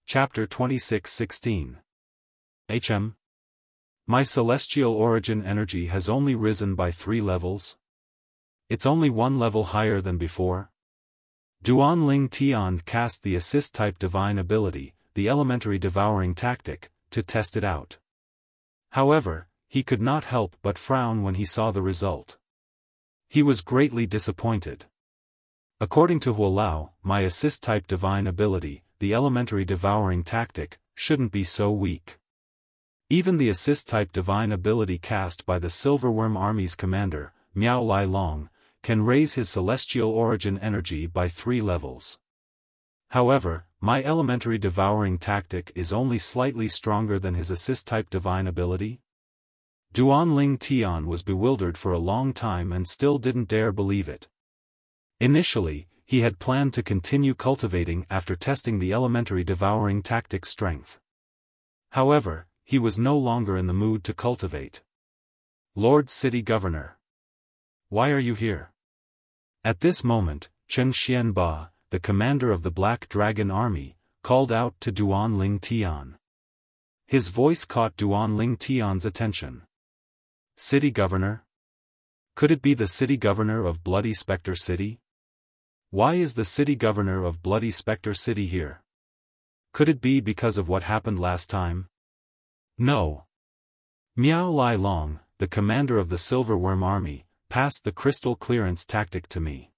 Chapter 26:16. My celestial origin energy has only risen by 3 levels? It's only 1 level higher than before? Duan Ling Tian cast the assist-type divine ability, the elementary devouring tactic, to test it out. However, he could not help but frown when he saw the result. He was greatly disappointed. According to Huolao, my assist-type divine ability, the elementary devouring tactic, shouldn't be so weak. Even the assist-type divine ability cast by the Silverworm Army's commander, Miao Lai Long, can raise his celestial origin energy by 3 levels. However, my elementary devouring tactic is only slightly stronger than his assist-type divine ability? Duan Ling Tian was bewildered for a long time and still didn't dare believe it. Initially, he had planned to continue cultivating after testing the elementary devouring tactic's strength. However, he was no longer in the mood to cultivate. Lord City Governor. Why are you here? At this moment, Chen Xianba, the commander of the Black Dragon Army, called out to Duan Ling Tian. His voice caught Duan Ling Tian's attention. City Governor? Could it be the City Governor of Bloody Spectre City? Why is the City Governor of Bloody Spectre City here? Could it be because of what happened last time? No. Miao Lai Long, the commander of the Silverworm Army, passed the crystal clearance tactic to me.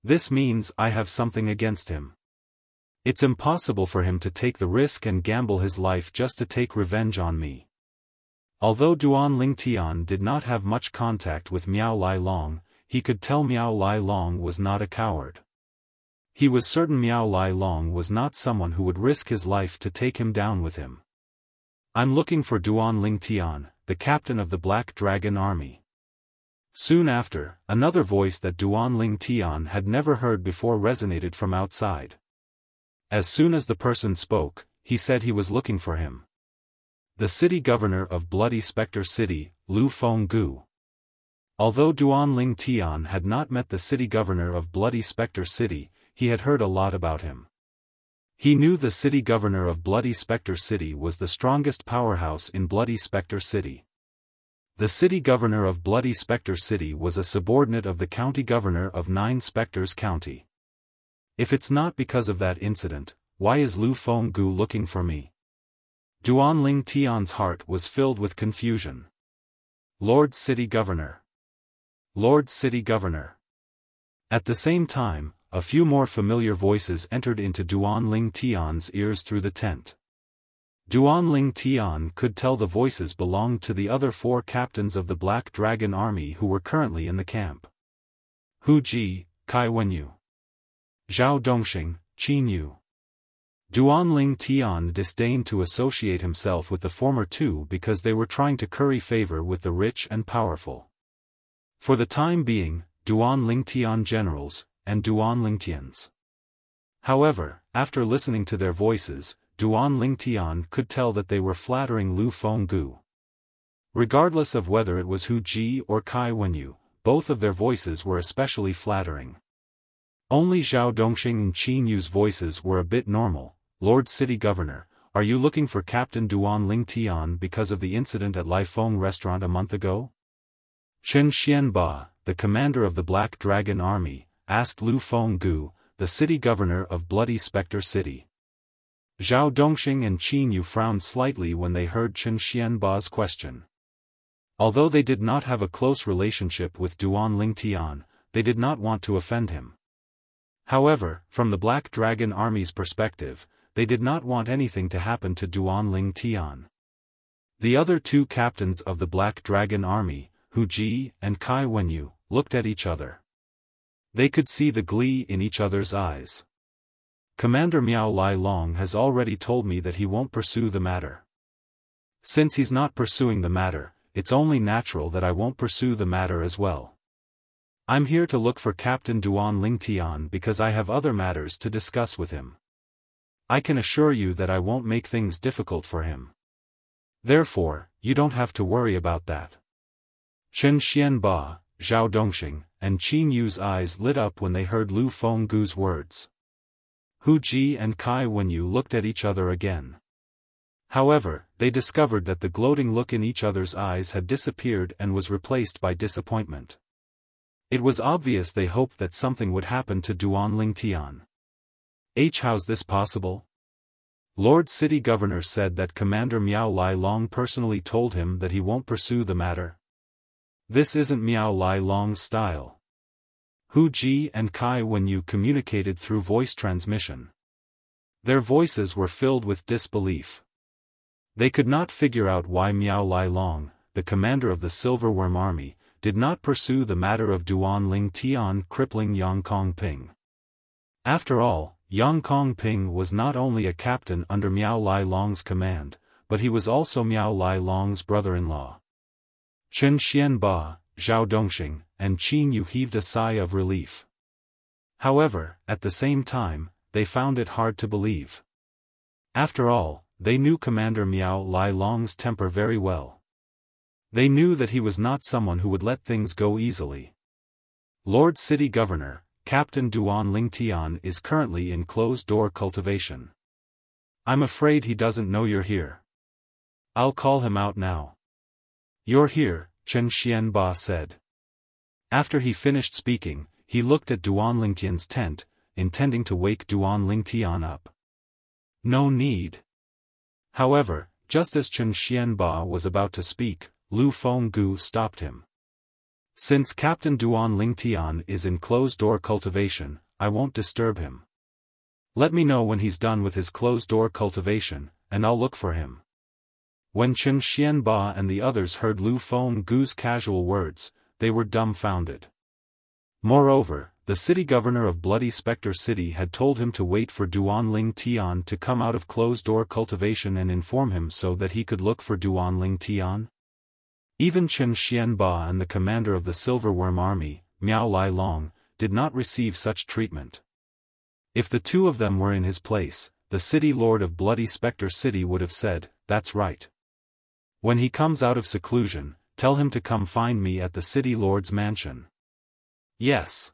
This means I have something against him. It's impossible for him to take the risk and gamble his life just to take revenge on me. Although Duan Ling Tian did not have much contact with Miao Lai Long, he could tell Miao Lai Long was not a coward. He was certain Miao Lai Long was not someone who would risk his life to take him down with him. I'm looking for Duan Ling Tian, the captain of the Black Dragon Army. Soon after, another voice that Duan Ling Tian had never heard before resonated from outside. As soon as the person spoke, he said he was looking for him. The city governor of Bloody Spectre City, Lu Fenggu. Although Duan Ling Tian had not met the city governor of Bloody Spectre City, he had heard a lot about him. He knew the city governor of Bloody Spectre City was the strongest powerhouse in Bloody Spectre City. The city governor of Bloody Spectre City was a subordinate of the county governor of 9 Spectres County. If it's not because of that incident, why is Lu Fenggu looking for me? Duan Ling Tian's heart was filled with confusion. Lord City Governor. Lord City Governor. At the same time, a few more familiar voices entered into Duan Ling Tian's ears through the tent. Duan Ling Tian could tell the voices belonged to the other 4 captains of the Black Dragon Army who were currently in the camp. Hu Ji, Kai Wenyu. Zhao Dongxing, Qin Yu. Duan Ling Tian disdained to associate himself with the former 2 because they were trying to curry favor with the rich and powerful. For the time being, Duan Ling Tian generals, and Duan Ling Tians. However, after listening to their voices, Duan Ling Tian could tell that they were flattering Lu Fenggu. Regardless of whether it was Hu Ji or Kai Wenyu, both of their voices were especially flattering. Only Zhao Dongxing and Qin Yu's voices were a bit normal. Lord City Governor, are you looking for Captain Duan Ling Tian because of the incident at Lai Feng restaurant a month ago? Chen Xianba, the commander of the Black Dragon Army, asked Lu Fenggu, the city governor of Bloody Spectre City. Zhao Dongxing and Qin Yu frowned slightly when they heard Chen Xianba's question. Although they did not have a close relationship with Duan Ling Tian, they did not want to offend him. However, from the Black Dragon Army's perspective, they did not want anything to happen to Duan Ling Tian. The other 2 captains of the Black Dragon Army, Hu Ji and Kai Wenyu, looked at each other. They could see the glee in each other's eyes. Commander Miao Lai Long has already told me that he won't pursue the matter. Since he's not pursuing the matter, it's only natural that I won't pursue the matter as well. I'm here to look for Captain Duan Ling Tian because I have other matters to discuss with him. I can assure you that I won't make things difficult for him. Therefore, you don't have to worry about that. Chen Xianba, Zhao Dongxing, and Qin Yu's eyes lit up when they heard Lu Fenggu's words. Hu Ji and Kai Wenyu looked at each other again. However, they discovered that the gloating look in each other's eyes had disappeared and was replaced by disappointment. It was obvious they hoped that something would happen to Duan Ling Tian. How's this possible? Lord City Governor said that Commander Miao Lai Long personally told him that he won't pursue the matter. This isn't Miao Lai Long's style. Hu Ji and Kai Wenyu communicated through voice transmission. Their voices were filled with disbelief. They could not figure out why Miao Lai Long, the commander of the Silverworm Army, did not pursue the matter of Duan Ling Tian crippling Yang Kongping. After all, Yang Kongping was not only a captain under Miao Lai Long's command, but he was also Miao Lai Long's brother-in-law. Chen Xianba, Zhao Dongxing, and Qin Yu heaved a sigh of relief. However, at the same time, they found it hard to believe. After all, they knew Commander Miao Lai Long's temper very well. They knew that he was not someone who would let things go easily. Lord City Governor, Captain Duan Ling Tian is currently in closed-door cultivation. I'm afraid he doesn't know you're here. I'll call him out now. You're here, Chen Xianba said. After he finished speaking, he looked at Duan Ling Tian's tent, intending to wake Duan Ling Tian up. No need. However, just as Chen Xianba was about to speak, Lu Fenggu stopped him. Since Captain Duan Ling Tian is in closed-door cultivation, I won't disturb him. Let me know when he's done with his closed-door cultivation, and I'll look for him. When Chen Xianba and the others heard Lu Fenggu's casual words, they were dumbfounded. Moreover, the city governor of Bloody Spectre City had told him to wait for Duan Ling Tian to come out of closed-door cultivation and inform him so that he could look for Duan Ling Tian. Even Chen Xianba and the commander of the Silverworm Army, Miao Lai Long, did not receive such treatment. If the two of them were in his place, the city lord of Bloody Spectre City would have said, "That's right. When he comes out of seclusion, tell him to come find me at the city lord's mansion." Yes.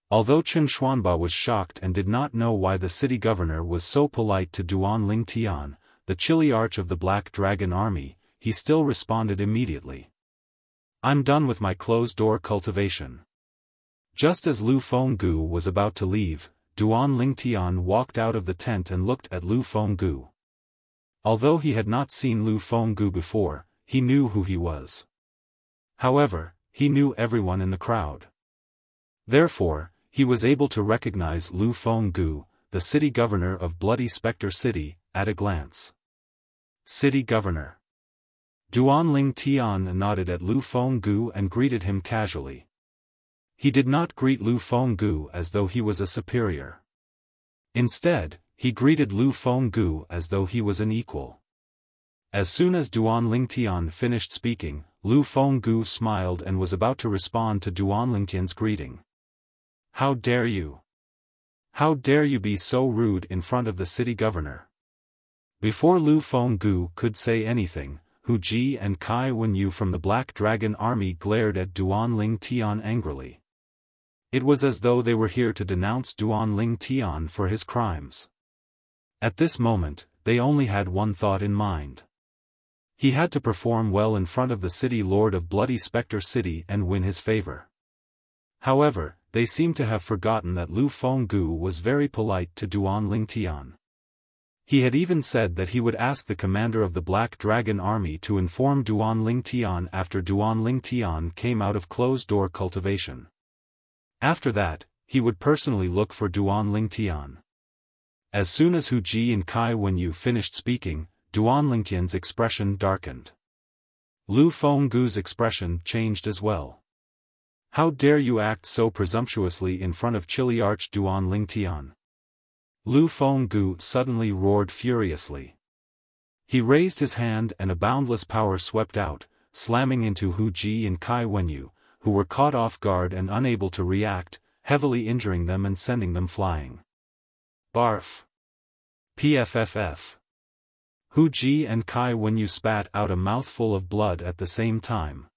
Although Chen Xuanba was shocked and did not know why the city governor was so polite to Duan Ling Tian, the chilly arch of the Black Dragon Army, he still responded immediately. "I'm done with my closed-door cultivation." Just as Lu Fenggu was about to leave, Duan Ling Tian walked out of the tent and looked at Lu Fenggu. Although he had not seen Lu Fenggu before, he knew who he was. However, he knew everyone in the crowd. Therefore, he was able to recognize Lu Fenggu, the city governor of Bloody Spectre City, at a glance. City governor. Duan Ling Tian nodded at Lu Fenggu and greeted him casually. He did not greet Lu Fenggu as though he was a superior. Instead, he greeted Lu Fenggu as though he was an equal. As soon as Duan Ling Tian finished speaking, Lu Fenggu smiled and was about to respond to Duan Ling Tian's greeting. "How dare you? How dare you be so rude in front of the city governor?" Before Lu Fenggu could say anything, Hu Ji and Kai Wenyu from the Black Dragon Army glared at Duan Ling Tian angrily. It was as though they were here to denounce Duan Ling Tian for his crimes. At this moment, they only had one thought in mind. He had to perform well in front of the city lord of Bloody Spectre City and win his favor. However, they seemed to have forgotten that Lu Fenggu was very polite to Duan Ling Tian. He had even said that he would ask the commander of the Black Dragon Army to inform Duan Ling Tian after Duan Ling Tian came out of closed-door cultivation. After that, he would personally look for Duan Ling Tian. As soon as Hu Ji and Kai Wenyu finished speaking, Duan Ling Tian's expression darkened. Lu Fenggu's expression changed as well. "How dare you act so presumptuously in front of Chilly Arch Duan Ling Tian?" Lu Fenggu suddenly roared furiously. He raised his hand and a boundless power swept out, slamming into Hu Ji and Kai Wenyu, who were caught off guard and unable to react, heavily injuring them and sending them flying. Barf. Pfff. Hu Ji and Kai Wenyu spat out a mouthful of blood at the same time.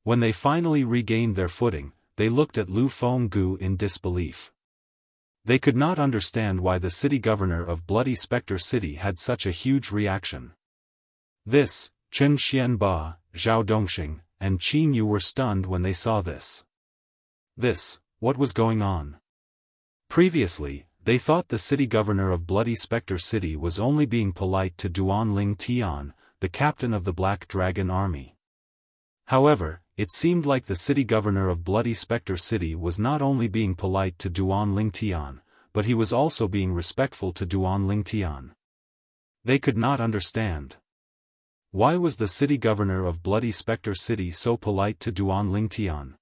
When they finally regained their footing, they looked at Lu Fenggu in disbelief. They could not understand why the city governor of Bloody Spectre City had such a huge reaction. This, Chen Xianba, Zhao Dongxing, and Qin Yu were stunned when they saw this. What was going on? Previously, they thought the city governor of Bloody Spectre City was only being polite to Duanling Tian, the captain of the Black Dragon Army. However, it seemed like the city governor of Bloody Spectre City was not only being polite to Duanling Tian, but he was also being respectful to Duanling Tian. They could not understand. Why was the city governor of Bloody Spectre City so polite to Duanling Tian?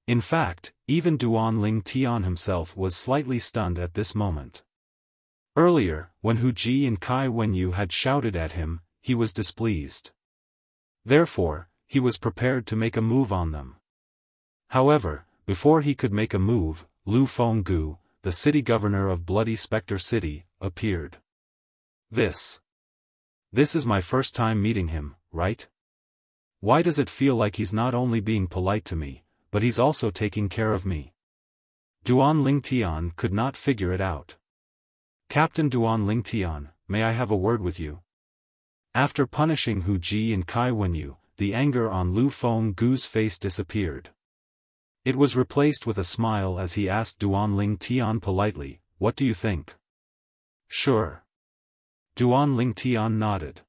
In fact, even Duanling Tian himself was slightly stunned at this moment. Earlier, when Hu Ji and Kai Wenyu had shouted at him, he was displeased. Therefore, he was prepared to make a move on them. However, before he could make a move, Lu Fenggu, the city governor of Bloody Spectre City, appeared. This is my first time meeting him, right? Why does it feel like he's not only being polite to me, but he's also taking care of me? Duanling Tian could not figure it out. Captain Duanling Tian, may I have a word with you? After punishing Hu Ji and Kai Wenyu, the anger on Lu Fenggu's face disappeared. It was replaced with a smile as he asked Duanling Tian politely, "What do you think?" "Sure." Duanling Tian nodded.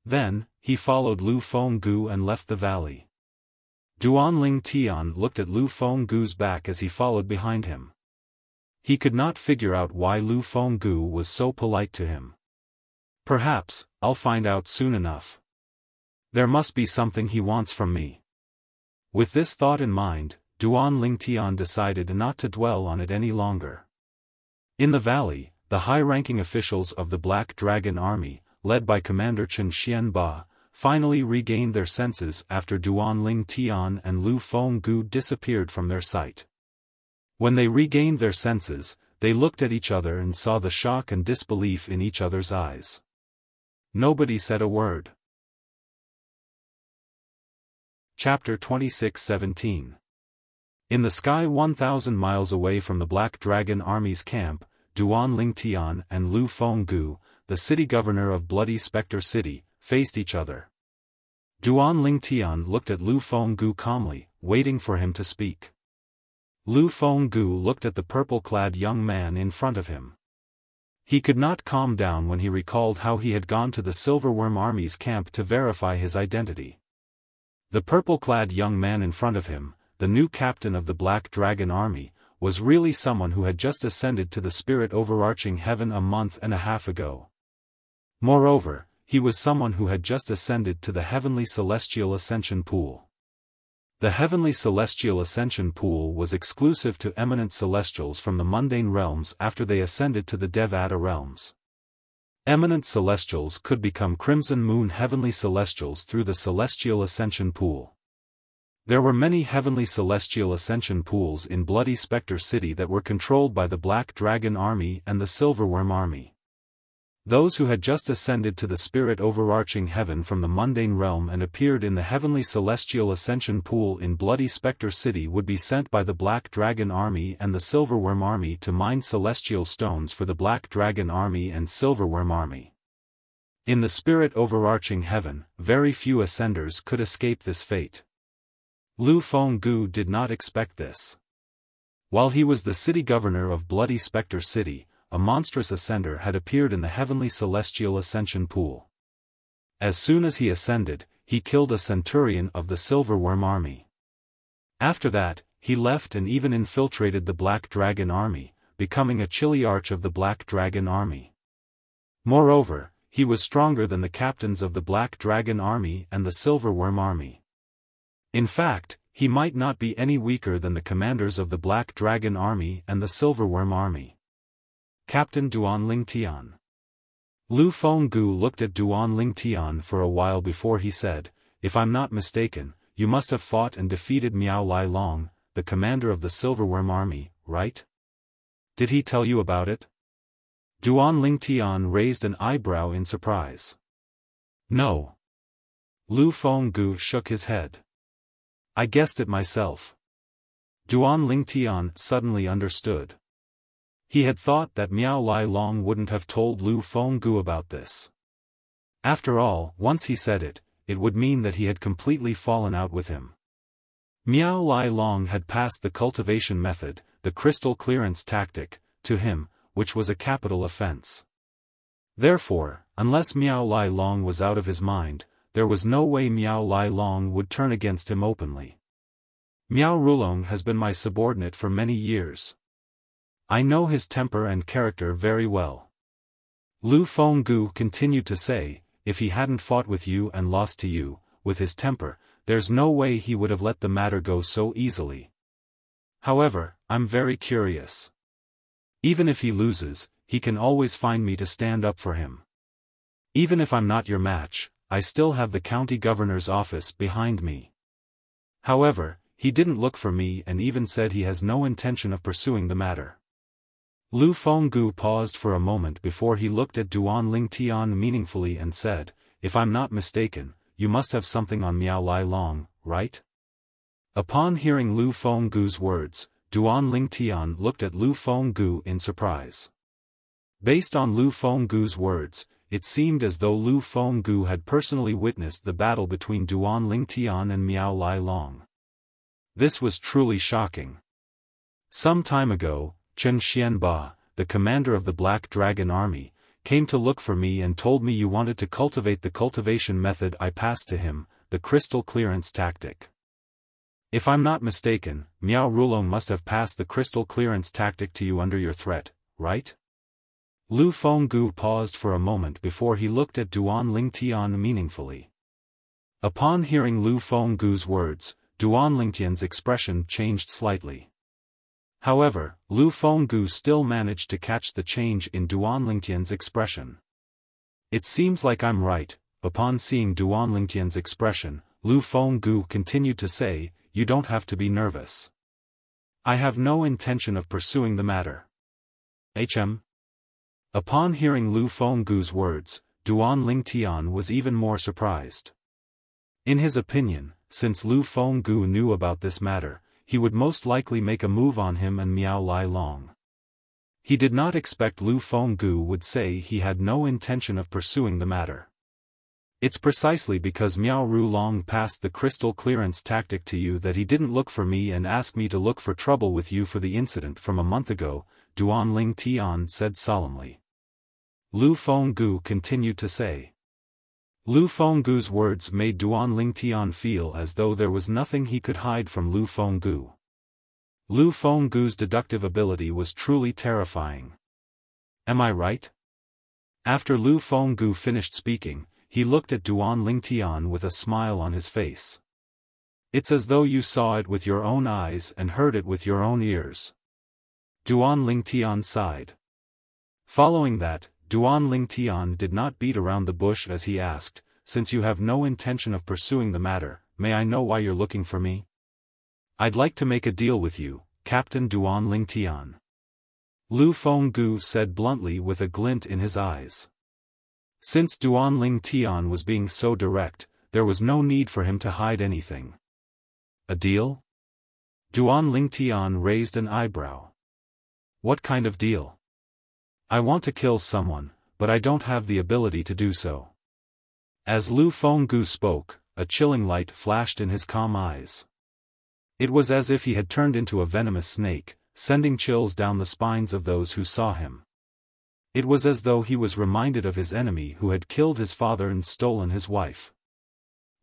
Then, he followed Lu Fenggu and left the valley. Duanling Tian looked at Lu Fenggu's back as he followed behind him. He could not figure out why Lu Fenggu was so polite to him. Perhaps, I'll find out soon enough. There must be something he wants from me. With this thought in mind, Duanling Tian decided not to dwell on it any longer. In the valley, the high-ranking officials of the Black Dragon Army, led by Commander Chen Xianba, finally regained their senses after Duanling Tian and Lu Fenggu disappeared from their sight. When they regained their senses, they looked at each other and saw the shock and disbelief in each other's eyes. Nobody said a word. Chapter 26:17. In the sky 1,000 miles away from the Black Dragon Army's camp, Duanling Tian and Lu Fenggu, the city governor of Bloody Spectre City, faced each other. Duanling Tian looked at Lu Fenggu calmly, waiting for him to speak. Lu Fenggu looked at the purple-clad young man in front of him. He could not calm down when he recalled how he had gone to the Silverworm Army's camp to verify his identity. The purple-clad young man in front of him, the new captain of the Black Dragon Army, was really someone who had just ascended to the spirit overarching heaven a month and a half ago. Moreover, he was someone who had just ascended to the Heavenly Celestial Ascension Pool. The Heavenly Celestial Ascension Pool was exclusive to eminent celestials from the mundane realms after they ascended to the Devata realms. Eminent celestials could become Crimson Moon Heavenly Celestials through the Celestial Ascension Pool. There were many Heavenly Celestial Ascension Pools in Bloody Spectre City that were controlled by the Black Dragon Army and the Silverworm Army. Those who had just ascended to the spirit overarching heaven from the mundane realm and appeared in the Heavenly Celestial Ascension Pool in Bloody Spectre City would be sent by the Black Dragon Army and the Silverworm Army to mine celestial stones for the Black Dragon Army and Silverworm Army. In the spirit overarching heaven, very few ascenders could escape this fate. Lu Fenggu did not expect this. While he was the city governor of Bloody Spectre City, a monstrous ascender had appeared in the Heavenly Celestial Ascension Pool. As soon as he ascended, he killed a centurion of the Silverworm Army. After that, he left and even infiltrated the Black Dragon Army, becoming a Chiliarch of the Black Dragon Army. Moreover, he was stronger than the captains of the Black Dragon Army and the Silverworm Army. In fact, he might not be any weaker than the commanders of the Black Dragon Army and the Silverworm Army. Captain Duanling Tian. Lu Fenggu looked at Duanling Tian for a while before he said, "If I'm not mistaken, you must have fought and defeated Miao Lai Long, the commander of the Silverworm Army, right? Did he tell you about it?" Duanling Tian raised an eyebrow in surprise. "No." Lu Fenggu shook his head. "I guessed it myself." Duan Lingtian suddenly understood. He had thought that Miao Lai Long wouldn't have told Lu Fenggu about this. After all, once he said it, it would mean that he had completely fallen out with him. Miao Lai Long had passed the cultivation method, the crystal clearance tactic, to him, which was a capital offense. Therefore, unless Miao Lai Long was out of his mind, there was no way Miao Lai Long would turn against him openly. Miao Rulong has been my subordinate for many years. I know his temper and character very well. Lu Fenggu continued to say, if he hadn't fought with you and lost to you, with his temper, there's no way he would have let the matter go so easily. However, I'm very curious. Even if he loses, he can always find me to stand up for him. Even if I'm not your match, I still have the county governor's office behind me. However, he didn't look for me and even said he has no intention of pursuing the matter. Lu Fenggu paused for a moment before he looked at Duan Lingtian meaningfully and said, if I'm not mistaken, you must have something on Miao Lai Long, right? Upon hearing Lu Fenggu's words, Duan Lingtian looked at Lu Fenggu in surprise. Based on Lu Fenggu's words, it seemed as though Lu Fenggu had personally witnessed the battle between Duan Lingtian and Miao Lai Long. This was truly shocking. Some time ago, Chen Xianba, the commander of the Black Dragon Army, came to look for me and told me you wanted to cultivate the cultivation method I passed to him, the crystal clearance tactic. If I'm not mistaken, Miao Rulong must have passed the crystal clearance tactic to you under your threat, right? Lu Fenggu paused for a moment before he looked at Duan Lingtian meaningfully. Upon hearing Lu Fenggu's words, Duan Lingtian's expression changed slightly. However, Lu Fenggu still managed to catch the change in Duan Lingtian's expression. It seems like I'm right. Upon seeing Duan Lingtian's expression, Lu Fenggu continued to say, you don't have to be nervous. I have no intention of pursuing the matter. Upon hearing Lu Fenggu's words, Duan Lingtian was even more surprised. In his opinion, since Lu Fenggu knew about this matter, he would most likely make a move on him and Miao Lai Long. He did not expect Lu Fenggu would say he had no intention of pursuing the matter. It's precisely because Miao Rulong passed the crystal clearance tactic to you that he didn't look for me and ask me to look for trouble with you for the incident from a month ago, Duan Lingtian said solemnly. Lu Fenggu continued to say. Lu Fenggu's words made Duan Lingtian feel as though there was nothing he could hide from Lu Fenggu. Lu Fenggu's deductive ability was truly terrifying. Am I right? After Lu Fenggu finished speaking, he looked at Duan Lingtian with a smile on his face. It's as though you saw it with your own eyes and heard it with your own ears. Duan Lingtian sighed. Following that, Duan Lingtian did not beat around the bush as he asked, since you have no intention of pursuing the matter, may I know why you're looking for me? I'd like to make a deal with you, Captain Duan Lingtian. Lu Fenggu said bluntly with a glint in his eyes. Since Duan Lingtian was being so direct, there was no need for him to hide anything. A deal? Duan Lingtian raised an eyebrow. What kind of deal? I want to kill someone, but I don't have the ability to do so. As Lu Fenggu spoke, a chilling light flashed in his calm eyes. It was as if he had turned into a venomous snake, sending chills down the spines of those who saw him. It was as though he was reminded of his enemy who had killed his father and stolen his wife.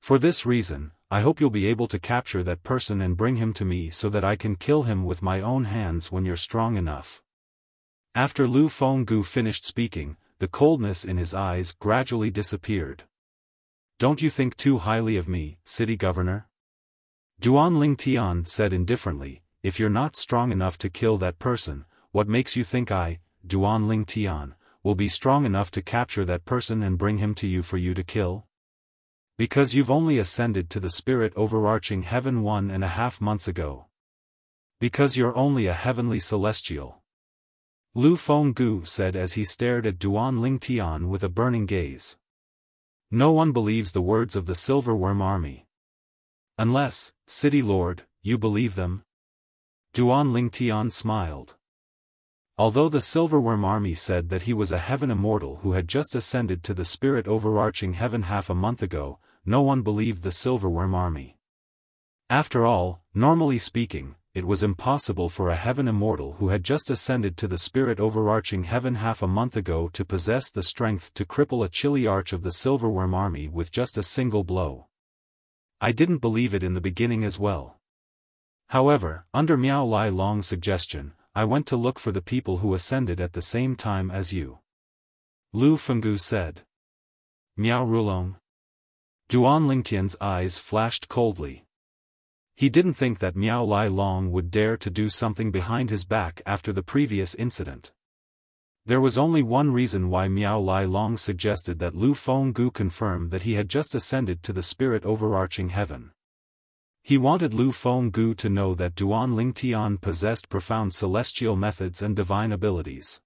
For this reason, I hope you'll be able to capture that person and bring him to me so that I can kill him with my own hands when you're strong enough. After Lu Fenggu finished speaking, the coldness in his eyes gradually disappeared. Don't you think too highly of me, city governor? Duan Lingtian said indifferently, if you're not strong enough to kill that person, what makes you think I, Duan Lingtian, will be strong enough to capture that person and bring him to you for you to kill? Because you've only ascended to the spirit overarching heaven 1.5 months ago. Because you're only a heavenly celestial. Lu Fenggu said as he stared at Duan Lingtian with a burning gaze. No one believes the words of the Silver Worm Army. Unless, City Lord, you believe them? Duan Lingtian smiled. Although the Silverworm army said that he was a heaven immortal who had just ascended to the spirit overarching heaven half a month ago, no one believed the Silverworm army. After all, normally speaking, it was impossible for a heaven immortal who had just ascended to the spirit overarching heaven half a month ago to possess the strength to cripple a chilly arch of the Silverworm army with just a single blow. I didn't believe it in the beginning as well. However, under Miao Lai Long's suggestion, I went to look for the people who ascended at the same time as you. Lu Fenggu said. Miao Rulong. Duan Lingtian's eyes flashed coldly. He didn't think that Miao Lai Long would dare to do something behind his back after the previous incident. There was only one reason why Miao Lai Long suggested that Lu Fenggu confirm that he had just ascended to the spirit overarching heaven. He wanted Lu Fenggu to know that Duan Lingtian possessed profound celestial methods and divine abilities.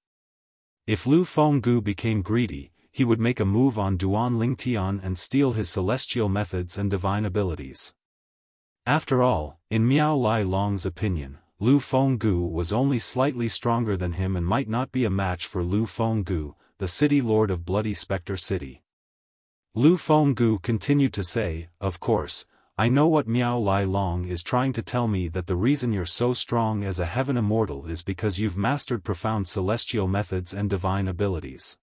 If Lu Fenggu became greedy, he would make a move on Duan Lingtian and steal his celestial methods and divine abilities. After all, in Miao Lai Long's opinion, Lu Fenggu was only slightly stronger than him and might not be a match for Lu Fenggu, the city lord of Bloody Spectre City. Lu Fenggu continued to say, "Of course, I know what Miao Lai Long is trying to tell me, that the reason you're so strong as a heaven immortal is because you've mastered profound celestial methods and divine abilities."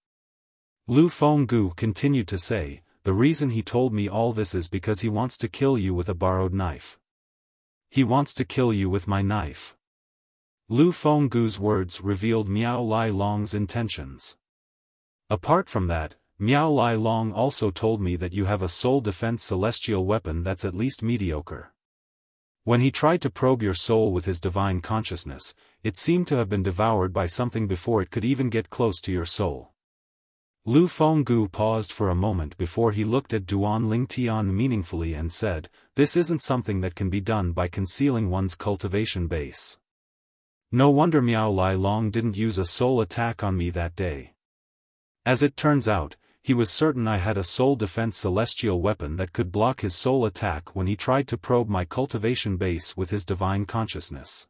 Lu Fenggu continued to say, "The reason he told me all this is because he wants to kill you with a borrowed knife. He wants to kill you with my knife." Lu Fenggu's words revealed Miao Lai Long's intentions. "Apart from that, Miao Lai Long also told me that you have a soul defense celestial weapon that's at least mediocre. When he tried to probe your soul with his divine consciousness, it seemed to have been devoured by something before it could even get close to your soul." Lu Fenggu paused for a moment before he looked at Duan Lingtian meaningfully and said, "This isn't something that can be done by concealing one's cultivation base. No wonder Miao Lai Long didn't use a soul attack on me that day. As it turns out, he was certain I had a soul defense celestial weapon that could block his soul attack when he tried to probe my cultivation base with his divine consciousness."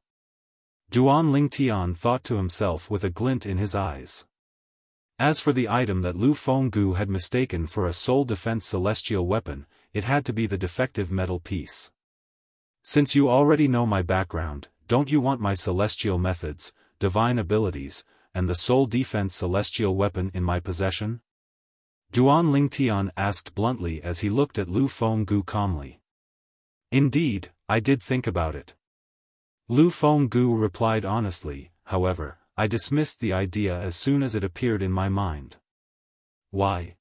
Duan Lingtian thought to himself with a glint in his eyes. As for the item that Lu Fenggu had mistaken for a soul defense celestial weapon, it had to be the defective metal piece. "Since you already know my background, don't you want my celestial methods, divine abilities, and the soul defense celestial weapon in my possession?" Duan Lingtian asked bluntly as he looked at Lu Fenggu calmly. "Indeed, I did think about it." Lu Fenggu replied honestly, "However, I dismissed the idea as soon as it appeared in my mind." "Why?"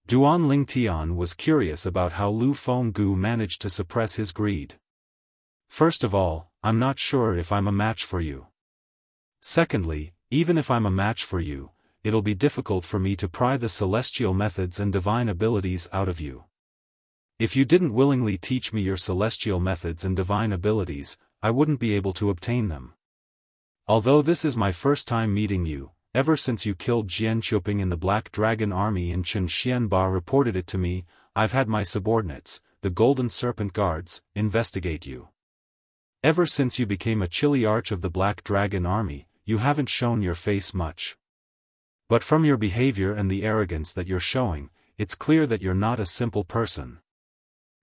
Duan Lingtian was curious about how Lu Fenggu managed to suppress his greed. "First of all, I'm not sure if I'm a match for you. Secondly, even if I'm a match for you, it'll be difficult for me to pry the celestial methods and divine abilities out of you. If you didn't willingly teach me your celestial methods and divine abilities, I wouldn't be able to obtain them. Although this is my first time meeting you, ever since you killed Jian Xiuping in the Black Dragon Army and Chen Xianba reported it to me, I've had my subordinates, the Golden Serpent Guards, investigate you. Ever since you became a chilly arch of the Black Dragon Army, you haven't shown your face much. But from your behavior and the arrogance that you're showing, it's clear that you're not a simple person.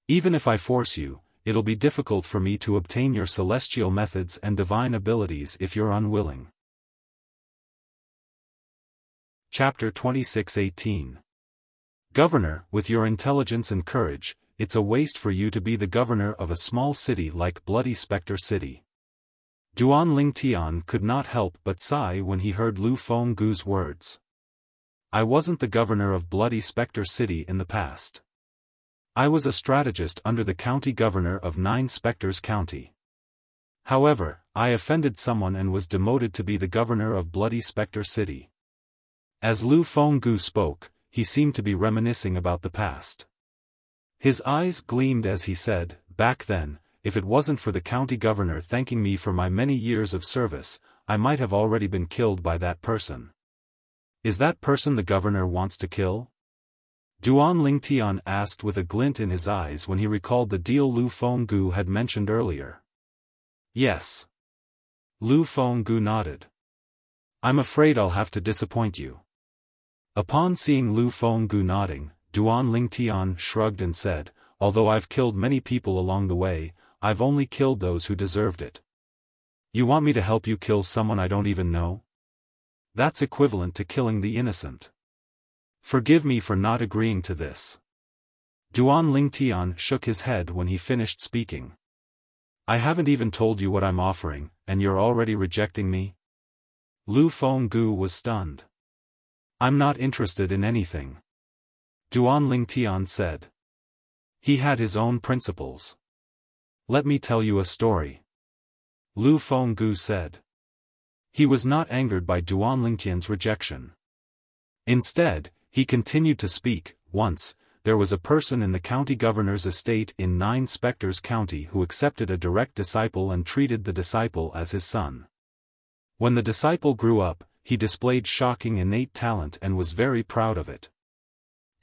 Even if I force you, it'll be difficult for me to obtain your celestial methods and divine abilities if you're unwilling." Chapter 26:18. Governor, with your intelligence and courage, it's a waste for you to be the governor of a small city like Bloody Spectre City. Duan Lingtian could not help but sigh when he heard Lu Fenggu's words. "I wasn't the governor of Bloody Spectre City in the past. I was a strategist under the county governor of 9 Spectres County. However, I offended someone and was demoted to be the governor of Bloody Spectre City." As Lu Fenggu spoke, he seemed to be reminiscing about the past. His eyes gleamed as he said, "Back then, if it wasn't for the county governor thanking me for my many years of service, I might have already been killed by that person." "Is that person the governor wants to kill?" Duan Lingtian asked with a glint in his eyes when he recalled the deal Lu Fenggu had mentioned earlier. "Yes. Lu Fenggu nodded. I'm afraid I'll have to disappoint you. Upon seeing Lu Fenggu nodding, Duan Lingtian shrugged and said, although I've killed many people along the way, I've only killed those who deserved it. You want me to help you kill someone I don't even know? That's equivalent to killing the innocent. Forgive me for not agreeing to this. Duan Lingtian shook his head when he finished speaking. I haven't even told you what I'm offering, and you're already rejecting me? Lu Fenggu was stunned. I'm not interested in anything. Duan Lingtian said. He had his own principles. Let me tell you a story. Lu Fenggu said. He was not angered by Duan Lingtian's rejection. Instead, he continued to speak. Once, there was a person in the county governor's estate in Nine Spectres County who accepted a direct disciple and treated the disciple as his son. When the disciple grew up, he displayed shocking innate talent and was very proud of it.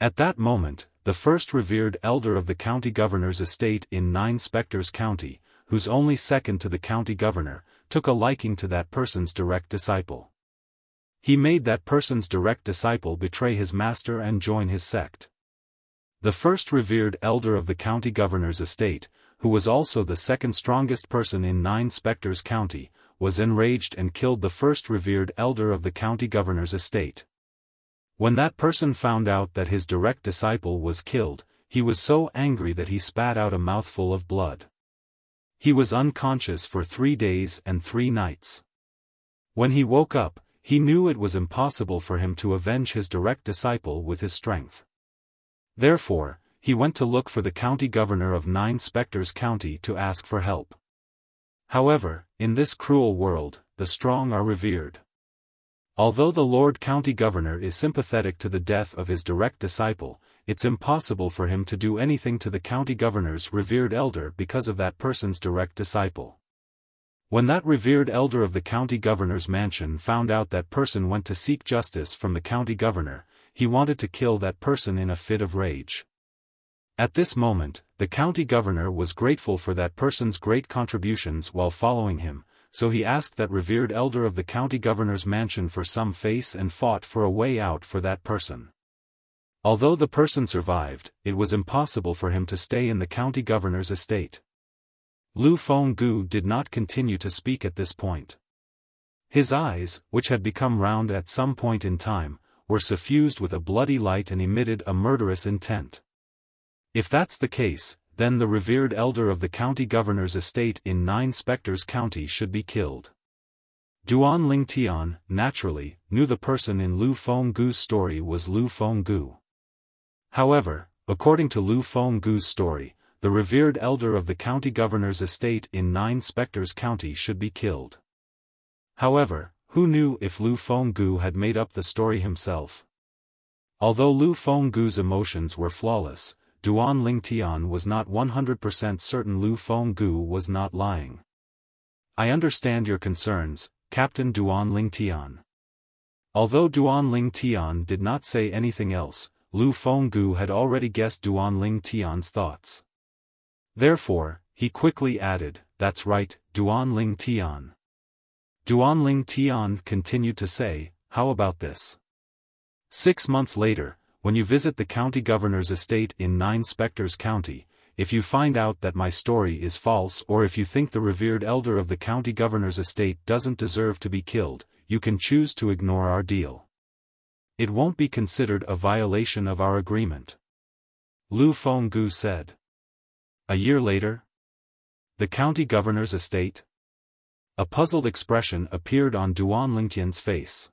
At that moment, the first revered elder of the county governor's estate in Nine Spectres County, who's only second to the county governor, took a liking to that person's direct disciple. He made that person's direct disciple betray his master and join his sect. The first revered elder of the county governor's estate, who was also the second strongest person in Nine Spectres County, was enraged and killed the first revered elder of the county governor's estate. When that person found out that his direct disciple was killed, he was so angry that he spat out a mouthful of blood. He was unconscious for 3 days and 3 nights. When he woke up, he knew it was impossible for him to avenge his direct disciple with his strength. Therefore, he went to look for the county governor of Nine Spectres County to ask for help. However, in this cruel world, the strong are revered. Although the Lord County Governor is sympathetic to the death of his direct disciple, it's impossible for him to do anything to the county governor's revered elder because of that person's direct disciple. When that revered elder of the county governor's mansion found out that person went to seek justice from the county governor, he wanted to kill that person in a fit of rage. At this moment, the county governor was grateful for that person's great contributions while following him, so he asked that revered elder of the county governor's mansion for some face and fought for a way out for that person. Although the person survived, it was impossible for him to stay in the county governor's estate. Lu Fenggu did not continue to speak at this point. His eyes, which had become round at some point in time, were suffused with a bloody light and emitted a murderous intent. If that's the case, then the revered elder of the county governor's estate in Nine Spectres County should be killed. Duan Lingtian, naturally, knew the person in Lu Fenggu's story was Lu Fenggu. However, according to Lu Fenggu's story, the revered elder of the county governor's estate in Nine Spectres County should be killed. However, who knew if Lu Fenggu had made up the story himself? Although Lu Fenggu's emotions were flawless, Duan Lingtian was not 100% certain Lu Fenggu was not lying. I understand your concerns, Captain Duan Lingtian. Although Duan Lingtian did not say anything else, Lu Fenggu had already guessed Duan Lingtian's thoughts. Therefore, he quickly added, "That's right, Duan Lingtian." Duan Lingtian continued to say, "How about this? 6 months later, when you visit the county governor's estate in Nine Spectres County, if you find out that my story is false or if you think the revered elder of the county governor's estate doesn't deserve to be killed, you can choose to ignore our deal. It won't be considered a violation of our agreement." Lu Fenggu said. A year later? The county governor's estate? A puzzled expression appeared on Duan Lingtian's face.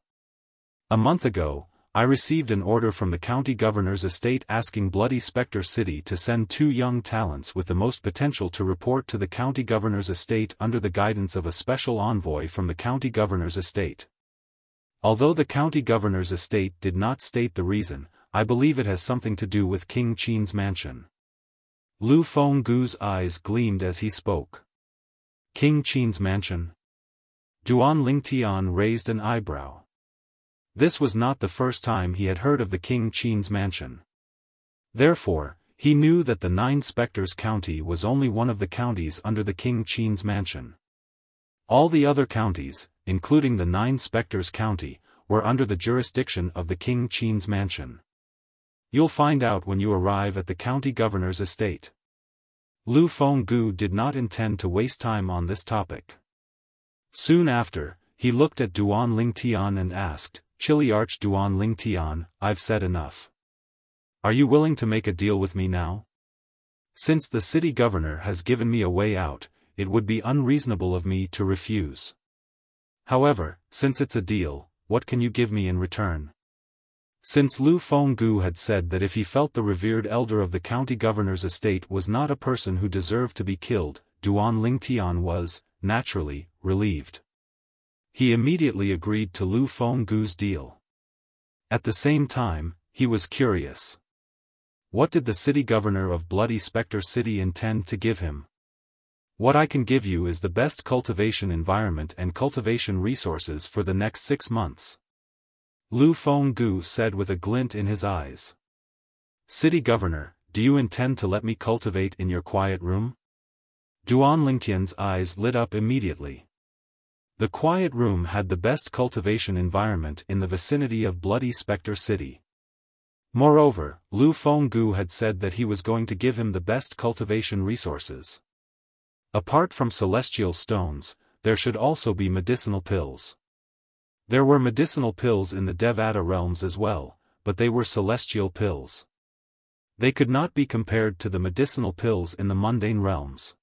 A month ago, I received an order from the county governor's estate asking Bloody Spectre City to send 2 young talents with the most potential to report to the county governor's estate under the guidance of a special envoy from the county governor's estate. Although the county governor's estate did not state the reason, I believe it has something to do with King Qin's mansion. Lu Fenggu's eyes gleamed as he spoke. King Qin's mansion? Duan Lingtian raised an eyebrow. This was not the first time he had heard of the King Qin's mansion. Therefore, he knew that the Nine Spectres County was only one of the counties under the King Qin's mansion. All the other counties, including the 9 Spectres County, were under the jurisdiction of the King Qin's mansion. You'll find out when you arrive at the county governor's estate. Lu Fenggu did not intend to waste time on this topic. Soon after, he looked at Duan Lingtian and asked, "Chili Arch Duan Lingtian, I've said enough. Are you willing to make a deal with me now? Since the city governor has given me a way out, it would be unreasonable of me to refuse. However, since it's a deal, what can you give me in return?" Since Lu Fenggu had said that if he felt the revered elder of the county governor's estate was not a person who deserved to be killed, Duan Lingtian was, naturally, relieved. He immediately agreed to Lu Fenggu's deal. At the same time, he was curious. What did the city governor of Bloody Spectre City intend to give him? "What I can give you is the best cultivation environment and cultivation resources for the next 6 months. Lu Fenggu said with a glint in his eyes. "City governor, do you intend to let me cultivate in your quiet room?" Duan Lingtian's eyes lit up immediately. The quiet room had the best cultivation environment in the vicinity of Bloody Spectre City. Moreover, Lu Fenggu had said that he was going to give him the best cultivation resources. Apart from celestial stones, there should also be medicinal pills. There were medicinal pills in the Devata realms as well, but they were celestial pills. They could not be compared to the medicinal pills in the mundane realms.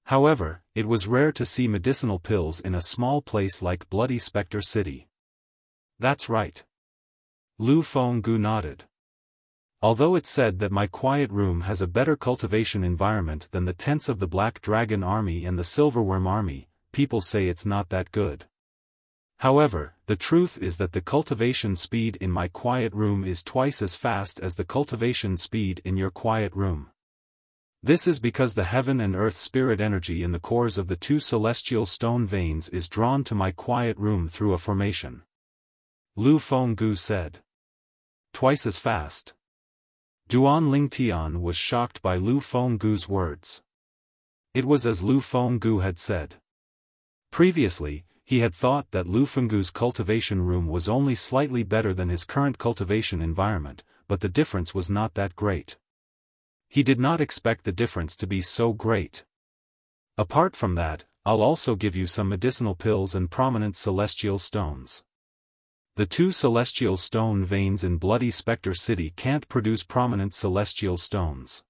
However, it was rare to see medicinal pills in a small place like Bloody Spectre City. "That's right." Lu Fenggu nodded. "Although it's said that my quiet room has a better cultivation environment than the tents of the Black Dragon Army and the Silverworm Army, people say it's not that good. However, the truth is that the cultivation speed in my quiet room is twice as fast as the cultivation speed in your quiet room. This is because the heaven and earth spirit energy in the cores of the 2 celestial stone veins is drawn to my quiet room through a formation." Lu Fenggu said. "Twice as fast?" Duan Lingtian was shocked by Lu Fenggu's words. It was as Lu Fenggu had said. Previously, he had thought that Lu Fenggu's cultivation room was only slightly better than his current cultivation environment, but the difference was not that great. He did not expect the difference to be so great. "Apart from that, I'll also give you some medicinal pills and prominent celestial stones. The 2 celestial stone veins in Bloody Spectre City can't produce prominent celestial stones.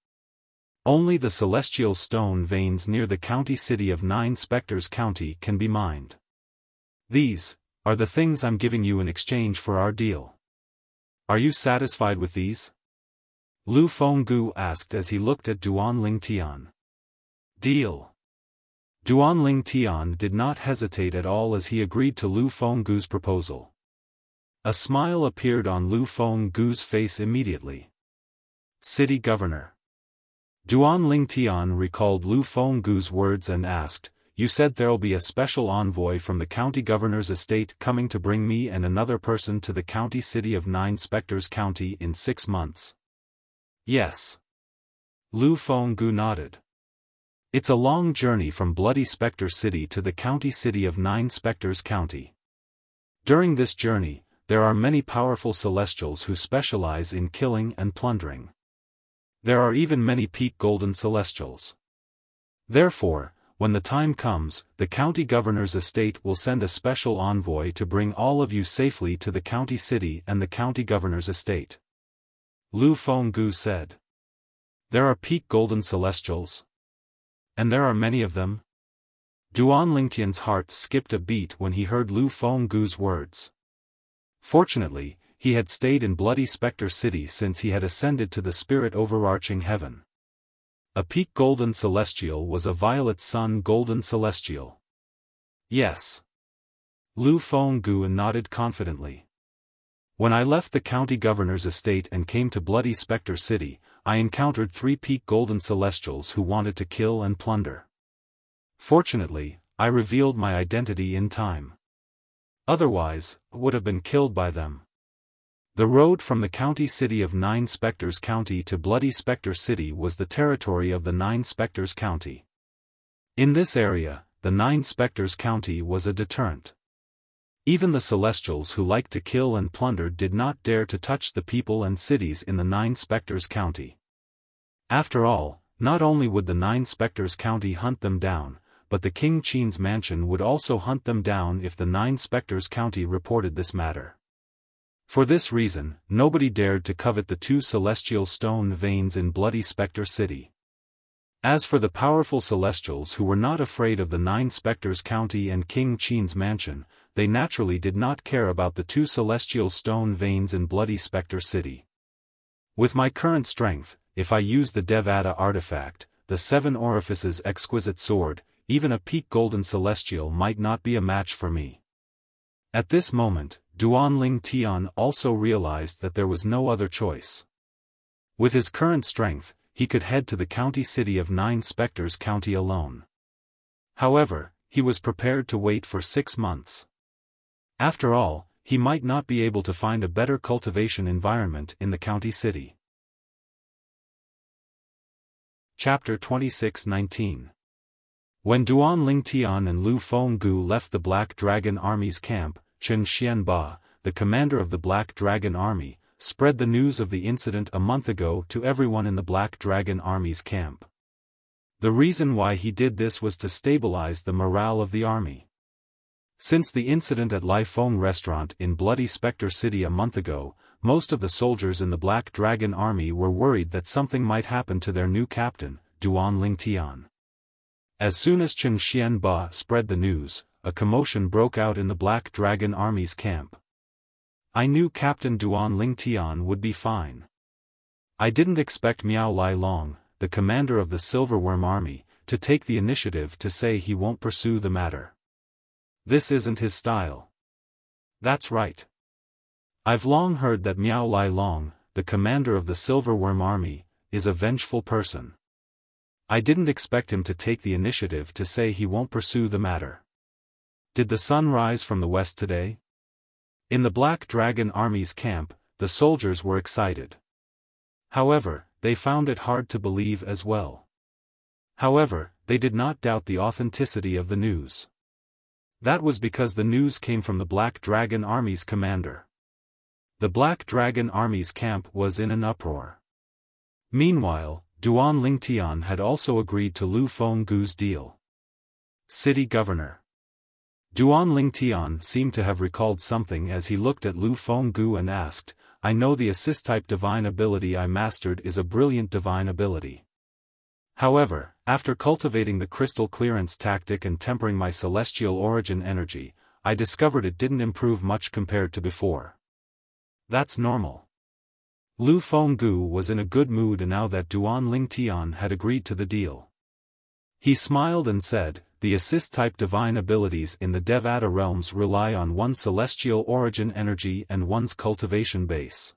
Only the celestial stone veins near the county city of 9 Spectres County can be mined. These are the things I'm giving you in exchange for our deal. Are you satisfied with these?" Lu Fenggu asked as he looked at Duan Lingtian. "Deal." Duan Lingtian did not hesitate at all as he agreed to Lu Fenggu's proposal. A smile appeared on Lu Fenggu's face immediately. "City governor." Duan Lingtian recalled Lu Fenggu's words and asked, "You said there'll be a special envoy from the county governor's estate coming to bring me and another person to the county city of 9 Spectres County in 6 months. "Yes." Lu Fenggu nodded. "It's a long journey from Bloody Spectre City to the county city of 9 Spectres County. During this journey, there are many powerful celestials who specialize in killing and plundering. There are even many peak golden celestials. Therefore, when the time comes, the county governor's estate will send a special envoy to bring all of you safely to the county city and the county governor's estate." Lu Fenggu said. "There are peak golden celestials? And there are many of them?" Duan Lingtian's heart skipped a beat when he heard Lu Fenggu's words. Fortunately, he had stayed in Bloody Spectre City since he had ascended to the spirit overarching heaven. A peak golden celestial was a violet sun golden celestial. "Yes." Lu Fenggu nodded confidently. "When I left the county governor's estate and came to Bloody Spectre City, I encountered 3 peak golden celestials who wanted to kill and plunder. Fortunately, I revealed my identity in time. Otherwise, I would have been killed by them." The road from the county city of 9 Spectres County to Bloody Spectre City was the territory of the 9 Spectres County. In this area, the Nine Spectres County was a deterrent. Even the Celestials who liked to kill and plunder did not dare to touch the people and cities in the Nine Spectres County. After all, not only would the Nine Spectres County hunt them down, but the King Qin's mansion would also hunt them down if the Nine Spectres County reported this matter. For this reason, nobody dared to covet the 2 celestial stone veins in Bloody Spectre City. As for the powerful Celestials who were not afraid of the Nine Spectres County and King Qin's mansion, they naturally did not care about the 2 celestial stone veins in Bloody Spectre City. With my current strength, if I use the Devata artifact, the 7 orifices exquisite sword, even a peak golden celestial might not be a match for me. At this moment, Duanling Tian also realized that there was no other choice. With his current strength, he could head to the county city of Nine Spectres County alone. However, he was prepared to wait for 6 months. After all, he might not be able to find a better cultivation environment in the county city. Chapter 26:19. When Duanling Tian and Lu Fenggu left the Black Dragon Army's camp, Chen Xianba, the commander of the Black Dragon Army, spread the news of the incident a month ago to everyone in the Black Dragon Army's camp. The reason why he did this was to stabilize the morale of the army. Since the incident at Lai Feng restaurant in Bloody Spectre City a month ago, most of the soldiers in the Black Dragon Army were worried that something might happen to their new captain, Duanling Tian. As soon as Chen Xianba spread the news, a commotion broke out in the Black Dragon Army's camp. I knew Captain Duanling Tian would be fine. I didn't expect Miao Lai Long, the commander of the Silverworm Army, to take the initiative to say he won't pursue the matter. This isn't his style. That's right. I've long heard that Miao Lai Long, the commander of the Silverworm Army, is a vengeful person. I didn't expect him to take the initiative to say he won't pursue the matter. Did the sun rise from the west today? In the Black Dragon Army's camp, the soldiers were excited. However, they found it hard to believe as well. However, they did not doubt the authenticity of the news. That was because the news came from the Black Dragon Army's commander. The Black Dragon Army's camp was in an uproar. Meanwhile, Duanling Tian had also agreed to Lu Fenggu's deal. City Governor. Duanling Tian seemed to have recalled something as he looked at Lu Fenggu and asked, I know the assist-type divine ability I mastered is a brilliant divine ability. However, after cultivating the crystal clearance tactic and tempering my celestial origin energy, I discovered it didn't improve much compared to before. That's normal. Lu Fenggu was in a good mood now that Duanling Tian had agreed to the deal. He smiled and said, the assist-type divine abilities in the Devata realms rely on one's celestial origin energy and one's cultivation base.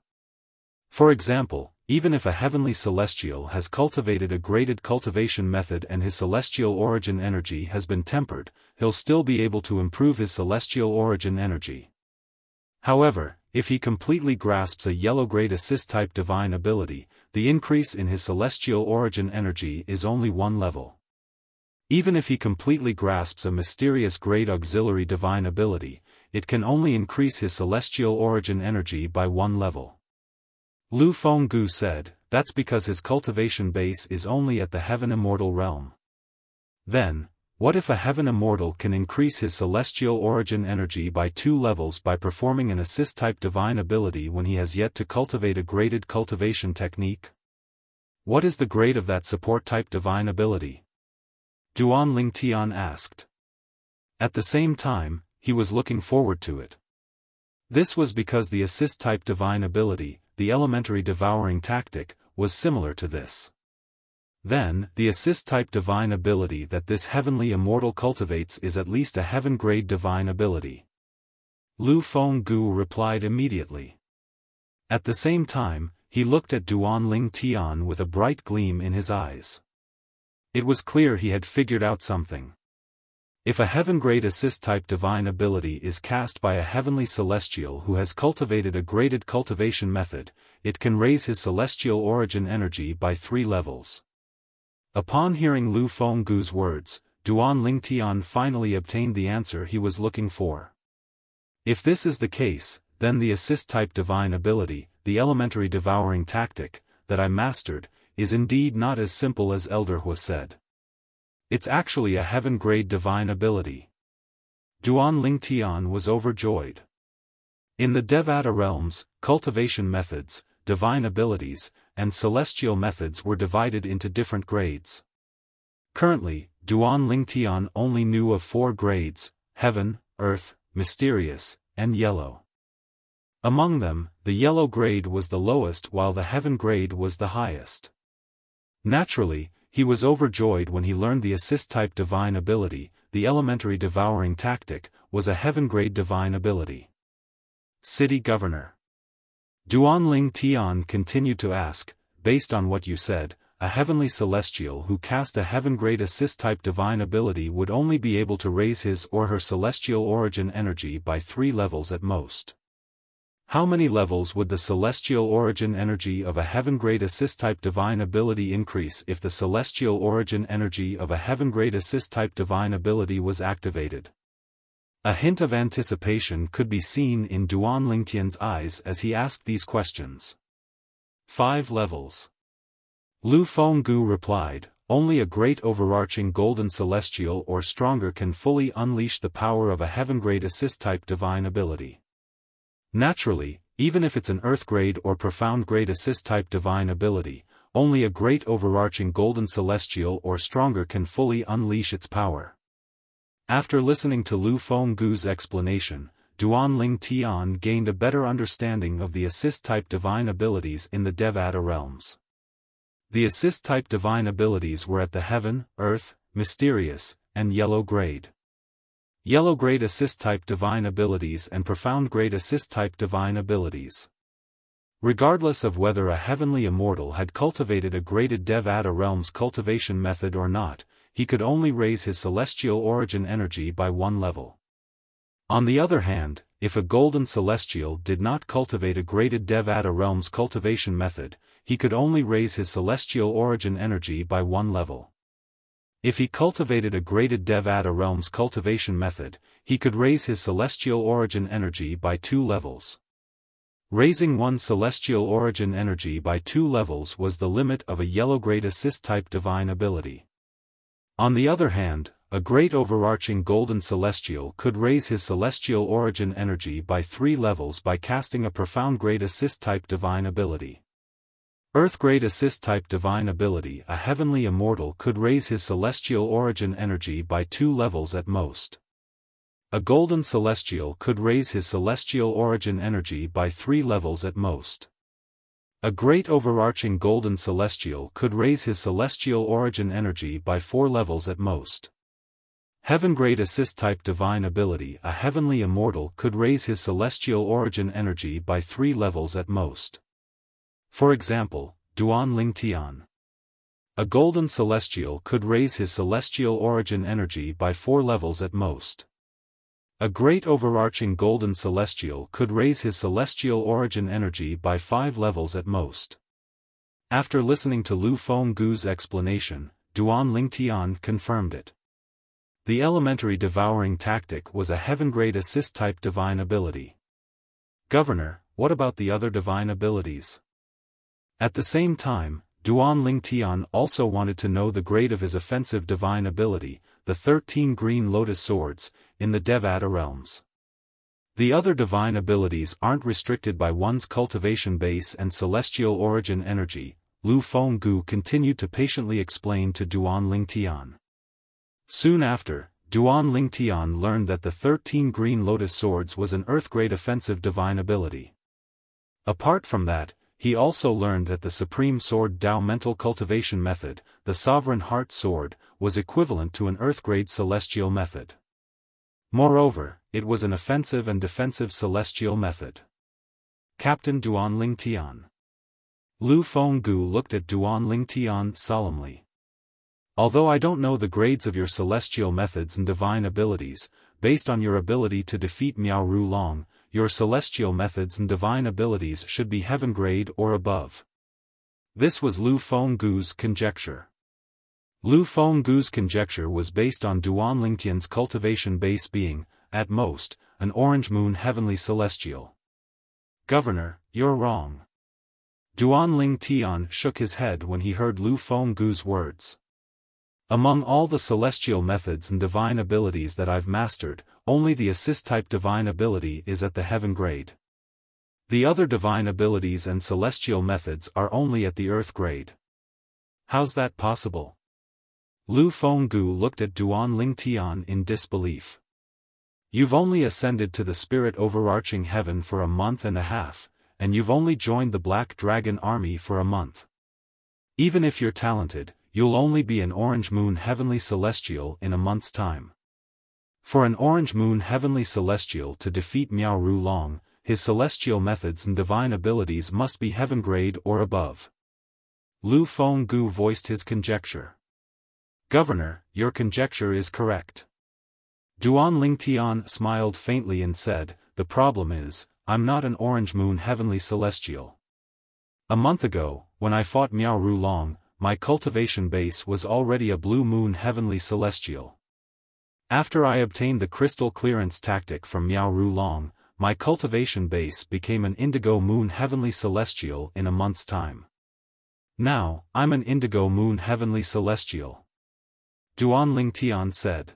For example, even if a heavenly celestial has cultivated a graded cultivation method and his celestial origin energy has been tempered, he'll still be able to improve his celestial origin energy. However, if he completely grasps a yellow-grade assist-type divine ability, the increase in his celestial origin energy is only 1 level. Even if he completely grasps a mysterious grade auxiliary divine ability, it can only increase his celestial origin energy by 1 level. Lu Fenggu said, that's because his cultivation base is only at the Heaven Immortal realm. Then, what if a Heaven Immortal can increase his celestial origin energy by 2 levels by performing an assist-type divine ability when he has yet to cultivate a graded cultivation technique? What is the grade of that support-type divine ability? Duanling Tian asked. At the same time, he was looking forward to it. This was because the assist-type divine ability, the elementary devouring tactic, was similar to this. Then, the assist-type divine ability that this heavenly immortal cultivates is at least a heaven-grade divine ability. Lu Fenggu replied immediately. At the same time, he looked at Duanling Tian with a bright gleam in his eyes. It was clear he had figured out something. If a heaven-grade assist-type divine ability is cast by a heavenly celestial who has cultivated a graded cultivation method, it can raise his celestial origin energy by 3 levels. Upon hearing Lu Fenggu's words, Duan Lingtian finally obtained the answer he was looking for. If this is the case, then the assist-type divine ability, the elementary devouring tactic, that I mastered, is indeed not as simple as Elder Hu said. It's actually a heaven-grade divine ability. Duan Lingtian was overjoyed. In the Devata realms, cultivation methods, divine abilities, and celestial methods were divided into different grades. Currently, Duan Lingtian only knew of 4 grades: heaven, earth, mysterious, and yellow. Among them, the yellow grade was the lowest while the heaven grade was the highest. Naturally, he was overjoyed when he learned the assist-type divine ability, the elementary devouring tactic, was a heaven-grade divine ability. City Governor. Duan Lingtian continued to ask, based on what you said, a heavenly celestial who cast a heaven-grade assist-type divine ability would only be able to raise his or her celestial origin energy by 3 levels at most. How many levels would the celestial origin energy of a heaven-grade assist-type divine ability increase if the celestial origin energy of a heaven-grade assist-type divine ability was activated? A hint of anticipation could be seen in Duan Lingtian's eyes as he asked these questions. 5 levels. Lu Fenggu replied, only a great overarching golden celestial or stronger can fully unleash the power of a heaven-grade assist-type divine ability. Naturally, even if it's an earth-grade or profound-grade assist-type divine ability, only a great overarching golden celestial or stronger can fully unleash its power. After listening to Lu Fenggu's explanation, Duan Lingtian gained a better understanding of the assist-type divine abilities in the Devata realms. The assist-type divine abilities were at the heaven, earth, mysterious, and yellow grade. Yellow grade assist-type divine abilities and profound grade assist-type divine abilities. Regardless of whether a heavenly immortal had cultivated a graded Devata realms cultivation method or not, he could only raise his celestial origin energy by 1 level. On the other hand, if a golden celestial did not cultivate a graded Devata realms cultivation method, he could only raise his celestial origin energy by 1 level. If he cultivated a graded Devata realms cultivation method, he could raise his celestial origin energy by 2 levels. Raising one's celestial origin energy by 2 levels was the limit of a yellow grade assist-type divine ability. On the other hand, a great overarching golden celestial could raise his celestial origin energy by 3 levels by casting a profound grade assist-type divine ability. Earth-grade assist-type divine ability, a heavenly immortal could raise his celestial origin energy by 2 levels at most. A golden celestial could raise his celestial origin energy by 3 levels at most. A great overarching golden celestial could raise his celestial origin energy by 4 levels at most. Heaven-grade assist-type divine ability, a heavenly immortal could raise his celestial origin energy by 3 levels at most. For example, Duan Lingtian. A golden celestial could raise his celestial origin energy by 4 levels at most. A great overarching golden celestial could raise his celestial origin energy by 5 levels at most. After listening to Lu Fenggu's explanation, Duan Lingtian confirmed it. The elementary devouring tactic was a heaven-grade assist-type divine ability. Governor, what about the other divine abilities? At the same time, Duan Lingtian also wanted to know the grade of his offensive divine ability, the 13 green lotus swords, in the Devata realms. The other divine abilities aren't restricted by one's cultivation base and celestial origin energy, Lu Fenggu continued to patiently explain to Duan Lingtian. Soon after, Duan Lingtian learned that the 13 green lotus swords was an earth-grade offensive divine ability. Apart from that, he also learned that the Supreme Sword Tao mental cultivation method, the Sovereign Heart Sword, was equivalent to an earth-grade celestial method. Moreover, it was an offensive and defensive celestial method. Captain Duan Lingtian. Lu Fenggu looked at Duan Lingtian solemnly. Although I don't know the grades of your celestial methods and divine abilities, based on your ability to defeat Miao Rulong, your celestial methods and divine abilities should be heaven grade or above. This was Lu Fenggu's conjecture. Lu Fenggu's conjecture was based on Duan Lingtian's cultivation base being, at most, an orange moon heavenly celestial. Governor, you're wrong. Duan Ling Tian shook his head when he heard Lu Fenggu's words. Among all the celestial methods and divine abilities that I've mastered, only the assist-type divine ability is at the heaven grade. The other divine abilities and celestial methods are only at the earth grade. How's that possible? Lu Fenggu looked at Duan Ling Tian in disbelief. You've only ascended to the spirit overarching heaven for a month and a half, and you've only joined the Black Dragon army for a month. Even if you're talented, you'll only be an orange moon heavenly celestial in a month's time. For an orange moon heavenly celestial to defeat Miao Rulong, his celestial methods and divine abilities must be heaven grade or above. Lu Fenggu voiced his conjecture. Governor, your conjecture is correct. Duan Lingtian smiled faintly and said, the problem is, I'm not an orange moon heavenly celestial. A month ago, when I fought Miao Rulong, my cultivation base was already a blue moon heavenly celestial. After I obtained the crystal clearance tactic from Miao Rulong, my cultivation base became an indigo moon heavenly celestial in a month's time. Now, I'm an indigo moon heavenly celestial. Duan Lingtian said.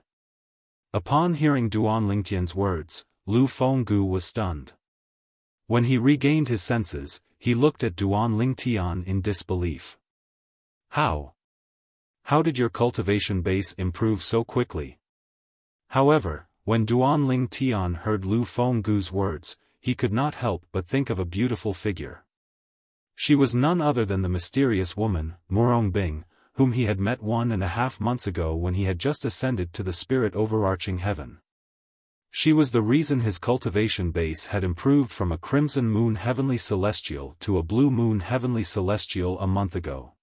Upon hearing Duan Lingtian's words, Lu Fenggu was stunned. When he regained his senses, he looked at Duan Lingtian in disbelief. How? How did your cultivation base improve so quickly? However, when Duan Lingtian heard Lu Fenggu's words, he could not help but think of a beautiful figure. She was none other than the mysterious woman, Murong Bing, whom he had met 1.5 months ago when he had just ascended to the spirit overarching heaven. She was the reason his cultivation base had improved from a crimson moon heavenly celestial to a blue moon heavenly celestial a month ago.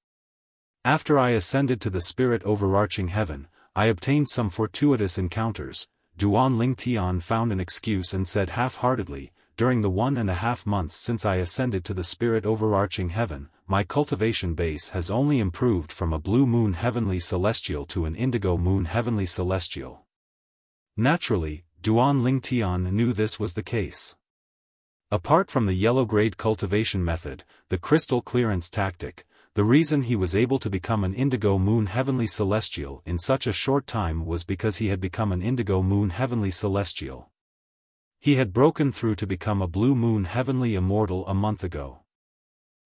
After I ascended to the spirit overarching heaven, I obtained some fortuitous encounters. Duan Lingtian found an excuse and said half-heartedly, during the 1.5 months since I ascended to the spirit overarching heaven, my cultivation base has only improved from a blue moon heavenly celestial to an indigo moon heavenly celestial. Naturally, Duan Lingtian knew this was the case. Apart from the yellow grade cultivation method, the crystal clearance tactic, the reason he was able to become an indigo moon heavenly celestial in such a short time was because he had become an indigo moon heavenly celestial. He had broken through to become a blue moon heavenly immortal a month ago.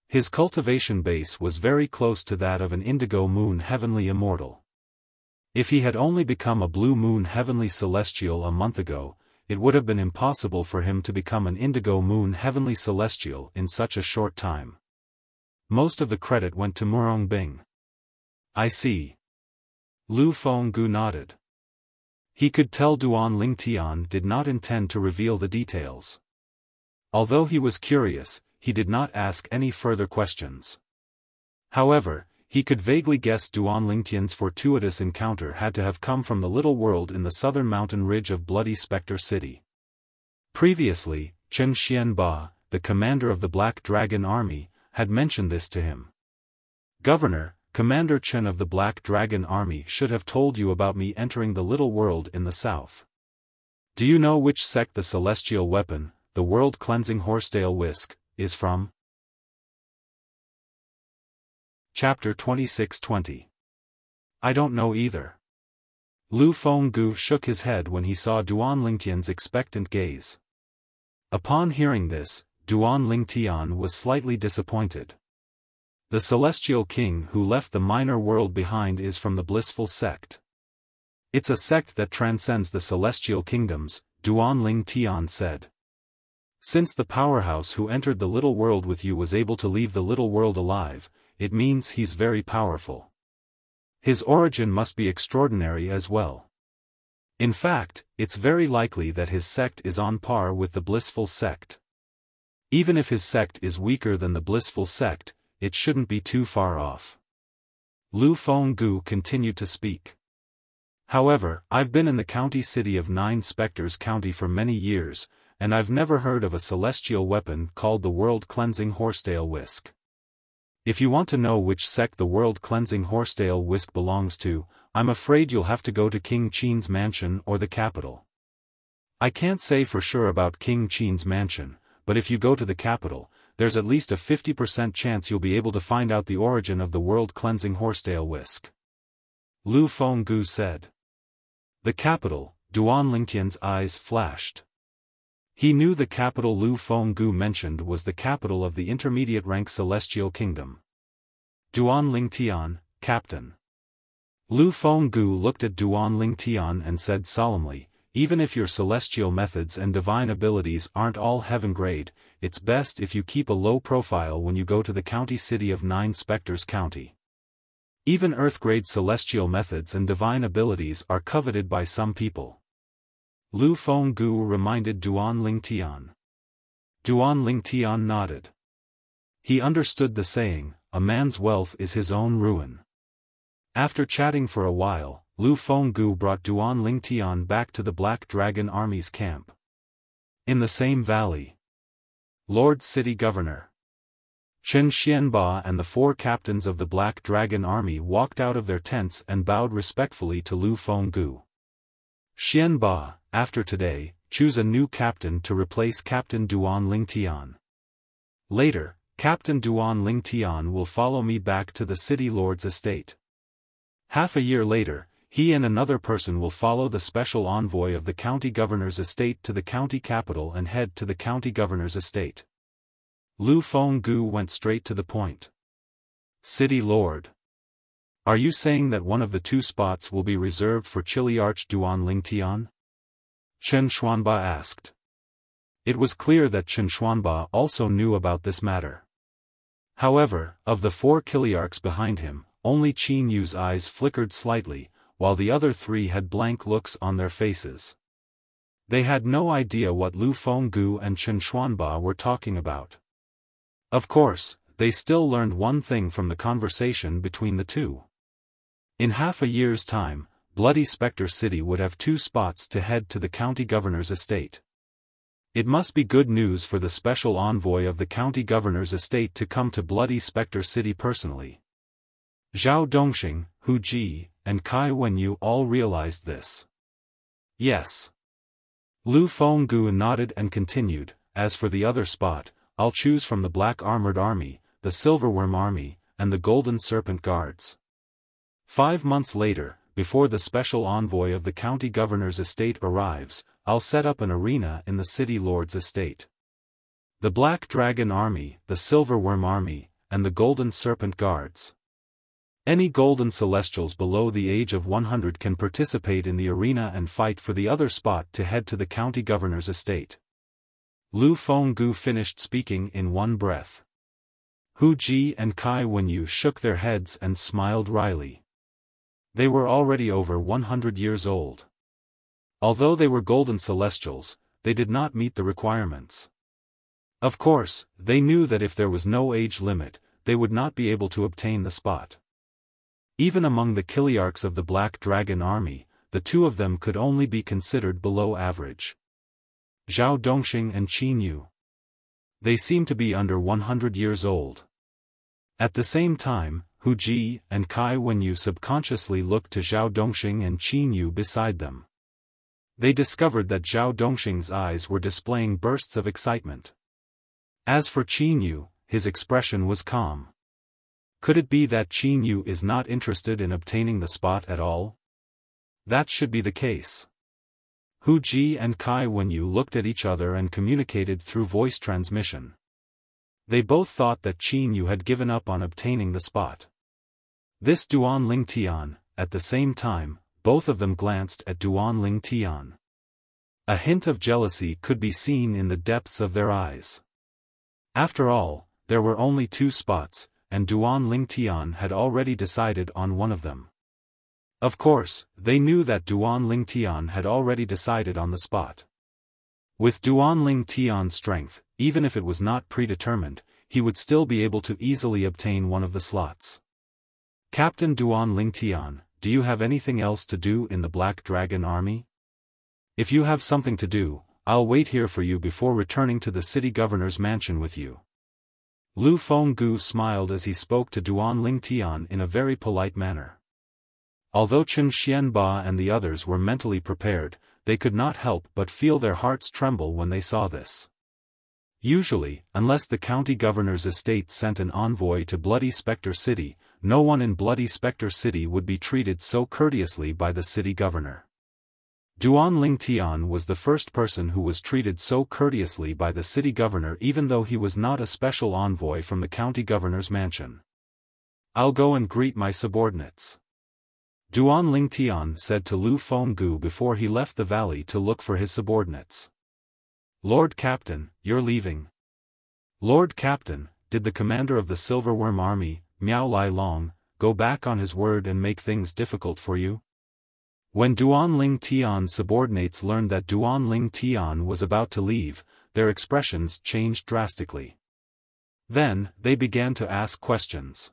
His cultivation base was very close to that of an indigo moon heavenly immortal. If he had only become a blue moon heavenly celestial a month ago, it would have been impossible for him to become an indigo moon heavenly celestial in such a short time. Most of the credit went to Murong Bing. I see. Lu Fenggu nodded. He could tell Duan Lingtian did not intend to reveal the details. Although he was curious, he did not ask any further questions. However, he could vaguely guess Duan Lingtian's fortuitous encounter had to have come from the little world in the southern mountain ridge of Bloody Spectre City. Previously, Chen Xianba, the commander of the Black Dragon army, had mentioned this to him. Governor, Commander Chen of the Black Dragon army should have told you about me entering the little world in the south. Do you know which sect the celestial weapon, the world-cleansing horsetail whisk, is from? Chapter 2620. I don't know either. Lu Fenggu shook his head when he saw Duan Lingtian's expectant gaze. Upon hearing this, Duan Lingtian was slightly disappointed. The celestial king who left the minor world behind is from the blissful sect. It's a sect that transcends the celestial kingdoms, Duan Lingtian said. Since the powerhouse who entered the little world with you was able to leave the little world alive, it means he's very powerful. His origin must be extraordinary as well. In fact, it's very likely that his sect is on par with the blissful sect. Even if his sect is weaker than the blissful sect, it shouldn't be too far off. Lu Fenggu continued to speak. However, I've been in the county city of Nine Spectres County for many years, and I've never heard of a celestial weapon called the world-cleansing horsetail whisk. If you want to know which sect the world-cleansing horsetail whisk belongs to, I'm afraid you'll have to go to King Qin's mansion or the capital. I can't say for sure about King Qin's mansion, but if you go to the capital, there's at least a 50% chance you'll be able to find out the origin of the world-cleansing horsetail whisk. Lu Fenggu said. The capital, Duan Lingtian's eyes flashed. He knew the capital Lu Fenggu mentioned was the capital of the intermediate-rank Celestial Kingdom. Duan Lingtian, Captain. Lu Fenggu looked at Duan Lingtian and said solemnly, even if your celestial methods and divine abilities aren't all heaven-grade, it's best if you keep a low profile when you go to the county city of Nine Spectres County. Even Earth-grade celestial methods and divine abilities are coveted by some people. Lu Fenggu reminded Duan Lingtian. Duan Lingtian nodded. He understood the saying, a man's wealth is his own ruin. After chatting for a while, Lu Fenggu brought Duan Lingtian back to the Black Dragon Army's camp. In the same valley, Lord City Governor Chen Xianba and the 4 captains of the Black Dragon Army walked out of their tents and bowed respectfully to Lu Fenggu. Xianba, after today, choose a new captain to replace Captain Duan Lingtian. Later, Captain Duan Lingtian will follow me back to the city lord's estate. Half a year later, he and another person will follow the special envoy of the county governor's estate to the county capital and head to the county governor's estate. Lu Fenggu went straight to the point. City Lord. Are you saying that one of the 2 spots will be reserved for Chiliarch Duan Lingtian? Chen Xuanba asked. It was clear that Chen Xuanba also knew about this matter. However, of the 4 Chiliarchs behind him, only Qin Yu's eyes flickered slightly, while the other 3 had blank looks on their faces. They had no idea what Lu Fenggu and Chen Xuanba were talking about. Of course, they still learned one thing from the conversation between the 2. In half a year's time, Bloody Spectre City would have 2 spots to head to the county governor's estate. It must be good news for the special envoy of the county governor's estate to come to Bloody Spectre City personally. Zhao Dongxing, Hu Ji, and Kai Wenyu all realized this. Yes. Lu Fenggu nodded and continued, as for the other spot, I'll choose from the Black Armored Army, the Silverworm Army, and the Golden Serpent Guards. 5 months later, before the special envoy of the county governor's estate arrives, I'll set up an arena in the city lord's estate. The Black Dragon Army, the Silverworm Army, and the Golden Serpent Guards. Any golden celestials below the age of 100 can participate in the arena and fight for the other spot to head to the county governor's estate. Lu Fenggu finished speaking in one breath. Hu Ji and Kai Wenyu shook their heads and smiled wryly. They were already over 100 years old. Although they were golden celestials, they did not meet the requirements. Of course, they knew that if there was no age limit, they would not be able to obtain the spot. Even among the Chiliarchs of the Black Dragon Army, the 2 of them could only be considered below average. Zhao Dongxing and Qin Yu. They seem to be under 100 years old. At the same time, Hu Ji and Kai Wenyu subconsciously looked to Zhao Dongxing and Qin Yu beside them. They discovered that Zhao Dongxing's eyes were displaying bursts of excitement. As for Qin Yu, his expression was calm. Could it be that Qin Yu is not interested in obtaining the spot at all? That should be the case. Hu Ji and Kai Wenyu looked at each other and communicated through voice transmission. They both thought that Qin Yu had given up on obtaining the spot. This Duan Lingtian, at the same time, both of them glanced at Duan Lingtian. A hint of jealousy could be seen in the depths of their eyes. After all, there were only 2 spots, and Duan Lingtian had already decided on one of them. Of course, they knew that Duan Lingtian had already decided on the spot. With Duan Lingtian's strength, even if it was not predetermined, he would still be able to easily obtain one of the slots. Captain Duan Lingtian, do you have anything else to do in the Black Dragon Army? If you have something to do, I'll wait here for you before returning to the city governor's mansion with you. Lu Fenggu smiled as he spoke to Duan Lingtian in a very polite manner. Although Chen Xianba and the others were mentally prepared, they could not help but feel their hearts tremble when they saw this. Usually, unless the county governor's estate sent an envoy to Bloody Spectre City, no one in Bloody Spectre City would be treated so courteously by the city governor. Duan Lingtian was the first person who was treated so courteously by the city governor even though he was not a special envoy from the county governor's mansion. "I'll go and greet my subordinates," Duan Lingtian said to Lu Fenggu before he left the valley to look for his subordinates. "Lord Captain, you're leaving." "Lord Captain, did the commander of the Silverworm Army, Miao Lai Long, go back on his word and make things difficult for you?" When Duan Lingtian's subordinates learned that Duan Lingtian was about to leave, their expressions changed drastically. Then, they began to ask questions.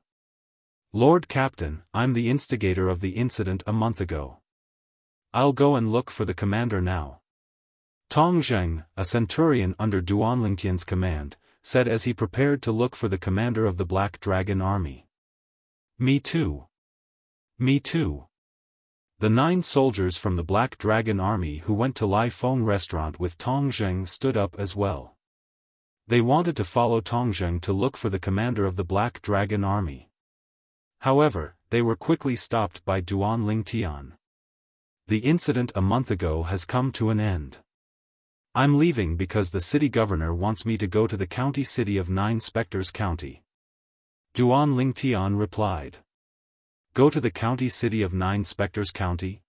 "Lord Captain, I'm the instigator of the incident a month ago. I'll go and look for the commander now." Tong Zheng, a centurion under Duan Lingtian's command, said as he prepared to look for the commander of the Black Dragon Army. "Me too. Me too." The 9 soldiers from the Black Dragon Army who went to Lai Feng restaurant with Tong Zheng stood up as well. They wanted to follow Tong Zheng to look for the commander of the Black Dragon Army. However, they were quickly stopped by Duan Lingtian. "The incident a month ago has come to an end. I'm leaving because the city governor wants me to go to the county city of 9 Spectres County." Duan Lingtian replied. "Go to the county city of 9 Spectres County?"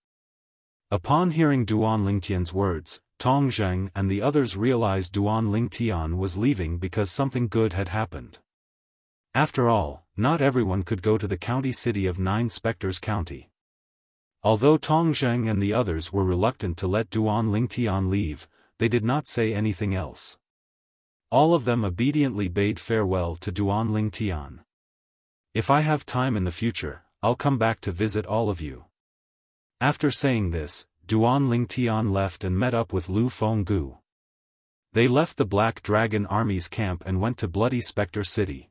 Upon hearing Duan Lingtian's words, Tong Zheng and the others realized Duan Lingtian was leaving because something good had happened. After all, not everyone could go to the county city of 9 Spectres County. Although Tong Zheng and the others were reluctant to let Duan Lingtian leave, they did not say anything else. All of them obediently bade farewell to Duan Lingtian. "If I have time in the future, I'll come back to visit all of you." After saying this, Duan Lingtian left and met up with Lu Fenggu. They left the Black Dragon Army's camp and went to Bloody Spectre City.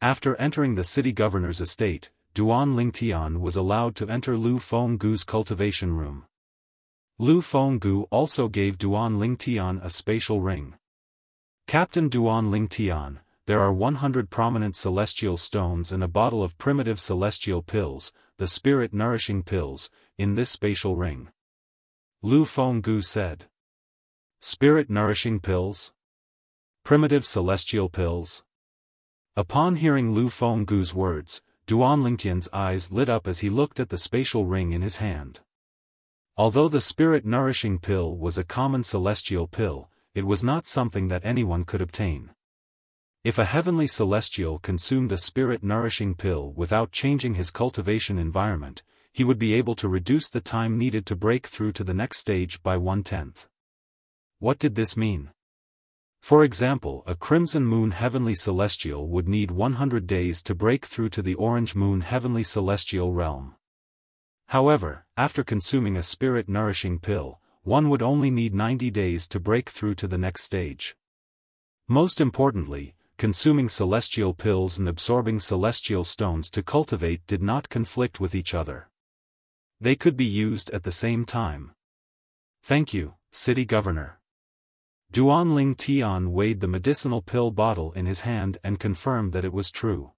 After entering the city governor's estate, Duan Lingtian was allowed to enter Lu Fenggu's cultivation room. Lu Fenggu also gave Duan Lingtian a spatial ring. "Captain Duan Lingtian, there are 100 prominent celestial stones and a bottle of primitive celestial pills, the spirit-nourishing pills, in this spatial ring," Lu Fenggu said. "Spirit-nourishing pills? Primitive celestial pills?" Upon hearing Lu Fenggu's words, Duan Lingtian's eyes lit up as he looked at the spatial ring in his hand. Although the spirit-nourishing pill was a common celestial pill, it was not something that anyone could obtain. If a heavenly celestial consumed a spirit-nourishing pill without changing his cultivation environment, he would be able to reduce the time needed to break through to the next stage by 1/10. What did this mean? For example, a Crimson Moon Heavenly Celestial would need 100 days to break through to the Orange Moon Heavenly Celestial realm. However, after consuming a spirit-nourishing pill, one would only need 90 days to break through to the next stage. Most importantly, consuming celestial pills and absorbing celestial stones to cultivate did not conflict with each other. They could be used at the same time. "Thank you, City Governor." Duan Lingtian weighed the medicinal pill bottle in his hand and confirmed that it was true.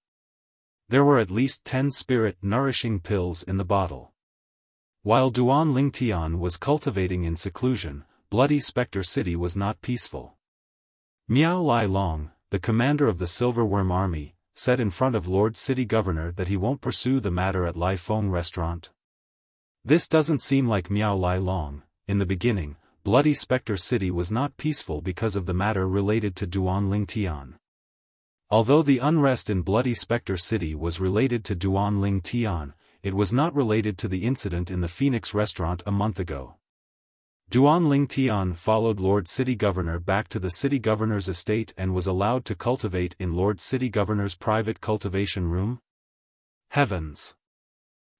There were at least 10 spirit-nourishing pills in the bottle. While Duan Lingtian was cultivating in seclusion, Bloody Spectre City was not peaceful. Miao Lai Long, the commander of the Silverworm Army, said in front of Lord City Governor that he won't pursue the matter at Lai Feng restaurant. This doesn't seem like Miao Lai Long. In the beginning, Bloody Spectre City was not peaceful because of the matter related to Duan Lingtian. Although the unrest in Bloody Spectre City was related to Duan Lingtian, it was not related to the incident in the Phoenix restaurant a month ago. Duan Lingtian followed Lord City Governor back to the city governor's estate and was allowed to cultivate in Lord City Governor's private cultivation room. Heavens!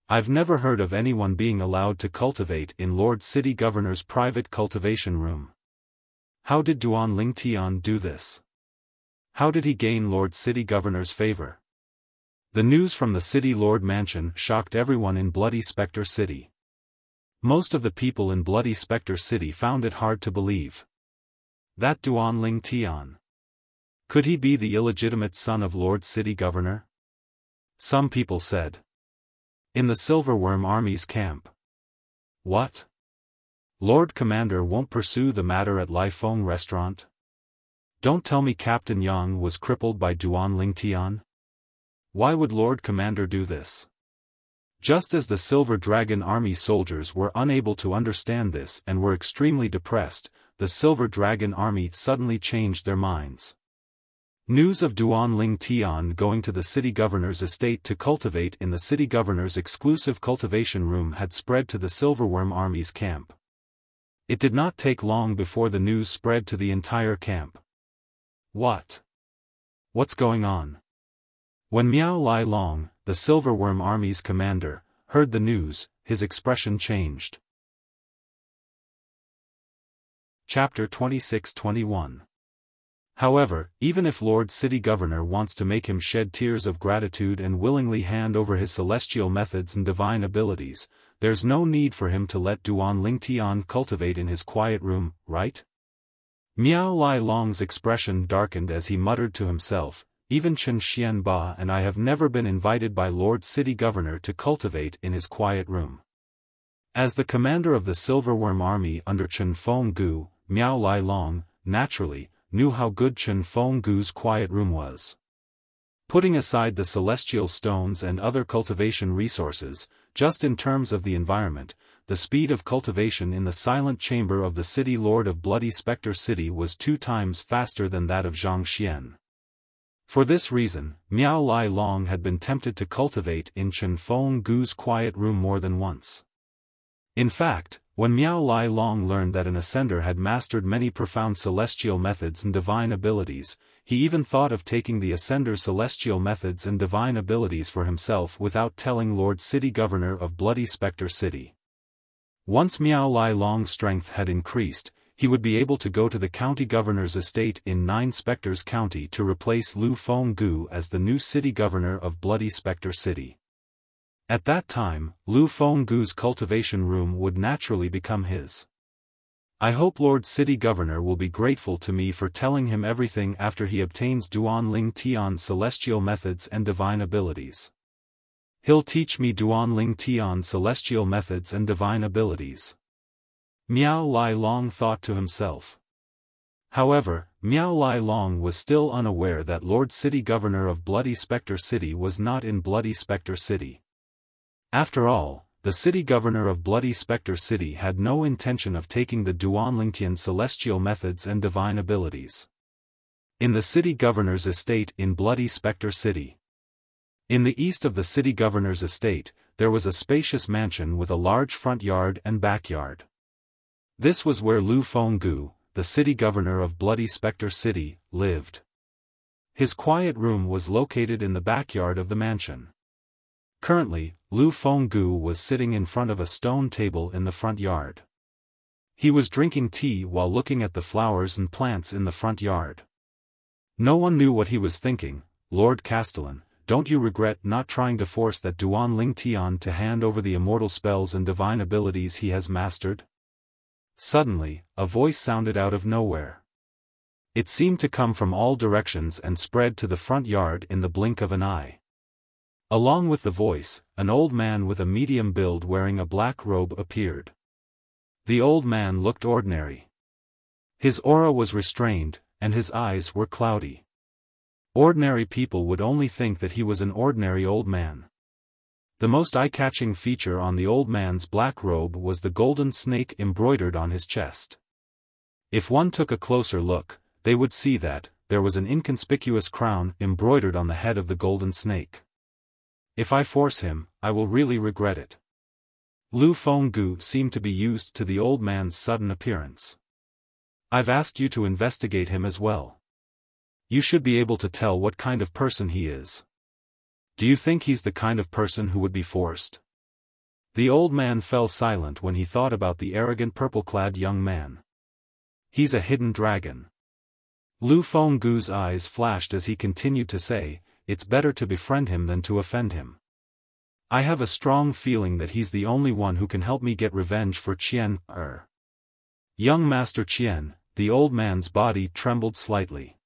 I've never heard of anyone being allowed to cultivate in Lord City Governor's private cultivation room. How did Duan Lingtian do this? How did he gain Lord City Governor's favor? The news from the City Lord Mansion shocked everyone in Bloody Spectre City. Most of the people in Bloody Spectre City found it hard to believe. That Duanling Tian. Could he be the illegitimate son of Lord City Governor? Some people said. In the Silverworm Army's camp. What? Lord Commander won't pursue the matter at Lai Feng restaurant? Don't tell me Captain Yang was crippled by Duanling Tian? Why would Lord Commander do this? Just as the Silver Dragon Army soldiers were unable to understand this and were extremely depressed, the Silver Dragon Army suddenly changed their minds. News of Duanling Tian going to the city governor's estate to cultivate in the city governor's exclusive cultivation room had spread to the Silverworm Army's camp. It did not take long before the news spread to the entire camp. What? What's going on? When Miao Lai Long, the Silverworm Army's commander, heard the news, his expression changed. Chapter 26-21. However, even if Lord City Governor wants to make him shed tears of gratitude and willingly hand over his celestial methods and divine abilities, there's no need for him to let Duanling Tian cultivate in his quiet room, right? Miao Lai Long's expression darkened as he muttered to himself, even Chen Xianba and I have never been invited by Lord City Governor to cultivate in his quiet room. As the commander of the Silverworm Army under Chen Fenggu, Miao Lai Long, naturally, knew how good Chen Fenggu's quiet room was. Putting aside the celestial stones and other cultivation resources, just in terms of the environment, the speed of cultivation in the silent chamber of the City Lord of Bloody Spectre City was 2 times faster than that of Zhangxian. For this reason, Miao Lai Long had been tempted to cultivate in Chen Fenggu's quiet room more than once. In fact, when Miao Lai Long learned that an ascender had mastered many profound celestial methods and divine abilities, he even thought of taking the ascender's celestial methods and divine abilities for himself without telling Lord City Governor of Bloody Spectre City. Once Miao Lai Long's strength had increased, he would be able to go to the county governor's estate in 9 Spectres County to replace Lu Fenggu as the new city governor of Bloody Spectre City. At that time, Lu Fenggu's cultivation room would naturally become his. I hope Lord City Governor will be grateful to me for telling him everything after he obtains Duanling Tian's celestial methods and divine abilities. He'll teach me Duanling Tian's celestial methods and divine abilities. Miao Lai Long thought to himself. However, Miao Lai Long was still unaware that Lord City Governor of Bloody Spectre City was not in Bloody Spectre City. After all, the city governor of Bloody Spectre City had no intention of taking the Duanling Tian's celestial methods and divine abilities. In the city governor's estate in Bloody Spectre City. In the east of the city governor's estate, there was a spacious mansion with a large front yard and backyard. This was where Lu Fenggu, the city governor of Bloody Spectre City, lived. His quiet room was located in the backyard of the mansion. Currently, Lu Fenggu was sitting in front of a stone table in the front yard. He was drinking tea while looking at the flowers and plants in the front yard. No one knew what he was thinking. Lord Castellan, don't you regret not trying to force that Duanling Tian to hand over the immortal spells and divine abilities he has mastered? Suddenly, a voice sounded out of nowhere. It seemed to come from all directions and spread to the front yard in the blink of an eye. Along with the voice, an old man with a medium build wearing a black robe appeared. The old man looked ordinary. His aura was restrained, and his eyes were cloudy. Ordinary people would only think that he was an ordinary old man. The most eye-catching feature on the old man's black robe was the golden snake embroidered on his chest. If one took a closer look, they would see that there was an inconspicuous crown embroidered on the head of the golden snake. If I force him, I will really regret it. Lu Fenggu seemed to be used to the old man's sudden appearance. I've asked you to investigate him as well. You should be able to tell what kind of person he is. Do you think he's the kind of person who would be forced? The old man fell silent when he thought about the arrogant purple-clad young man. He's a hidden dragon. Lu Fenggu's eyes flashed as he continued to say, "It's better to befriend him than to offend him. I have a strong feeling that he's the only one who can help me get revenge for Qian Er." Young Master Qian, the old man's body trembled slightly.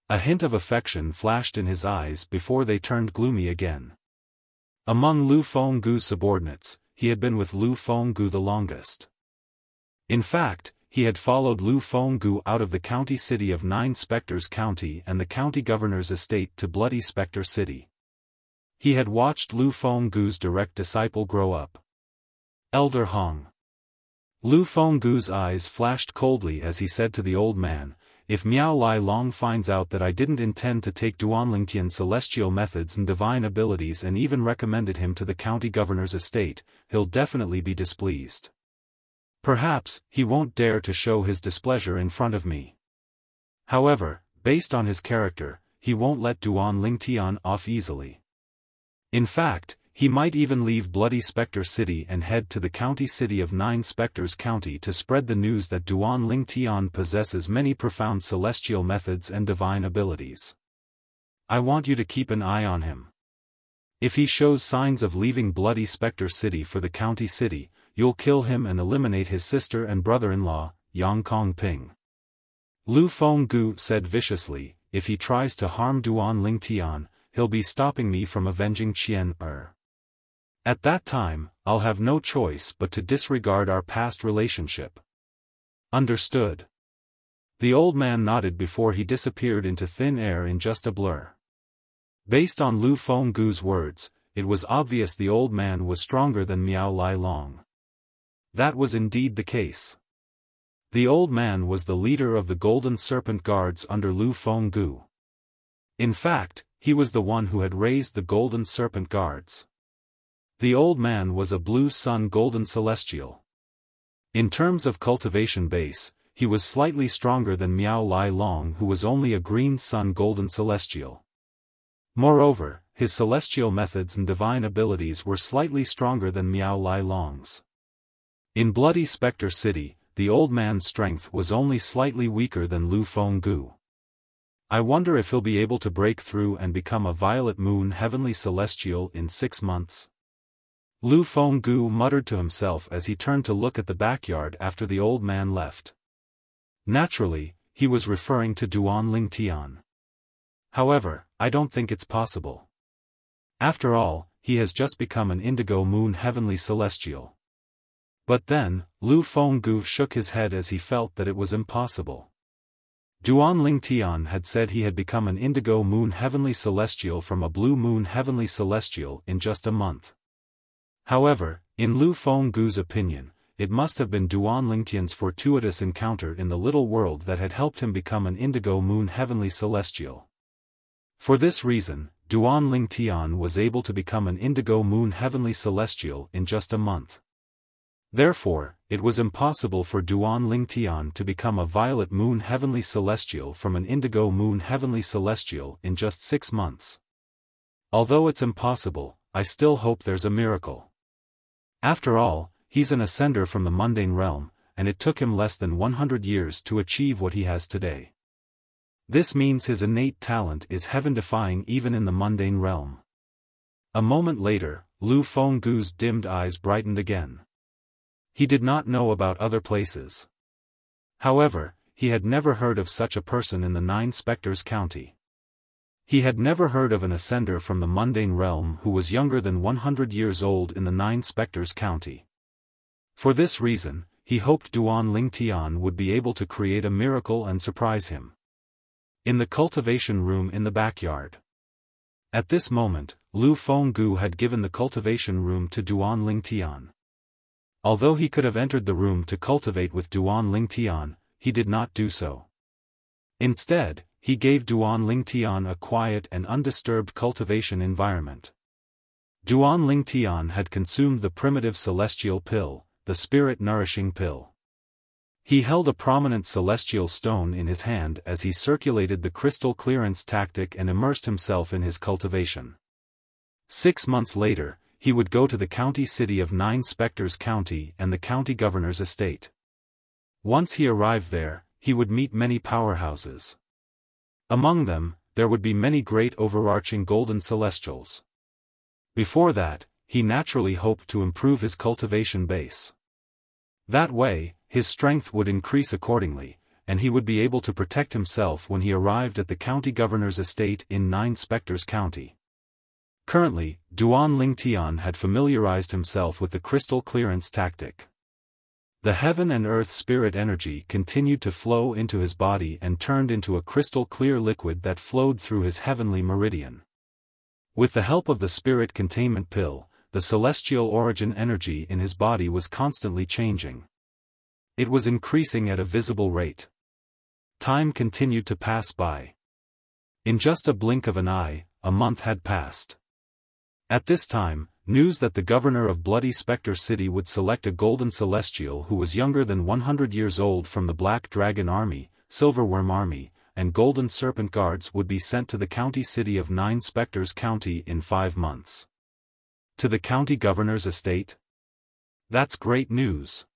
A hint of affection flashed in his eyes before they turned gloomy again. Among Lu Fenggu's subordinates, he had been with Lu Fenggu the longest. In fact, he had followed Lu Fenggu out of the county city of Nine Spectres County and the county governor's estate to Bloody Spectre City. He had watched Lu Fenggu's direct disciple grow up. Elder Hong. Lu Fenggu's eyes flashed coldly as he said to the old man, "If Miao Lai Long finds out that I didn't intend to take Duanlingtian's celestial methods and divine abilities and even recommended him to the county governor's estate, he'll definitely be displeased. Perhaps he won't dare to show his displeasure in front of me. However, based on his character, he won't let Duanlingtian off easily. In fact, he might even leave Bloody Spectre City and head to the county city of Nine Spectres County to spread the news that Duanlingtian possesses many profound celestial methods and divine abilities. I want you to keep an eye on him. If he shows signs of leaving Bloody Spectre City for the county city, you'll kill him and eliminate his sister and brother-in-law, Yang Kongping." Lu Fenggu said viciously, "If he tries to harm Duanlingtian, he'll be stopping me from avenging Qian Er. At that time, I'll have no choice but to disregard our past relationship." Understood. The old man nodded before he disappeared into thin air in just a blur. Based on Lu Fenggu's words, it was obvious the old man was stronger than Miao Lai Long. That was indeed the case. The old man was the leader of the Golden Serpent Guards under Lu Fenggu. In fact, he was the one who had raised the Golden Serpent Guards. The old man was a Blue Sun Golden Celestial. In terms of cultivation base, he was slightly stronger than Miao Lai Long, who was only a Green Sun Golden Celestial. Moreover, his celestial methods and divine abilities were slightly stronger than Miao Lai Long's. In Bloody Spectre City, the old man's strength was only slightly weaker than Lu Fenggu. I wonder if he'll be able to break through and become a Violet Moon Heavenly Celestial in 6 months. Lu Fenggu muttered to himself as he turned to look at the backyard after the old man left. Naturally, he was referring to Duanlingtian. However, I don't think it's possible. After all, he has just become an Indigo Moon Heavenly Celestial. But then, Lu Fenggu shook his head as he felt that it was impossible. Duanlingtian had said he had become an Indigo Moon Heavenly Celestial from a Blue Moon Heavenly Celestial in just a month. However, in Lu Fenggu's opinion, it must have been Duanlingtian's fortuitous encounter in the little world that had helped him become an Indigo Moon Heavenly Celestial. For this reason, Duanlingtian was able to become an Indigo Moon Heavenly Celestial in just a month. Therefore, it was impossible for Duanlingtian to become a Violet Moon Heavenly Celestial from an Indigo Moon Heavenly Celestial in just 6 months. Although it's impossible, I still hope there's a miracle. After all, he's an ascender from the mundane realm, and it took him less than 100 years to achieve what he has today. This means his innate talent is heaven-defying even in the mundane realm. A moment later, Lu Fenggu's dimmed eyes brightened again. He did not know about other places. However, he had never heard of such a person in the Nine Spectres County. He had never heard of an ascender from the mundane realm who was younger than 100 years old in the Nine Spectres County. For this reason, he hoped Duanlingtian would be able to create a miracle and surprise him. In the cultivation room in the backyard. At this moment, Lu Fenggu had given the cultivation room to Duanlingtian. Although he could have entered the room to cultivate with Duanlingtian, he did not do so. Instead, he gave Duanlingtian a quiet and undisturbed cultivation environment. Duanlingtian had consumed the primitive celestial pill, the spirit-nourishing pill. He held a prominent celestial stone in his hand as he circulated the crystal clearance tactic and immersed himself in his cultivation. 6 months later, he would go to the county city of Nine Spectres County and the county governor's estate. Once he arrived there, he would meet many powerhouses. Among them, there would be many great overarching golden celestials. Before that, he naturally hoped to improve his cultivation base. That way, his strength would increase accordingly, and he would be able to protect himself when he arrived at the county governor's estate in Nine Spectres County. Currently, Duan Lingtian had familiarized himself with the crystal clearance tactic. The heaven and earth spirit energy continued to flow into his body and turned into a crystal clear liquid that flowed through his heavenly meridian. With the help of the spirit containment pill, the celestial origin energy in his body was constantly changing. It was increasing at a visible rate. Time continued to pass by. In just a blink of an eye, a month had passed. At this time, news that the governor of Bloody Spectre City would select a golden celestial who was younger than 100 years old from the Black Dragon Army, Silverworm Army, and Golden Serpent Guards would be sent to the county city of Nine Spectres County in 5 months. To the county governor's estate? That's great news.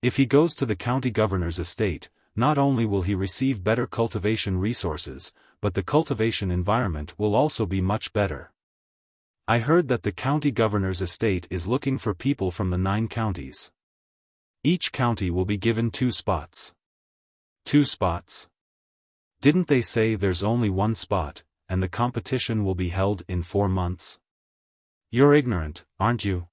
If he goes to the county governor's estate, not only will he receive better cultivation resources, but the cultivation environment will also be much better. I heard that the county governor's estate is looking for people from the 9 counties. Each county will be given 2 spots. 2 spots? Didn't they say there's only 1 spot, and the competition will be held in 4 months? You're ignorant, aren't you?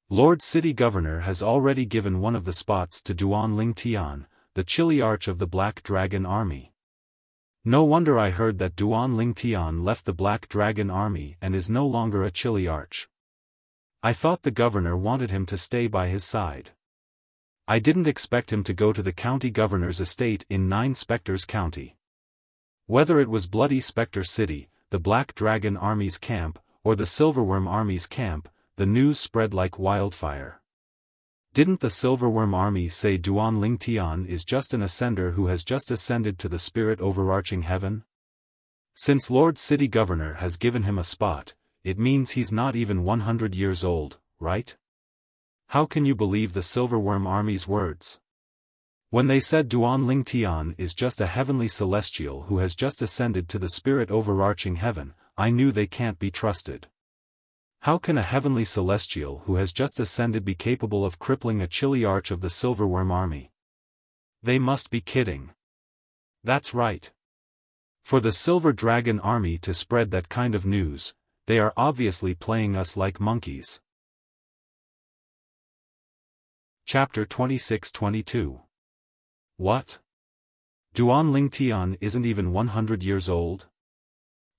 Lord City Governor has already given one of the spots to Duan Lingtian, the chilly arch of the Black Dragon Army. No wonder I heard that Duan Lingtian left the Black Dragon Army and is no longer a chilly arch. I thought the governor wanted him to stay by his side. I didn't expect him to go to the county governor's estate in Nine Spectres County. Whether it was Bloody Spectre City, the Black Dragon Army's camp, or the Silverworm Army's camp, the news spread like wildfire. Didn't the Silverworm Army say Duan Lingtian is just an ascender who has just ascended to the spirit overarching heaven? Since Lord City Governor has given him a spot, it means he's not even 100 years old, right? How can you believe the Silverworm Army's words? When they said Duan Lingtian is just a heavenly celestial who has just ascended to the spirit overarching heaven, I knew they can't be trusted. How can a heavenly celestial who has just ascended be capable of crippling a chilly arch of the Silverworm Army? They must be kidding. That's right. For the Silver Dragon Army to spread that kind of news, they are obviously playing us like monkeys. Chapter 26-22. What? Duan Lingtian isn't even 100 years old?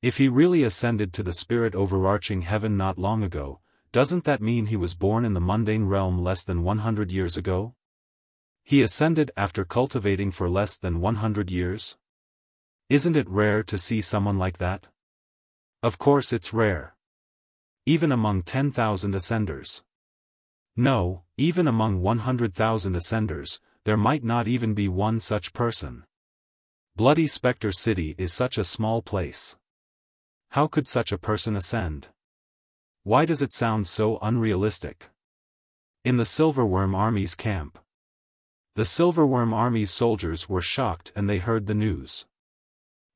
If he really ascended to the spirit overarching heaven not long ago, doesn't that mean he was born in the mundane realm less than 100 years ago? He ascended after cultivating for less than 100 years? Isn't it rare to see someone like that? Of course it's rare. Even among 10,000 ascenders. No, even among 100,000 ascenders, there might not even be one such person. Bloody Spectre City is such a small place. How could such a person ascend? Why does it sound so unrealistic? In the Silverworm Army's camp. The Silverworm Army's soldiers were shocked and they heard the news.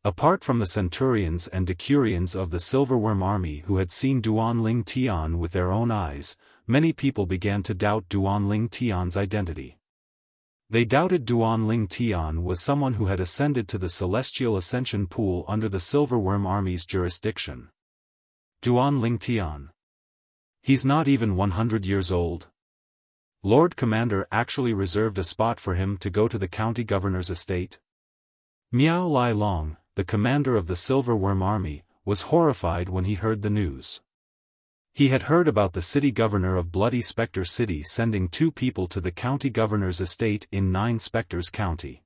Apart from the centurions and decurions of the Silverworm Army who had seen Duan Lingtian with their own eyes, many people began to doubt Duan Lingtian's identity. They doubted Duan Lingtian was someone who had ascended to the celestial ascension pool under the Silverworm Army's jurisdiction. Duan Lingtian. He's not even 100 years old. Lord Commander actually reserved a spot for him to go to the county governor's estate. Miao Lai Long, the commander of the Silverworm Army, was horrified when he heard the news. He had heard about the city governor of Bloody Spectre City sending 2 people to the county governor's estate in Nine Spectres County.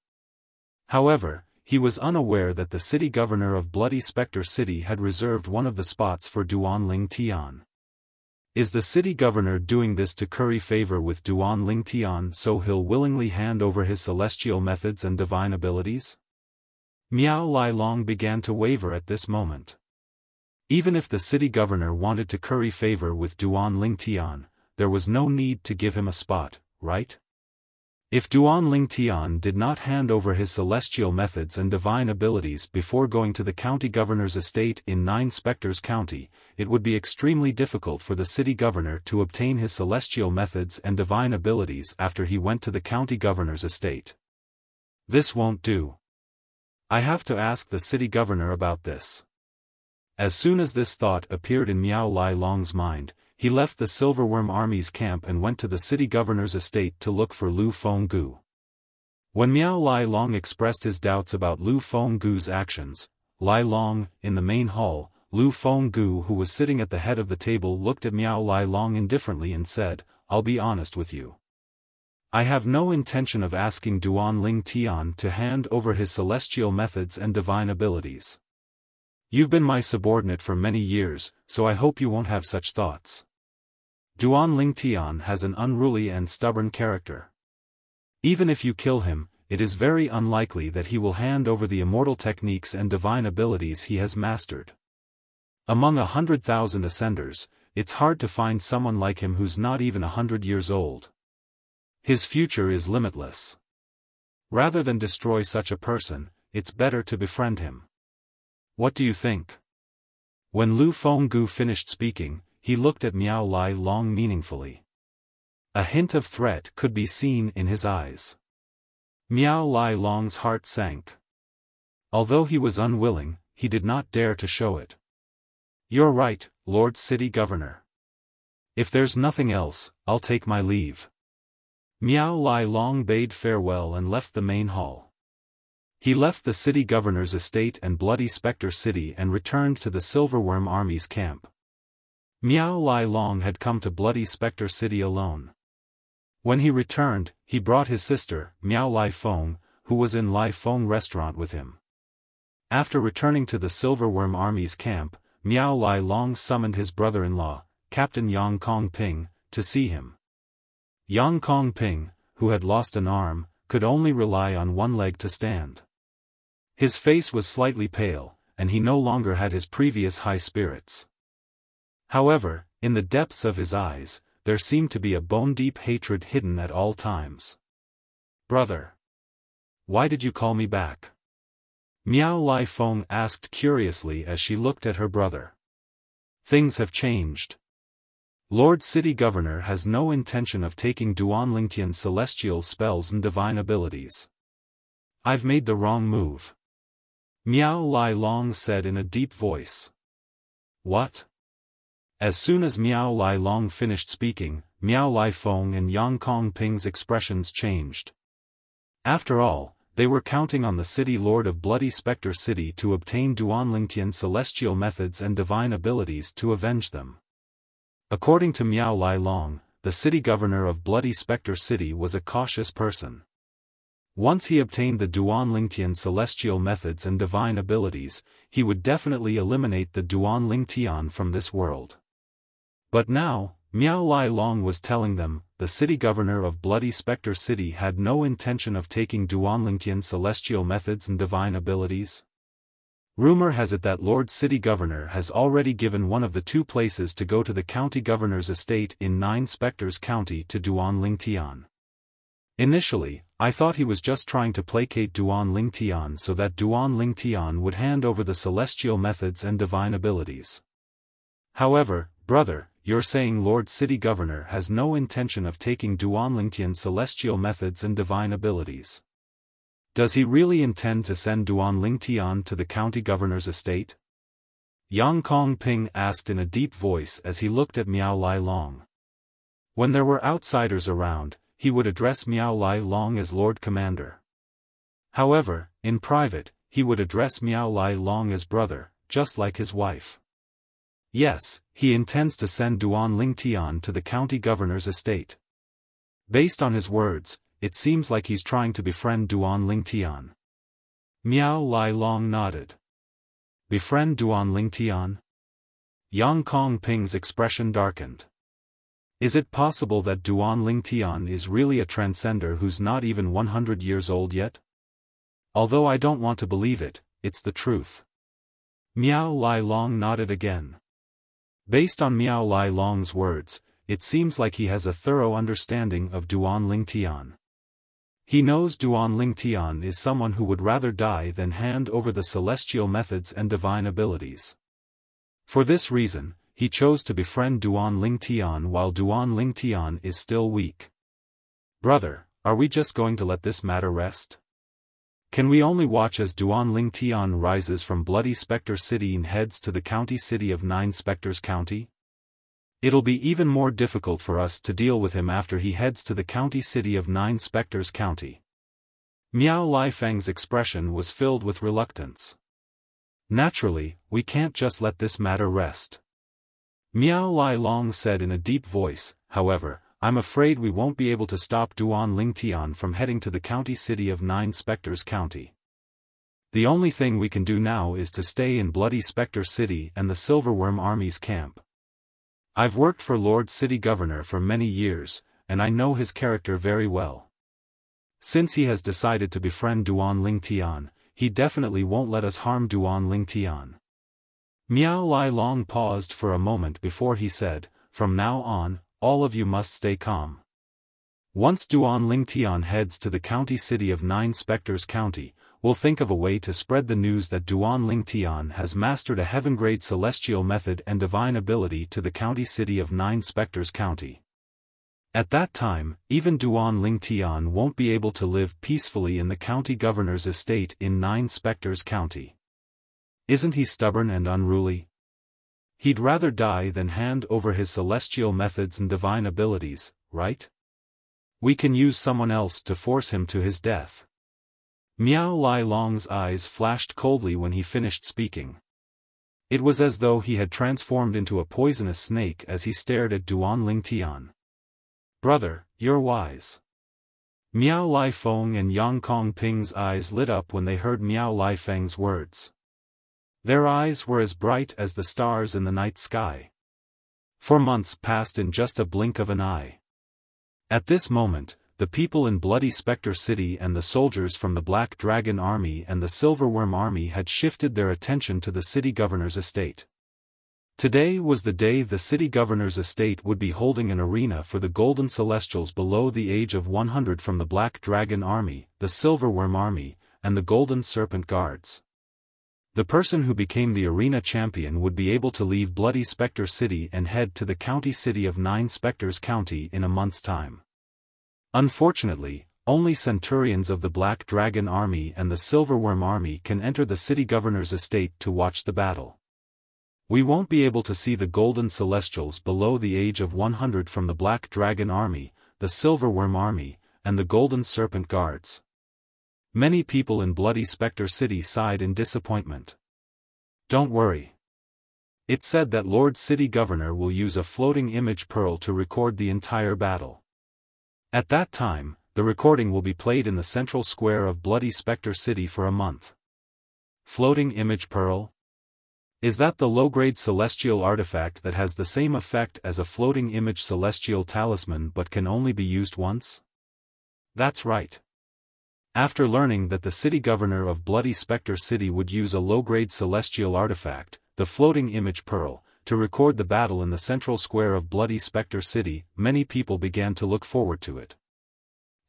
However, he was unaware that the city governor of Bloody Spectre City had reserved one of the spots for Duan Lingtian. Is the city governor doing this to curry favor with Duan Lingtian so he'll willingly hand over his celestial methods and divine abilities? Miao Lai Long began to waver at this moment. Even if the city governor wanted to curry favor with Duan Lingtian, there was no need to give him a spot, right? If Duan Ling Tian did not hand over his celestial methods and divine abilities before going to the county governor's estate in Nine Spectres County, it would be extremely difficult for the city governor to obtain his celestial methods and divine abilities after he went to the county governor's estate. This won't do. I have to ask the city governor about this. As soon as this thought appeared in Miao Lai Long's mind, he left the Silverworm Army's camp and went to the city governor's estate to look for Lu Fenggu. When Miao Lai Long expressed his doubts about Lu Fenggu's actions, Lai Long, in the main hall, Lu Fenggu, who was sitting at the head of the table, looked at Miao Lai Long indifferently and said, "I'll be honest with you. I have no intention of asking Duan Ling Tian to hand over his celestial methods and divine abilities. You've been my subordinate for many years, so I hope you won't have such thoughts. Duan Ling Tian has an unruly and stubborn character. Even if you kill him, it is very unlikely that he will hand over the immortal techniques and divine abilities he has mastered. Among 100,000 ascenders, it's hard to find someone like him who's not even 100 years old. His future is limitless. Rather than destroy such a person, it's better to befriend him. What do you think?" When Lu Fenggu finished speaking, he looked at Miao Lai Long meaningfully. A hint of threat could be seen in his eyes. Miao Lai Long's heart sank. Although he was unwilling, he did not dare to show it. "You're right, Lord City Governor. If there's nothing else, I'll take my leave." Miao Lai Long bade farewell and left the main hall. He left the city governor's estate and Bloody Spectre City and returned to the Silverworm Army's camp. Miao Lai Long had come to Bloody Spectre City alone. When he returned, he brought his sister, Miao Lai Feng, who was in Lai Feng restaurant with him. After returning to the Silverworm Army's camp, Miao Lai Long summoned his brother-in-law, Captain Yang Kong Ping, to see him. Yang Kong Ping, who had lost an arm, could only rely on one leg to stand. His face was slightly pale, and he no longer had his previous high spirits. However, in the depths of his eyes, there seemed to be a bone-deep hatred hidden at all times. "Brother, why did you call me back?" Miao Lai Feng asked curiously as she looked at her brother. "Things have changed. Lord City Governor has no intention of taking Duan Lingtian's celestial spells and divine abilities. I've made the wrong move," Miao Lai Long said in a deep voice. "What?" As soon as Miao Lai Long finished speaking, Miao Lai Feng and Yang Kong Ping's expressions changed. After all, they were counting on the city lord of Bloody Spectre City to obtain Duan Lingtian's celestial methods and divine abilities to avenge them. According to Miao Lai Long, the city governor of Bloody Spectre City was a cautious person. Once he obtained the Duan Lingtian celestial methods and divine abilities, he would definitely eliminate the Duan Lingtian from this world. But now, Miao Lai Long was telling them, the city governor of Bloody Spectre City had no intention of taking Duan Lingtian's celestial methods and divine abilities. Rumor has it that Lord City Governor has already given one of the two places to go to the county governor's estate in Nine Spectres County to Duan Lingtian. Initially, I thought he was just trying to placate Duan Lingtian so that Duan Lingtian would hand over the celestial methods and divine abilities. However, brother, you're saying Lord City Governor has no intention of taking Duan Lingtian's celestial methods and divine abilities. Does he really intend to send Duan Lingtian to the county governor's estate? Yang Kong Ping asked in a deep voice as he looked at Miao Lai Long. When there were outsiders around, he would address Miao Lai Long as Lord Commander. However, in private, he would address Miao Lai Long as brother, just like his wife. Yes, he intends to send Duan Lingtian to the county governor's estate. Based on his words, it seems like he's trying to befriend Duan Lingtian. Miao Lai Long nodded. Befriend Duan Lingtian? Yang Kong Ping's expression darkened. Is it possible that Duan Lingtian is really a transcender who's not even 100 years old yet? Although I don't want to believe it, it's the truth. Miao Lai Long nodded again. Based on Miao Lai Long's words, it seems like he has a thorough understanding of Duan Lingtian. He knows Duan Lingtian is someone who would rather die than hand over the celestial methods and divine abilities. For this reason, he chose to befriend Duan Lingtian while Duan Lingtian is still weak. Brother, are we just going to let this matter rest? Can we only watch as Duan Lingtian rises from Bloody Spectre City and heads to the county city of Nine Spectres County? It'll be even more difficult for us to deal with him after he heads to the county city of Nine Spectres County. Miao Lifeng's expression was filled with reluctance. Naturally, we can't just let this matter rest. Miao Lai Long said in a deep voice, however, I'm afraid we won't be able to stop Duan Lingtian from heading to the county city of Nine Spectres County. The only thing we can do now is to stay in Bloody Spectre City and the Silverworm Army's camp. I've worked for Lord City Governor for many years, and I know his character very well. Since he has decided to befriend Duan Lingtian, he definitely won't let us harm Duan Lingtian. Miao Lai Long paused for a moment before he said, from now on, all of you must stay calm. Once Duan Lingtian heads to the county city of Nine Spectres County, we'll think of a way to spread the news that Duan Lingtian has mastered a heaven-grade celestial method and divine ability to the county city of Nine Spectres County. At that time, even Duan Lingtian won't be able to live peacefully in the county governor's estate in Nine Spectres County. Isn't he stubborn and unruly? He'd rather die than hand over his celestial methods and divine abilities, right? We can use someone else to force him to his death. Miao Lai Long's eyes flashed coldly when he finished speaking. It was as though he had transformed into a poisonous snake as he stared at Duan Lingtian. Brother, you're wise. Miao Lai Feng and Yang Kong Ping's eyes lit up when they heard Miao Lai Feng's words. Their eyes were as bright as the stars in the night sky. 4 months passed in just a blink of an eye. At this moment, the people in Bloody Spectre City and the soldiers from the Black Dragon Army and the Silverworm Army had shifted their attention to the city governor's estate. Today was the day the city governor's estate would be holding an arena for the Golden Celestials below the age of 100 from the Black Dragon Army, the Silverworm Army, and the Golden Serpent Guards. The person who became the arena champion would be able to leave Bloody Spectre City and head to the county city of Nine Spectres County in a month's time. Unfortunately, only centurions of the Black Dragon Army and the Silverworm Army can enter the city governor's estate to watch the battle. We won't be able to see the Golden Celestials below the age of 100 from the Black Dragon Army, the Silverworm Army, and the Golden Serpent Guards. Many people in Bloody Spectre City sighed in disappointment. Don't worry. It's said that Lord City Governor will use a floating image pearl to record the entire battle. At that time, the recording will be played in the central square of Bloody Spectre City for a month. Floating image pearl? Is that the low-grade celestial artifact that has the same effect as a floating image celestial talisman but can only be used once? That's right. After learning that the city governor of Bloody Spectre City would use a low-grade celestial artifact, the floating image pearl, to record the battle in the central square of Bloody Spectre City, many people began to look forward to it.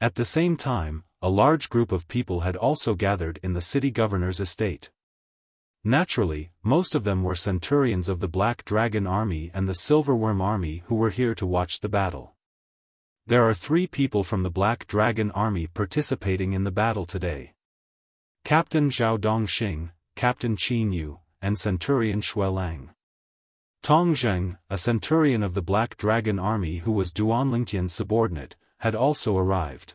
At the same time, a large group of people had also gathered in the city governor's estate. Naturally, most of them were centurions of the Black Dragon Army and the Silverworm Army who were here to watch the battle. There are 3 people from the Black Dragon Army participating in the battle today. Captain Zhao Dongxing, Captain Qin Yu, and Centurion Xue Lang. Tong Zheng, a centurion of the Black Dragon Army who was Duan Lingtian's subordinate, had also arrived.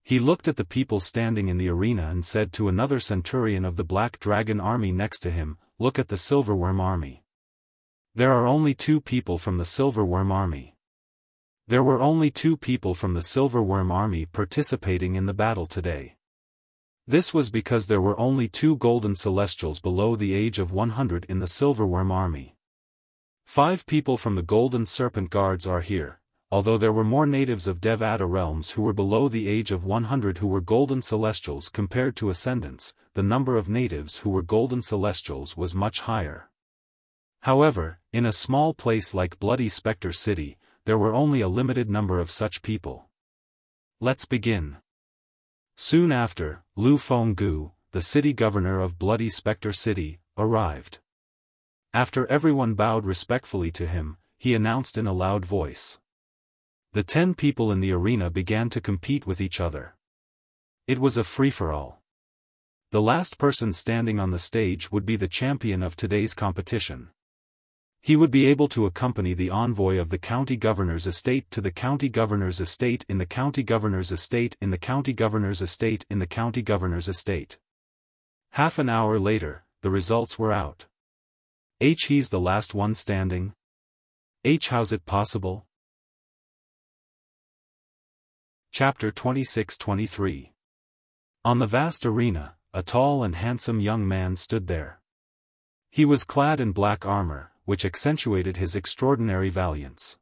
He looked at the people standing in the arena and said to another centurion of the Black Dragon Army next to him, "Look at the Silverworm Army. There are only 2 people from the Silverworm Army." There were only 2 people from the Silverworm Army participating in the battle today. This was because there were only 2 Golden Celestials below the age of 100 in the Silverworm Army. 5 people from the Golden Serpent Guards are here, although there were more natives of Devata realms who were below the age of 100 who were Golden Celestials compared to Ascendants. The number of natives who were Golden Celestials was much higher. However, in a small place like Bloody Spectre City, there were only a limited number of such people. Let's begin. Soon after, Lu Fenggu, the city governor of Bloody Spectre City, arrived. After everyone bowed respectfully to him, he announced in a loud voice. The 10 people in the arena began to compete with each other. It was a free-for-all. The last person standing on the stage would be the champion of today's competition. He would be able to accompany the envoy of the county governor's estate to the county governor's estate in the county governor's estate in the county governor's estate in the county governor's estate. Half an hour later, the results were out. He's the last one standing. How's it possible? Chapter 26-23. On the vast arena, a tall and handsome young man stood there. He was clad in black armor, which accentuated his extraordinary valiance.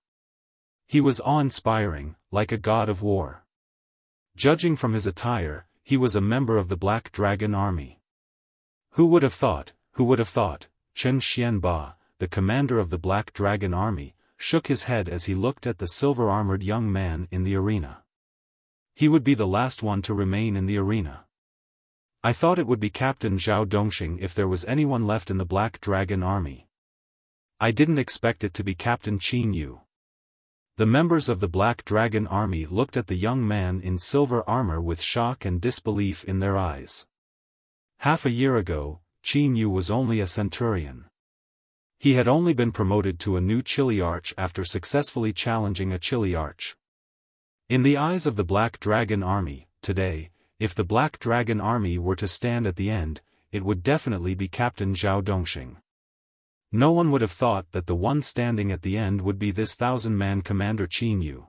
He was awe-inspiring, like a god of war. Judging from his attire, he was a member of the Black Dragon Army. Who would have thought, Chen Xianba, the commander of the Black Dragon Army, shook his head as he looked at the silver-armored young man in the arena. He would be the last one to remain in the arena. I thought it would be Captain Zhao Dongxing if there was anyone left in the Black Dragon Army. I didn't expect it to be Captain Qin Yu. The members of the Black Dragon Army looked at the young man in silver armor with shock and disbelief in their eyes. Half a year ago, Qin Yu was only a centurion. He had only been promoted to a new Chiliarch after successfully challenging a Chiliarch. In the eyes of the Black Dragon Army, today, if the Black Dragon Army were to stand at the end, it would definitely be Captain Zhao Dongxing. No one would have thought that the one standing at the end would be this 1,000-man commander Qin Yu.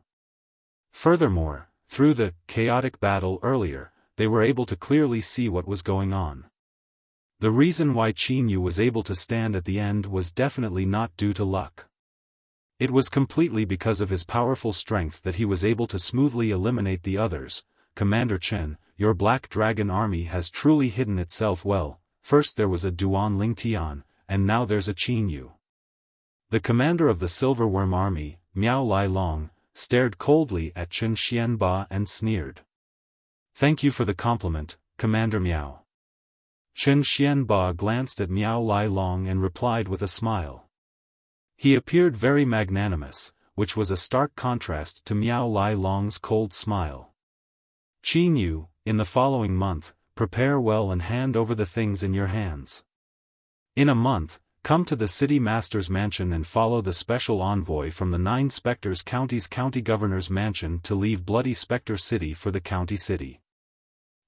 Furthermore, through the chaotic battle earlier, they were able to clearly see what was going on. The reason why Qin Yu was able to stand at the end was definitely not due to luck. It was completely because of his powerful strength that he was able to smoothly eliminate the others. Commander Chen, your Black Dragon Army has truly hidden itself well. First there was a Duan Lingtian, and now there's a Qin Yu. The commander of the Silverworm Army, Miao Lai Long, stared coldly at Chen Xianba and sneered. Thank you for the compliment, Commander Miao. Chen Xianba glanced at Miao Lai Long and replied with a smile. He appeared very magnanimous, which was a stark contrast to Miao Lai Long's cold smile. Qin Yu, in the following month, prepare well and hand over the things in your hands. In a month, come to the city master's mansion and follow the special envoy from the 9 Spectres County's county governor's mansion to leave Bloody Spectre City for the county city.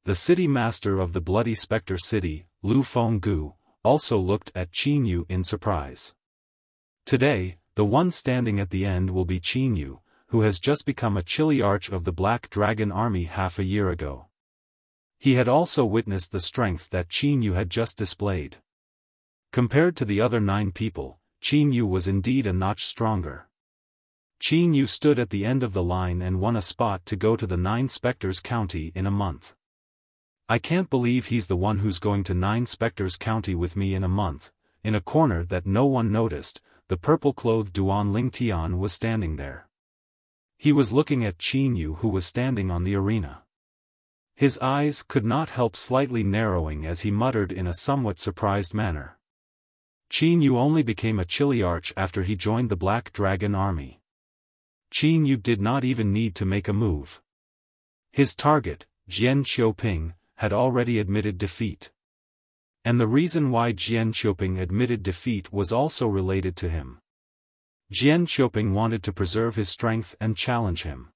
The city master of the Bloody Spectre City, Lu Fenggu, also looked at Qin Yu in surprise. Today, the one standing at the end will be Qin Yu, who has just become a Chiliarch of the Black Dragon Army half a year ago. He had also witnessed the strength that Qin Yu had just displayed. Compared to the other 9 people, Qin Yu was indeed a notch stronger. Qin Yu stood at the end of the line and won a spot to go to the 9 Spectres County in a month. I can't believe he's the one who's going to 9 Spectres County with me in a month. In a corner that no one noticed, the purple-clothed Duan Lingtian was standing there. He was looking at Qin Yu who was standing on the arena. His eyes could not help slightly narrowing as he muttered in a somewhat surprised manner. Qin Yu only became a Chiliarch after he joined the Black Dragon Army. Qin Yu did not even need to make a move. His target, Jian Qiuping, had already admitted defeat. And the reason why Jian Qiuping admitted defeat was also related to him. Jian Qiuping wanted to preserve his strength and challenge him.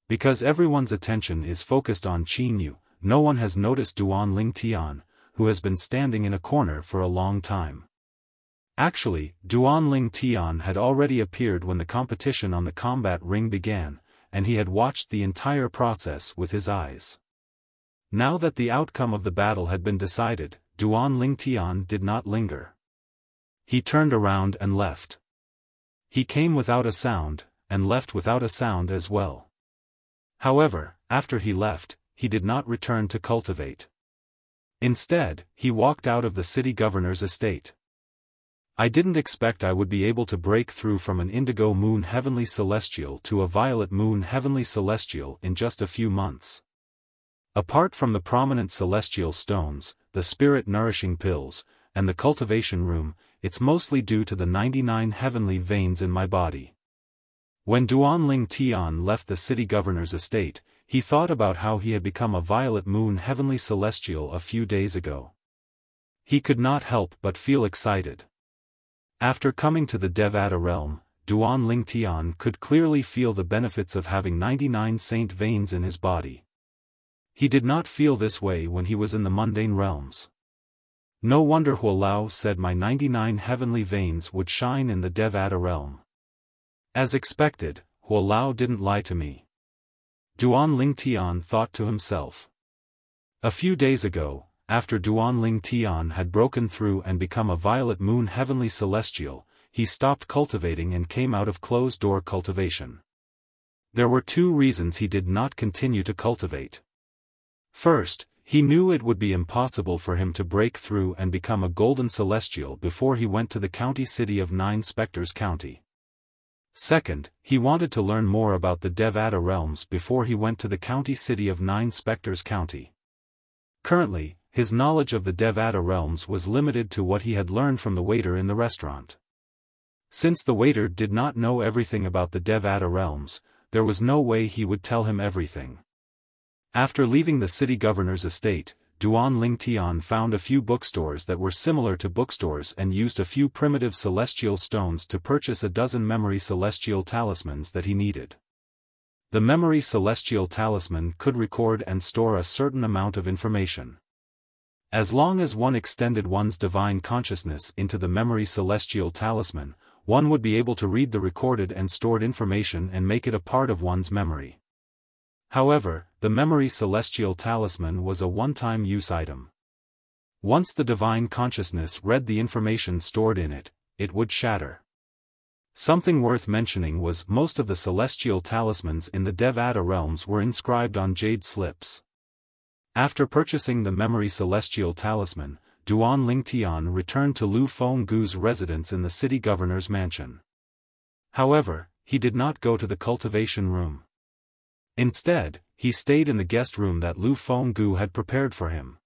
Because everyone's attention is focused on Qin Yu, no one has noticed Duan Lingtian, who has been standing in a corner for a long time. Actually, Duan Lingtian had already appeared when the competition on the combat ring began, and he had watched the entire process with his eyes. Now that the outcome of the battle had been decided, Duan Lingtian did not linger. He turned around and left. He came without a sound, and left without a sound as well. However, after he left, he did not return to cultivate. Instead, he walked out of the city governor's estate. I didn't expect I would be able to break through from an indigo moon heavenly celestial to a violet moon heavenly celestial in just a few months. Apart from the prominent celestial stones, the spirit-nourishing pills, and the cultivation room, it's mostly due to the 99 heavenly veins in my body. When Duanling Tian left the city governor's estate, he thought about how he had become a violet moon heavenly celestial a few days ago. He could not help but feel excited. After coming to the Devata realm, Duanling Tian could clearly feel the benefits of having 99 saint veins in his body. He did not feel this way when he was in the mundane realms. No wonder Huolao said my 99 heavenly veins would shine in the Devata realm. As expected, Huolao didn't lie to me. Duanling Tian thought to himself. A few days ago, after Duanling Tian had broken through and become a violet moon heavenly celestial, he stopped cultivating and came out of closed-door cultivation. There were two reasons he did not continue to cultivate. First, he knew it would be impossible for him to break through and become a golden celestial before he went to the county city of 9 Spectres County. Second, he wanted to learn more about the Devata realms before he went to the county city of 9 Spectres County. Currently, his knowledge of the Devata realms was limited to what he had learned from the waiter in the restaurant. Since the waiter did not know everything about the Devata realms, there was no way he would tell him everything. After leaving the city governor's estate, Duanling Tian found a few bookstores that were similar to bookstores and used a few primitive celestial stones to purchase a dozen memory celestial talismans that he needed. The memory celestial talisman could record and store a certain amount of information. As long as one extended one's divine consciousness into the memory celestial talisman, one would be able to read the recorded and stored information and make it a part of one's memory. However, the memory celestial talisman was a one-time use item. Once the divine consciousness read the information stored in it, it would shatter. Something worth mentioning was most of the celestial talismans in the Devata realms were inscribed on jade slips. After purchasing the memory celestial talisman, Duanling Tian returned to Lu Fenggu's residence in the city governor's mansion. However, he did not go to the cultivation room. Instead, he stayed in the guest room that Lu Fenggu had prepared for him.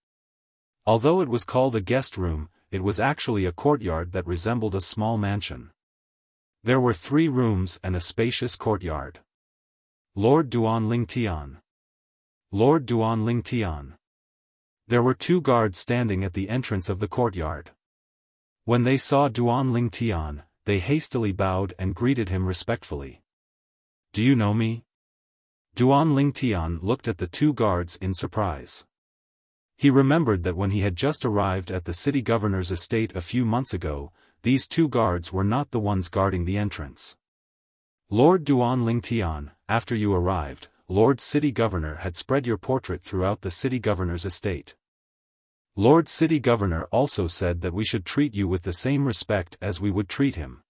Although it was called a guest room, it was actually a courtyard that resembled a small mansion. There were 3 rooms and a spacious courtyard. Lord Duanling Tian. Lord Duanling Tian. There were 2 guards standing at the entrance of the courtyard. When they saw Duanling Tian, they hastily bowed and greeted him respectfully. "Do you know me?" Duanling Tian looked at the 2 guards in surprise. He remembered that when he had just arrived at the city governor's estate a few months ago, these 2 guards were not the ones guarding the entrance. "Lord Duanling Tian, after you arrived, Lord City Governor had spread your portrait throughout the city governor's estate. Lord City Governor also said that we should treat you with the same respect as we would treat him.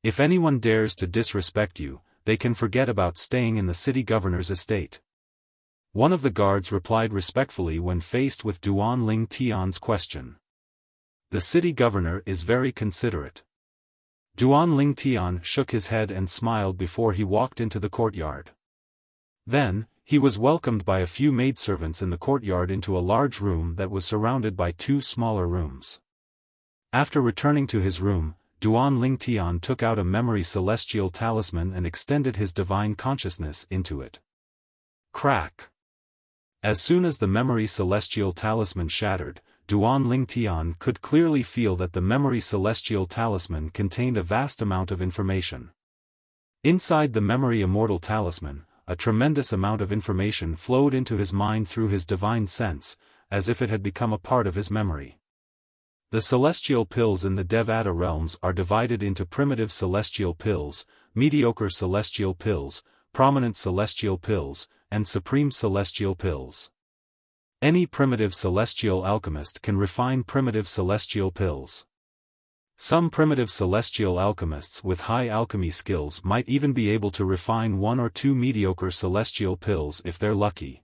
If anyone dares to disrespect you, they can forget about staying in the city governor's estate." One of the guards replied respectfully when faced with Duanling Tian's question. "The city governor is very considerate." Duanling Tian shook his head and smiled before he walked into the courtyard. Then, he was welcomed by a few maidservants in the courtyard into a large room that was surrounded by 2 smaller rooms. After returning to his room, Duanling Tian took out a memory celestial talisman and extended his divine consciousness into it. Crack! As soon as the memory celestial talisman shattered, Duanling Tian could clearly feel that the memory celestial talisman contained a vast amount of information. Inside the memory immortal talisman, a tremendous amount of information flowed into his mind through his divine sense, as if it had become a part of his memory. The celestial pills in the Devata realms are divided into primitive celestial pills, mediocre celestial pills, prominent celestial pills, and supreme celestial pills. Any primitive celestial alchemist can refine primitive celestial pills. Some primitive celestial alchemists with high alchemy skills might even be able to refine 1 or 2 mediocre celestial pills if they're lucky.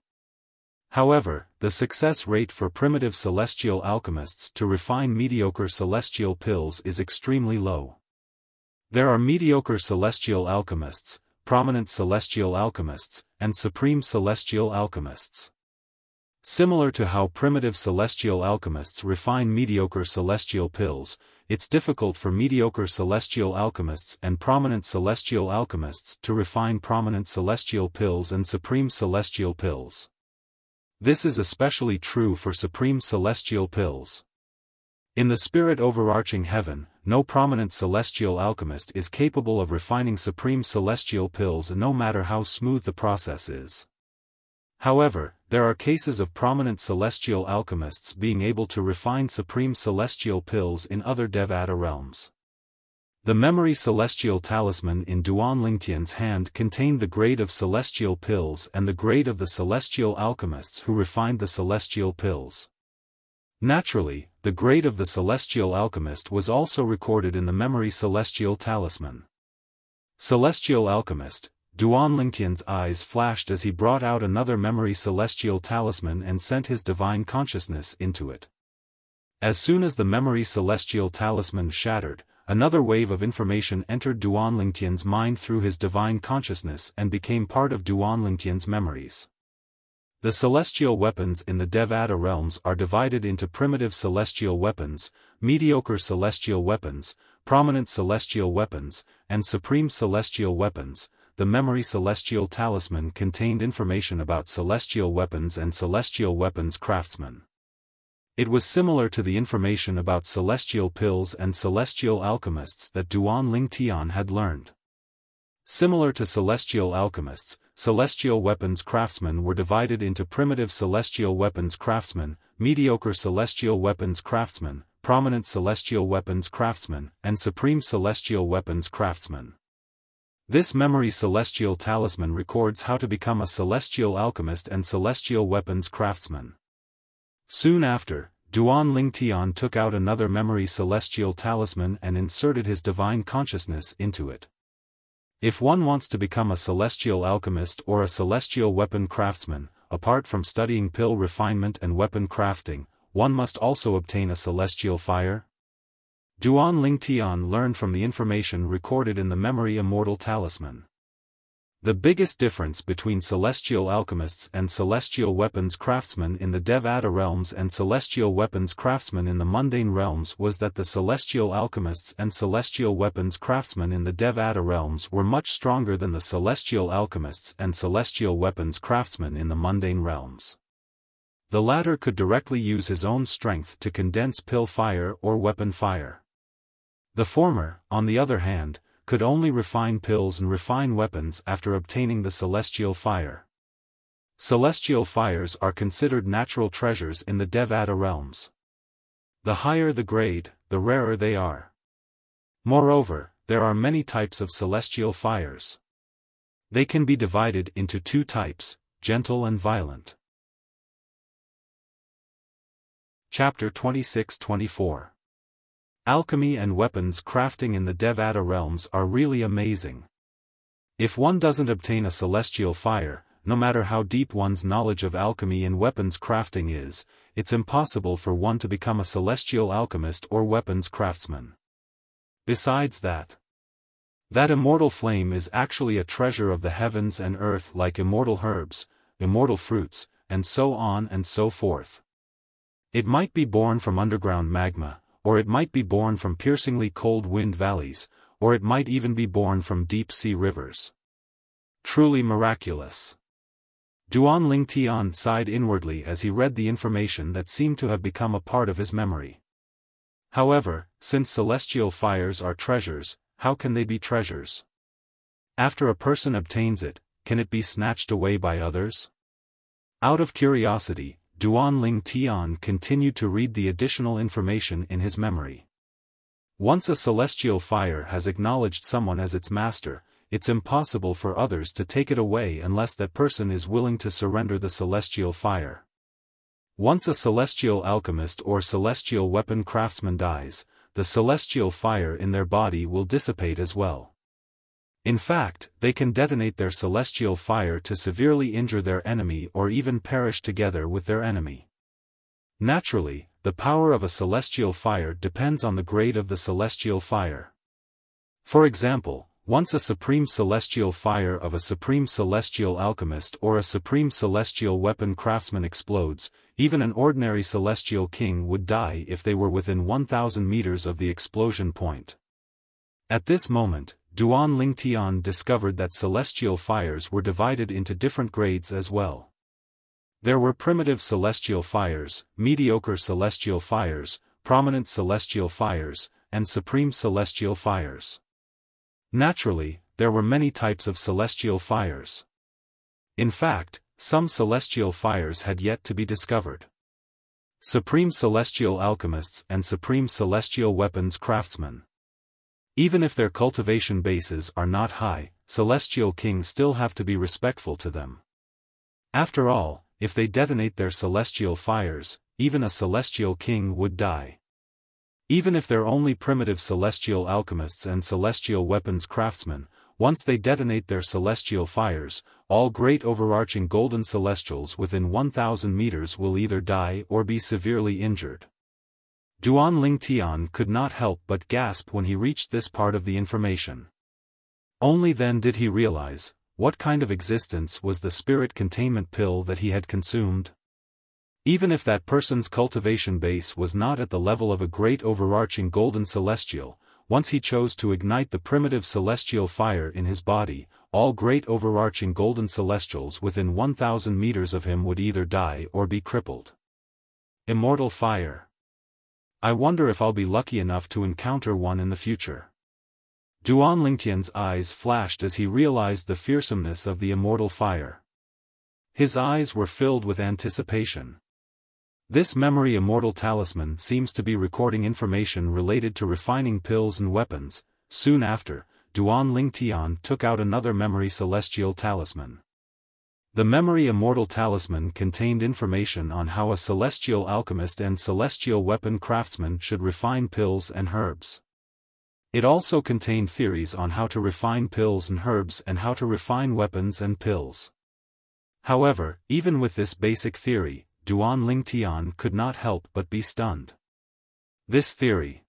However, the success rate for primitive celestial alchemists to refine mediocre celestial pills is extremely low. There are mediocre celestial alchemists, prominent celestial alchemists, and supreme celestial alchemists. Similar to how primitive celestial alchemists refine mediocre celestial pills, it's difficult for mediocre celestial alchemists and prominent celestial alchemists to refine prominent celestial pills and supreme celestial pills. This is especially true for supreme celestial pills. In the spirit overarching heaven, no prominent celestial alchemist is capable of refining supreme celestial pills no matter how smooth the process is. However, there are cases of prominent celestial alchemists being able to refine supreme celestial pills in other Devata realms. The memory celestial talisman in Duan Lingtian's hand contained the grade of celestial pills and the grade of the celestial alchemists who refined the celestial pills. Naturally, the grade of the celestial alchemist was also recorded in the memory celestial talisman. Celestial alchemist, Duan Lingtian's eyes flashed as he brought out another memory celestial talisman and sent his divine consciousness into it. As soon as the memory celestial talisman shattered, another wave of information entered Duan Lingtian's mind through his divine consciousness and became part of Duan Lingtian's memories. The celestial weapons in the Devata realms are divided into primitive celestial weapons, mediocre celestial weapons, prominent celestial weapons, and supreme celestial weapons. The memory celestial talisman contained information about celestial weapons and celestial weapons craftsmen. It was similar to the information about celestial pills and celestial alchemists that Duan Lingtian had learned. Similar to celestial alchemists, celestial weapons craftsmen were divided into primitive celestial weapons craftsmen, mediocre celestial weapons craftsmen, prominent celestial weapons craftsmen, and supreme celestial weapons craftsmen. This memory celestial talisman records how to become a celestial alchemist and celestial weapons craftsman. Soon after, Duan Lingtian took out another memory celestial talisman and inserted his divine consciousness into it. If one wants to become a celestial alchemist or a celestial weapon craftsman, apart from studying pill refinement and weapon crafting, one must also obtain a celestial fire. Duan Lingtian learned from the information recorded in the memory immortal talisman. The biggest difference between celestial alchemists and celestial weapons craftsmen in the Devata realms and celestial weapons craftsmen in the mundane realms was that the celestial alchemists and celestial weapons craftsmen in the Devata realms were much stronger than the celestial alchemists and celestial weapons craftsmen in the mundane realms. The latter could directly use his own strength to condense pill fire or weapon fire. The former, on the other hand, could only refine pills and refine weapons after obtaining the celestial fire. Celestial fires are considered natural treasures in the Devata realms. The higher the grade, the rarer they are. Moreover, there are many types of celestial fires. They can be divided into two types, gentle and violent. Chapter 26-24. Alchemy and weapons crafting in the Devata realms are really amazing. If one doesn't obtain a celestial fire, no matter how deep one's knowledge of alchemy and weapons crafting is, it's impossible for one to become a celestial alchemist or weapons craftsman. Besides that immortal flame is actually a treasure of the heavens and earth, like immortal herbs, immortal fruits, and so on and so forth. It might be born from underground magma, or it might be born from piercingly cold wind valleys, or it might even be born from deep-sea rivers. Truly miraculous. Duan Lingtian sighed inwardly as he read the information that seemed to have become a part of his memory. However, since celestial fires are treasures, how can they be treasures? After a person obtains it, can it be snatched away by others? Out of curiosity, Duan Lingtian continued to read the additional information in his memory. Once a celestial fire has acknowledged someone as its master, it's impossible for others to take it away unless that person is willing to surrender the celestial fire. Once a celestial alchemist or celestial weapon craftsman dies, the celestial fire in their body will dissipate as well. In fact, they can detonate their celestial fire to severely injure their enemy or even perish together with their enemy. Naturally, the power of a celestial fire depends on the grade of the celestial fire. For example, Once a supreme celestial fire of a supreme celestial alchemist or a supreme celestial weapon craftsman explodes, even an ordinary celestial king would die if they were within 1,000 meters of the explosion point. At this moment, Duan Lingtian discovered that celestial fires were divided into different grades as well. There were primitive celestial fires, mediocre celestial fires, prominent celestial fires, and supreme celestial fires. Naturally, there were many types of celestial fires. In fact, some celestial fires had yet to be discovered. Supreme celestial alchemists and supreme celestial weapons craftsmen. Even if their cultivation bases are not high, celestial kings still have to be respectful to them. After all, if they detonate their celestial fires, even a celestial king would die. Even if they're only primitive celestial alchemists and celestial weapons craftsmen, once they detonate their celestial fires, all great overarching golden celestials within 1,000 meters will either die or be severely injured. Duan Lingtian could not help but gasp when he reached this part of the information. Only then did he realize, what kind of existence was the spirit containment pill that he had consumed? Even if that person's cultivation base was not at the level of a great overarching golden celestial, once he chose to ignite the primitive celestial fire in his body, all great overarching golden celestials within 1,000 meters of him would either die or be crippled. Immortal fire. I wonder if I'll be lucky enough to encounter one in the future. Duan Lingtian's eyes flashed as he realized the fearsomeness of the immortal fire. His eyes were filled with anticipation. This memory immortal talisman seems to be recording information related to refining pills and weapons. Soon after, Duan Lingtian took out another memory celestial talisman. The memory immortal talisman contained information on how a celestial alchemist and celestial weapon craftsman should refine pills and herbs. It also contained theories on how to refine pills and herbs and how to refine weapons and pills. However, even with this basic theory, Duan Lingtian could not help but be stunned. This theory.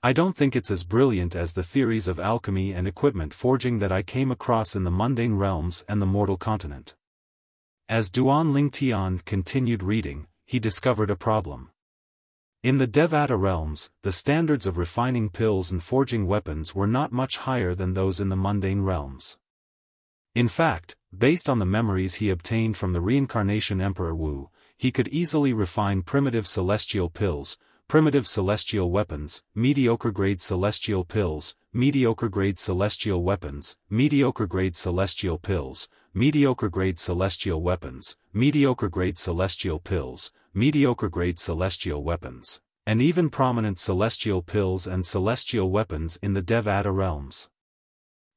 I don't think it's as brilliant as the theories of alchemy and equipment forging that I came across in the mundane realms and the mortal continent. As Duan Lingtian continued reading, he discovered a problem. In the Devata realms, the standards of refining pills and forging weapons were not much higher than those in the mundane realms. In fact, based on the memories he obtained from the reincarnation Emperor Wu, he could easily refine primitive celestial pills, primitive celestial weapons, mediocre-grade celestial pills, mediocre-grade celestial weapons, mediocre-grade celestial pills, mediocre-grade celestial weapons, mediocre-grade celestial pills, mediocre-grade celestial weapons, and even prominent celestial pills and celestial weapons in the Devata realms.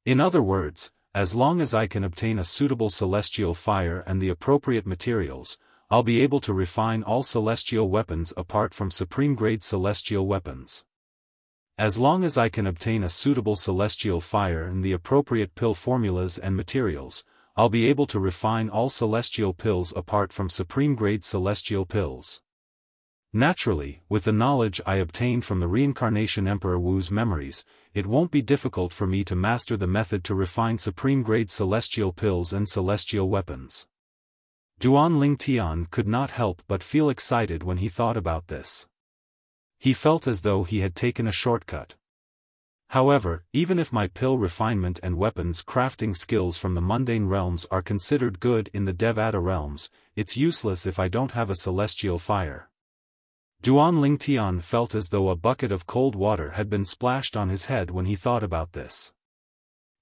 In other words, as long as I can obtain a suitable celestial fire and the appropriate materials, I'll be able to refine all celestial weapons apart from supreme-grade celestial weapons. As long as I can obtain a suitable celestial fire and the appropriate pill formulas and materials, I'll be able to refine all celestial pills apart from supreme-grade celestial pills. Naturally, with the knowledge I obtained from the reincarnation Emperor Wu's memories, it won't be difficult for me to master the method to refine supreme-grade celestial pills and celestial weapons. Duan Lingtian could not help but feel excited when he thought about this. He felt as though he had taken a shortcut. However, even if my pill refinement and weapons crafting skills from the mundane realms are considered good in the Devata realms, it's useless if I don't have a celestial fire. Duan Lingtian felt as though a bucket of cold water had been splashed on his head when he thought about this.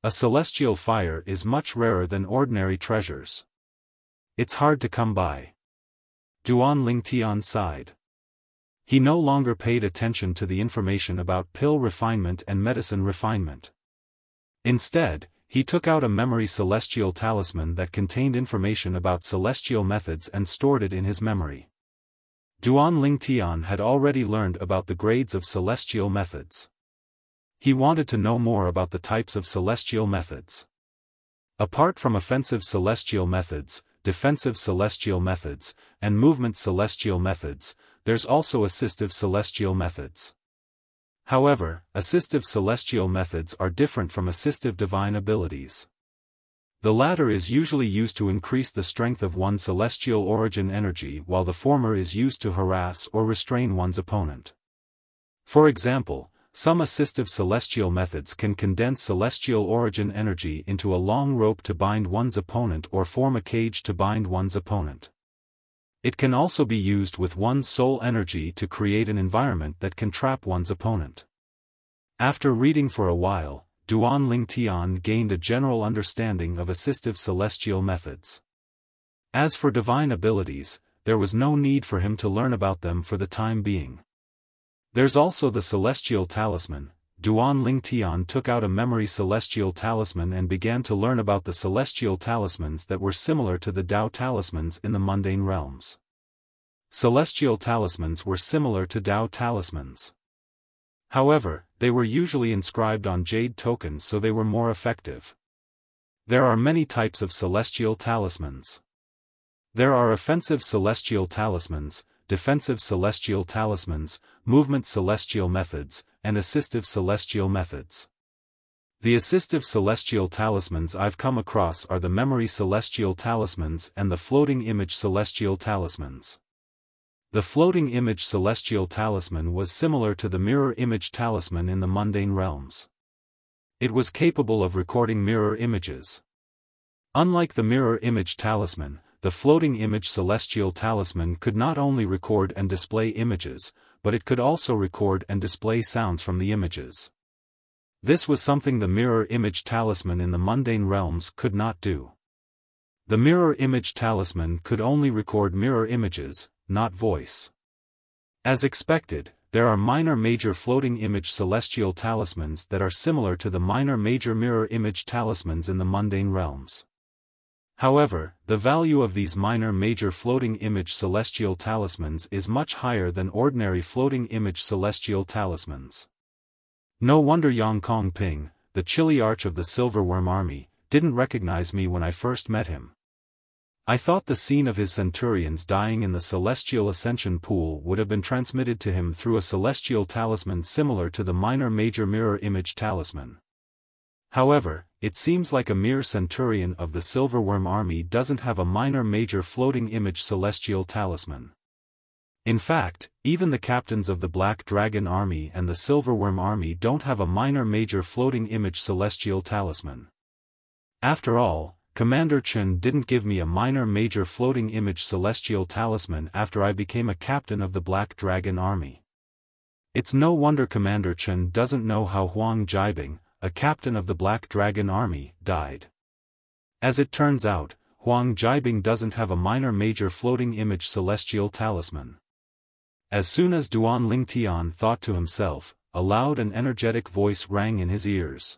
A celestial fire is much rarer than ordinary treasures. It's hard to come by. Duan Lingtian sighed. He no longer paid attention to the information about pill refinement and medicine refinement. Instead, he took out a memory celestial talisman that contained information about celestial methods and stored it in his memory. Duan Lingtian had already learned about the grades of celestial methods. He wanted to know more about the types of celestial methods. Apart from offensive celestial methods, defensive celestial methods, and movement celestial methods, there's also assistive celestial methods. However, assistive celestial methods are different from assistive divine abilities. The latter is usually used to increase the strength of one's celestial origin energy, while the former is used to harass or restrain one's opponent. For example, some assistive celestial methods can condense celestial origin energy into a long rope to bind one's opponent or form a cage to bind one's opponent. It can also be used with one's soul energy to create an environment that can trap one's opponent. After reading for a while, Duan Ling Tian gained a general understanding of assistive celestial methods. As for divine abilities, there was no need for him to learn about them for the time being. There's also the celestial talisman. Duan Ling Tian took out a memory celestial talisman and began to learn about the celestial talismans that were similar to the Tao talismans in the mundane realms. Celestial talismans were similar to Tao talismans. However, they were usually inscribed on jade tokens, so they were more effective. There are many types of celestial talismans. There are offensive celestial talismans, defensive celestial talismans, movement celestial methods, and assistive celestial methods. The assistive celestial talismans I've come across are the memory celestial talismans and the floating image celestial talismans. The floating image celestial talisman was similar to the mirror image talisman in the mundane realms. It was capable of recording mirror images. Unlike the mirror image talisman, the floating image celestial talisman could not only record and display images, but it could also record and display sounds from the images. This was something the mirror image talisman in the mundane realms could not do. The mirror image talisman could only record mirror images, not voice. As expected, there are minor-major floating image celestial talismans that are similar to the minor-major mirror image talismans in the mundane realms. However, the value of these minor-major floating image celestial talismans is much higher than ordinary floating image celestial talismans. No wonder Yang Kong Ping, the chilly arch of the Silverworm Army, didn't recognize me when I first met him. I thought the scene of his centurions dying in the celestial ascension pool would have been transmitted to him through a celestial talisman similar to the minor-major mirror image talisman. However, it seems like a mere centurion of the Silverworm Army doesn't have a minor-major floating image celestial talisman. In fact, even the captains of the Black Dragon Army and the Silverworm Army don't have a minor-major floating image celestial talisman. After all, Commander Chen didn't give me a minor-major floating image celestial talisman after I became a captain of the Black Dragon Army. It's no wonder Commander Chen doesn't know how Huang Jiabing, a captain of the Black Dragon Army, died. As it turns out, Huang Jiabing doesn't have a minor-major floating image celestial talisman. As soon as Duan Ling Tian thought to himself, a loud and energetic voice rang in his ears.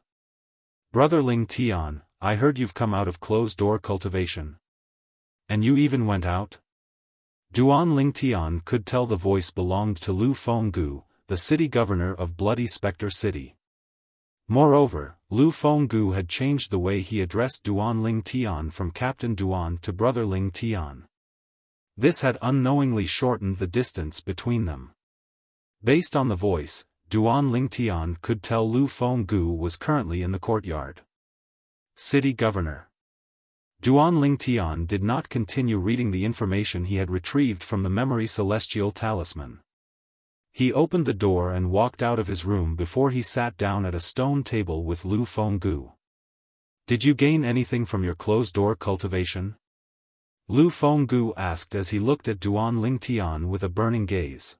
"Brother Ling Tian, I heard you've come out of closed-door cultivation. And you even went out?" Duan Ling Tian could tell the voice belonged to Lu Fenggu, the city governor of Bloody Spectre City. Moreover, Lu Fenggu had changed the way he addressed Duan Ling Tian from Captain Duan to Brother Ling Tian. This had unknowingly shortened the distance between them. Based on the voice, Duan Ling Tian could tell Lu Fenggu was currently in the courtyard. City Governor. Duan Ling Tian did not continue reading the information he had retrieved from the memory celestial talisman. He opened the door and walked out of his room before he sat down at a stone table with Lu Fenggu. "Did you gain anything from your closed-door cultivation?" Lu Fenggu asked as he looked at Duan Ling Tian with a burning gaze.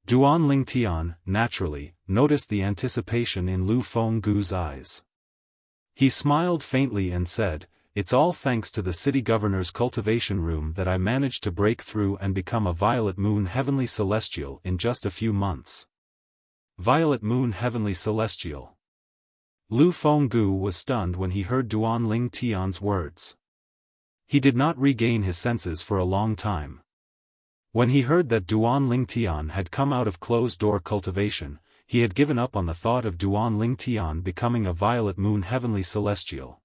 Duan Ling Tian, naturally, noticed the anticipation in Lu Fenggu's eyes. He smiled faintly and said, "It's all thanks to the city governor's cultivation room that I managed to break through and become a Violet Moon Heavenly Celestial in just a few months." Violet Moon Heavenly Celestial. Lu Fenggu was stunned when he heard Duan Ling Tian's words. He did not regain his senses for a long time. When he heard that Duan Ling Tian had come out of closed-door cultivation, he had given up on the thought of Duan Ling Tian becoming a Violet Moon Heavenly Celestial.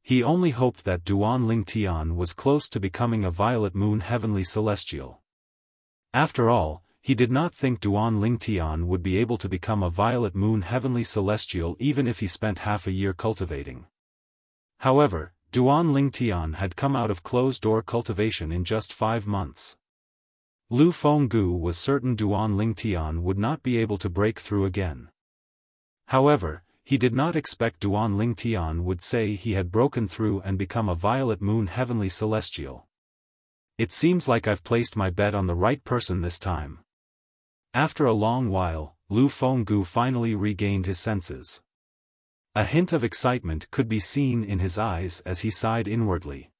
He only hoped that Duan Ling Tian was close to becoming a Violet Moon Heavenly Celestial. After all, he did not think Duan Lingtian would be able to become a violet moon heavenly celestial even if he spent half a year cultivating. However, Duan Lingtian had come out of closed-door cultivation in just 5 months. Lu Fenggu was certain Duan Lingtian would not be able to break through again. However, he did not expect Duan Lingtian would say he had broken through and become a violet moon heavenly celestial. It seems like I've placed my bet on the right person this time. After a long while, Lu Fenggu finally regained his senses. A hint of excitement could be seen in his eyes as he sighed inwardly.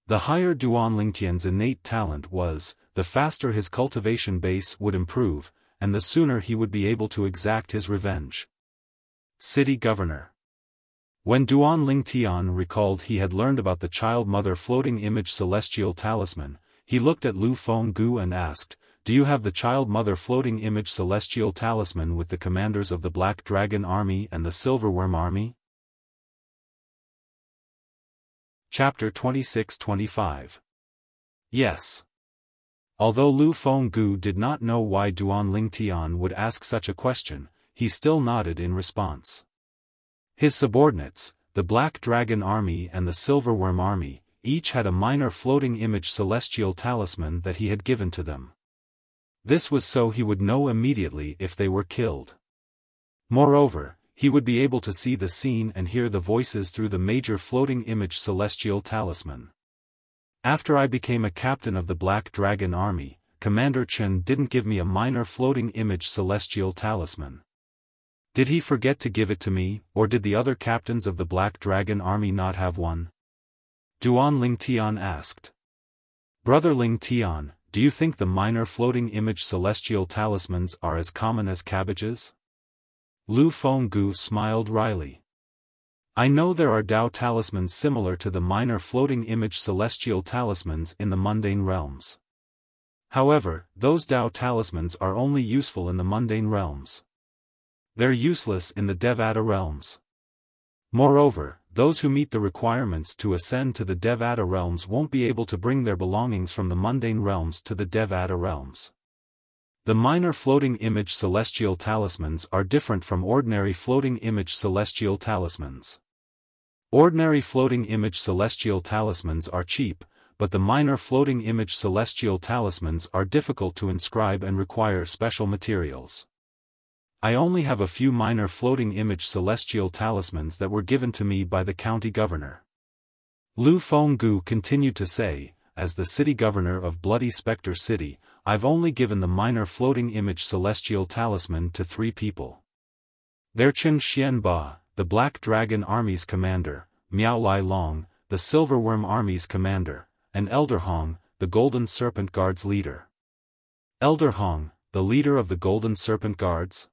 The higher Duan Lingtian's innate talent was, the faster his cultivation base would improve, and the sooner he would be able to exact his revenge. City Governor. When Duan Lingtian recalled he had learned about the child-mother floating image celestial talisman, he looked at Lu Fenggu and asked, "Do you have the child-mother floating image celestial talisman with the commanders of the Black Dragon Army and the Silverworm Army?" Chapter 26-25. Yes. Although Lu Fenggu did not know why Duan Lingtian would ask such a question, he still nodded in response. His subordinates, the Black Dragon Army and the Silverworm Army, each had a minor floating image celestial talisman that he had given to them. This was so he would know immediately if they were killed. Moreover, he would be able to see the scene and hear the voices through the major floating image celestial talisman. After I became a captain of the Black Dragon Army, Commander Chen didn't give me a minor floating image celestial talisman. Did he forget to give it to me, or did the other captains of the Black Dragon Army not have one? Duan Lingtian asked. Brother Lingtian, do you think the minor floating image celestial talismans are as common as cabbages? Lu Fenggu smiled wryly. I know there are Dao talismans similar to the minor floating image celestial talismans in the mundane realms. However, those Dao talismans are only useful in the mundane realms. They're useless in the Devata realms. Moreover, those who meet the requirements to ascend to the Devata realms won't be able to bring their belongings from the mundane realms to the Devata realms. The minor floating image celestial talismans are different from ordinary floating image celestial talismans. Ordinary floating image celestial talismans are cheap, but the minor floating image celestial talismans are difficult to inscribe and require special materials. I only have a few minor floating image celestial talismans that were given to me by the county governor. Lu Fenggu continued to say, as the city governor of Bloody Spectre City, I've only given the minor floating image celestial talisman to 3 people. They're Chen Xianba, the Black Dragon Army's commander, Miao Lai Long, the Silverworm Army's commander, and Elder Hong, the Golden Serpent Guard's leader. Elder Hong, the leader of the Golden Serpent Guards?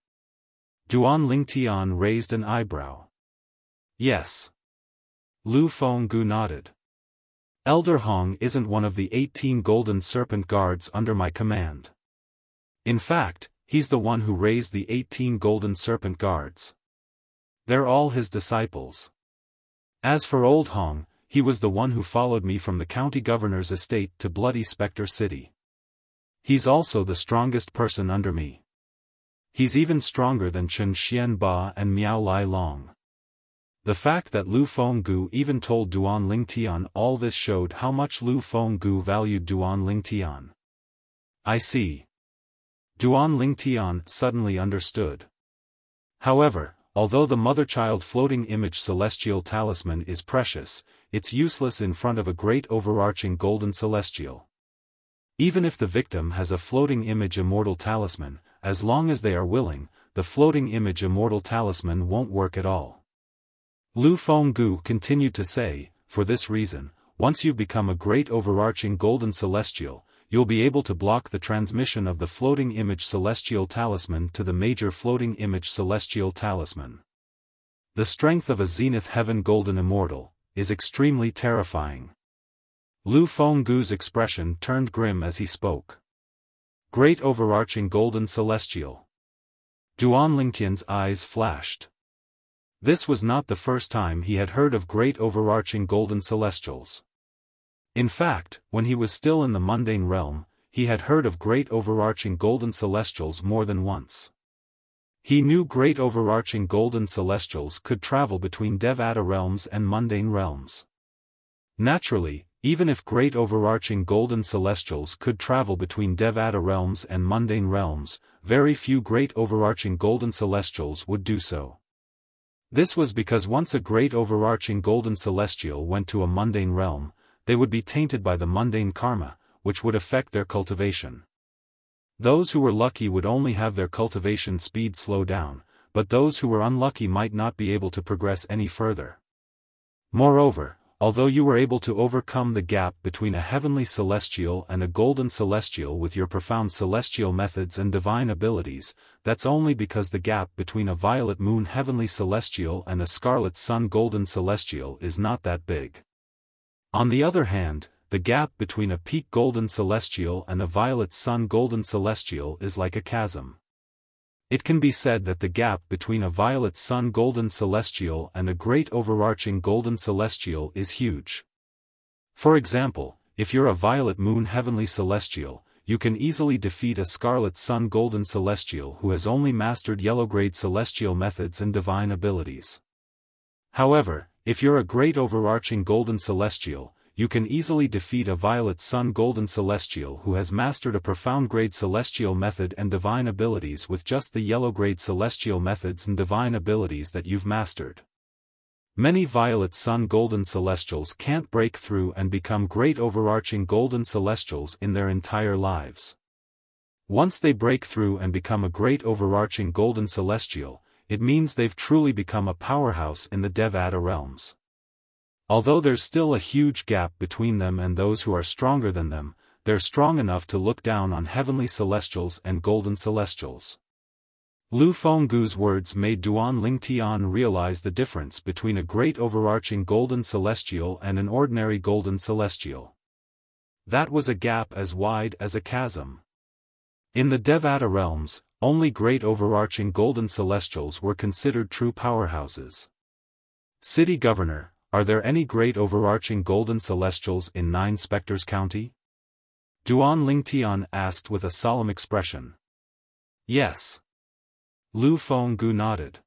Duan Lingtian raised an eyebrow. Yes. Lu Fenggu nodded. Elder Hong isn't one of the 18 Golden Serpent Guards under my command. In fact, he's the one who raised the 18 Golden Serpent Guards. They're all his disciples. As for Old Hong, he was the one who followed me from the county governor's estate to Bloody Spectre City. He's also the strongest person under me. He's even stronger than Chen Xianba and Miao Lai Long. The fact that Lu Fenggu even told Duan Lingtian all this showed how much Lu Fenggu valued Duan Lingtian. I see. Duan Lingtian suddenly understood. However, although the mother-child floating image celestial talisman is precious, it's useless in front of a great overarching golden celestial. Even if the victim has a floating image immortal talisman, as long as they are willing, the floating image immortal talisman won't work at all. Lu Fenggu continued to say, for this reason, once you've become a great overarching golden celestial, you'll be able to block the transmission of the floating image celestial talisman to the major floating image celestial talisman. The strength of a zenith heaven golden immortal is extremely terrifying. Lu Fenggu's expression turned grim as he spoke. Great overarching golden celestial. Duan Lingtian's eyes flashed. This was not the first time he had heard of great overarching golden celestials. In fact, when he was still in the mundane realm, he had heard of great overarching golden celestials more than once. He knew great overarching golden celestials could travel between Devata realms and mundane realms. Naturally, even if great overarching golden celestials could travel between Devata realms and mundane realms, very few great overarching golden celestials would do so. This was because once a great overarching golden celestial went to a mundane realm, they would be tainted by the mundane karma, which would affect their cultivation. Those who were lucky would only have their cultivation speed slow down, but those who were unlucky might not be able to progress any further. Moreover, although you were able to overcome the gap between a heavenly celestial and a golden celestial with your profound celestial methods and divine abilities, that's only because the gap between a violet moon heavenly celestial and a scarlet sun golden celestial is not that big. On the other hand, the gap between a peak golden celestial and a violet sun golden celestial is like a chasm. It can be said that the gap between a violet sun golden celestial and a great overarching golden celestial is huge. For example, if you're a violet moon heavenly celestial, you can easily defeat a scarlet sun golden celestial who has only mastered yellow-grade celestial methods and divine abilities. However, if you're a great overarching golden celestial, you can easily defeat a violet sun golden celestial who has mastered a profound grade celestial method and divine abilities with just the yellow grade celestial methods and divine abilities that you've mastered. Many violet sun golden celestials can't break through and become great overarching golden celestials in their entire lives. Once they break through and become a great overarching golden celestial, it means they've truly become a powerhouse in the Devata realms. Although there's still a huge gap between them and those who are stronger than them, they're strong enough to look down on heavenly celestials and golden celestials. Lu Fenggu's words made Duan Lingtian realize the difference between a great overarching golden celestial and an ordinary golden celestial. That was a gap as wide as a chasm. In the Devata realms, only great overarching golden celestials were considered true powerhouses. City Governor, are there any great overarching golden celestials in 9 Spectres County? Duan Lingtian asked with a solemn expression. Yes. Lu Fenggu nodded.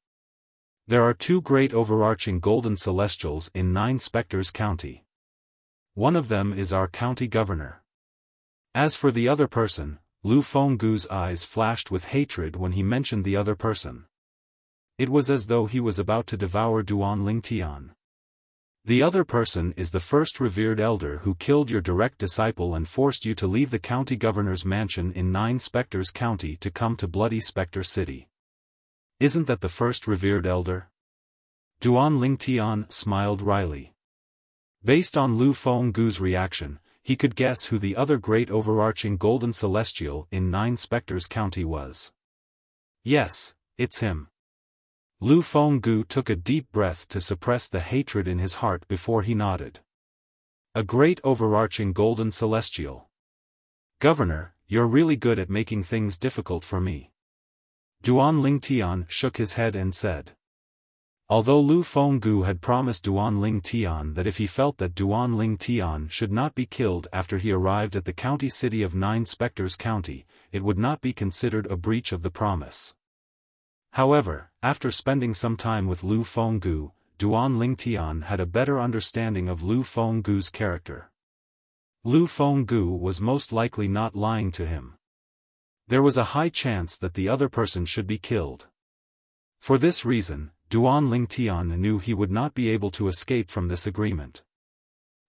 There are 2 great overarching golden celestials in 9 Spectres County. One of them is our county governor. As for the other person, Lu Fenggu's eyes flashed with hatred when he mentioned the other person. It was as though he was about to devour Duan Lingtian. The other person is the first revered elder who killed your direct disciple and forced you to leave the county governor's mansion in 9 Spectres County to come to bloody Spectre City. Isn't that the first revered elder? Duan Lingtian smiled wryly. Based on Lu Fenggu's reaction, he could guess who the other great overarching golden celestial in 9 Spectres County was. Yes, it's him. Lu Fenggu took a deep breath to suppress the hatred in his heart before he nodded. A great overarching golden celestial. Governor, you're really good at making things difficult for me. Duan Lingtian shook his head and said. Although Lu Fenggu had promised Duan Lingtian that if he felt that Duan Lingtian should not be killed after he arrived at the county city of 9 Spectres County, it would not be considered a breach of the promise. However, after spending some time with Lu Fenggu, Duan Lingtian had a better understanding of Lu Fenggu's character. Lu Fenggu was most likely not lying to him. There was a high chance that the other person should be killed. For this reason, Duan Lingtian knew he would not be able to escape from this agreement.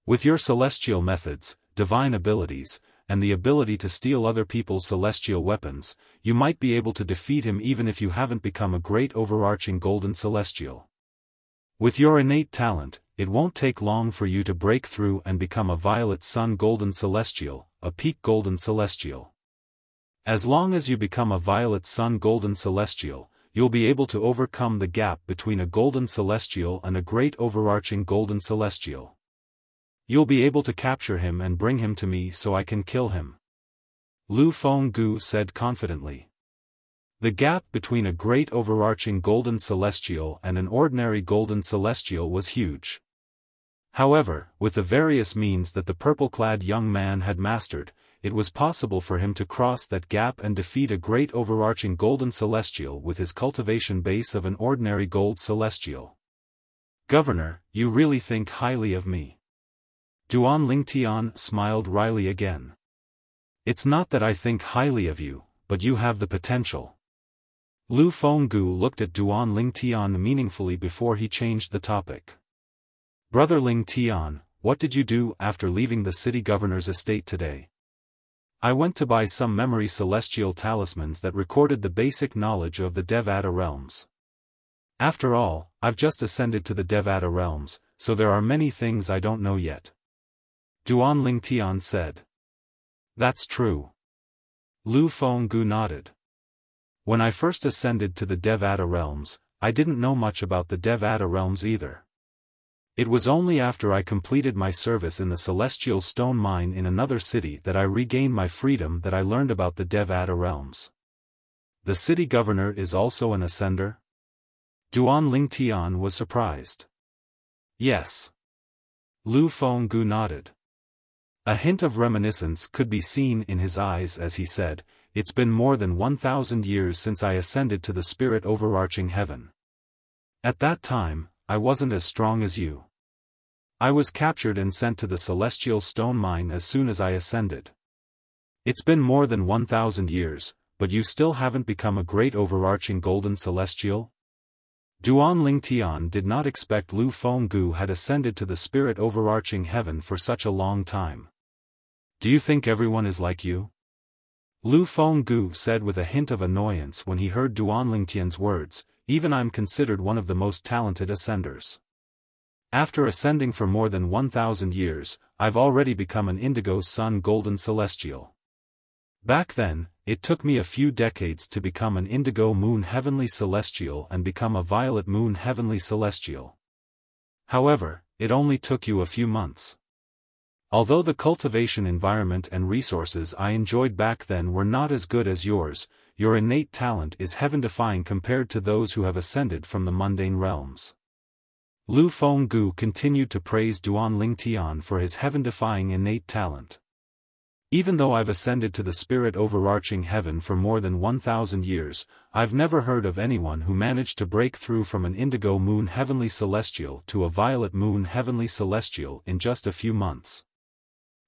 With your celestial methods, divine abilities, and the ability to steal other people's celestial weapons, you might be able to defeat him even if you haven't become a great overarching golden celestial. With your innate talent, it won't take long for you to break through and become a violet sun golden celestial, a peak golden celestial. As long as you become a violet sun golden celestial, you'll be able to overcome the gap between a golden celestial and a great overarching golden celestial. You'll be able to capture him and bring him to me so I can kill him. Lu Fenggu said confidently. The gap between a great overarching golden celestial and an ordinary golden celestial was huge. However, with the various means that the purple-clad young man had mastered, it was possible for him to cross that gap and defeat a great overarching golden celestial with his cultivation base of an ordinary gold celestial. Governor, you really think highly of me. Duan Lingtian smiled wryly again. It's not that I think highly of you, but you have the potential. Lu Fenggu looked at Duan Lingtian meaningfully before he changed the topic. Brother Lingtian, what did you do after leaving the city governor's estate today? I went to buy some memory celestial talismans that recorded the basic knowledge of the Devata realms. After all, I've just ascended to the Devata realms, so there are many things I don't know yet. Duan Lingtian said. That's true. Lu Fenggu nodded. When I first ascended to the Devata realms, I didn't know much about the Devata realms either. It was only after I completed my service in the celestial stone mine in another city that I regained my freedom that I learned about the Devata realms. The city governor is also an ascender? Duan Lingtian was surprised. Yes. Lu Fenggu nodded. A hint of reminiscence could be seen in his eyes as he said, It's been more than 1,000 years since I ascended to the spirit overarching heaven. At that time, I wasn't as strong as you. I was captured and sent to the celestial stone mine as soon as I ascended. It's been more than 1,000 years, but you still haven't become a great overarching golden celestial? Duan Lingtian did not expect Lu Fenggu had ascended to the spirit overarching heaven for such a long time. Do you think everyone is like you? Lu Fenggu said with a hint of annoyance when he heard Duan Lingtian's words, even I'm considered one of the most talented ascenders. After ascending for more than 1,000 years, I've already become an indigo sun golden celestial. Back then, it took me a few decades to become an indigo moon heavenly celestial and become a violet moon heavenly celestial. However, it only took you a few months. Although the cultivation environment and resources I enjoyed back then were not as good as yours, your innate talent is heaven-defying compared to those who have ascended from the mundane realms. Lu Fenggu continued to praise Duan Lingtian for his heaven-defying innate talent. Even though I've ascended to the spirit overarching heaven for more than 1,000 years, I've never heard of anyone who managed to break through from an indigo moon heavenly celestial to a violet moon heavenly celestial in just a few months.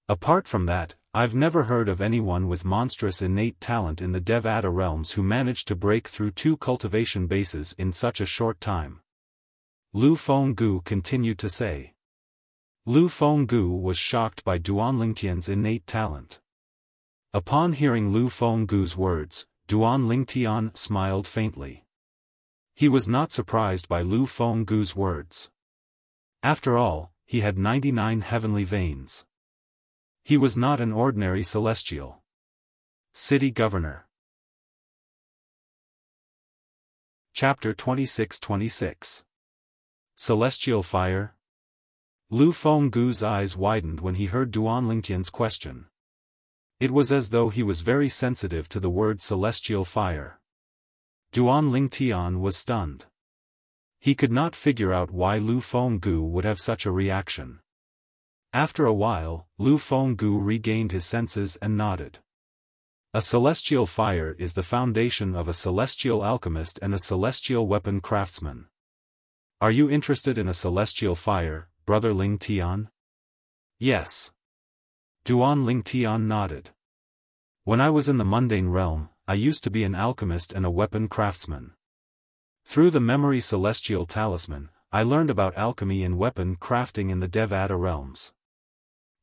Apart from that, I've never heard of anyone with monstrous innate talent in the Devata realms who managed to break through 2 cultivation bases in such a short time. Lu Fenggu continued to say. Lu Fenggu was shocked by Duan Lingtian's innate talent. Upon hearing Lu Fenggu's words, Duan Lingtian smiled faintly. He was not surprised by Lu Fenggu's words. After all, he had 99 heavenly veins. He was not an ordinary celestial. City Governor. Chapter 26-26. Celestial Fire. Lu Fenggu's eyes widened when he heard Duan Lingtian's question. It was as though he was very sensitive to the word celestial fire. Duan Lingtian was stunned. He could not figure out why Lu Fenggu would have such a reaction. After a while, Lu Fenggu regained his senses and nodded. A celestial fire is the foundation of a celestial alchemist and a celestial weapon craftsman. Are you interested in a celestial fire, Brother Lingtian? Yes. Duan Lingtian nodded. When I was in the mundane realm, I used to be an alchemist and a weapon craftsman. Through the memory celestial talisman, I learned about alchemy and weapon crafting in the Devata realms.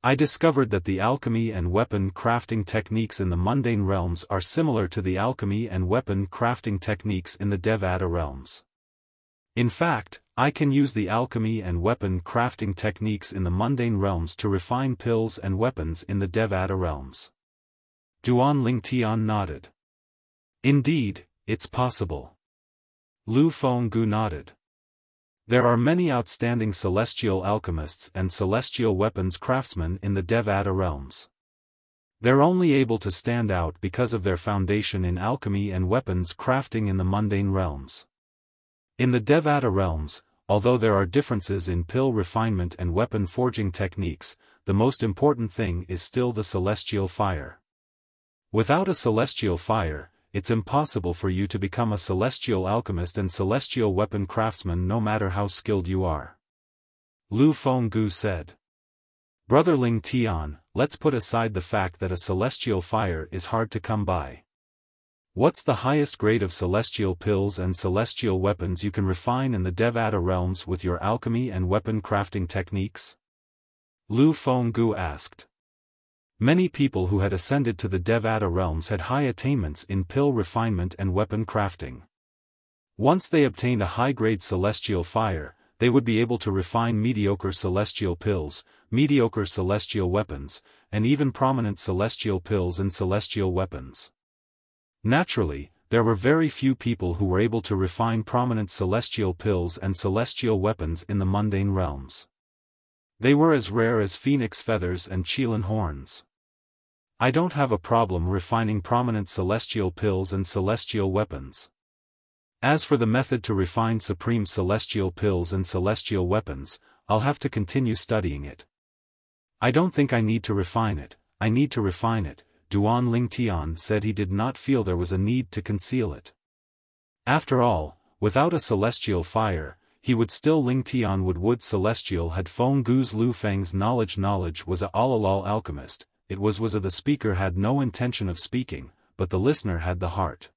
I discovered that the alchemy and weapon crafting techniques in the mundane realms are similar to the alchemy and weapon crafting techniques in the Devata realms. In fact, I can use the alchemy and weapon crafting techniques in the mundane realms to refine pills and weapons in the Devata realms. Duan Lingtian nodded. Indeed, it's possible. Lu Fenggu nodded. There are many outstanding celestial alchemists and celestial weapons craftsmen in the Devata realms. They're only able to stand out because of their foundation in alchemy and weapons crafting in the mundane realms. In the Devata realms, although there are differences in pill refinement and weapon forging techniques, the most important thing is still the celestial fire. Without a celestial fire, it's impossible for you to become a celestial alchemist and celestial weapon craftsman no matter how skilled you are. Lu Fenggu said. Brother Ling Tian, let's put aside the fact that a celestial fire is hard to come by. What's the highest grade of celestial pills and celestial weapons you can refine in the Devata realms with your alchemy and weapon crafting techniques? Lu Fenggu asked. Many people who had ascended to the Devata realms had high attainments in pill refinement and weapon crafting. Once they obtained a high-grade celestial fire, they would be able to refine mediocre celestial pills, mediocre celestial weapons, and even prominent celestial pills and celestial weapons. Naturally, there were very few people who were able to refine prominent celestial pills and celestial weapons in the mundane realms. They were as rare as phoenix feathers and Qilin horns. I don't have a problem refining prominent celestial pills and celestial weapons. As for the method to refine supreme celestial pills and celestial weapons, I'll have to continue studying it. I don't think I need to refine it, I need to refine it. Duan Lingtian said he did not feel there was a need to conceal it. After all, without a celestial fire, he would still Lingtian would celestial had Fenggu's Lu Feng's knowledge was a Alalal alchemist, it was the speaker had no intention of speaking, but the listener had the heart.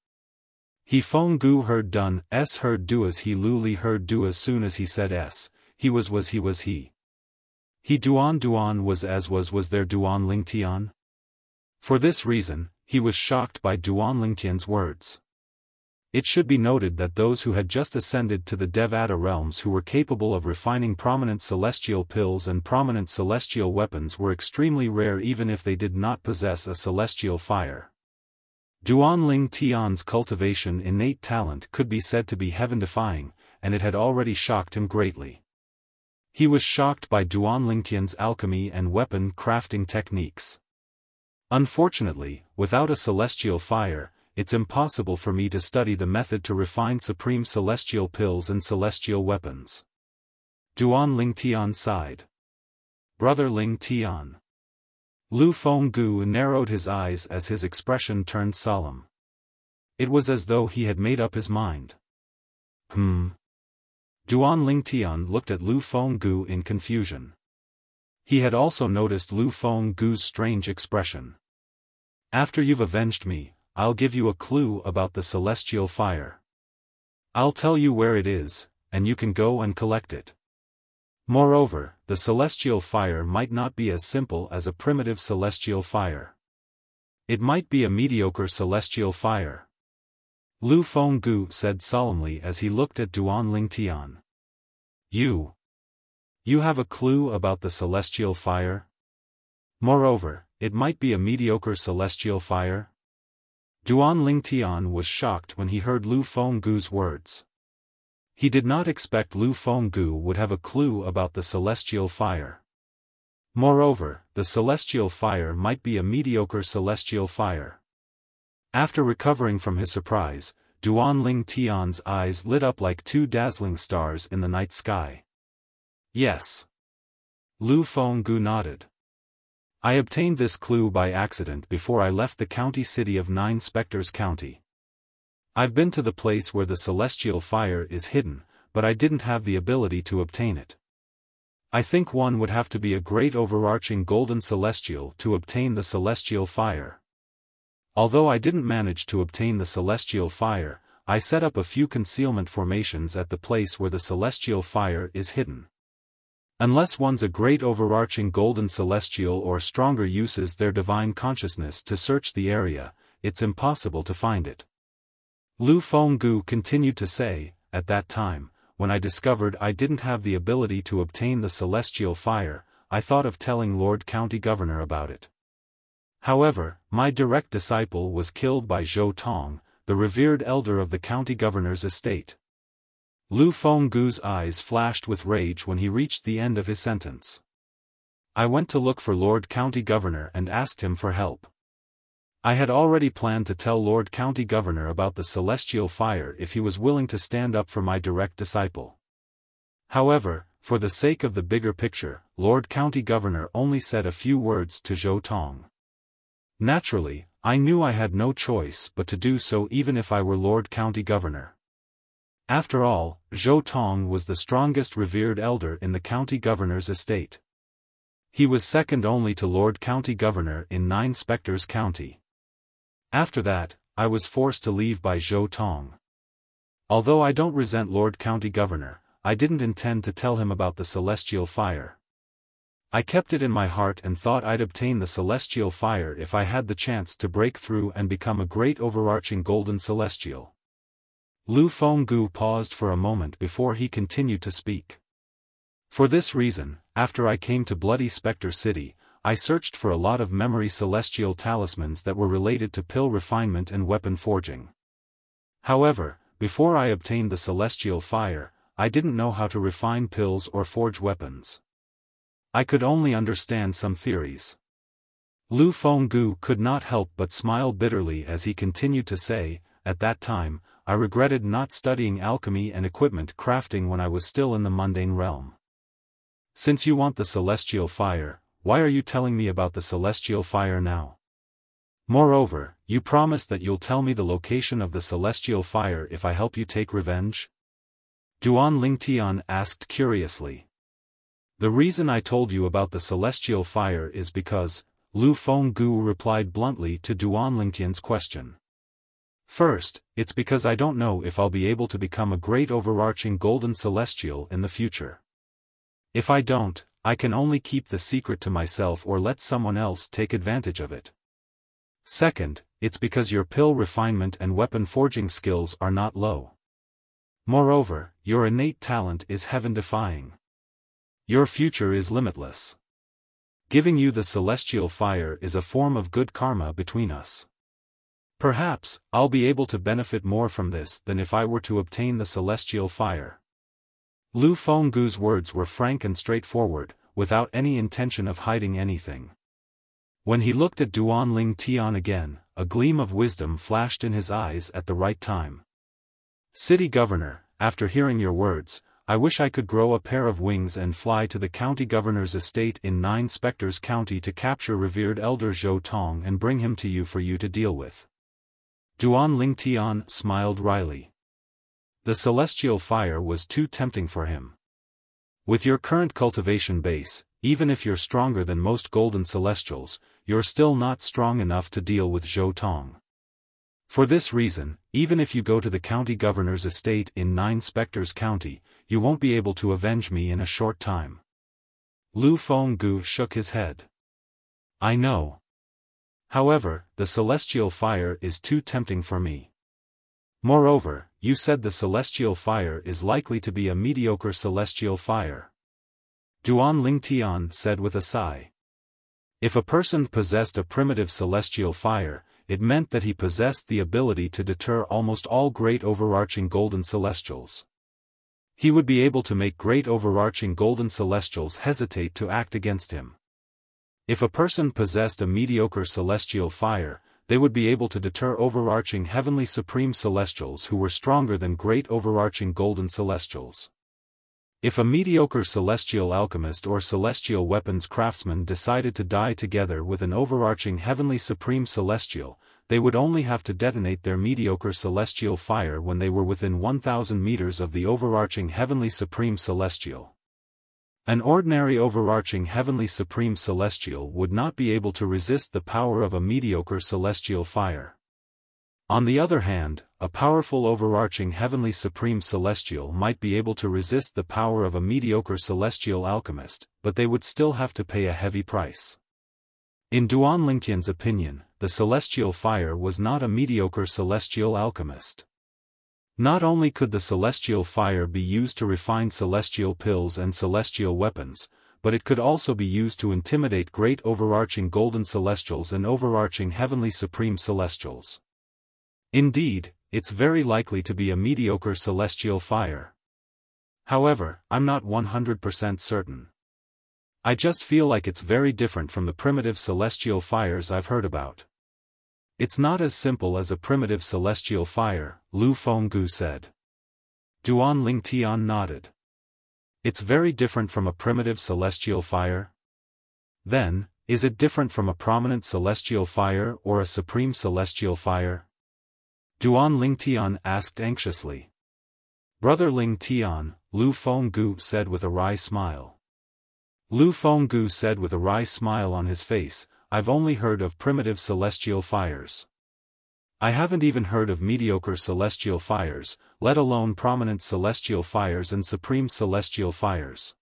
He Fenggu heard dun, s heard do as he Lu Li heard do as soon as he said s, he was he. He Duan was there Duan Lingtian? For this reason, he was shocked by Duan Lingtian's words. It should be noted that those who had just ascended to the Devata realms who were capable of refining prominent celestial pills and prominent celestial weapons were extremely rare even if they did not possess a celestial fire. Duan Lingtian's cultivation innate talent could be said to be heaven-defying, and it had already shocked him greatly. He was shocked by Duan Lingtian's alchemy and weapon crafting techniques. Unfortunately, without a celestial fire, it's impossible for me to study the method to refine supreme celestial pills and celestial weapons. Duan Lingtian sighed. Brother Lingtian. Lu Fenggu narrowed his eyes as his expression turned solemn. It was as though he had made up his mind. Duan Lingtian looked at Lu Fenggu in confusion. He had also noticed Lu Fenggu's strange expression. After you've avenged me, I'll give you a clue about the celestial fire. I'll tell you where it is, and you can go and collect it. Moreover, the celestial fire might not be as simple as a primitive celestial fire. It might be a mediocre celestial fire. Lu Fenggu said solemnly as he looked at Duan Lingtian. You have a clue about the celestial fire? Moreover, it might be a mediocre celestial fire? Duan Lingtian was shocked when he heard Lu Fenggu's words. He did not expect Lu Fenggu would have a clue about the celestial fire. Moreover, the celestial fire might be a mediocre celestial fire. After recovering from his surprise, Duan Lingtian's eyes lit up like two dazzling stars in the night sky. Yes. Lu Fenggu nodded. I obtained this clue by accident before I left the county city of Nine Spectres County. I've been to the place where the celestial fire is hidden, but I didn't have the ability to obtain it. I think one would have to be a great overarching golden celestial to obtain the celestial fire. Although I didn't manage to obtain the celestial fire, I set up a few concealment formations at the place where the celestial fire is hidden. Unless one's a great overarching golden celestial or stronger uses their divine consciousness to search the area, it's impossible to find it. Lu Fenggu continued to say, at that time, when I discovered I didn't have the ability to obtain the celestial fire, I thought of telling Lord County Governor about it. However, my direct disciple was killed by Zhou Tong, the revered elder of the county governor's estate. Lu Fenggu's eyes flashed with rage when he reached the end of his sentence. I went to look for Lord County Governor and asked him for help. I had already planned to tell Lord County Governor about the celestial fire if he was willing to stand up for my direct disciple. However, for the sake of the bigger picture, Lord County Governor only said a few words to Zhou Tong. Naturally, I knew I had no choice but to do so even if I were Lord County Governor. After all, Zhou Tong was the strongest revered elder in the county governor's estate. He was second only to Lord County Governor in 9 Spectres County. After that, I was forced to leave by Zhou Tong. Although I don't resent Lord County Governor, I didn't intend to tell him about the celestial fire. I kept it in my heart and thought I'd obtain the celestial fire if I had the chance to break through and become a great overarching golden celestial. Lu Fenggu paused for a moment before he continued to speak. For this reason, after I came to Bloody Spectre City, I searched for a lot of memory celestial talismans that were related to pill refinement and weapon forging. However, before I obtained the celestial fire, I didn't know how to refine pills or forge weapons. I could only understand some theories. Lu Fenggu could not help but smile bitterly as he continued to say, at that time, I regretted not studying alchemy and equipment crafting when I was still in the mundane realm. Since you want the celestial fire, why are you telling me about the celestial fire now? Moreover, you promised that you'll tell me the location of the celestial fire if I help you take revenge? Duan Lingtian asked curiously. The reason I told you about the celestial fire is because, Lu Fenggu replied bluntly to Duan Lingtian's question. First, it's because I don't know if I'll be able to become a great overarching golden celestial in the future. If I don't, I can only keep the secret to myself or let someone else take advantage of it. Second, it's because your pill refinement and weapon forging skills are not low. Moreover, your innate talent is heaven-defying. Your future is limitless. Giving you the celestial fire is a form of good karma between us. Perhaps, I'll be able to benefit more from this than if I were to obtain the celestial fire. Lu Fenggu's words were frank and straightforward, without any intention of hiding anything. When he looked at Duan Lingtian again, a gleam of wisdom flashed in his eyes at the right time. City Governor, after hearing your words, I wish I could grow a pair of wings and fly to the county governor's estate in 9 Spectres County to capture revered elder Zhou Tong and bring him to you for you to deal with. Duan Lingtian smiled wryly. The celestial fire was too tempting for him. With your current cultivation base, even if you're stronger than most golden celestials, you're still not strong enough to deal with Zhou Tong. For this reason, even if you go to the county governor's estate in 9 Spectres County, you won't be able to avenge me in a short time. Lu Fenggu shook his head. I know. However, the celestial fire is too tempting for me. Moreover, you said the celestial fire is likely to be a mediocre celestial fire. Duan Lingtian said with a sigh. If a person possessed a primitive celestial fire, it meant that he possessed the ability to deter almost all great overarching golden celestials. He would be able to make great overarching golden celestials hesitate to act against him. If a person possessed a mediocre celestial fire, they would be able to deter overarching heavenly supreme celestials who were stronger than great overarching golden celestials. If a mediocre celestial alchemist or celestial weapons craftsman decided to die together with an overarching heavenly supreme celestial, they would only have to detonate their mediocre celestial fire when they were within 1,000 meters of the overarching heavenly supreme celestial. An ordinary overarching heavenly supreme celestial would not be able to resist the power of a mediocre celestial fire. On the other hand, a powerful overarching heavenly supreme celestial might be able to resist the power of a mediocre celestial alchemist, but they would still have to pay a heavy price. In Duan Lingtian's opinion, the celestial fire was not a mediocre celestial alchemist. Not only could the celestial fire be used to refine celestial pills and celestial weapons, but it could also be used to intimidate great overarching golden celestials and overarching heavenly supreme celestials. Indeed, it's very likely to be a mediocre celestial fire. However, I'm not 100% certain. I just feel like it's very different from the primitive celestial fires I've heard about. It's not as simple as a primitive celestial fire, Lu Fenggu said. Duan Lingtian nodded. It's very different from a primitive celestial fire? Then, is it different from a prominent celestial fire or a supreme celestial fire? Duan Lingtian asked anxiously. Brother Lingtian, Lu Fenggu said with a wry smile. Lu Fenggu said with a wry smile on his face, I've only heard of primitive celestial fires. I haven't even heard of mediocre celestial fires, let alone prominent celestial fires and supreme celestial fires.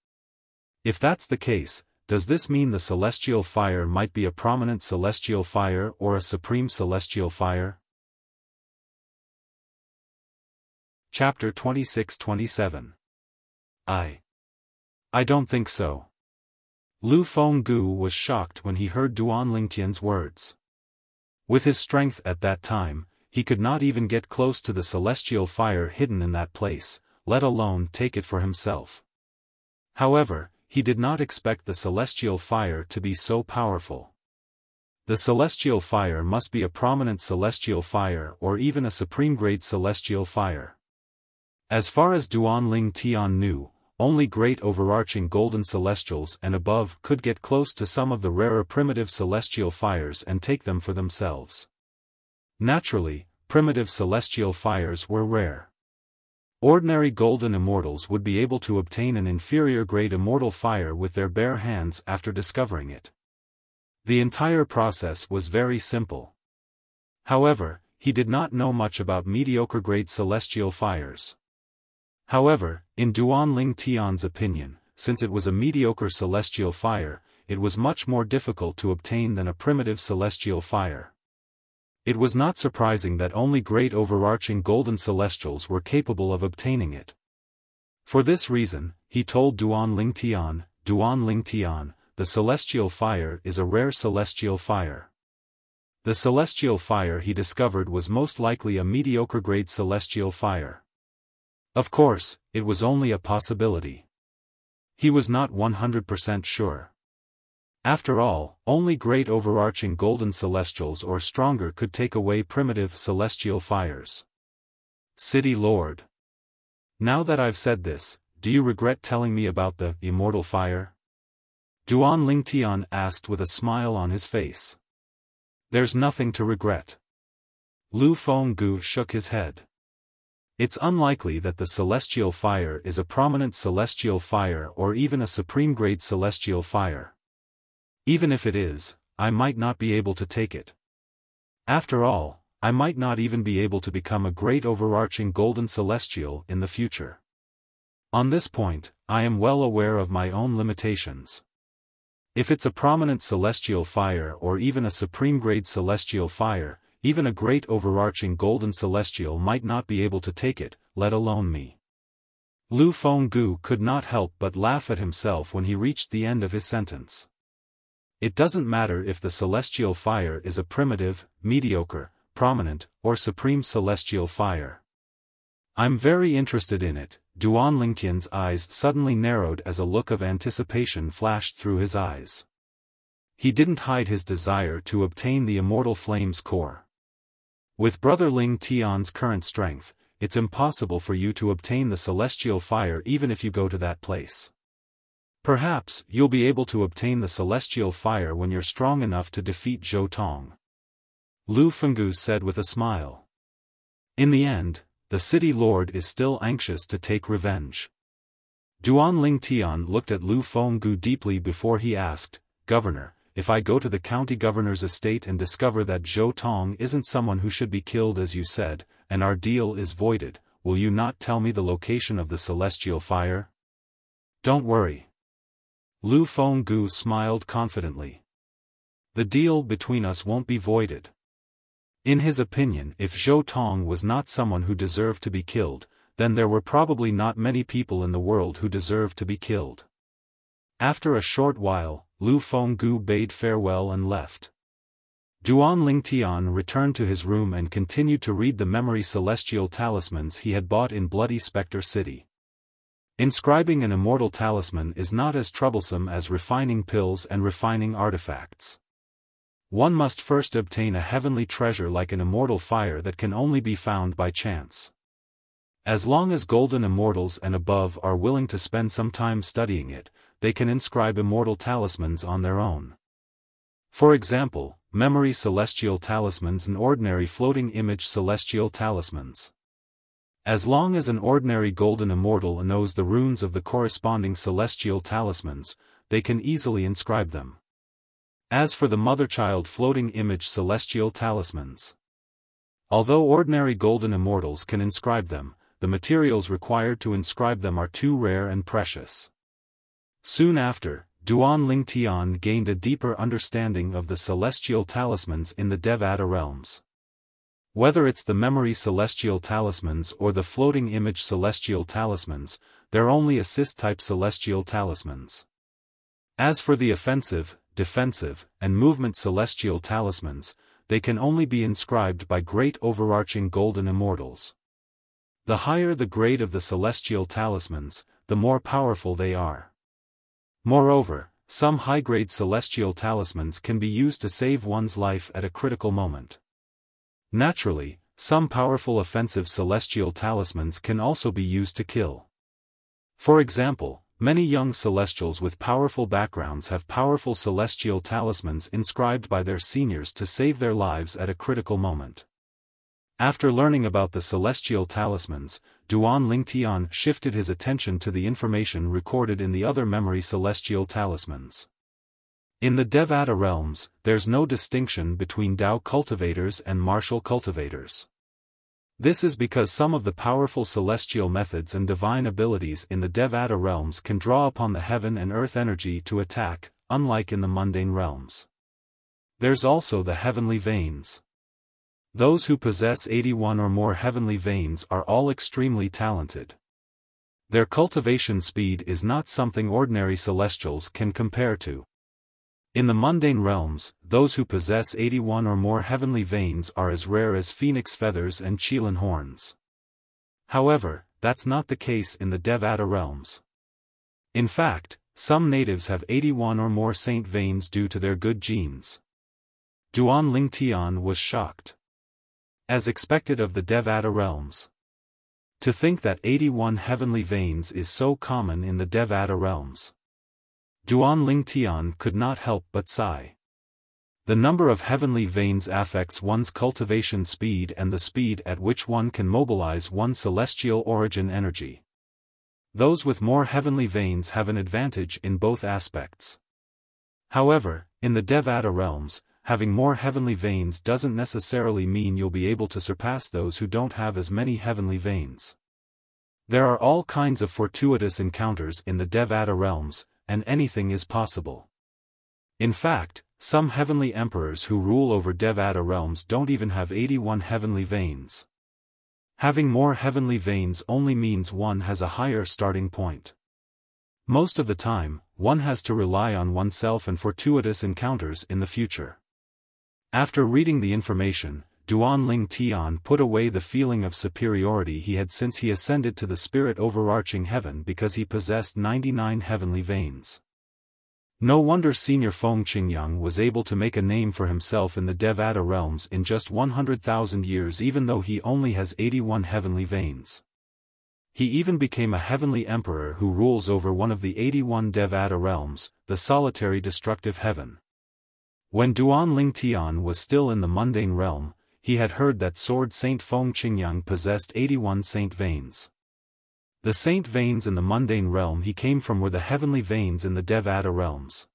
If that's the case, does this mean the celestial fire might be a prominent celestial fire or a supreme celestial fire? Chapter 26-27. I don't think so. Lu Fenggu was shocked when he heard Duan Lingtian's words. With his strength at that time, he could not even get close to the celestial fire hidden in that place, let alone take it for himself. However, he did not expect the celestial fire to be so powerful. The celestial fire must be a prominent celestial fire or even a supreme-grade celestial fire. As far as Duan Lingtian knew, only great overarching golden celestials and above could get close to some of the rarer primitive celestial fires and take them for themselves. Naturally, primitive celestial fires were rare. Ordinary golden immortals would be able to obtain an inferior grade immortal fire with their bare hands after discovering it. The entire process was very simple. However, he did not know much about mediocre grade celestial fires. However, in Duan Lingtian's opinion, since it was a mediocre celestial fire, it was much more difficult to obtain than a primitive celestial fire. It was not surprising that only great overarching golden celestials were capable of obtaining it. For this reason, he told Duan Lingtian, the celestial fire is a rare celestial fire. The celestial fire he discovered was most likely a mediocre grade celestial fire. Of course, it was only a possibility. He was not 100% sure. After all, only great overarching golden celestials or stronger could take away primitive celestial fires. City Lord. Now that I've said this, do you regret telling me about the immortal fire? Duan Lingtian asked with a smile on his face. There's nothing to regret. Lu Fenggu shook his head. It's unlikely that the celestial fire is a prominent celestial fire or even a supreme-grade celestial fire. Even if it is, I might not be able to take it. After all, I might not even be able to become a great overarching golden celestial in the future. On this point, I am well aware of my own limitations. If it's a prominent celestial fire or even a supreme-grade celestial fire, even a great overarching golden celestial might not be able to take it, let alone me. Lu Fenggu could not help but laugh at himself when he reached the end of his sentence. It doesn't matter if the celestial fire is a primitive, mediocre, prominent, or supreme celestial fire. I'm very interested in it. Duan Lingtian's eyes suddenly narrowed as a look of anticipation flashed through his eyes. He didn't hide his desire to obtain the immortal flame's core. With Brother Lingtian's current strength, it's impossible for you to obtain the celestial fire even if you go to that place. Perhaps you'll be able to obtain the celestial fire when you're strong enough to defeat Zhou Tong. Lu Fenggu said with a smile. In the end, the city lord is still anxious to take revenge. Duan Lingtian looked at Lu Fenggu deeply before he asked, Governor, if I go to the county governor's estate and discover that Zhou Tong isn't someone who should be killed as you said, and our deal is voided, will you not tell me the location of the celestial fire? Don't worry. Lu Fenggu smiled confidently. The deal between us won't be voided. In his opinion, if Zhou Tong was not someone who deserved to be killed, then there were probably not many people in the world who deserved to be killed. After a short while, Lu Fenggu bade farewell and left. Duan Lingtian returned to his room and continued to read the memory celestial talismans he had bought in Bloody Spectre City. Inscribing an immortal talisman is not as troublesome as refining pills and refining artifacts. One must first obtain a heavenly treasure like an immortal fire that can only be found by chance. As long as golden immortals and above are willing to spend some time studying it, they can inscribe immortal talismans on their own. For example, memory celestial talismans and ordinary floating image celestial talismans. As long as an ordinary golden immortal knows the runes of the corresponding celestial talismans, they can easily inscribe them. As for the mother-child floating image celestial talismans, although ordinary golden immortals can inscribe them, the materials required to inscribe them are too rare and precious. Soon after, Duan Ling Tian gained a deeper understanding of the celestial talismans in the Devata realms. Whether it's the memory celestial talismans or the floating image celestial talismans, they're only assist-type celestial talismans. As for the offensive, defensive, and movement celestial talismans, they can only be inscribed by great overarching golden immortals. The higher the grade of the celestial talismans, the more powerful they are. Moreover, some high-grade celestial talismans can be used to save one's life at a critical moment. Naturally, some powerful offensive celestial talismans can also be used to kill. For example, many young celestials with powerful backgrounds have powerful celestial talismans inscribed by their seniors to save their lives at a critical moment. After learning about the celestial talismans, Duan Ling Tian shifted his attention to the information recorded in the other memory celestial talismans. In the Devata realms, there's no distinction between Tao cultivators and martial cultivators. This is because some of the powerful celestial methods and divine abilities in the Devata realms can draw upon the heaven and earth energy to attack, unlike in the mundane realms. There's also the heavenly veins. Those who possess 81 or more heavenly veins are all extremely talented. Their cultivation speed is not something ordinary celestials can compare to. In the mundane realms, those who possess 81 or more heavenly veins are as rare as phoenix feathers and qilin horns. However, that's not the case in the Devata realms. In fact, some natives have 81 or more saint veins due to their good genes. Duan Ling Tian was shocked. As expected of the Devata realms. To think that 81 heavenly veins is so common in the Devata realms. Duan Ling Tian could not help but sigh. The number of heavenly veins affects one's cultivation speed and the speed at which one can mobilize one's celestial origin energy. Those with more heavenly veins have an advantage in both aspects. However, in the Devata realms, having more heavenly veins doesn't necessarily mean you'll be able to surpass those who don't have as many heavenly veins. There are all kinds of fortuitous encounters in the Devata realms, and anything is possible. In fact, some heavenly emperors who rule over Devata realms don't even have 81 heavenly veins. Having more heavenly veins only means one has a higher starting point. Most of the time, one has to rely on oneself and fortuitous encounters in the future. After reading the information, Duan Ling Tian put away the feeling of superiority he had since he ascended to the spirit overarching heaven because he possessed 99 heavenly veins. No wonder Senior Feng Qingyang was able to make a name for himself in the Devata realms in just 100,000 years even though he only has 81 heavenly veins. He even became a heavenly emperor who rules over one of the 81 Devata realms, the solitary destructive heaven. When Duan Ling Tian was still in the mundane realm, he had heard that Sword Saint Feng Qingyang possessed 81 saint veins. The saint veins in the mundane realm he came from were the heavenly veins in the Devata realms.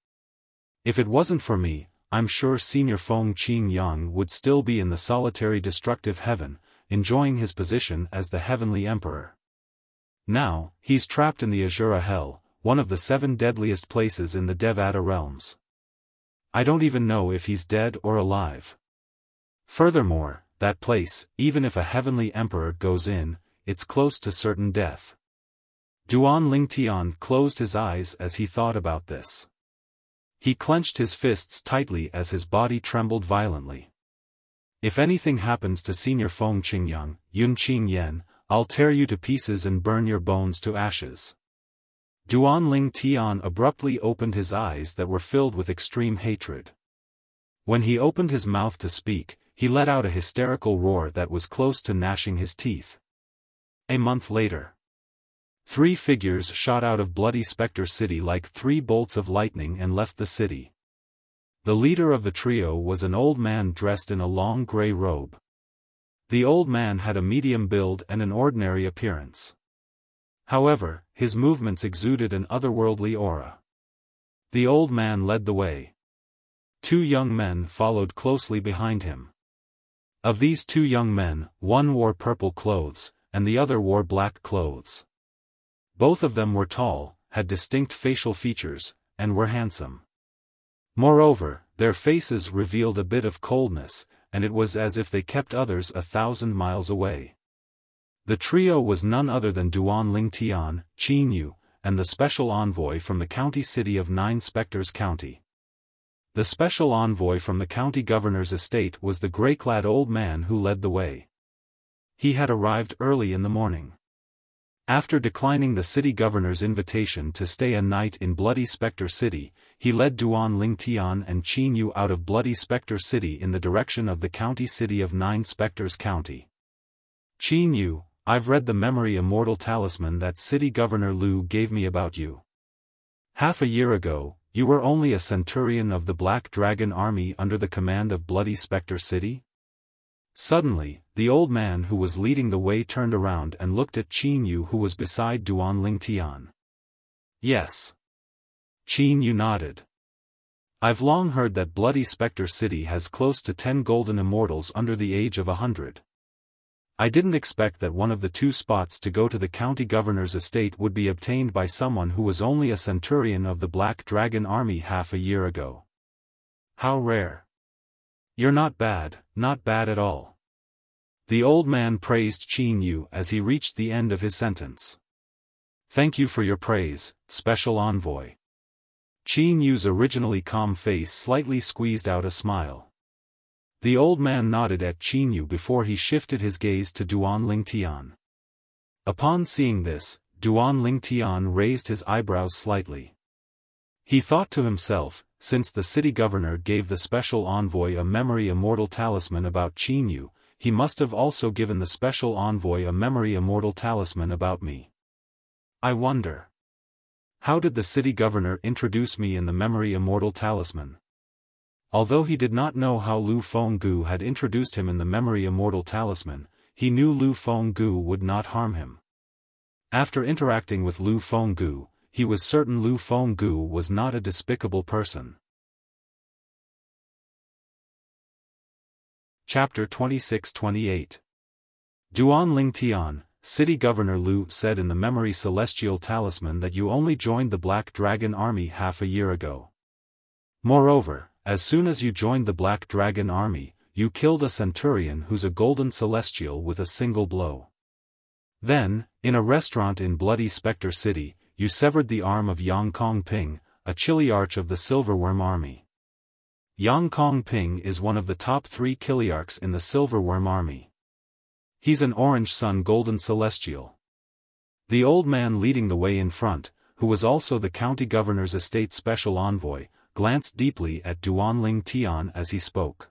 If it wasn't for me, I'm sure Senior Feng Qingyang would still be in the solitary destructive heaven, enjoying his position as the heavenly emperor. Now, he's trapped in the Azura Hell, one of the 7 deadliest places in the Devata realms. I don't even know if he's dead or alive. Furthermore, that place, even if a heavenly emperor goes in, it's close to certain death. Duan Ling Tian closed his eyes as he thought about this. He clenched his fists tightly as his body trembled violently. If anything happens to Senior Feng Qingyang, Yun Qingyan, I'll tear you to pieces and burn your bones to ashes. Duan Ling Tian abruptly opened his eyes that were filled with extreme hatred. When he opened his mouth to speak, he let out a hysterical roar that was close to gnashing his teeth. A month later, 3 figures shot out of Bloody Spectre City like 3 bolts of lightning and left the city. The leader of the trio was an old man dressed in a long grey robe. The old man had a medium build and an ordinary appearance. However, his movements exuded an otherworldly aura. The old man led the way. 2 young men followed closely behind him. Of these 2 young men, one wore purple clothes, and the other wore black clothes. Both of them were tall, had distinct facial features, and were handsome. Moreover, their faces revealed a bit of coldness, and it was as if they kept others 1,000 miles away. The trio was none other than Duan Lingtian, Qin Yu, and the special envoy from the county city of 9 Spectres County. The special envoy from the county governor's estate was the grey-clad old man who led the way. He had arrived early in the morning. After declining the city governor's invitation to stay a night in Bloody Spectre City, he led Duan Lingtian and Qin Yu out of Bloody Spectre City in the direction of the county city of 9 Spectres County. Qin Yu, I've read the memory immortal talisman that city governor Lu gave me about you. Half a year ago, you were only a centurion of the Black Dragon army under the command of Bloody Spectre City? Suddenly, the old man who was leading the way turned around and looked at Qin Yu who was beside Duan Lingtian. Yes. Qin Yu nodded. I've long heard that Bloody Spectre City has close to 10 golden immortals under the age of 100. I didn't expect that one of the 2 spots to go to the county governor's estate would be obtained by someone who was only a centurion of the Black Dragon army half a year ago. How rare. You're not bad at all. The old man praised Qin Yu as he reached the end of his sentence. Thank you for your praise, special envoy. Qin Yu's originally calm face slightly squeezed out a smile. The old man nodded at Qin Yu before he shifted his gaze to Duan Lingtian. Upon seeing this, Duan Lingtian raised his eyebrows slightly. He thought to himself, since the city governor gave the special envoy a memory immortal talisman about Qin Yu, he must have also given the special envoy a memory immortal talisman about me. I wonder. How did the city governor introduce me in the memory immortal talisman? Although he did not know how Lu Fenggu had introduced him in the memory immortal talisman, he knew Lu Fenggu would not harm him. After interacting with Lu Fenggu, he was certain Lu Fenggu was not a despicable person. Chapter 26-28. Duan Lingtian, City Governor Lu said in the memory celestial talisman that you only joined the Black Dragon army half a year ago. Moreover, as soon as you joined the Black Dragon army, you killed a centurion who's a golden celestial with a single blow. Then, in a restaurant in Bloody Spectre City, you severed the arm of Yang Kong Ping, a Chiliarch of the Silverworm army. Yang Kong Ping is one of the top 3 Chiliarchs in the Silverworm army. He's an Orange Sun Golden Celestial. The old man leading the way in front, who was also the county governor's estate special envoy, glanced deeply at Duan Lingtian as he spoke.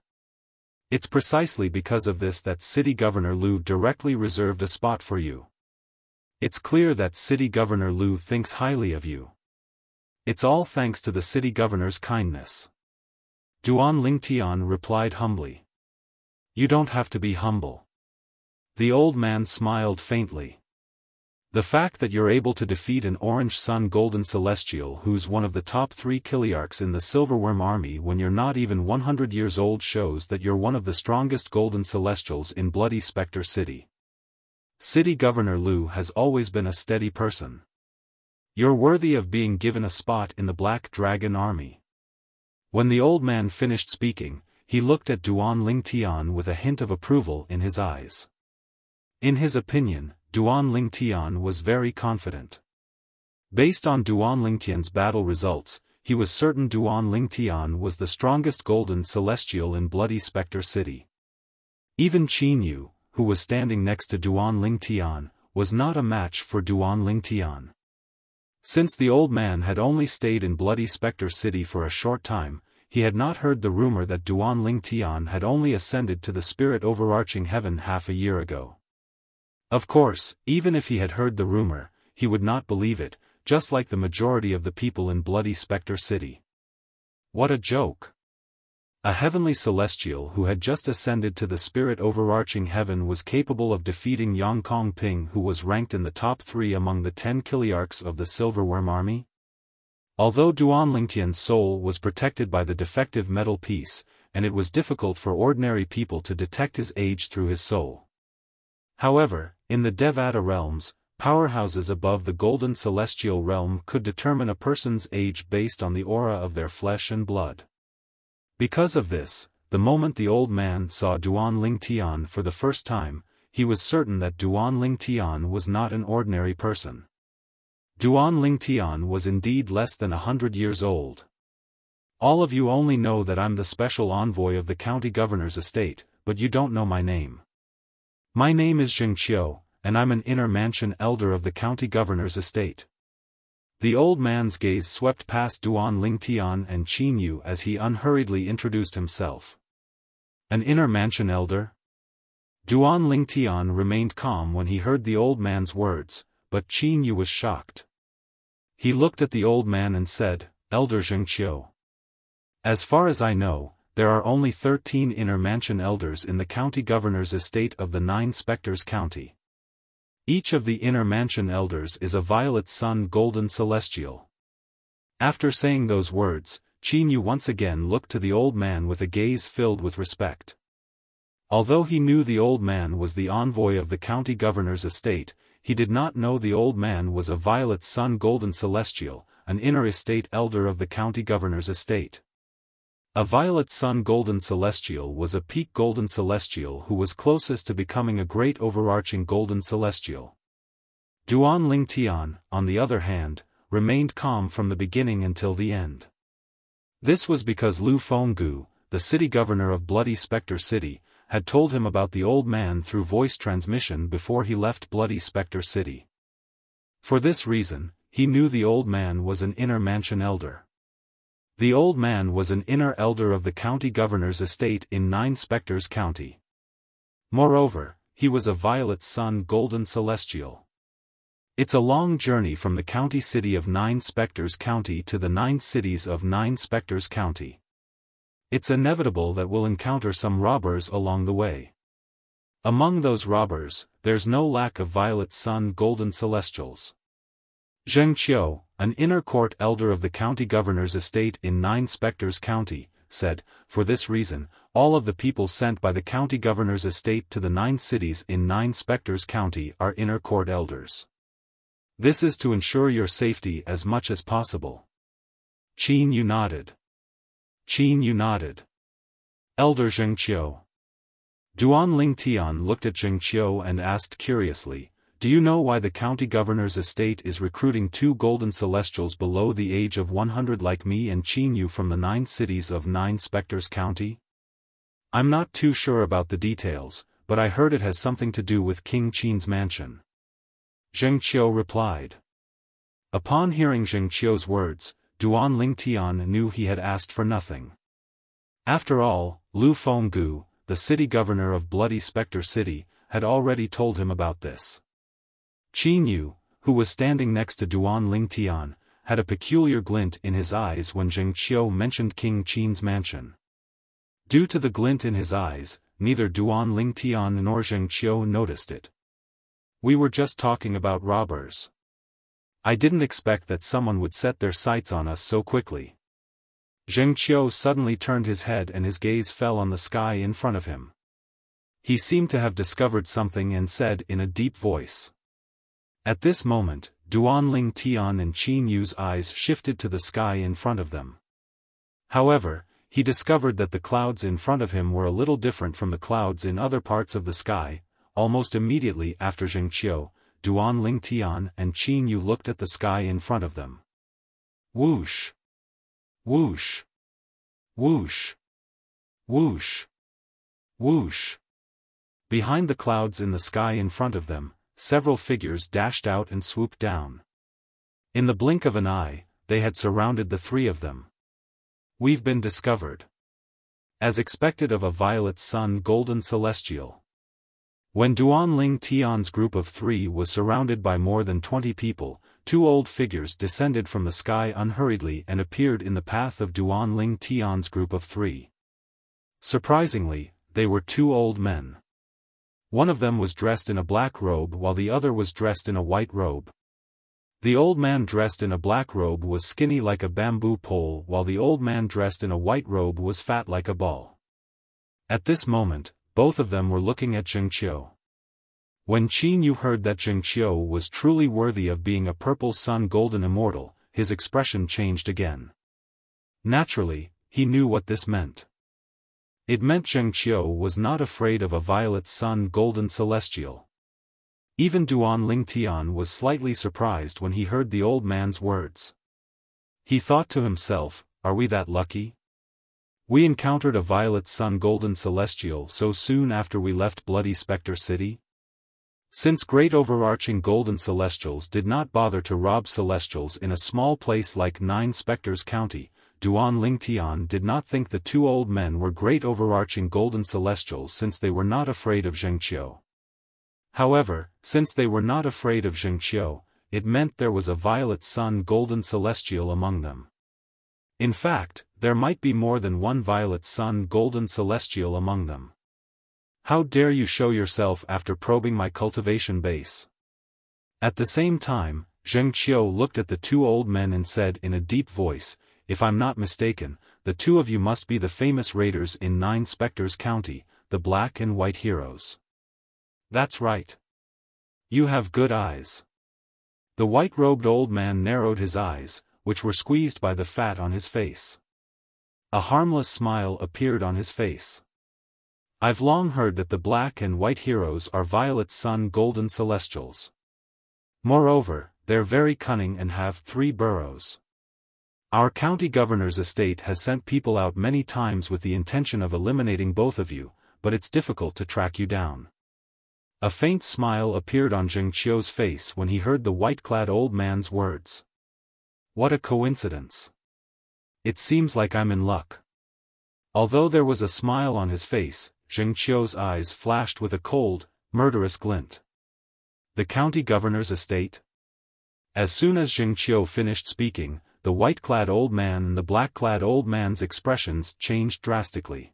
It's precisely because of this that City Governor Lu directly reserved a spot for you. It's clear that City Governor Lu thinks highly of you. It's all thanks to the city governor's kindness. Duan Lingtian replied humbly. You don't have to be humble. The old man smiled faintly. The fact that you're able to defeat an Orange Sun Golden Celestial who's one of the top 3 Chiliarchs in the Silverworm army when you're not even 100 years old shows that you're one of the strongest Golden Celestials in Bloody Spectre City. City Governor Lu has always been a steady person. You're worthy of being given a spot in the Black Dragon army. When the old man finished speaking, he looked at Duan Lingtian with a hint of approval in his eyes. In his opinion, Duan Lingtian was very confident. Based on Duan Lingtian's battle results, he was certain Duan Lingtian was the strongest Golden Celestial in Bloody Spectre City. Even Qin Yu, who was standing next to Duan Lingtian, was not a match for Duan Lingtian. Since the old man had only stayed in Bloody Spectre City for a short time, he had not heard the rumor that Duan Lingtian had only ascended to the spirit overarching heaven half a year ago. Of course, even if he had heard the rumor, he would not believe it, just like the majority of the people in Bloody Spectre City. What a joke! A heavenly celestial who had just ascended to the spirit overarching heaven was capable of defeating Yang Kongping, who was ranked in the top 3 among the 10 Kiliarchs of the Silverworm Army? Although Duan Lingtian's soul was protected by the defective metal piece, and it was difficult for ordinary people to detect his age through his soul. However, in the Devata realms, powerhouses above the Golden Celestial Realm could determine a person's age based on the aura of their flesh and blood. Because of this, the moment the old man saw Duan Lingtian for the first time, he was certain that Duan Lingtian was not an ordinary person. Duan Lingtian was indeed less than 100 years old. All of you only know that I'm the special envoy of the county governor's estate, but you don't know my name. My name is Xiao, and I'm an inner mansion elder of the county governor's estate. The old man's gaze swept past Duan Lingtian and Qin Yu as he unhurriedly introduced himself. An inner mansion elder? Duan Lingtian remained calm when he heard the old man's words, but Qin Yu was shocked. He looked at the old man and said, "Elder Xiao. As far as I know, there are only 13 inner mansion elders in the county governor's estate of the 9 Spectres County. Each of the inner mansion elders is a Violet Sun Golden Celestial." After saying those words, Qin Yu once again looked to the old man with a gaze filled with respect. Although he knew the old man was the envoy of the county governor's estate, he did not know the old man was a Violet Sun Golden Celestial, an inner estate elder of the county governor's estate. A Violet Sun Golden Celestial was a peak Golden Celestial who was closest to becoming a great overarching Golden Celestial. Duan Lingtian, on the other hand, remained calm from the beginning until the end. This was because Lu Fenggu, the city governor of Bloody Spectre City, had told him about the old man through voice transmission before he left Bloody Spectre City. For this reason, he knew the old man was an inner mansion elder. The old man was an inner elder of the county governor's estate in 9 Spectres County. Moreover, he was a Violet Sun Golden Celestial. It's a long journey from the county city of 9 Spectres County to the 9 cities of 9 Spectres County. It's inevitable that we'll encounter some robbers along the way. Among those robbers, there's no lack of Violet Sun Golden Celestials. Xiao, an inner court elder of the county governor's estate in 9 Spectres County, said, "For this reason, all of the people sent by the county governor's estate to the 9 cities in 9 Spectres County are inner court elders. This is to ensure your safety as much as possible." Qin Yu nodded. Elder Xiao. Duan Lingtian looked at Xiao and asked curiously, "Do you know why the county governor's estate is recruiting 2 golden celestials below the age of 100 like me and Qin Yu from the 9 cities of 9 Spectres County?" "I'm not too sure about the details, but I heard it has something to do with King Qin's mansion." Xiao replied. Upon hearing Xiao's words, Duan Lingtian knew he had asked for nothing. After all, Lu Fenggu, the city governor of Bloody Spectre City, had already told him about this. Qin Yu, who was standing next to Duan Lingtian, had a peculiar glint in his eyes when Xiao mentioned King Qin's mansion. Due to the glint in his eyes, neither Duan Lingtian nor Xiao noticed it. "We were just talking about robbers. I didn't expect that someone would set their sights on us so quickly." Xiao suddenly turned his head and his gaze fell on the sky in front of him. He seemed to have discovered something and said in a deep voice. At this moment, Duan Lingtian and Qin Yu's eyes shifted to the sky in front of them. However, he discovered that the clouds in front of him were a little different from the clouds in other parts of the sky. Almost immediately after Xiao, Duan Lingtian and Qin Yu looked at the sky in front of them. Whoosh! Whoosh! Whoosh! Whoosh! Whoosh! Behind the clouds in the sky in front of them, several figures dashed out and swooped down. In the blink of an eye, they had surrounded the 3 of them. "We've been discovered. As expected of a Violet Sun Golden Celestial. When Duanling Tian's group of 3 was surrounded by more than 20 people, 2 old figures descended from the sky unhurriedly and appeared in the path of Duanling Tian's group of 3. Surprisingly, they were 2 old men. One of them was dressed in a black robe while the other was dressed in a white robe. The old man dressed in a black robe was skinny like a bamboo pole while the old man dressed in a white robe was fat like a ball. At this moment, both of them were looking at Zheng Qiu. When Qin Yu heard that Zheng Qiu was truly worthy of being a purple sun golden immortal, his expression changed again. Naturally, he knew what this meant. It meant Zheng Qiu was not afraid of a violet sun golden celestial. Even Duanling Tian was slightly surprised when he heard the old man's words. He thought to himself, are we that lucky? We encountered a violet sun golden celestial so soon after we left Bloody Spectre City? Since great overarching golden celestials did not bother to rob celestials in a small place like Nine Spectres County, Duanling Tian did not think the 2 old men were great overarching golden celestials since they were not afraid of Zheng Qiu. However, since they were not afraid of Zheng Qiu, it meant there was a violet sun golden celestial among them. In fact, there might be more than one violet sun golden celestial among them. How dare you show yourself after probing my cultivation base? At the same time, Zheng Qiu looked at the 2 old men and said in a deep voice, if I'm not mistaken, the 2 of you must be the famous raiders in Nine Spectres County, the Black and White Heroes. That's right. You have good eyes. The white-robed old man narrowed his eyes, which were squeezed by the fat on his face. A harmless smile appeared on his face. I've long heard that the Black and White Heroes are violet sun golden celestials. Moreover, they're very cunning and have 3 burrows. Our county governor's estate has sent people out many times with the intention of eliminating both of you, but it's difficult to track you down. A faint smile appeared on Zheng Qiu's face when he heard the white-clad old man's words. What a coincidence. It seems like I'm in luck. Although there was a smile on his face, Zheng Qiu's eyes flashed with a cold, murderous glint. The county governor's estate? As soon as Zheng Qiu finished speaking, the white-clad old man and the black-clad old man's expressions changed drastically.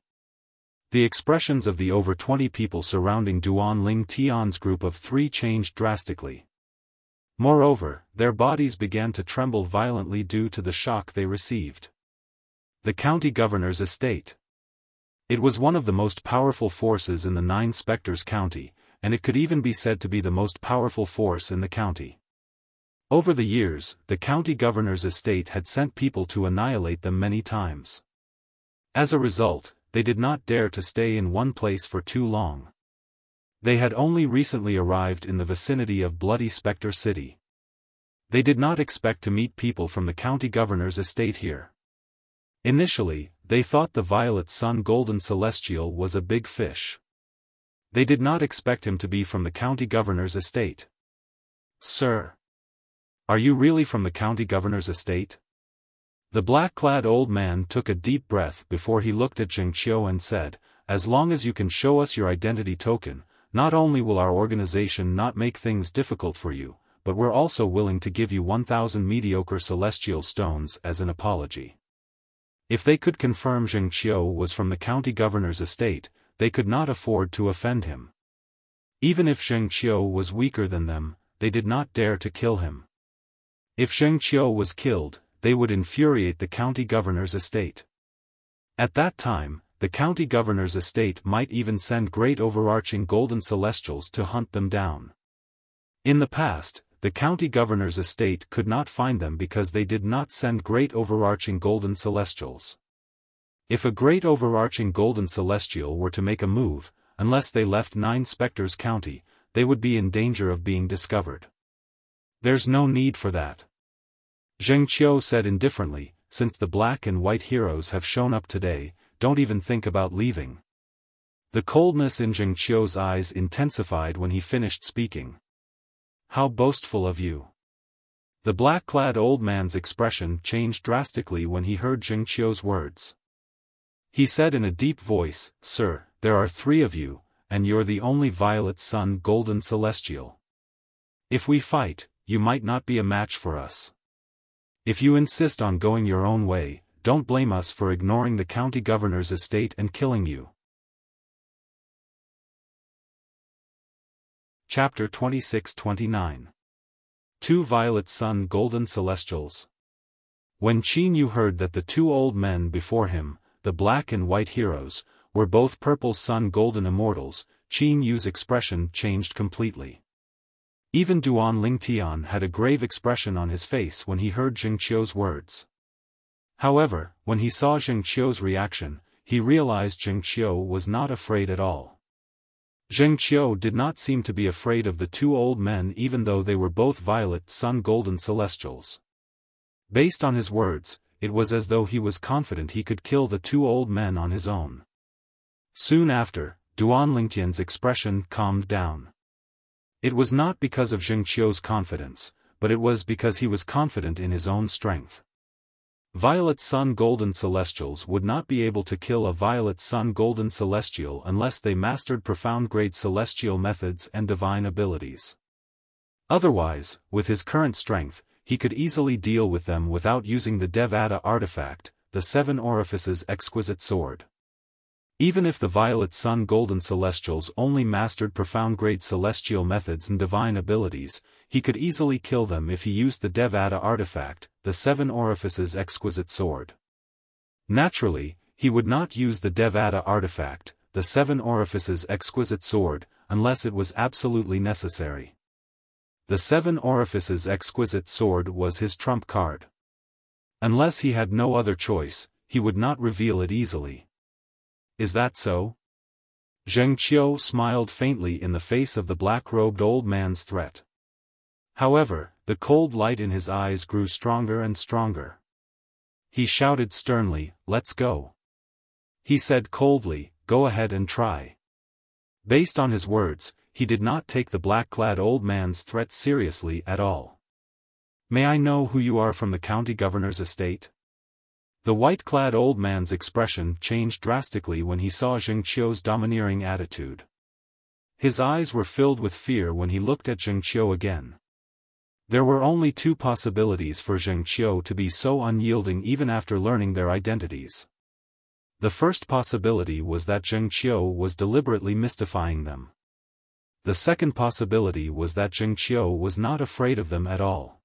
The expressions of the over 20 people surrounding Duanling Tian's group of 3 changed drastically. Moreover, their bodies began to tremble violently due to the shock they received. The county governor's estate. It was one of the most powerful forces in the Nine Spectres County, and it could even be said to be the most powerful force in the county. Over the years, the county governor's estate had sent people to annihilate them many times. As a result, they did not dare to stay in one place for too long. They had only recently arrived in the vicinity of Bloody Spectre City. They did not expect to meet people from the county governor's estate here. Initially, they thought the violet sun golden celestial was a big fish. They did not expect him to be from the county governor's estate. Sir, are you really from the county governor's estate? The black-clad old man took a deep breath before he looked at Zheng Qiu and said, as long as you can show us your identity token, not only will our organization not make things difficult for you, but we're also willing to give you 1,000 mediocre celestial stones as an apology. If they could confirm Zheng Qiu was from the county governor's estate, they could not afford to offend him. Even if Zheng Qiu was weaker than them, they did not dare to kill him. If Zheng Qiu was killed, they would infuriate the county governor's estate. At that time, the county governor's estate might even send great overarching golden celestials to hunt them down. In the past, the county governor's estate could not find them because they did not send great overarching golden celestials. If a great overarching golden celestial were to make a move, unless they left Nine Spectres County, they would be in danger of being discovered. There's no need for that. Zheng Qiu said indifferently, since the black and white heroes have shown up today, don't even think about leaving. The coldness in Zheng Qiu's eyes intensified when he finished speaking. How boastful of you. The black-clad old man's expression changed drastically when he heard Zheng Qiu's words. He said in a deep voice, Sir, there are 3 of you, and you're the only violet sun golden celestial. If we fight, you might not be a match for us. If you insist on going your own way, don't blame us for ignoring the county governor's estate and killing you. Chapter 26-29. Two Violet Sun Golden Celestials. When Qin Yu heard that the two old men before him, the black and white heroes, were both purple sun golden immortals, Qin Yu's expression changed completely. Even Duan Lingtian had a grave expression on his face when he heard Jing Qiu's words. However, when he saw Jing Qiu's reaction, he realized Jing Qiu was not afraid at all. Jing Qiu did not seem to be afraid of the two old men even though they were both violet sun golden celestials. Based on his words, it was as though he was confident he could kill the two old men on his own. Soon after, Duan Lingtian's expression calmed down. It was not because of Jing Qiu's confidence, but it was because he was confident in his own strength. Violet Sun Golden Celestials would not be able to kill a Violet Sun Golden Celestial unless they mastered profound-grade celestial methods and divine abilities. Otherwise, with his current strength, he could easily deal with them without using the Devata artifact, the Seven Orifices exquisite sword. Even if the Violet Sun Golden Celestials only mastered profound-grade celestial methods and divine abilities, he could easily kill them if he used the Devata artifact, the Seven Orifices exquisite sword. Naturally, he would not use the Devata artifact, the Seven Orifices exquisite sword, unless it was absolutely necessary. The Seven Orifices exquisite sword was his trump card. Unless he had no other choice, he would not reveal it easily. Is that so? Jing Qiu smiled faintly in the face of the black-robed old man's threat. However, the cold light in his eyes grew stronger and stronger. He shouted sternly, "Let's go." He said coldly, "Go ahead and try." Based on his words, he did not take the black-clad old man's threat seriously at all. "May I know who you are from the county governor's estate?" The white-clad old man's expression changed drastically when he saw Jing Qiu's domineering attitude. His eyes were filled with fear when he looked at Jing Qiu again. There were only two possibilities for Jing Qiu to be so unyielding even after learning their identities. The first possibility was that Jing Qiu was deliberately mystifying them. The second possibility was that Jing Qiu was not afraid of them at all.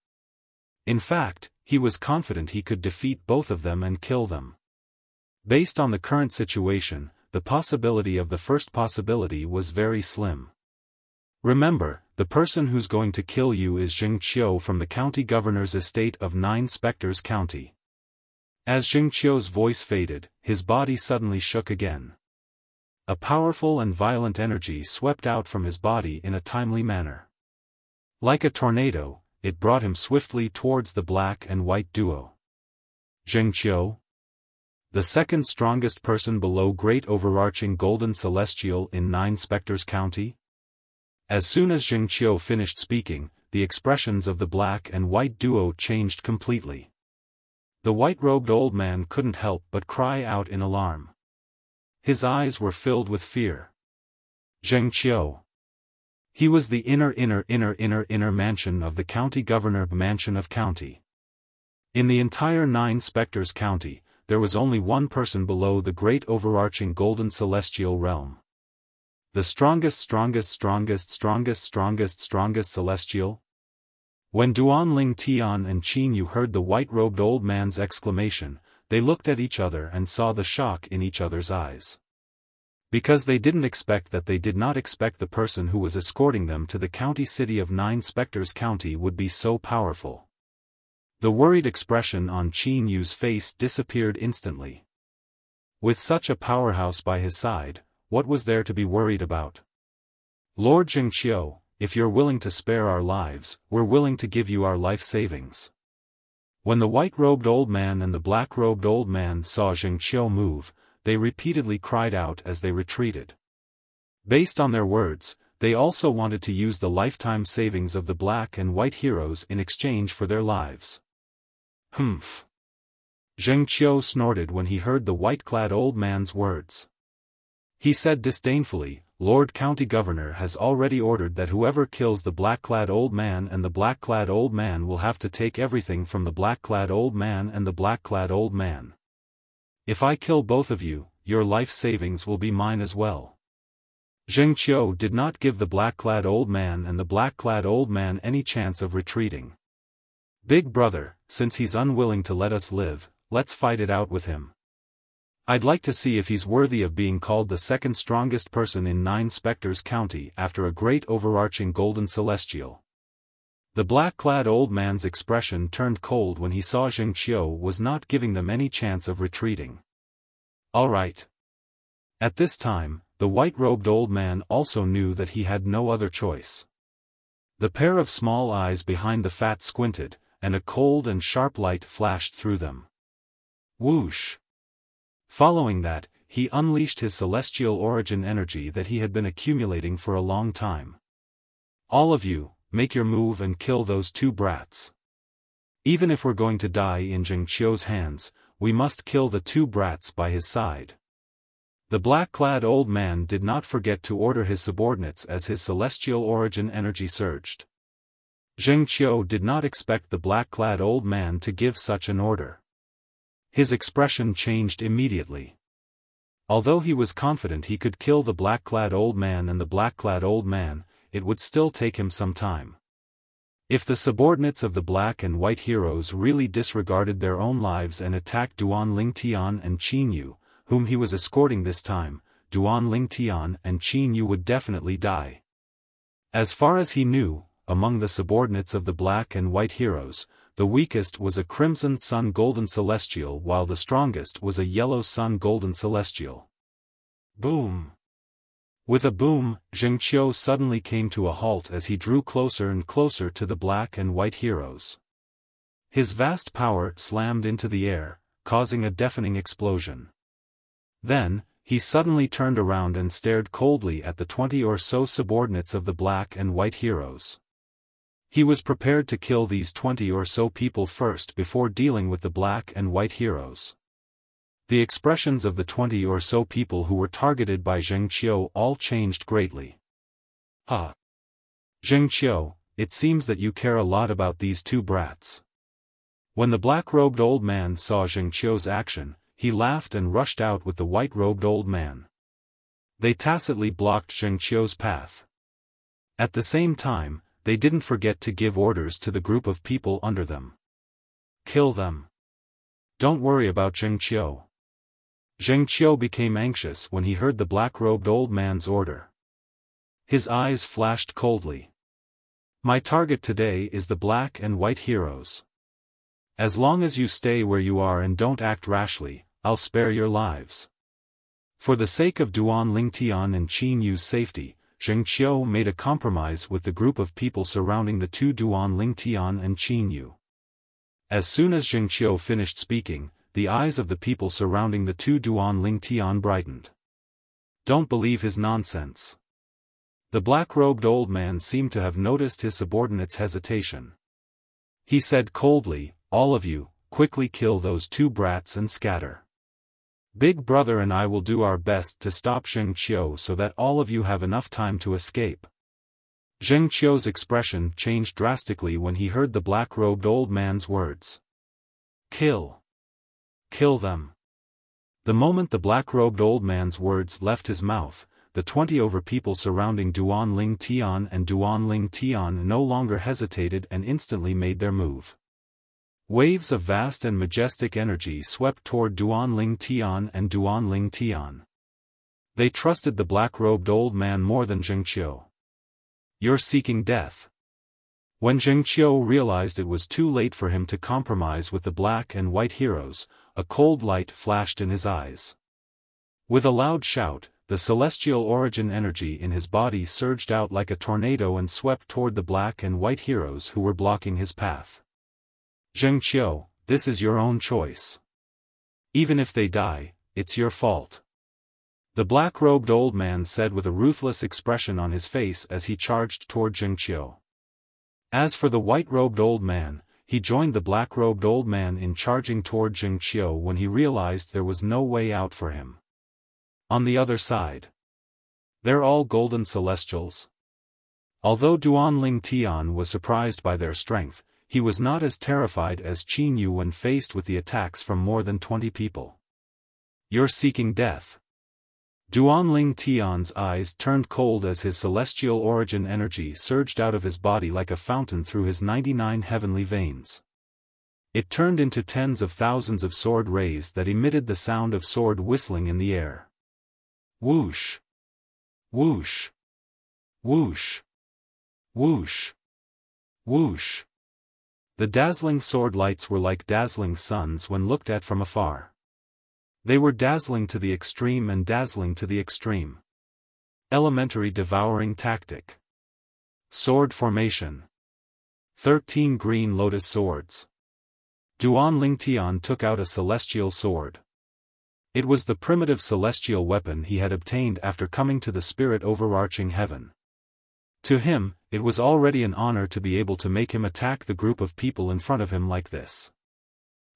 In fact, he was confident he could defeat both of them and kill them. Based on the current situation, the possibility of the first possibility was very slim. Remember, the person who's going to kill you is Jing Qiu from the county governor's estate of Nine Spectres County. As Jing Qiu's voice faded, his body suddenly shook again. A powerful and violent energy swept out from his body in a timely manner. Like a tornado, it brought him swiftly towards the black and white duo. Jing Qiu? The second strongest person below Great Overarching Golden Celestial in Nine Spectres County? As soon as Jing Qiu finished speaking, the expressions of the black and white duo changed completely. The white-robed old man couldn't help but cry out in alarm. His eyes were filled with fear. Jing Qiu. He was the inner mansion of the county governor mansion of county. In the entire Nine Spectres County, there was only one person below the great overarching golden celestial realm. The strongest celestial? When Duan Lingtian and Qin Yu heard the white-robed old man's exclamation, they looked at each other and saw the shock in each other's eyes. Because they did not expect the person who was escorting them to the county city of Nine Spectres County would be so powerful. The worried expression on Qin Yu's face disappeared instantly. With such a powerhouse by his side, what was there to be worried about? Lord Jing Qiu, if you're willing to spare our lives, we're willing to give you our life savings. When the white-robed old man and the black-robed old man saw Jing Qiu move, they repeatedly cried out as they retreated. Based on their words, they also wanted to use the lifetime savings of the black and white heroes in exchange for their lives. Humph! Jing Qiu snorted when he heard the white-clad old man's words. He said disdainfully, Lord County Governor has already ordered that whoever kills the black-clad old man and the black-clad old man will have to take everything from the black-clad old man and the black-clad old man. If I kill both of you, your life savings will be mine as well. Zheng Qiu did not give the black-clad old man and the black-clad old man any chance of retreating. Big brother, since he's unwilling to let us live, let's fight it out with him. I'd like to see if he's worthy of being called the second strongest person in 9 Spectres County after a great overarching golden celestial. The black-clad old man's expression turned cold when he saw Zheng Qiu was not giving them any chance of retreating. All right. At this time, the white-robed old man also knew that he had no other choice. The pair of small eyes behind the fat squinted, and a cold and sharp light flashed through them. Whoosh! Following that, he unleashed his celestial origin energy that he had been accumulating for a long time. All of you, make your move and kill those 2 brats. Even if we're going to die in Zheng Qiu's hands, we must kill the 2 brats by his side. The black-clad old man did not forget to order his subordinates as his celestial origin energy surged. Zheng Qiu did not expect the black-clad old man to give such an order. His expression changed immediately. Although he was confident he could kill the black-clad old man and the black-clad old man, it would still take him some time. If the subordinates of the black and white heroes really disregarded their own lives and attacked Duan Lingtian and Qin Yu, whom he was escorting this time, Duan Lingtian and Qin Yu would definitely die. As far as he knew, among the subordinates of the black and white heroes, the weakest was a crimson sun golden celestial while the strongest was a yellow sun golden celestial. Boom! With a boom, Zheng Qiu suddenly came to a halt as he drew closer and closer to the black and white heroes. His vast power slammed into the air, causing a deafening explosion. Then, he suddenly turned around and stared coldly at the 20 or so subordinates of the black and white heroes. He was prepared to kill these 20 or so people first before dealing with the black and white heroes. The expressions of the 20 or so people who were targeted by Zheng Qiu all changed greatly. Zheng Qiu, it seems that you care a lot about these 2 brats. When the black-robed old man saw Zheng Qiu's action, he laughed and rushed out with the white-robed old man. They tacitly blocked Zheng Qiu's path. At the same time, they didn't forget to give orders to the group of people under them. Kill them. Don't worry about Zheng Qiu. Zheng Qiu became anxious when he heard the black-robed old man's order. His eyes flashed coldly. My target today is the black and white heroes. As long as you stay where you are and don't act rashly, I'll spare your lives. For the sake of Duan Lingtian and Qin Yu's safety, Zheng Qiu made a compromise with the group of people surrounding the 2 Duan Lingtian and Qin Yu. As soon as Zheng Qiu finished speaking, the eyes of the people surrounding the 2 Duan Lingtian brightened. Don't believe his nonsense. The black-robed old man seemed to have noticed his subordinate's hesitation. He said coldly, all of you, quickly kill those 2 brats and scatter. Big brother and I will do our best to stop Zheng Qiu so that all of you have enough time to escape. Zheng Qiu's expression changed drastically when he heard the black-robed old man's words. Kill. Kill them. The moment the black-robed old man's words left his mouth, the 20 over people surrounding Duan Lingtian and Duan Lingtian no longer hesitated and instantly made their move. Waves of vast and majestic energy swept toward Duan Lingtian and Duan Lingtian. They trusted the black-robed old man more than Zheng Qiu. You're seeking death. When Zheng Qiu realized it was too late for him to compromise with the black and white heroes, a cold light flashed in his eyes. With a loud shout, the celestial origin energy in his body surged out like a tornado and swept toward the black and white heroes who were blocking his path. Zheng Qiu, this is your own choice. Even if they die, it's your fault. The black-robed old man said with a ruthless expression on his face as he charged toward Zheng Qiu. As for the white-robed old man, he joined the black-robed old man in charging toward Zheng Qiu when he realized there was no way out for him. On the other side, They're all golden celestials. Although Duanling Tian was surprised by their strength, he was not as terrified as Qin Yu when faced with the attacks from more than 20 people. You're seeking death. Duanling Tian's eyes turned cold as his celestial origin energy surged out of his body like a fountain through his 99 heavenly veins. It turned into tens of thousands of sword rays that emitted the sound of sword whistling in the air. Whoosh! Whoosh! Whoosh! Whoosh! Whoosh! The dazzling sword lights were like dazzling suns when looked at from afar. They were dazzling to the extreme and dazzling to the extreme. Elementary devouring tactic. Sword formation. 13 green lotus swords. Duanling Tian took out a celestial sword. It was the primitive celestial weapon he had obtained after coming to the spirit overarching heaven. To him, it was already an honor to be able to make him attack the group of people in front of him like this.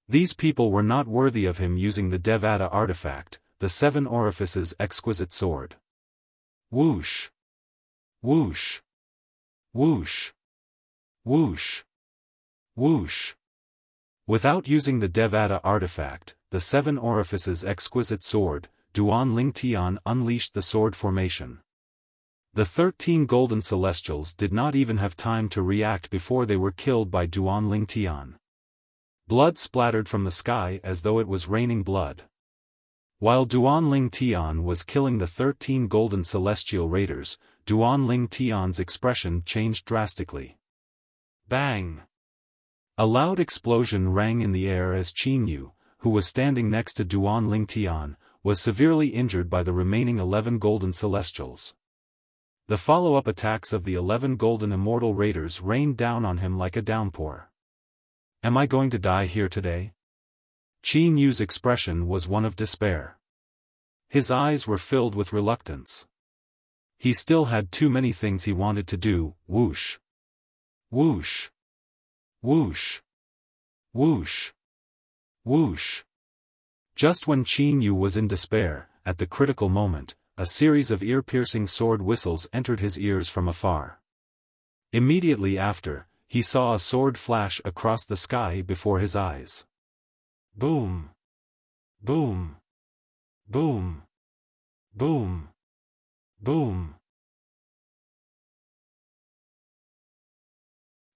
These people were not worthy of him using the Devata artifact, the Seven Orifices exquisite sword. Whoosh! Whoosh! Whoosh! Whoosh! Whoosh! Without using the Devata artifact, the Seven Orifices exquisite sword, Duanling Tian unleashed the sword formation. The 13 golden celestials did not even have time to react before they were killed by Duanling Tian. Blood splattered from the sky as though it was raining blood. While Duanling Tian was killing the 13 golden celestial raiders, Duanling Tian's expression changed drastically. Bang! A loud explosion rang in the air as Qin Yu, who was standing next to Duanling Tian, was severely injured by the remaining 11 golden celestials. The follow-up attacks of the 11 golden immortal raiders rained down on him like a downpour. Am I going to die here today? Qin Yu's expression was one of despair. His eyes were filled with reluctance. He still had too many things he wanted to do. Whoosh! Whoosh! Whoosh! Whoosh! Whoosh! Just when Qin Yu was in despair, at the critical moment, a series of ear-piercing sword whistles entered his ears from afar. Immediately after, he saw a sword flash across the sky before his eyes. Boom! Boom! Boom! Boom! Boom!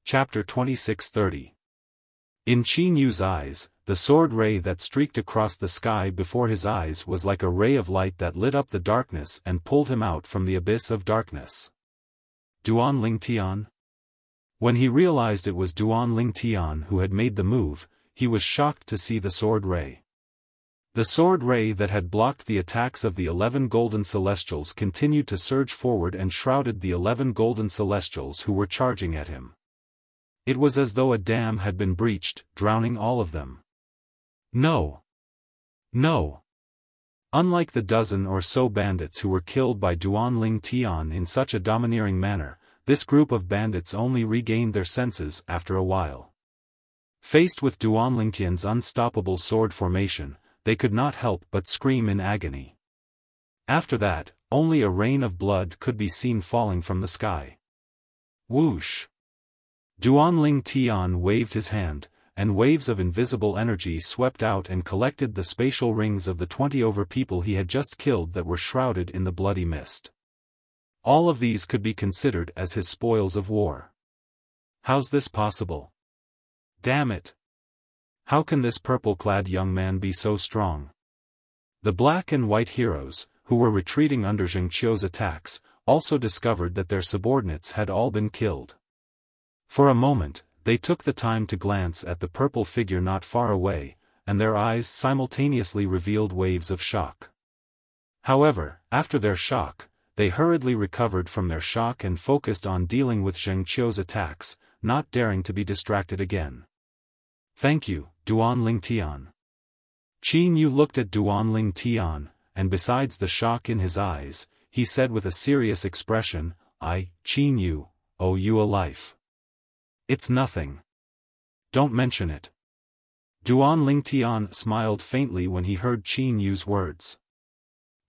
Chapter 26:30. In Qin Yu's eyes, the sword ray that streaked across the sky before his eyes was like a ray of light that lit up the darkness and pulled him out from the abyss of darkness. Duanling Tian? When he realized it was Duanling Tian who had made the move, he was shocked to see the sword ray. The sword ray that had blocked the attacks of the 11 golden celestials continued to surge forward and shrouded the 11 golden celestials who were charging at him. It was as though a dam had been breached, drowning all of them. No! No! Unlike the dozen or so bandits who were killed by Duanling Tian in such a domineering manner, this group of bandits only regained their senses after a while. Faced with Duanling Tian's unstoppable sword formation, they could not help but scream in agony. After that, only a rain of blood could be seen falling from the sky. Whoosh! Duanling Tian waved his hand, and waves of invisible energy swept out and collected the spatial rings of the 20 over people he had just killed that were shrouded in the bloody mist. All of these could be considered as his spoils of war. How's this possible? Damn it! How can this purple-clad young man be so strong? The black and white heroes, who were retreating under Zheng Qiu's attacks, also discovered that their subordinates had all been killed. For a moment, they took the time to glance at the purple figure not far away, and their eyes simultaneously revealed waves of shock. However, after their shock, they hurriedly recovered from their shock and focused on dealing with Zheng Qiu's attacks, not daring to be distracted again. Thank you, Duanling Tian. Qin Yu looked at Duanling Tian, and besides the shock in his eyes, he said with a serious expression, I, Qin Yu, owe you a life. It's nothing. Don't mention it. Duanling Tian smiled faintly when he heard Qin Yu's words.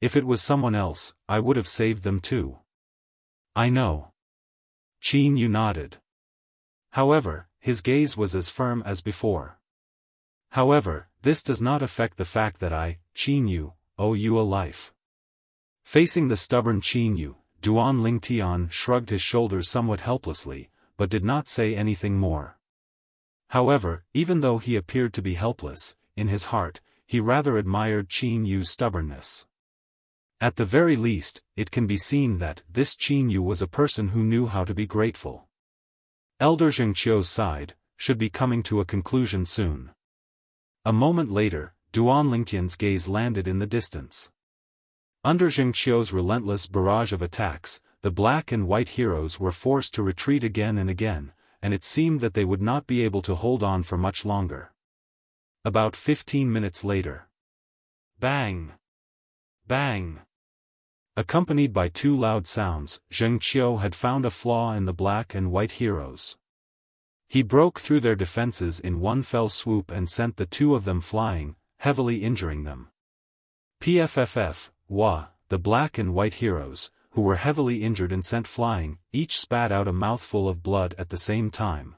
If it was someone else, I would have saved them too. I know. Qin Yu nodded. However, his gaze was as firm as before. However, this does not affect the fact that I, Qin Yu, owe you a life. Facing the stubborn Qin Yu, Duan Lingtian shrugged his shoulders somewhat helplessly, but did not say anything more. However, even though he appeared to be helpless, in his heart, he rather admired Qin Yu's stubbornness. At the very least, it can be seen that this Qin Yu was a person who knew how to be grateful. Elder Zhengqiu sighed, should be coming to a conclusion soon. A moment later, Duan Lingtian's gaze landed in the distance. Under Zhengqiu's relentless barrage of attacks, the black and white heroes were forced to retreat again and again, and it seemed that they would not be able to hold on for much longer. About 15 minutes later. Bang! Bang! Accompanied by two loud sounds, Zhengqiu had found a flaw in the black and white heroes. He broke through their defenses in one fell swoop and sent the two of them flying, heavily injuring them. Pfff, wah, the black and white heroes, who were heavily injured and sent flying, each spat out a mouthful of blood at the same time.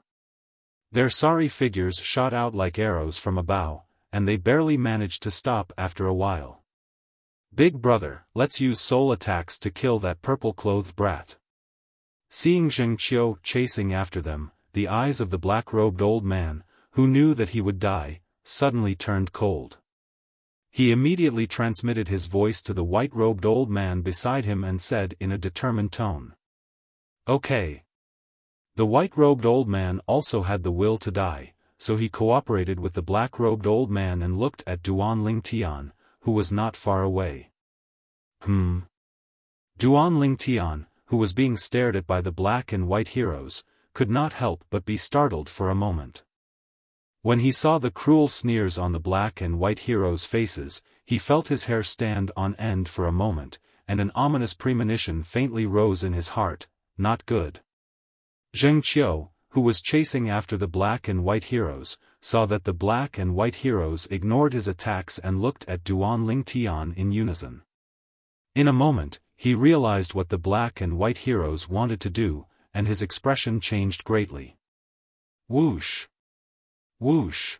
Their sorry figures shot out like arrows from a bow, and they barely managed to stop after a while. Big brother, let's use soul attacks to kill that purple-clothed brat. Seeing Zhengqiu chasing after them, the eyes of the black-robed old man, who knew that he would die, suddenly turned cold. He immediately transmitted his voice to the white-robed old man beside him and said in a determined tone. Okay. The white-robed old man also had the will to die, so he cooperated with the black-robed old man and looked at Duan Lingtian, who was not far away. Duan Lingtian, who was being stared at by the black and white heroes, could not help but be startled for a moment. When he saw the cruel sneers on the black and white heroes' faces, he felt his hair stand on end for a moment, and an ominous premonition faintly rose in his heart, not good. Zhengqiu, who was chasing after the black and white heroes, saw that the black and white heroes ignored his attacks and looked at Duan Lingtian in unison. In a moment, he realized what the black and white heroes wanted to do, and his expression changed greatly. Whoosh! Whoosh!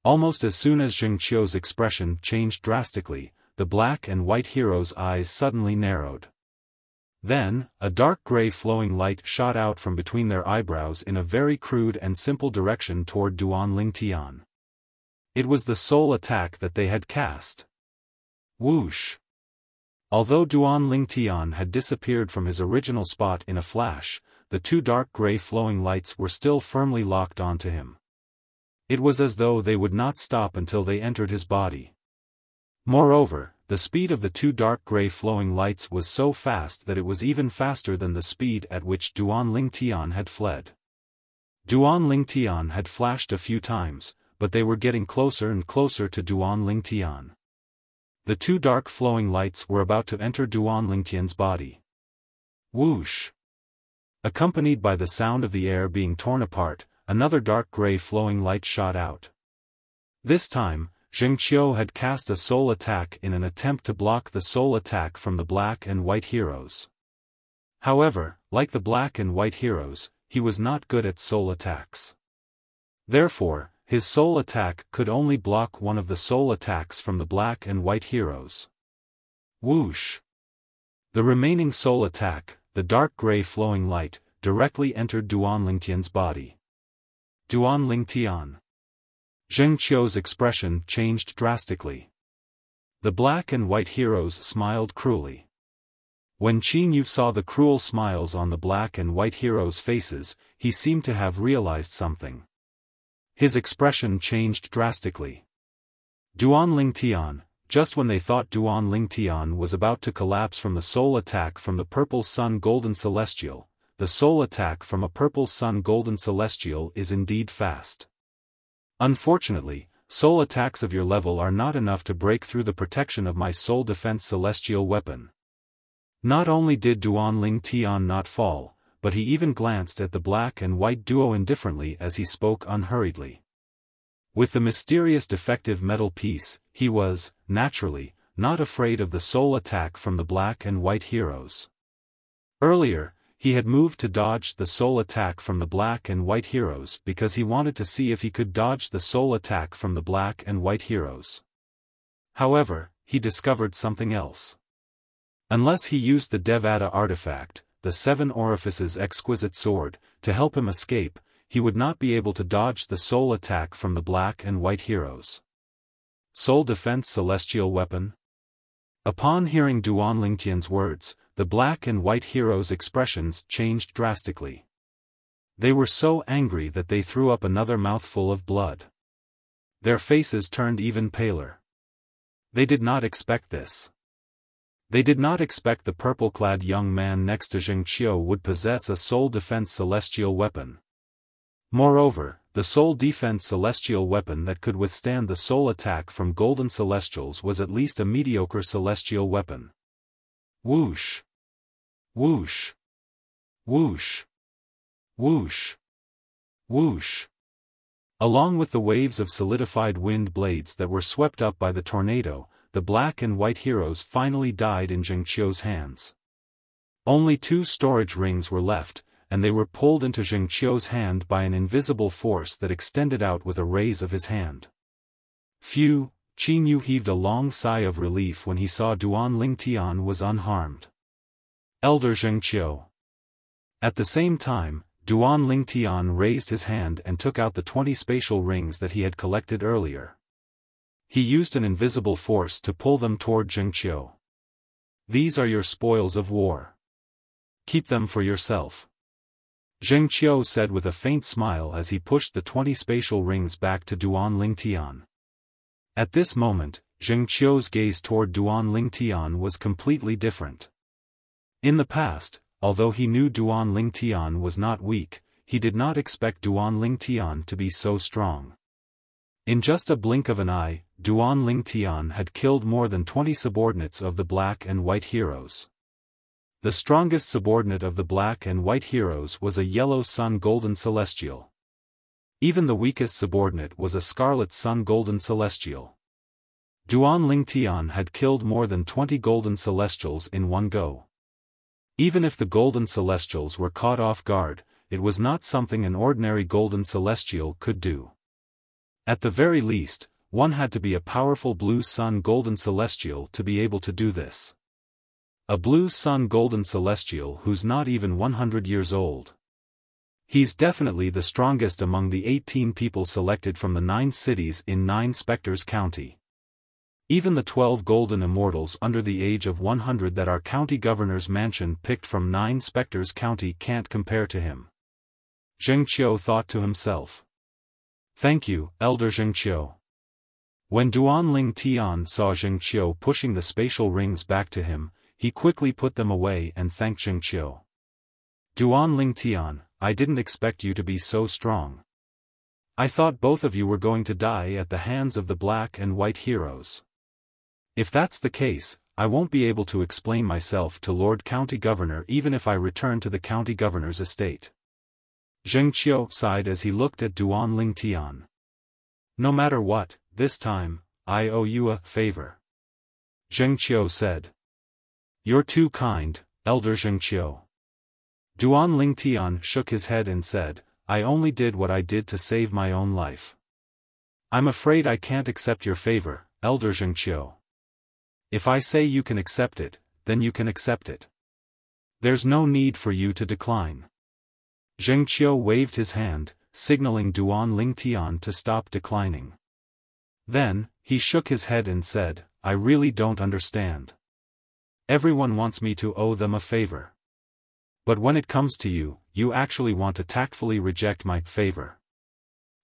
Almost as soon as Zhengqiu's expression changed drastically, the black and white hero's eyes suddenly narrowed. Then, a dark gray flowing light shot out from between their eyebrows in a very crude and simple direction toward Duan Lingtian. It was the soul attack that they had cast. Whoosh! Although Duan Lingtian had disappeared from his original spot in a flash, the two dark gray flowing lights were still firmly locked onto him. It was as though they would not stop until they entered his body. Moreover, the speed of the two dark gray flowing lights was so fast that it was even faster than the speed at which Duan Lingtian had fled. Duan Lingtian had flashed a few times, but they were getting closer and closer to Duan Lingtian. The two dark flowing lights were about to enter Duan Lingtian's body. Whoosh! Accompanied by the sound of the air being torn apart, another dark gray flowing light shot out. This time, Zhengqiu had cast a soul attack in an attempt to block the soul attack from the black and white heroes. However, like the black and white heroes, he was not good at soul attacks. Therefore, his soul attack could only block one of the soul attacks from the black and white heroes. Whoosh! The remaining soul attack, the dark gray flowing light, directly entered Duan Lingtian's body. Duan Lingtian. Zhengqiu's expression changed drastically. The black and white heroes smiled cruelly. When Qin Yu saw the cruel smiles on the black and white heroes' faces, he seemed to have realized something. His expression changed drastically. Duan Lingtian, just when they thought Duan Lingtian was about to collapse from the soul attack from the purple sun golden celestial, the soul attack from a purple sun golden celestial is indeed fast. Unfortunately, soul attacks of your level are not enough to break through the protection of my soul defense celestial weapon. Not only did Duan Lingtian not fall, but he even glanced at the black and white duo indifferently as he spoke unhurriedly. With the mysterious defective metal piece, he was, naturally, not afraid of the soul attack from the black and white heroes. Earlier, he had moved to dodge the soul attack from the black and white heroes because he wanted to see if he could dodge the soul attack from the black and white heroes. However, he discovered something else. Unless he used the Devata artifact, the Seven Orifices exquisite sword, to help him escape, he would not be able to dodge the soul attack from the black and white heroes. Soul Defense Celestial Weapon? Upon hearing Duan Lingtian's words, the black and white heroes' expressions changed drastically. They were so angry that they threw up another mouthful of blood. Their faces turned even paler. They did not expect this. They did not expect the purple-clad young man next to Zheng Qiu would possess a soul defense celestial weapon. Moreover, the soul defense celestial weapon that could withstand the soul attack from golden celestials was at least a mediocre celestial weapon. Whoosh! Whoosh! Whoosh! Whoosh! Whoosh! Along with the waves of solidified wind blades that were swept up by the tornado, the black and white heroes finally died in Zheng Qiu's hands. Only 2 storage rings were left, and they were pulled into Zheng Qiu's hand by an invisible force that extended out with a raise of his hand. Phew, Qin Yu heaved a long sigh of relief when he saw Duan Lingtian was unharmed. Elder Zheng Qiu. At the same time, Duan Lingtian raised his hand and took out the 20 spatial rings that he had collected earlier. He used an invisible force to pull them toward Zheng Qiu. These are your spoils of war. Keep them for yourself. Zheng Qiu said with a faint smile as he pushed the 20 spatial rings back to Duan Lingtian. At this moment, Zheng Qiu's gaze toward Duan Lingtian was completely different. In the past, although he knew Duan Lingtian was not weak, he did not expect Duan Lingtian to be so strong. In just a blink of an eye, Duan Lingtian had killed more than 20 subordinates of the black and white heroes. The strongest subordinate of the black and white heroes was a yellow sun golden celestial. Even the weakest subordinate was a scarlet sun golden celestial. Duan Lingtian had killed more than 20 golden celestials in one go. Even if the golden celestials were caught off guard, it was not something an ordinary golden celestial could do. At the very least, one had to be a powerful blue sun golden celestial to be able to do this. A blue sun golden celestial who's not even 100 years old. He's definitely the strongest among the 18 people selected from the 9 cities in 9 Spectres County. Even the 12 golden immortals under the age of 100 that our county governor's mansion picked from 9 Spectres County can't compare to him. Zheng Qiu thought to himself. Thank you, Elder Zheng Qiu. When Duan Lingtian saw Zheng Qiu pushing the spatial rings back to him, he quickly put them away and thanked Zheng Qiu. Duan Lingtian, I didn't expect you to be so strong. I thought both of you were going to die at the hands of the black and white heroes. If that's the case, I won't be able to explain myself to Lord County Governor even if I return to the county governor's estate. Zheng Qiu sighed as he looked at Duan Lingtian. No matter what, this time, I owe you a favor. Zheng Qiu said. You're too kind, Elder Zheng Qiu. Duan Lingtian shook his head and said, I only did what I did to save my own life. I'm afraid I can't accept your favor, Elder Zheng Qiu. If I say you can accept it, then you can accept it. There's no need for you to decline. Zheng Qiu waved his hand, signaling Duan Lingtian to stop declining. Then, he shook his head and said, I really don't understand. Everyone wants me to owe them a favor. But when it comes to you, you actually want to tactfully reject my favor.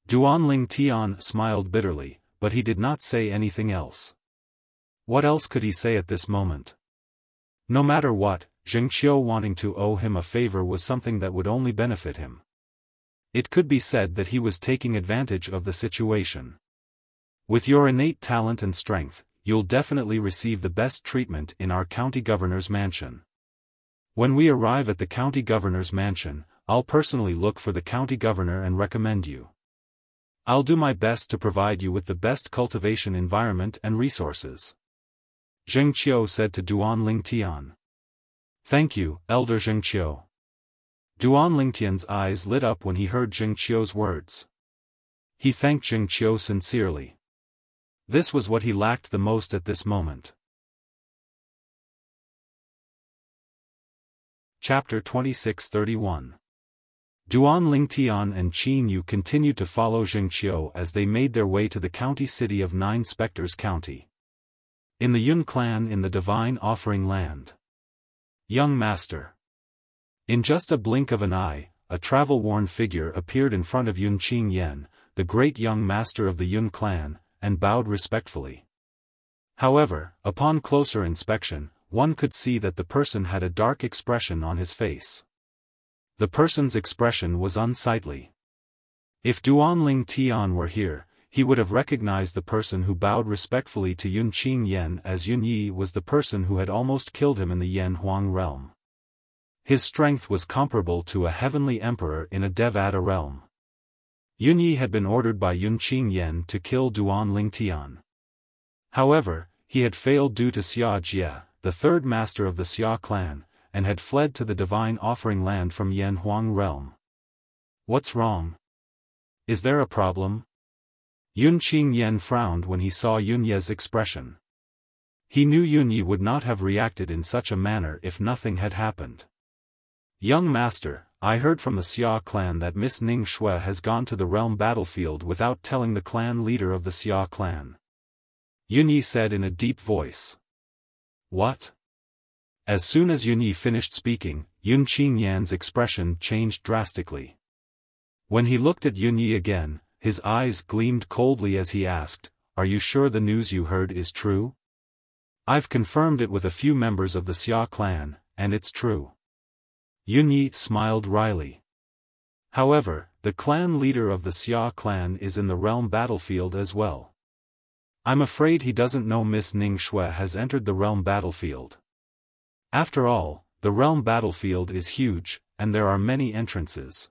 Duan Lingtian smiled bitterly, but he did not say anything else. What else could he say at this moment? No matter what, Zheng Qiu wanting to owe him a favor was something that would only benefit him. It could be said that he was taking advantage of the situation. With your innate talent and strength, you'll definitely receive the best treatment in our county governor's mansion. When we arrive at the county governor's mansion, I'll personally look for the county governor and recommend you. I'll do my best to provide you with the best cultivation environment and resources. Zheng Qiu said to Duan Lingtian. Thank you, Elder Zheng Qiu. Duan Lingtian's eyes lit up when he heard Zheng Qiu's words. He thanked Zheng Qiu sincerely. This was what he lacked the most at this moment. Chapter 26-31. Duan Lingtian and Qin Yu continued to follow Zheng Qiu as they made their way to the county city of Nine Spectres County. In the Yun clan in the Divine Offering Land. Young Master. In just a blink of an eye, a travel-worn figure appeared in front of Yun Qingyan, the great young master of the Yun clan, and bowed respectfully. However, upon closer inspection, one could see that the person had a dark expression on his face. The person's expression was unsightly. If Duan Lingtian were here, he would have recognized the person who bowed respectfully to Yun Qingyan as Yun Yi was the person who had almost killed him in the Yan Huang realm. His strength was comparable to a heavenly emperor in a Devata realm. Yun Yi had been ordered by Yun Qingyan to kill Duan Lingtian. However, he had failed due to Xia Jie, the third master of the Xia clan, and had fled to the Divine Offering Land from Yan Huang realm. What's wrong? Is there a problem? Yun Qingyan frowned when he saw Yun Ye's expression. He knew Yun Yi would not have reacted in such a manner if nothing had happened. Young Master, I heard from the Xia clan that Miss Ning Shui has gone to the realm battlefield without telling the clan leader of the Xia clan. Yun Yi said in a deep voice. What? As soon as Yun Yi finished speaking, Yun Qingyan's expression changed drastically. When he looked at Yun Yi again, his eyes gleamed coldly as he asked, "Are you sure the news you heard is true?" "I've confirmed it with a few members of the Xia clan, and it's true." Yun Yi smiled wryly. "However, the clan leader of the Xia clan is in the realm battlefield as well. I'm afraid he doesn't know Miss Ning Shui has entered the realm battlefield. After all, the realm battlefield is huge, and there are many entrances.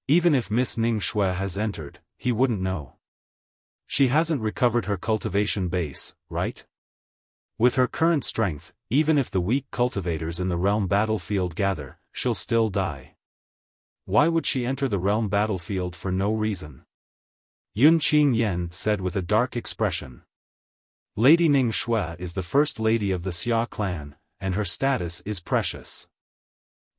Even if Miss Ning Shui has entered, he wouldn't know. She hasn't recovered her cultivation base, right? With her current strength, even if the weak cultivators in the realm battlefield gather, she'll still die. Why would she enter the realm battlefield for no reason?" Yun Qingyan said with a dark expression. "Lady Ning Shui is the first lady of the Xia clan, and her status is precious.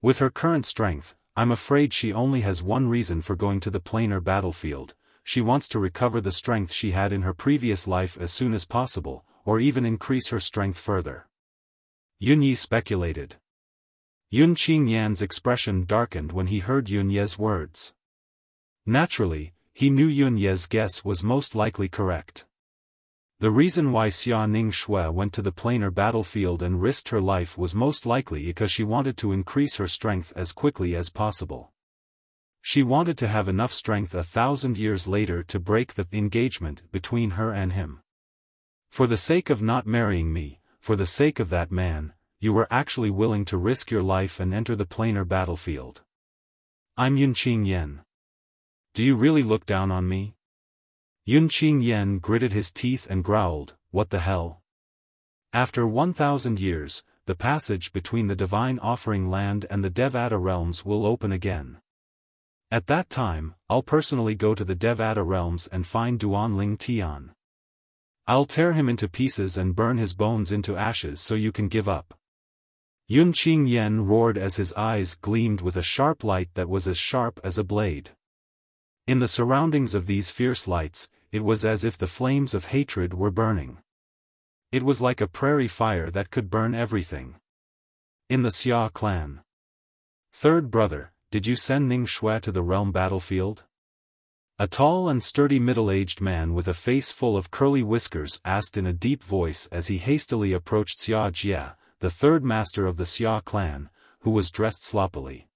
With her current strength, I'm afraid she only has one reason for going to the planar battlefield. She wants to recover the strength she had in her previous life as soon as possible, or even increase her strength further." Yun Yi speculated. Yun Qingyan's expression darkened when he heard Yun Ye's words. Naturally, he knew Yun Ye's guess was most likely correct. The reason why Xia Ning Shui went to the planar battlefield and risked her life was most likely because she wanted to increase her strength as quickly as possible. She wanted to have enough strength 1,000 years later to break the engagement between her and him. "For the sake of not marrying me, for the sake of that man, you were actually willing to risk your life and enter the planar battlefield. I'm Yun Qingyan. Do you really look down on me?" Yun Qingyan gritted his teeth and growled, "What the hell?" After 1,000 years, the passage between the Divine Offering Land and the Devata realms will open again. At that time, I'll personally go to the Devata realms and find Duan Lingtian. I'll tear him into pieces and burn his bones into ashes so you can give up." Yun Qingyan roared as his eyes gleamed with a sharp light that was as sharp as a blade. In the surroundings of these fierce lights, it was as if the flames of hatred were burning. It was like a prairie fire that could burn everything. In the Xia clan. "Third brother, did you send Ning Shui to the realm battlefield?" A tall and sturdy middle-aged man with a face full of curly whiskers asked in a deep voice as he hastily approached Xia Jie, the third master of the Xia clan, who was dressed sloppily.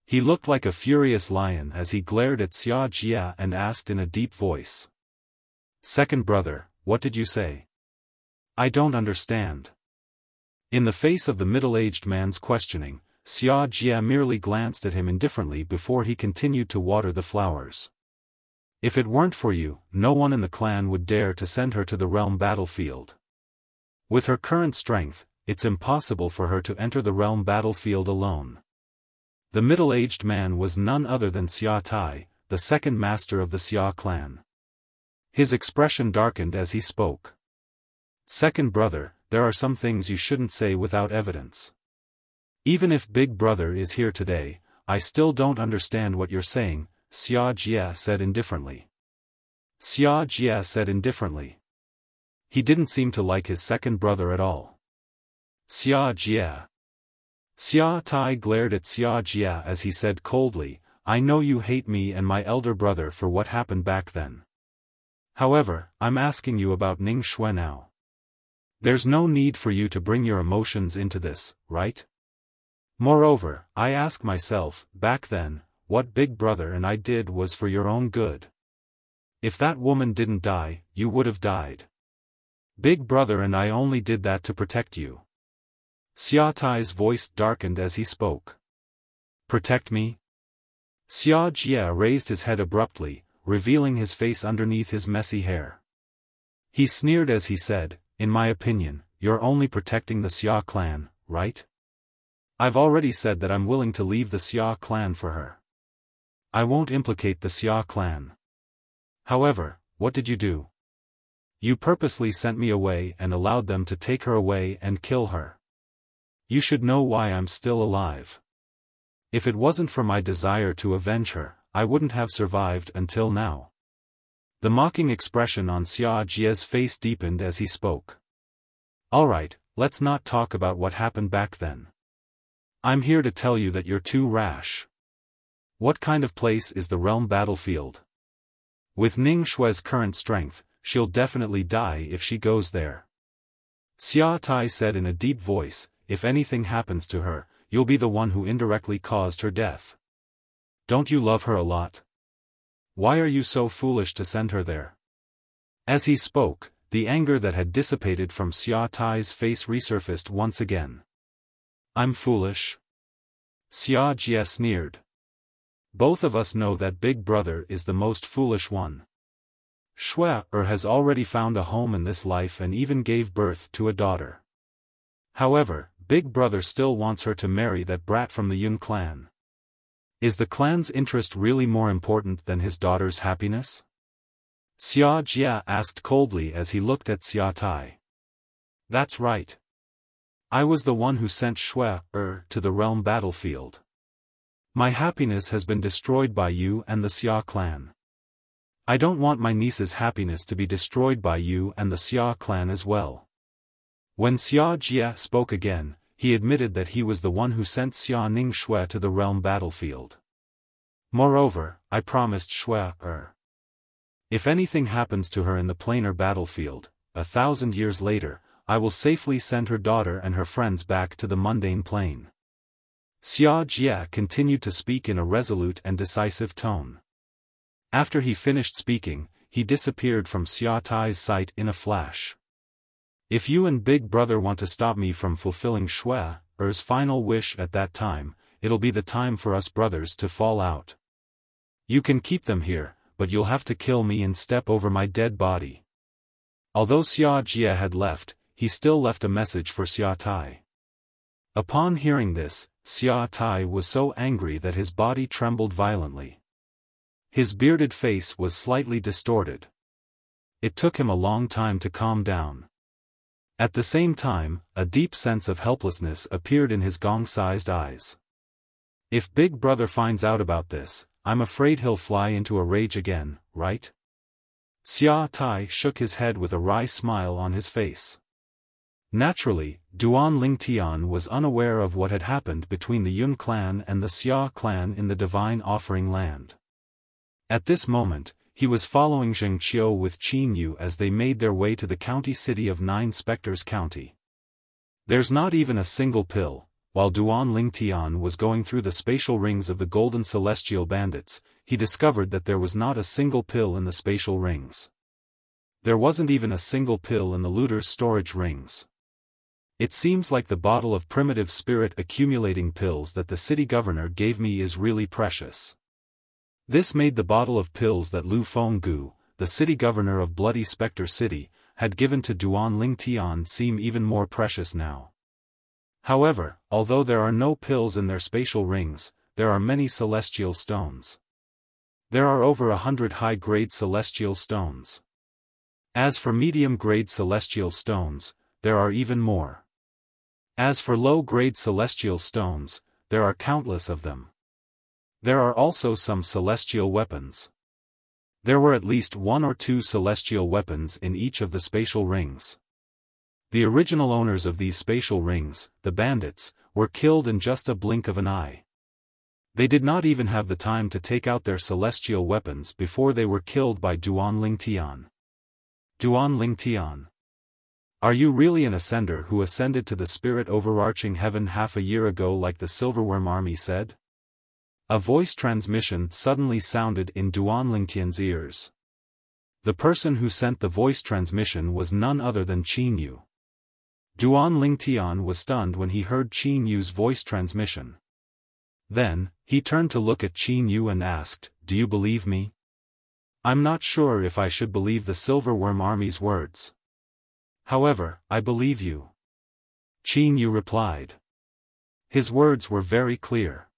He looked like a furious lion as he glared at Xia Jie and asked in a deep voice. "Second brother, what did you say? I don't understand." In the face of the middle-aged man's questioning, Xia Jie merely glanced at him indifferently before he continued to water the flowers. "If it weren't for you, no one in the clan would dare to send her to the realm battlefield. With her current strength, it's impossible for her to enter the realm battlefield alone. The middle-aged man was none other than Xia Tai, the second master of the Xia clan. His expression darkened as he spoke. Second brother, there are some things you shouldn't say without evidence. Even if Big Brother is here today, I still don't understand what you're saying, Xia Jie said indifferently. Xia Jie said indifferently. He didn't seem to like his second brother at all. Xia Jie. Xia Tai glared at Xia Jie as he said coldly, I know you hate me and my elder brother for what happened back then. However, I'm asking you about Ning Shui now. There's no need for you to bring your emotions into this, right? Moreover, I ask myself, back then, what Big Brother and I did was for your own good. If that woman didn't die, you would have died. Big Brother and I only did that to protect you. Xia Tai's voice darkened as he spoke. Protect me? Xia Jie raised his head abruptly, revealing his face underneath his messy hair. He sneered as he said, in my opinion, you're only protecting the Xia clan, right? I've already said that I'm willing to leave the Xia clan for her. I won't implicate the Xia clan. However, what did you do? You purposely sent me away and allowed them to take her away and kill her. You should know why I'm still alive. If it wasn't for my desire to avenge her, I wouldn't have survived until now. The mocking expression on Xia Jie's face deepened as he spoke. Alright, let's not talk about what happened back then. I'm here to tell you that you're too rash. What kind of place is the realm battlefield? With Ning Shui's current strength, she'll definitely die if she goes there. Xia Tai said in a deep voice, if anything happens to her, you'll be the one who indirectly caused her death. Don't you love her a lot? Why are you so foolish to send her there? As he spoke, the anger that had dissipated from Xia Tai's face resurfaced once again. I'm foolish? Xia Jie sneered. Both of us know that Big Brother is the most foolish one. Shui has already found a home in this life and even gave birth to a daughter. However, Big Brother still wants her to marry that brat from the Yun clan. Is the clan's interest really more important than his daughter's happiness? Xia Jie asked coldly as he looked at Xia Tai. That's right. I was the one who sent Shui to the realm battlefield. My happiness has been destroyed by you and the Xia clan. I don't want my niece's happiness to be destroyed by you and the Xia clan as well. When Xia Jie spoke again, he admitted that he was the one who sent Xia Ning Shui to the realm battlefield. Moreover, I promised Shui if anything happens to her in the planar battlefield, 1,000 years later, I will safely send her daughter and her friends back to the mundane plane. Xia Jie continued to speak in a resolute and decisive tone. After he finished speaking, he disappeared from Xia Tai's sight in a flash. If you and Big Brother want to stop me from fulfilling Shui's final wish at that time, it'll be the time for us brothers to fall out. You can keep them here, but you'll have to kill me and step over my dead body. Although Xia Jie had left, he still left a message for Xia Tai. Upon hearing this, Xia Tai was so angry that his body trembled violently. His bearded face was slightly distorted. It took him a long time to calm down. At the same time, a deep sense of helplessness appeared in his gong-sized eyes. If Big Brother finds out about this, I'm afraid he'll fly into a rage again, right? Xia Tai shook his head with a wry smile on his face. Naturally, Duan Lingtian was unaware of what had happened between the Yun clan and the Xia clan in the Divine Offering Land. At this moment, he was following Zheng Qiu with Qin Yu as they made their way to the county city of Nine Spectres County. There's not even a single pill. While Duan Lingtian was going through the spatial rings of the Golden Celestial Bandits, he discovered that there was not a single pill in the spatial rings. There wasn't even a single pill in the looter's storage rings. It seems like the bottle of primitive spirit accumulating pills that the city governor gave me is really precious. This made the bottle of pills that Lu Fenggu, the city governor of Bloody Spectre City, had given to Duan Ling Tian seem even more precious now. However, although there are no pills in their spatial rings, there are many celestial stones. There are over 100 high-grade celestial stones. As for medium-grade celestial stones, there are even more. As for low-grade celestial stones, there are countless of them. There are also some celestial weapons. There were at least 1 or 2 celestial weapons in each of the spatial rings. The original owners of these spatial rings, the bandits, were killed in just a blink of an eye. They did not even have the time to take out their celestial weapons before they were killed by Duan Ling Tian. Duan Ling Tian. Are you really an ascender who ascended to the spirit overarching heaven half a year ago like the Silverworm army said? A voice transmission suddenly sounded in Duan Ling Tian's ears. The person who sent the voice transmission was none other than Qin Yu. Duan Ling Tian was stunned when he heard Qin Yu's voice transmission. Then, he turned to look at Qin Yu and asked, "Do you believe me?" "I'm not sure if I should believe the Silverworm army's words. However, I believe you," Qin Yu replied. His words were very clear.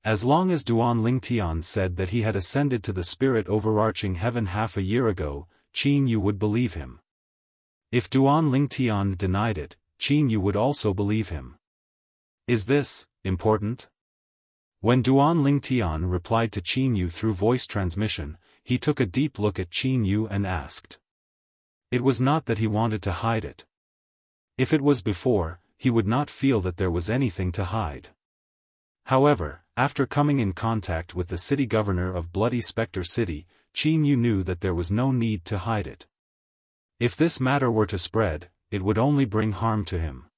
As long as Duan Ling Tian said that he had ascended to the spirit overarching heaven half a year ago, Qin Yu would believe him. If Duan Ling Tian denied it, Qin Yu would also believe him. Is this important? When Duan Ling Tian replied to Qin Yu through voice transmission, he took a deep look at Qin Yu and asked. It was not that he wanted to hide it. If it was before, he would not feel that there was anything to hide. However, after coming in contact with the city governor of Bloody Spectre City, Qin Yu knew that there was no need to hide it. If this matter were to spread, it would only bring harm to him.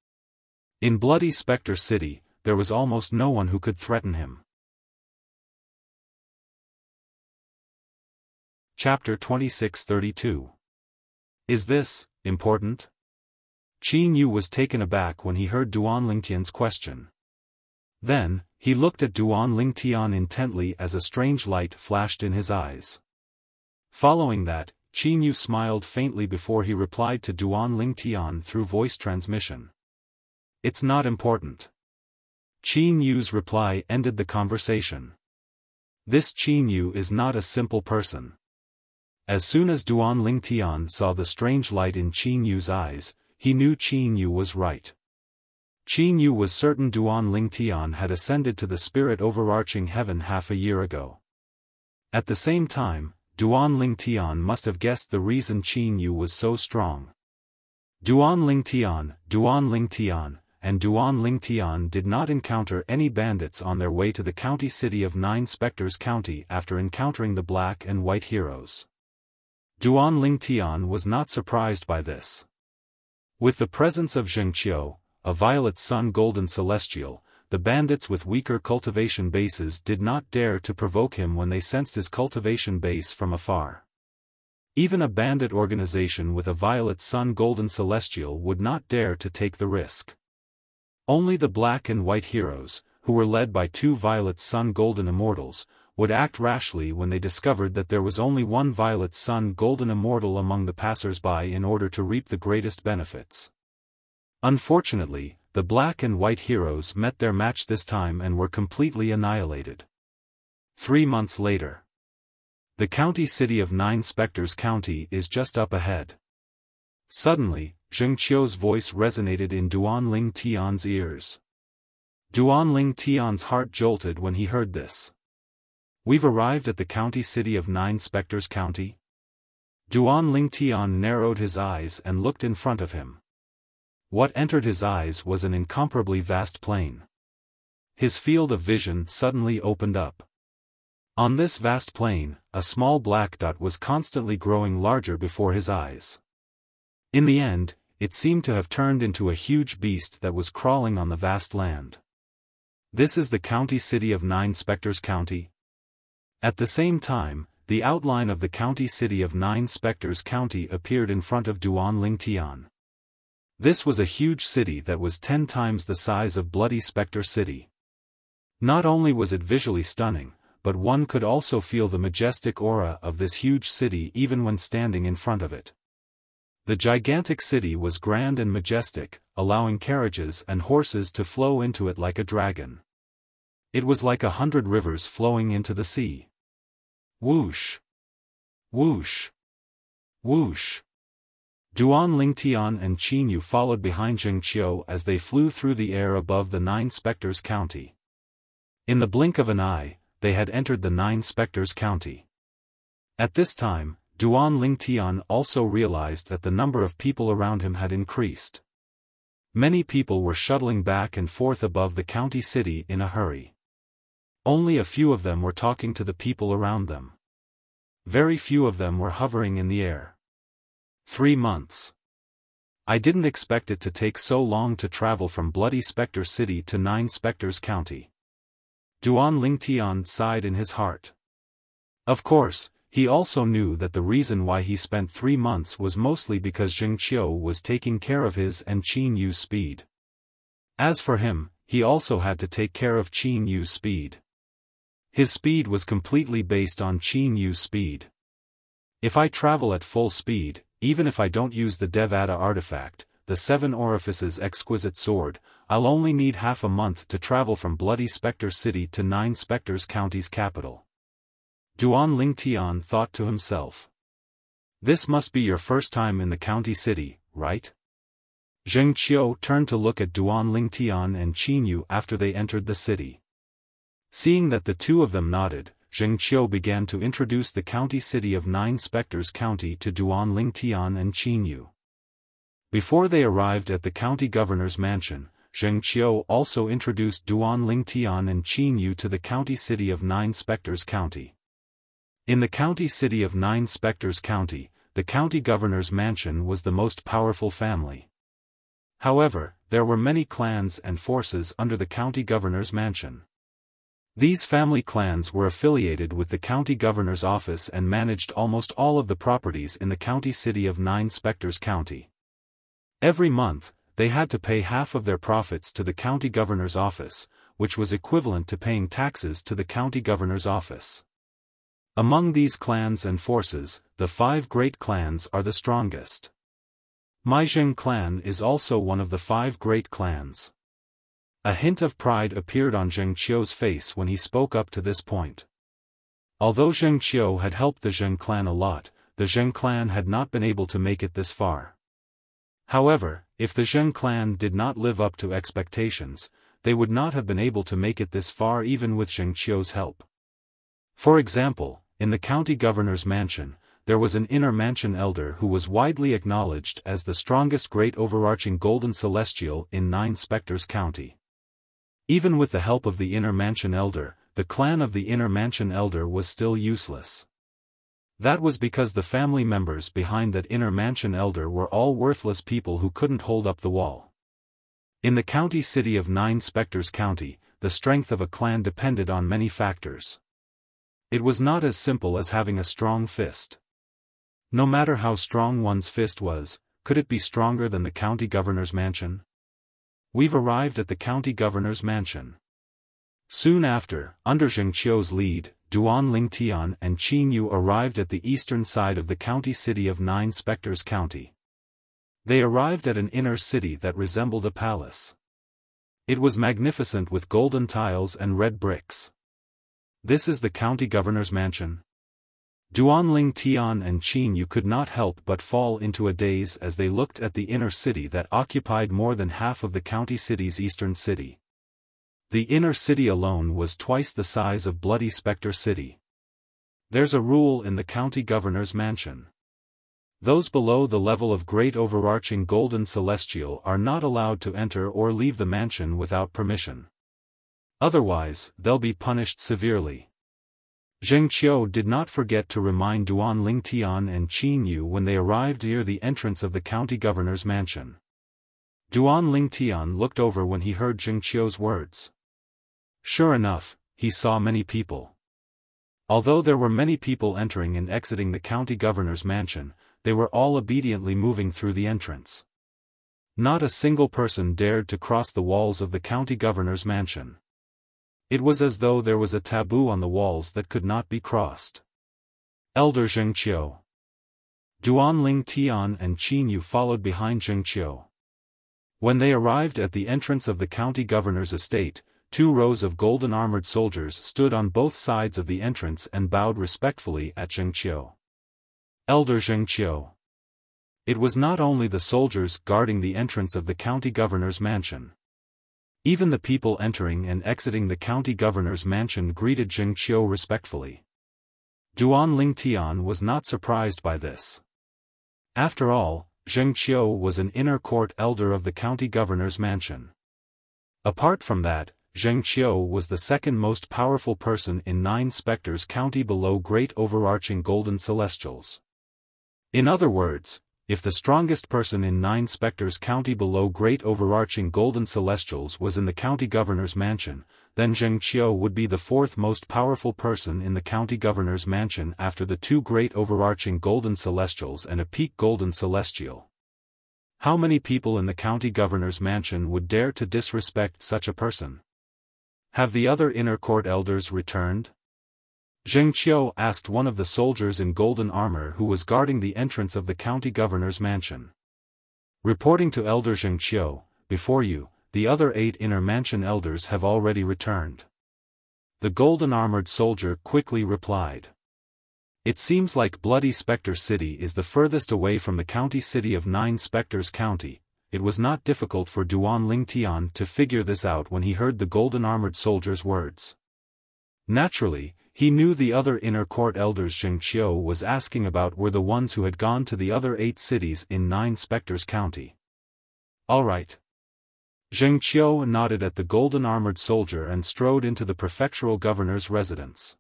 In Bloody Spectre City, there was almost no one who could threaten him. Chapter 2632. Is this important? Qin Yu was taken aback when he heard Duan Ling Tian's question. Then, he looked at Duan Ling Tian intently as a strange light flashed in his eyes. Following that, Qin Yu smiled faintly before he replied to Duan Ling Tian through voice transmission. It's not important. Qin Yu's reply ended the conversation. This Qin Yu is not a simple person. As soon as Duan Ling Tian saw the strange light in Qin Yu's eyes, he knew Qin Yu was right. Qin Yu was certain Duan Ling Tian had ascended to the spirit overarching heaven half a year ago. At the same time, Duan Ling Tian must have guessed the reason Qin Yu was so strong. Duan Ling Tian, and Duan Ling Tian did not encounter any bandits on their way to the county city of Nine Spectres County after encountering the black and white heroes. Duan Ling Tian was not surprised by this. With the presence of Zhengqiu, a violet sun golden celestial, the bandits with weaker cultivation bases did not dare to provoke him when they sensed his cultivation base from afar. Even a bandit organization with a violet sun golden celestial would not dare to take the risk. Only the black and white heroes, who were led by 2 violet sun golden immortals, would act rashly when they discovered that there was only one violet sun golden immortal among the passers-by in order to reap the greatest benefits. Unfortunately, the black and white heroes met their match this time and were completely annihilated. 3 months later. The county city of Nine Spectres County is just up ahead. Suddenly, Zhengqiu's voice resonated in Duan Ling Tian's ears. Duan Ling Tian's heart jolted when he heard this. We've arrived at the county city of Nine Spectres County? Duan Ling Tian narrowed his eyes and looked in front of him. What entered his eyes was an incomparably vast plain. His field of vision suddenly opened up. On this vast plain, a small black dot was constantly growing larger before his eyes. In the end, it seemed to have turned into a huge beast that was crawling on the vast land. This is the county city of Nine Spectres County. At the same time, the outline of the county city of Nine Spectres County appeared in front of Duan Ling Tian. This was a huge city that was 10 times the size of Bloody Spectre City. Not only was it visually stunning, but one could also feel the majestic aura of this huge city even when standing in front of it. The gigantic city was grand and majestic, allowing carriages and horses to flow into it like a dragon. It was like 100 rivers flowing into the sea. Whoosh! Whoosh! Whoosh! Duan Lingtian and Qin Yu followed behind Zheng Qiu as they flew through the air above the 9 Spectres County. In the blink of an eye, they had entered the 9 Spectres County. At this time, Duan Lingtian also realized that the number of people around him had increased. Many people were shuttling back and forth above the county city in a hurry. Only a few of them were talking to the people around them. Very few of them were hovering in the air. 3 months. I didn't expect it to take so long to travel from Bloody Spectre City to 9 Spectres County. Duan Lingtian sighed in his heart. Of course, he also knew that the reason why he spent 3 months was mostly because Zheng Qiu was taking care of his and Qin Yu's speed. As for him, he also had to take care of Qin Yu's speed. His speed was completely based on Qin Yu's speed. If I travel at full speed, even if I don't use the Devata artifact, the 7 Orifices exquisite sword, I'll only need half a month to travel from Bloody Spectre City to 9 Spectres County's capital. Duan Lingtian thought to himself. This must be your first time in the county city, right? Zheng Qiu turned to look at Duan Lingtian and Qin Yu after they entered the city. Seeing that the two of them nodded, Zheng Qiu began to introduce the county city of 9 Spectres County to Duan Lingtian and Qin Yu. Before they arrived at the county governor's mansion, Zheng Qiu also introduced Duan Lingtian and Qin Yu to the county city of 9 Spectres County. In the county city of 9 Spectres County, the county governor's mansion was the most powerful family. However, there were many clans and forces under the county governor's mansion. These family clans were affiliated with the county governor's office and managed almost all of the properties in the county city of 9 Spectres County. Every month, they had to pay half of their profits to the county governor's office, which was equivalent to paying taxes to the county governor's office. Among these clans and forces, the 5 great clans are the strongest. Maizheng clan is also one of the 5 great clans. A hint of pride appeared on Zheng Qiu's face when he spoke up to this point. Although Zheng Qiu had helped the Zheng clan a lot, the Zheng clan had not been able to make it this far. However, if the Zheng clan did not live up to expectations, they would not have been able to make it this far even with Zheng Qiu's help. For example, in the county governor's mansion, there was an inner mansion elder who was widely acknowledged as the strongest great overarching golden celestial in 9 Spectres County. Even with the help of the inner mansion elder, the clan of the inner mansion elder was still useless. That was because the family members behind that inner mansion elder were all worthless people who couldn't hold up the wall. In the county city of 9 Spectres County, the strength of a clan depended on many factors. It was not as simple as having a strong fist. No matter how strong one's fist was, could it be stronger than the county governor's mansion? We've arrived at the county governor's mansion. Soon after, under Zheng Qiu's lead, Duan Lingtian and Qin Yu arrived at the eastern side of the county city of 9 Spectres County. They arrived at an inner city that resembled a palace. It was magnificent with golden tiles and red bricks. This is the county governor's mansion. Duan Lingtian and Qin Yu could not help but fall into a daze as they looked at the inner city that occupied more than half of the county city's eastern city. The inner city alone was twice the size of Bloody Spectre City. There's a rule in the county governor's mansion. Those below the level of great overarching golden celestial are not allowed to enter or leave the mansion without permission. Otherwise, they'll be punished severely. Zheng Qiu did not forget to remind Duan Lingtian and Qin Yu when they arrived near the entrance of the county governor's mansion. Duan Lingtian looked over when he heard Zheng Qiu's words. Sure enough, he saw many people. Although there were many people entering and exiting the county governor's mansion, they were all obediently moving through the entrance. Not a single person dared to cross the walls of the county governor's mansion. It was as though there was a taboo on the walls that could not be crossed. Elder Zheng Qiu. Duanling Tian and Qin Yu followed behind Zheng Qiu. When they arrived at the entrance of the county governor's estate, 2 rows of golden-armored soldiers stood on both sides of the entrance and bowed respectfully at Zheng Qiu. Elder Zheng Qiu. It was not only the soldiers guarding the entrance of the county governor's mansion. Even the people entering and exiting the county governor's mansion greeted Zheng Qiu respectfully. Duanling Tian was not surprised by this. After all, Zheng Qiu was an inner court elder of the county governor's mansion. Apart from that, Zheng Qiu was the second most powerful person in 9 Spectres County below Great Overarching Golden Celestials. In other words, if the strongest person in 9 Spectres County below Great Overarching Golden Celestials was in the county governor's mansion, then Zheng Qiu would be the 4th most powerful person in the county governor's mansion after the 2 Great Overarching Golden Celestials and a Peak Golden Celestial. How many people in the county governor's mansion would dare to disrespect such a person? Have the other inner court elders returned? Zheng Qiu asked one of the soldiers in golden armor who was guarding the entrance of the county governor's mansion. Reporting to Elder Zheng Qiu, before you, the other 8 inner mansion elders have already returned. The golden-armored soldier quickly replied. It seems like Bloody Spectre City is the furthest away from the county city of 9 Spectres County. It was not difficult for Duanling Tian to figure this out when he heard the golden-armored soldier's words. Naturally, he knew the other inner court elders Zheng Qiu was asking about were the ones who had gone to the other 8 cities in 9 Spectres County. All right. Zheng Qiu nodded at the golden-armored soldier and strode into the prefectural governor's residence.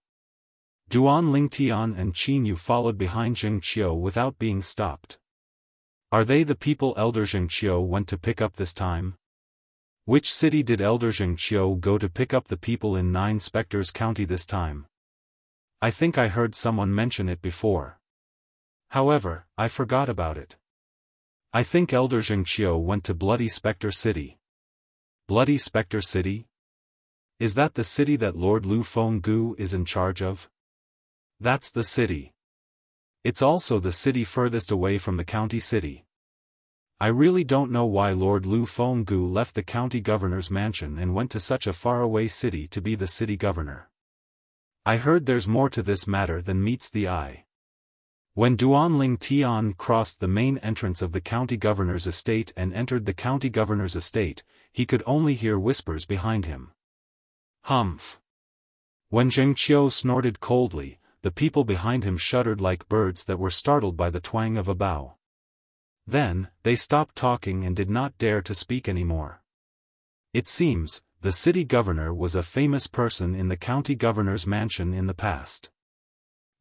Duanling Tian and Qin Yu followed behind Zheng Qiu without being stopped. Are they the people Elder Zheng Qiu went to pick up this time? Which city did Elder Zheng Qiu go to pick up the people in 9 Spectres County this time? I think I heard someone mention it before. However, I forgot about it. I think Elder Zheng Qiu went to Bloody Spectre City. Bloody Spectre City? Is that the city that Lord Lu Fenggu is in charge of? That's the city. It's also the city furthest away from the county city. I really don't know why Lord Lu Fenggu left the county governor's mansion and went to such a faraway city to be the city governor. I heard there's more to this matter than meets the eye. When Duanling Tian crossed the main entrance of the county governor's estate and entered the county governor's estate, he could only hear whispers behind him. Humph. When Zheng Qiu snorted coldly, the people behind him shuddered like birds that were startled by the twang of a bow. Then, they stopped talking and did not dare to speak anymore. It seems, the city governor was a famous person in the county governor's mansion in the past.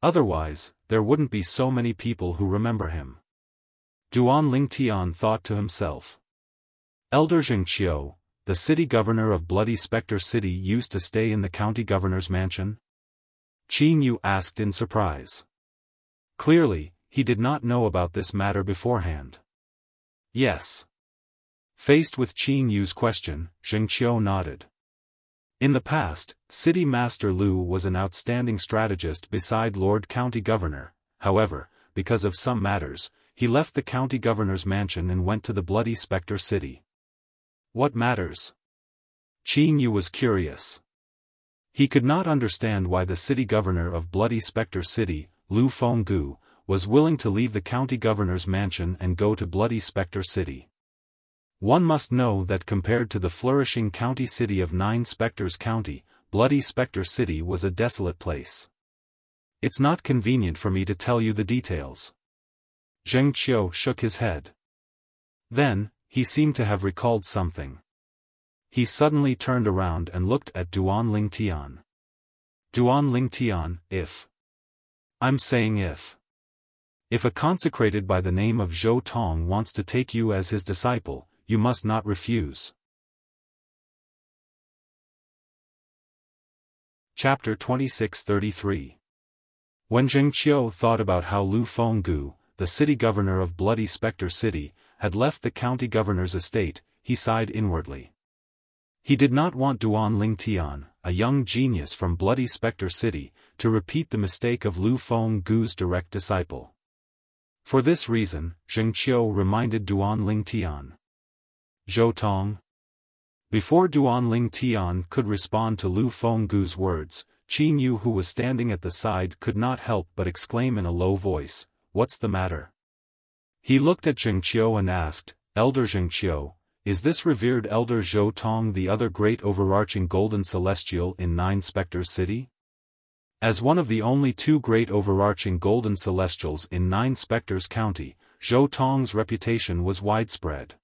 Otherwise, there wouldn't be so many people who remember him. Duanling Tian thought to himself. Elder Zheng Qiu, the city governor of Bloody Spectre City, used to stay in the county governor's mansion? Qin Yu asked in surprise. Clearly, he did not know about this matter beforehand. Yes. Faced with Qin Yu's question, Zheng Qiu nodded. In the past, City Master Lu was an outstanding strategist beside Lord County Governor. However, because of some matters, he left the county governor's mansion and went to the Bloody Spectre City. What matters? Qin Yu was curious. He could not understand why the city governor of Bloody Spectre City, Lu Fenggu, was willing to leave the county governor's mansion and go to Bloody Spectre City. One must know that compared to the flourishing county city of 9 Spectres County, Bloody Spectre City was a desolate place. It's not convenient for me to tell you the details. Zheng Qiu shook his head. Then, he seemed to have recalled something. He suddenly turned around and looked at Duanling Tian. Duanling Tian, I'm saying if a consecrated by the name of Zhou Tong wants to take you as his disciple, you must not refuse. Chapter 2633. When Zheng Qiu thought about how Lu Fenggu, the city governor of Bloody Spectre City, had left the county governor's estate, he sighed inwardly. He did not want Duanling Tian, a young genius from Bloody Spectre City, to repeat the mistake of Lu Fenggu's direct disciple. For this reason, Zheng Qiu reminded Duan Ling Tian. Zhou Tong. Before Duan Ling Tian could respond to Lu Fenggu's words, Qin Yu, who was standing at the side, could not help but exclaim in a low voice, "What's the matter?" He looked at Zheng Qiu and asked, "Elder Zheng Qiu, is this revered Elder Zhou Tong the other great overarching golden celestial in Nine Spectres City?" As one of the only two great overarching golden celestials in Nine Spectres County, Zhou Tong's reputation was widespread.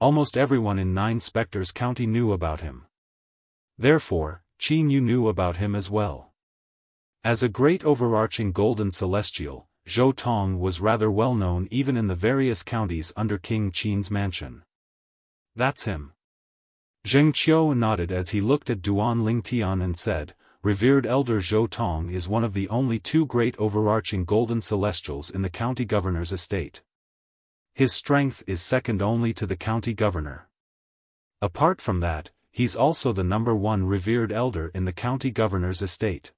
Almost everyone in Nine Spectres County knew about him. Therefore, Qin Yu knew about him as well. As a great overarching golden celestial, Zhou Tong was rather well known even in the various counties under King Qin's mansion. "That's him." Zheng Qiu nodded as he looked at Duan Ling Tian and said, "Revered Elder Zhou Tong is one of the only two great overarching golden celestials in the county governor's estate. His strength is second only to the county governor. Apart from that, he's also the #1 revered elder in the county governor's estate.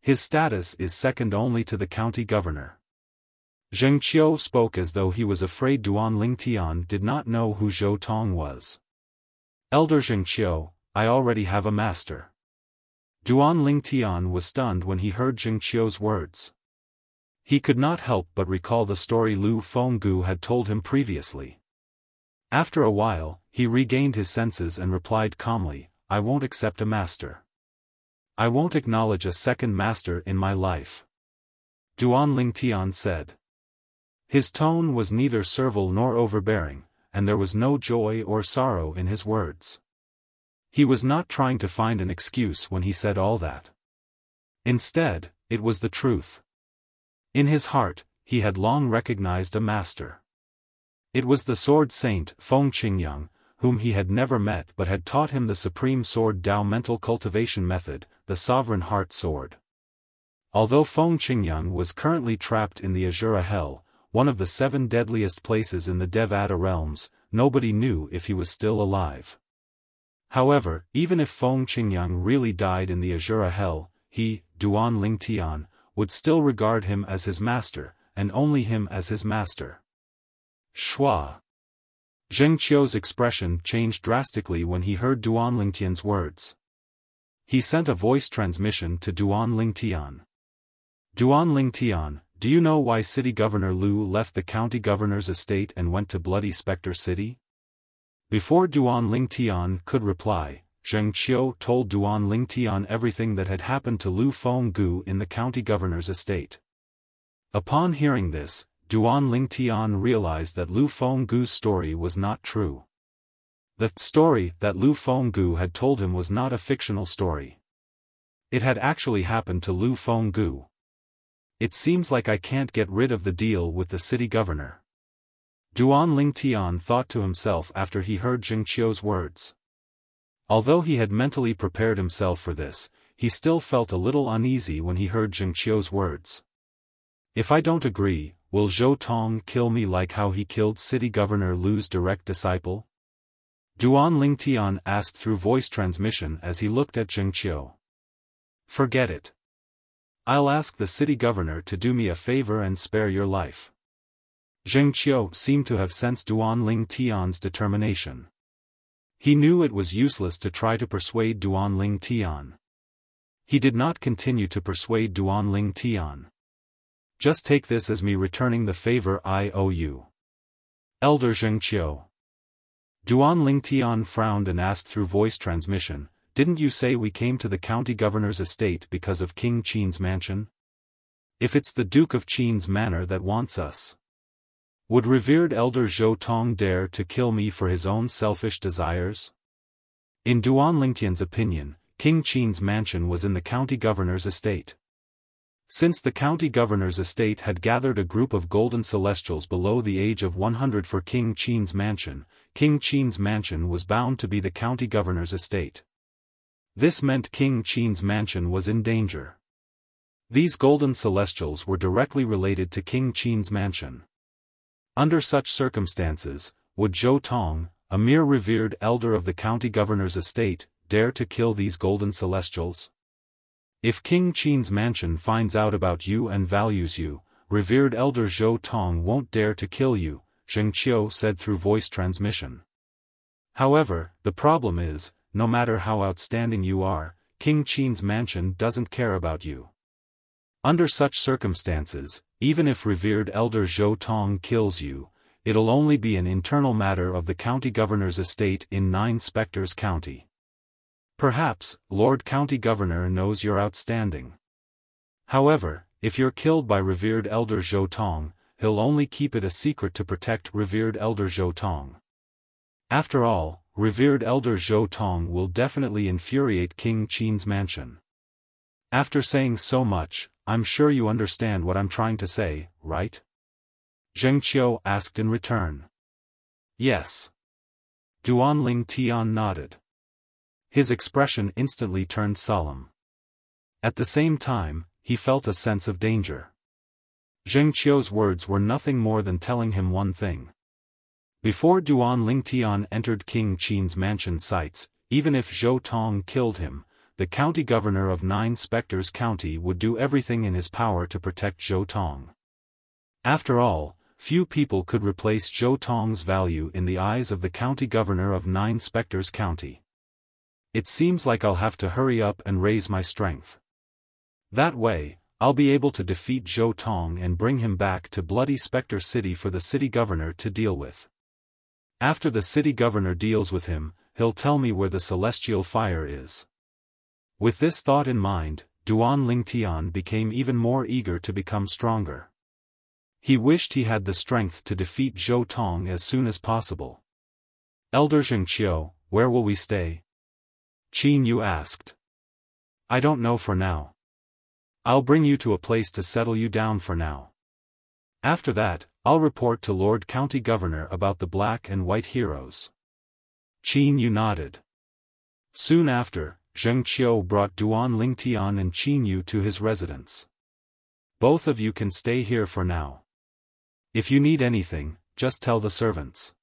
His status is second only to the county governor." Zheng Qiu spoke as though he was afraid Duan Ling Tian did not know who Zhou Tong was. "Elder Zheng Qiu, I already have a master." Duan Ling Tian was stunned when he heard Zheng Qiu's words. He could not help but recall the story Lu Fenggu had told him previously. After a while, he regained his senses and replied calmly, "I won't accept a master. I won't acknowledge a second master in my life," Duan Ling Tian said. His tone was neither servile nor overbearing, and there was no joy or sorrow in his words. He was not trying to find an excuse when he said all that. Instead, it was the truth. In his heart, he had long recognized a master. It was the sword saint Feng Qingyang, whom he had never met but had taught him the supreme sword Dao mental cultivation method, the sovereign heart sword. Although Feng Qingyang was currently trapped in the Azura Hell, one of the 7 deadliest places in the Devata realms, nobody knew if he was still alive. However, even if Feng Qingyang really died in the Azura Hell, he, Duan Ling Tian, would still regard him as his master, and only him as his master. Shua. Zheng Qiu's expression changed drastically when he heard Duan Ling Tian's words. He sent a voice transmission to Duan Ling Tian. "Duan Ling Tian, do you know why City Governor Lu left the county governor's estate and went to Bloody Spectre City?" Before Duan Ling Tian could reply, Zheng Qiu told Duan Ling Tian everything that had happened to Lu Fenggu in the county governor's estate. Upon hearing this, Duan Ling Tian realized that Lu Fenggu's story was not true. The story that Lu Fenggu had told him was not a fictional story. It had actually happened to Lu Fenggu. "It seems like I can't get rid of the deal with the city governor," Duan Ling Tian thought to himself after he heard Zheng Qiu's words. Although he had mentally prepared himself for this, he still felt a little uneasy when he heard Zheng Qiu's words. "If I don't agree, will Zhou Tong kill me like how he killed City Governor Lu's direct disciple?" Duan Ling Tian asked through voice transmission as he looked at Zheng Qiu. "Forget it. I'll ask the city governor to do me a favor and spare your life." Zheng Qiu seemed to have sensed Duan Ling Tian's determination. He knew it was useless to try to persuade Duan Ling Tian. He did not continue to persuade Duan Ling Tian. "Just take this as me returning the favor I owe you, Elder Zheng Qiu." Duan Ling Tian frowned and asked through voice transmission, "Didn't you say we came to the county governor's estate because of King Qin's mansion? If it's the Duke of Qin's manor that wants us, would revered Elder Zhou Tong dare to kill me for his own selfish desires?" In Duan Ling Tian's opinion, King Qin's mansion was in the county governor's estate. Since the county governor's estate had gathered a group of golden celestials below the age of 100 for King Qin's mansion was bound to be the county governor's estate. This meant King Qin's mansion was in danger. These golden celestials were directly related to King Qin's mansion. Under such circumstances, would Zhou Tong, a mere revered elder of the county governor's estate, dare to kill these golden celestials? If King Qin's mansion finds out about you and values you, revered elder Zhou Tong won't dare to kill you, Zheng Qiu said through voice transmission. However, the problem is, no matter how outstanding you are, King Qin's mansion doesn't care about you. Under such circumstances, even if revered elder Zhou Tong kills you, it'll only be an internal matter of the county governor's estate in 9 Spectres County. Perhaps, Lord County Governor knows you're outstanding. However, if you're killed by revered elder Zhou Tong, he'll only keep it a secret to protect revered elder Zhou Tong. After all, revered elder Zhou Tong will definitely infuriate King Qin's mansion. After saying so much, I'm sure you understand what I'm trying to say, right? Zheng Qiu asked in return. Yes. Duanling Tian nodded. His expression instantly turned solemn. At the same time, he felt a sense of danger. Zheng Qiu's words were nothing more than telling him one thing. Before Duanling Tian entered King Qin's mansion sites, even if Zhou Tong killed him, the county governor of 9 Spectres County would do everything in his power to protect Zhou Tong. After all, few people could replace Zhou Tong's value in the eyes of the county governor of 9 Spectres County. It seems like I'll have to hurry up and raise my strength. That way, I'll be able to defeat Zhou Tong and bring him back to Bloody Spectre City for the city governor to deal with. After the city governor deals with him, he'll tell me where the celestial fire is. With this thought in mind, Duanling Tian became even more eager to become stronger. He wished he had the strength to defeat Zhou Tong as soon as possible. Elder Zheng Qiu, where will we stay? Qin Yu asked. I don't know for now. I'll bring you to a place to settle you down for now. After that, I'll report to Lord County Governor about the black and white heroes. Qin Yu nodded. Soon after, Zheng Qiu brought Duanling Tian and Qin Yu to his residence. Both of you can stay here for now. If you need anything, just tell the servants.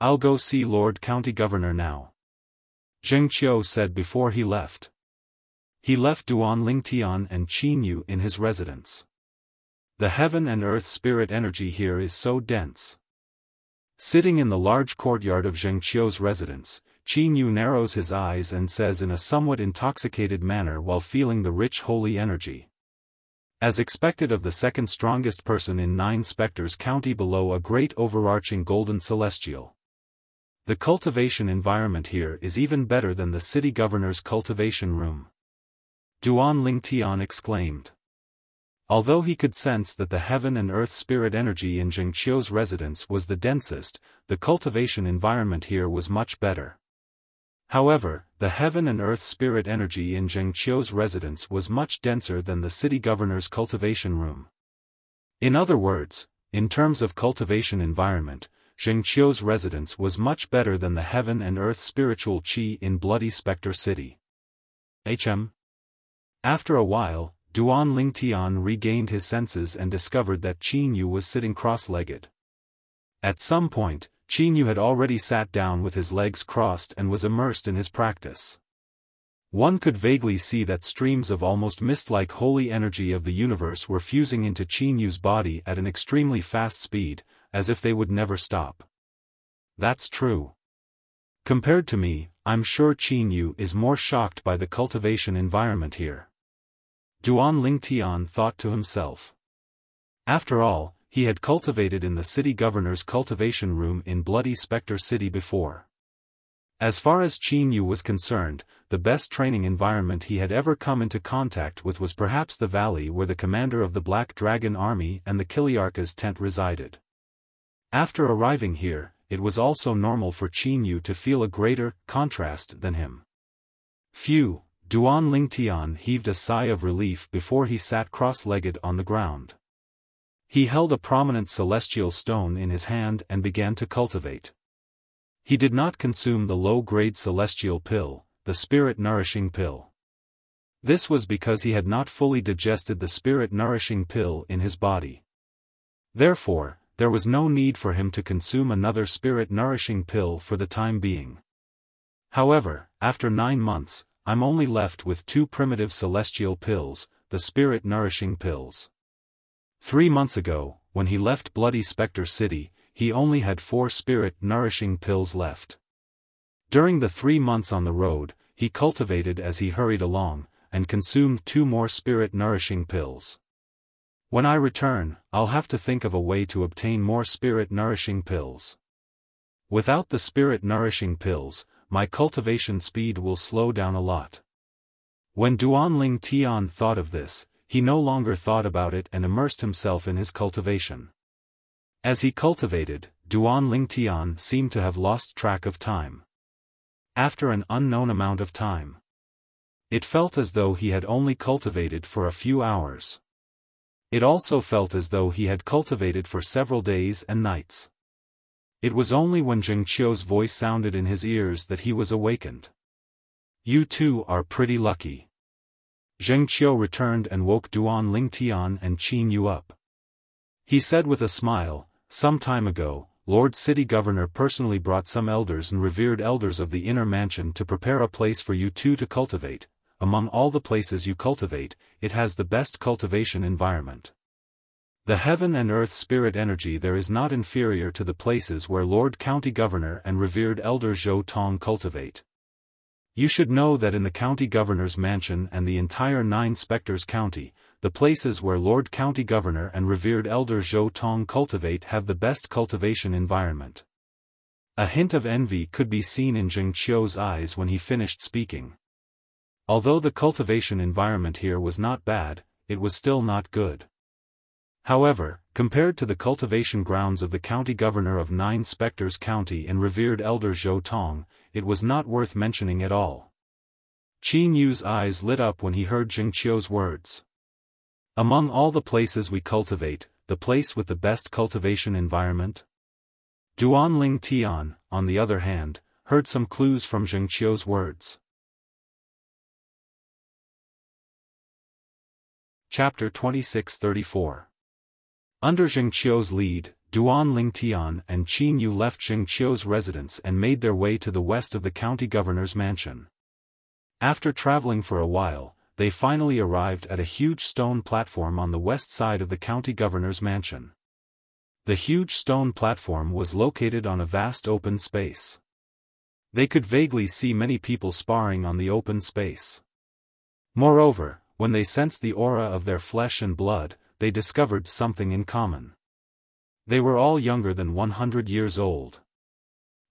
I'll go see Lord County Governor now. Zheng Qiu said before he left. He left Duanling Tian and Qin Yu in his residence. The heaven and earth spirit energy here is so dense. Sitting in the large courtyard of Zheng Qiu's residence, Qin Yu narrows his eyes and says in a somewhat intoxicated manner while feeling the rich holy energy. As expected of the second strongest person in 9 Spectres County below a great overarching golden celestial. The cultivation environment here is even better than the city governor's cultivation room. Duanling Tian exclaimed. Although he could sense that the heaven and earth spirit energy in Zheng Qiu's residence was the densest, the cultivation environment here was much better. However, the heaven and earth spirit energy in Zheng Qiu's residence was much denser than the city governor's cultivation room. In other words, in terms of cultivation environment, Zheng Qiu's residence was much better than the heaven and earth spiritual qi in Bloody Spectre City. After a while, Duanling Tian regained his senses and discovered that Qin Yu was sitting cross-legged. At some point, Qin Yu had already sat down with his legs crossed and was immersed in his practice. One could vaguely see that streams of almost mist-like holy energy of the universe were fusing into Qin Yu's body at an extremely fast speed, as if they would never stop. That's true. Compared to me, I'm sure Qin Yu is more shocked by the cultivation environment here. Duanling Tian thought to himself. After all, he had cultivated in the city governor's cultivation room in Bloody Spectre City before. As far as Qin Yu was concerned, the best training environment he had ever come into contact with was perhaps the valley where the commander of the Black Dragon Army and the Kiliarka's tent resided. After arriving here, it was also normal for Qin Yu to feel a greater contrast than him. Phew! Duanling Tian heaved a sigh of relief before he sat cross-legged on the ground. He held a prominent celestial stone in his hand and began to cultivate. He did not consume the low-grade celestial pill, the spirit-nourishing pill. This was because he had not fully digested the spirit-nourishing pill in his body. Therefore, there was no need for him to consume another spirit-nourishing pill for the time being. However, after 9 months, I'm only left with 2 primitive celestial pills, the spirit-nourishing pills. 3 months ago, when he left Bloody Spectre City, he only had 4 spirit-nourishing pills left. During the 3 months on the road, he cultivated as he hurried along, and consumed 2 more spirit-nourishing pills. When I return, I'll have to think of a way to obtain more spirit-nourishing pills. Without the spirit-nourishing pills, my cultivation speed will slow down a lot. When Duanling Tian thought of this, he no longer thought about it and immersed himself in his cultivation. As he cultivated, Duanling Tian seemed to have lost track of time. After an unknown amount of time, it felt as though he had only cultivated for a few hours. It also felt as though he had cultivated for several days and nights. It was only when Jing Qiu's voice sounded in his ears that he was awakened. You two are pretty lucky. Jing Qiu returned and woke Duanling Tian and Qin Yu up. He said with a smile, some time ago, Lord City Governor personally brought some elders and revered elders of the inner mansion to prepare a place for you two to cultivate. Among all the places you cultivate, it has the best cultivation environment. The heaven and earth spirit energy there is not inferior to the places where Lord County Governor and revered Elder Zhou Tong cultivate. You should know that in the County Governor's mansion and the entire 9 Spectres County, the places where Lord County Governor and revered Elder Zhou Tong cultivate have the best cultivation environment. A hint of envy could be seen in Jing Qiu's eyes when he finished speaking. Although the cultivation environment here was not bad, it was still not good. However, compared to the cultivation grounds of the County Governor of 9 Spectres County and revered Elder Zhou Tong, it was not worth mentioning at all. Qin Yu's eyes lit up when he heard Jing Qiu's words. Among all the places we cultivate, the place with the best cultivation environment? Duanling Tian, on the other hand, heard some clues from Jing Qiu's words. Chapter 2634. Under Jing Qiu's lead, Duanling Tian and Qin Yu left Jing Qiu's residence and made their way to the west of the county governor's mansion. After traveling for a while, they finally arrived at a huge stone platform on the west side of the county governor's mansion. The huge stone platform was located on a vast open space. They could vaguely see many people sparring on the open space. Moreover, when they sensed the aura of their flesh and blood, they discovered something in common. They were all younger than 100 years old.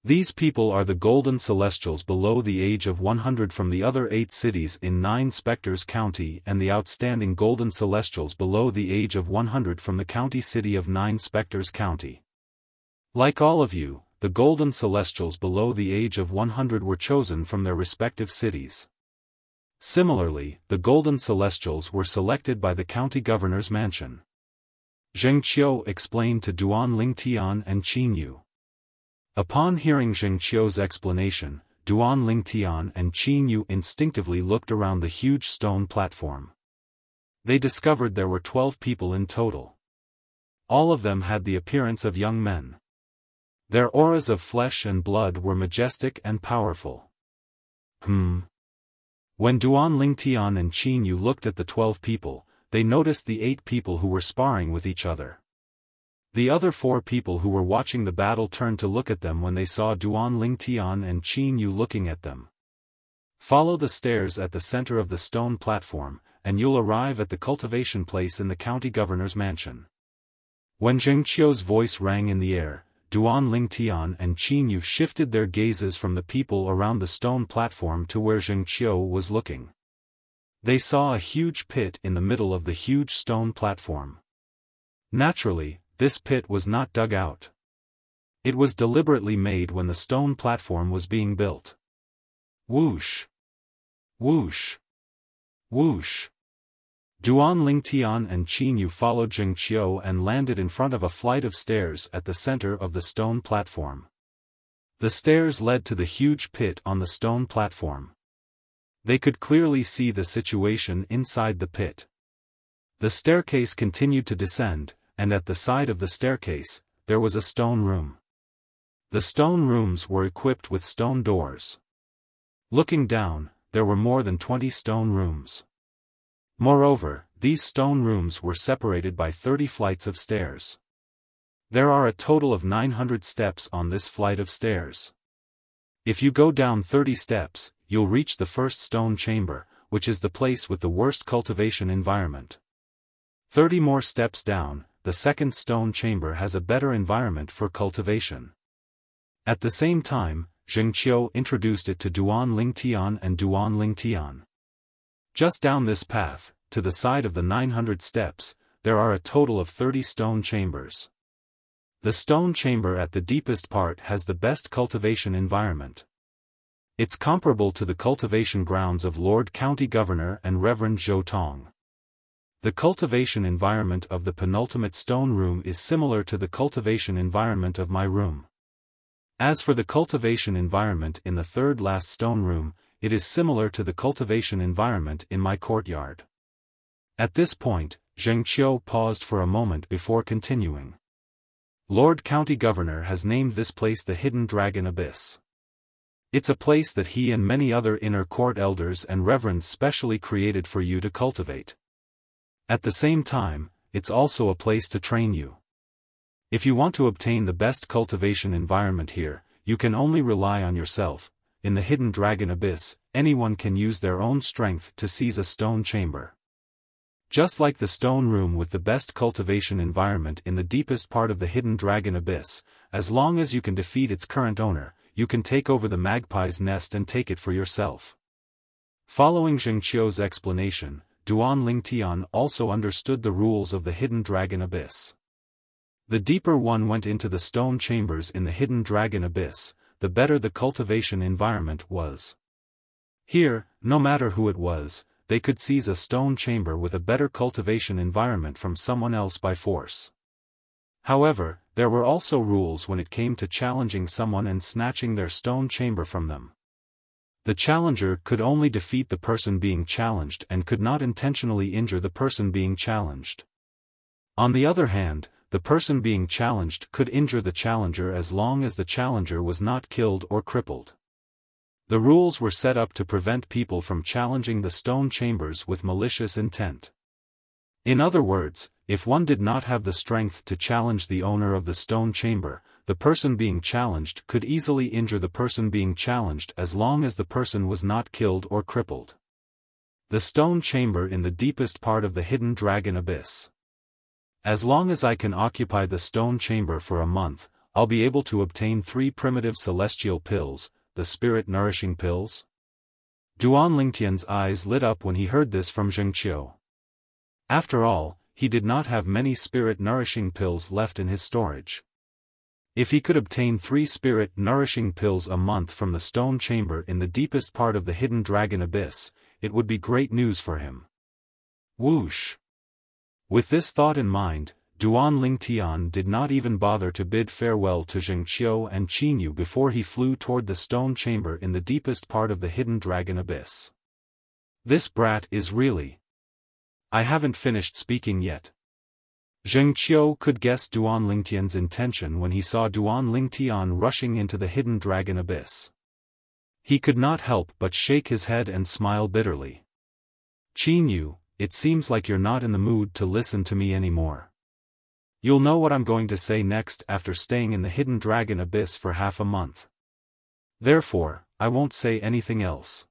These people are the golden celestials below the age of 100 from the other 8 cities in 9 Spectres County and the outstanding golden celestials below the age of 100 from the county city of 9 Spectres County. Like all of you, the golden celestials below the age of 100 were chosen from their respective cities. Similarly, the golden celestials were selected by the county governor's mansion. Jing Qiu explained to Duanling Tian and Qin Yu. Upon hearing Jing Qiu's explanation, Duanling Tian and Qin Yu instinctively looked around the huge stone platform. They discovered there were 12 people in total. All of them had the appearance of young men. Their auras of flesh and blood were majestic and powerful. When Duanling Tian and Qin Yu looked at the 12 people, they noticed the 8 people who were sparring with each other. The other 4 people who were watching the battle turned to look at them when they saw Duanling Tian and Qin Yu looking at them. Follow the stairs at the center of the stone platform, and you'll arrive at the cultivation place in the county governor's mansion. When Jing Qiu's voice rang in the air, Duanling Tian and Qin Yu shifted their gazes from the people around the stone platform to where Jing Qiu was looking. They saw a huge pit in the middle of the huge stone platform. Naturally, this pit was not dug out. It was deliberately made when the stone platform was being built. Whoosh! Whoosh! Whoosh! Duanling Tian and Qin Yu followed Jing Qiu and landed in front of a flight of stairs at the center of the stone platform. The stairs led to the huge pit on the stone platform. They could clearly see the situation inside the pit. The staircase continued to descend, and at the side of the staircase, there was a stone room. The stone rooms were equipped with stone doors. Looking down, there were more than 20 stone rooms. Moreover, these stone rooms were separated by 30 flights of stairs. There are a total of 900 steps on this flight of stairs. If you go down 30 steps, you'll reach the first stone chamber, which is the place with the worst cultivation environment. 30 more steps down, the second stone chamber has a better environment for cultivation. At the same time, Zheng Qiu introduced it to Duan Ling Tian and Duan Ling Tian. Just down this path, to the side of the 900 steps, there are a total of 30 stone chambers. The stone chamber at the deepest part has the best cultivation environment. It's comparable to the cultivation grounds of Lord County Governor and Reverend Zhou Tong. The cultivation environment of the penultimate stone room is similar to the cultivation environment of my room. As for the cultivation environment in the third last stone room, it is similar to the cultivation environment in my courtyard. At this point, Zheng Qiu paused for a moment before continuing. Lord County Governor has named this place the Hidden Dragon Abyss. It's a place that he and many other inner court elders and reverends specially created for you to cultivate. At the same time, it's also a place to train you. If you want to obtain the best cultivation environment here, you can only rely on yourself. In the Hidden Dragon Abyss, anyone can use their own strength to seize a stone chamber. Just like the stone room with the best cultivation environment in the deepest part of the Hidden Dragon Abyss, as long as you can defeat its current owner, you can take over the magpie's nest and take it for yourself. Following Zheng Qiu's explanation, Duan Ling Tian also understood the rules of the Hidden Dragon Abyss. The deeper one went into the stone chambers in the Hidden Dragon Abyss, the better the cultivation environment was. Here, no matter who it was, they could seize a stone chamber with a better cultivation environment from someone else by force. However, there were also rules when it came to challenging someone and snatching their stone chamber from them. The challenger could only defeat the person being challenged and could not intentionally injure the person being challenged. On the other hand, the person being challenged could injure the challenger as long as the challenger was not killed or crippled. The rules were set up to prevent people from challenging the stone chambers with malicious intent. In other words, if one did not have the strength to challenge the owner of the stone chamber, the person being challenged could easily injure the person being challenged as long as the person was not killed or crippled. The stone chamber in the deepest part of the Hidden Dragon Abyss. As long as I can occupy the stone chamber for a month, I'll be able to obtain 3 primitive celestial pills, the spirit-nourishing pills. Duan Lingtian's eyes lit up when he heard this from Zheng Qiu. After all, he did not have many spirit-nourishing pills left in his storage. If he could obtain 3 spirit-nourishing pills a month from the stone chamber in the deepest part of the Hidden Dragon Abyss, it would be great news for him. Whoosh! With this thought in mind, Duan Ling Tian did not even bother to bid farewell to Zheng Qiu and Qin Yu before he flew toward the stone chamber in the deepest part of the Hidden Dragon Abyss. This brat is really... I haven't finished speaking yet. Zheng Qiu could guess Duan Ling Tian's intention when he saw Duan Ling Tian rushing into the Hidden Dragon Abyss. He could not help but shake his head and smile bitterly. Qin Yu, it seems like you're not in the mood to listen to me anymore. You'll know what I'm going to say next after staying in the Hidden Dragon Abyss for half a month. Therefore, I won't say anything else.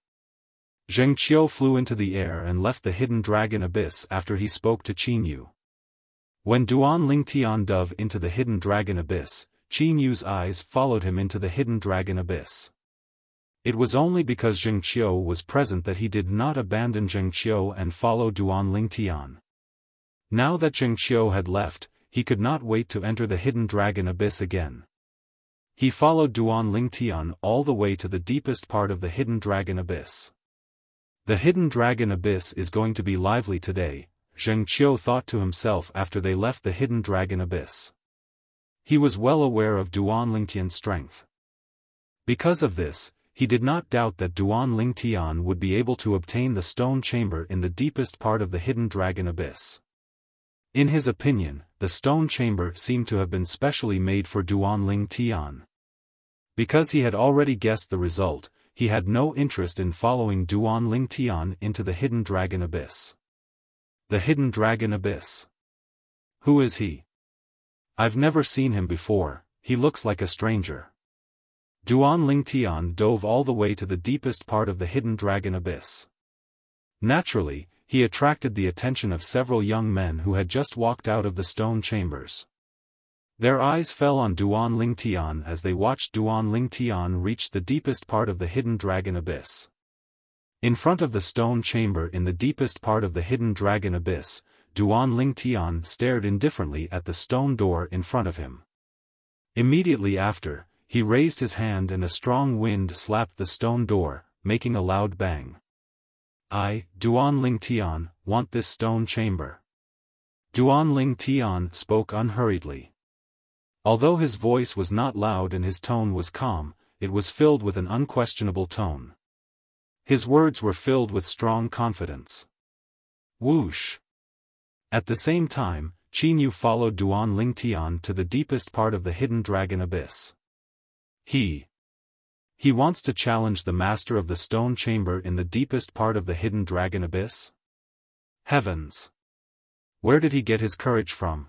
Zheng Qiu flew into the air and left the Hidden Dragon Abyss after he spoke to Qin Yu. When Duan Ling Tian dove into the Hidden Dragon Abyss, Qin Yu's eyes followed him into the Hidden Dragon Abyss. It was only because Zheng Qiu was present that he did not abandon Zheng Qiu and follow Duan Ling Tian. Now that Zheng Qiu had left, he could not wait to enter the Hidden Dragon Abyss again. He followed Duan Ling Tian all the way to the deepest part of the Hidden Dragon Abyss. The Hidden Dragon Abyss is going to be lively today, Zheng Qiu thought to himself after they left the Hidden Dragon Abyss. He was well aware of Duan Ling Tian's strength. Because of this, he did not doubt that Duan Ling Tian would be able to obtain the stone chamber in the deepest part of the Hidden Dragon Abyss. In his opinion, the stone chamber seemed to have been specially made for Duan Ling Tian. Because he had already guessed the result, he had no interest in following Duan Ling Tian into the Hidden Dragon Abyss. The hidden dragon abyss. Who is he? I've never seen him before, he looks like a stranger. Duan Lingtian dove all the way to the deepest part of the hidden dragon abyss. Naturally, he attracted the attention of several young men who had just walked out of the stone chambers. Their eyes fell on Duan Lingtian as they watched Duan Lingtian reach the deepest part of the hidden dragon abyss. In front of the stone chamber in the deepest part of the hidden dragon abyss, Duan Lingtian stared indifferently at the stone door in front of him. Immediately after, he raised his hand and a strong wind slapped the stone door, making a loud bang. I, Duan Lingtian, want this stone chamber. Duan Lingtian spoke unhurriedly. Although his voice was not loud and his tone was calm, it was filled with an unquestionable tone. His words were filled with strong confidence. Whoosh! At the same time, Qin Yu followed Duan Lingtian to the deepest part of the hidden dragon abyss. He wants to challenge the master of the stone chamber in the deepest part of the hidden dragon abyss? Heavens! Where did he get his courage from?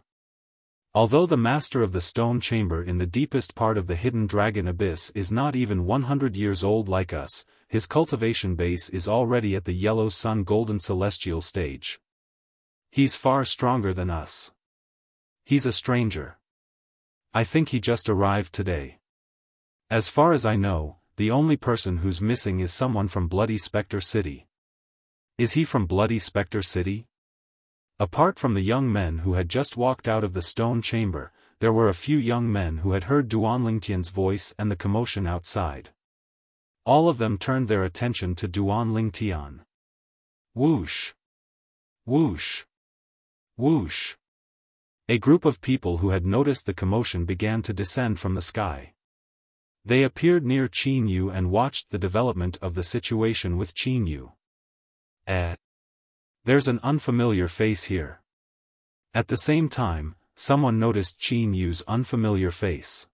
Although the master of the stone chamber in the deepest part of the hidden dragon abyss is not even 100 years old like us, his cultivation base is already at the yellow sun golden celestial stage. He's far stronger than us. He's a stranger. I think he just arrived today. As far as I know, the only person who's missing is someone from Bloody Spectre City. Is he from Bloody Spectre City? Apart from the young men who had just walked out of the stone chamber, there were a few young men who had heard Duan Lingtian's voice and the commotion outside. All of them turned their attention to Duan Lingtian. Whoosh! Whoosh! Whoosh! A group of people who had noticed the commotion began to descend from the sky. They appeared near Qin Yu and watched the development of the situation with Qin Yu. There's an unfamiliar face here. At the same time, someone noticed Qin Yu's unfamiliar face.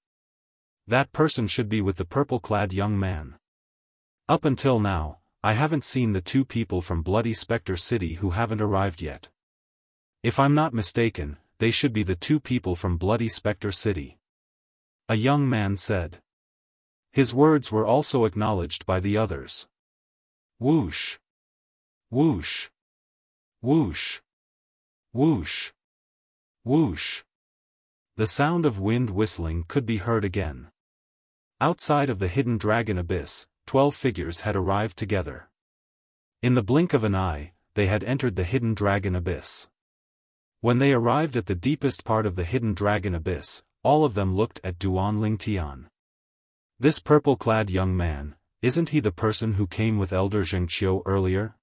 That person should be with the purple-clad young man. Up until now, I haven't seen the two people from Bloody Spectre City who haven't arrived yet. If I'm not mistaken, they should be the two people from Bloody Spectre City. A young man said. His words were also acknowledged by the others. Whoosh! Whoosh! Whoosh! Whoosh! Whoosh! The sound of wind whistling could be heard again. Outside of the hidden dragon abyss, 12 figures had arrived together. In the blink of an eye, they had entered the hidden dragon abyss. When they arrived at the deepest part of the hidden dragon abyss, all of them looked at Duan Lingtian. This purple-clad young man, isn't he the person who came with Elder Zhengqiu earlier?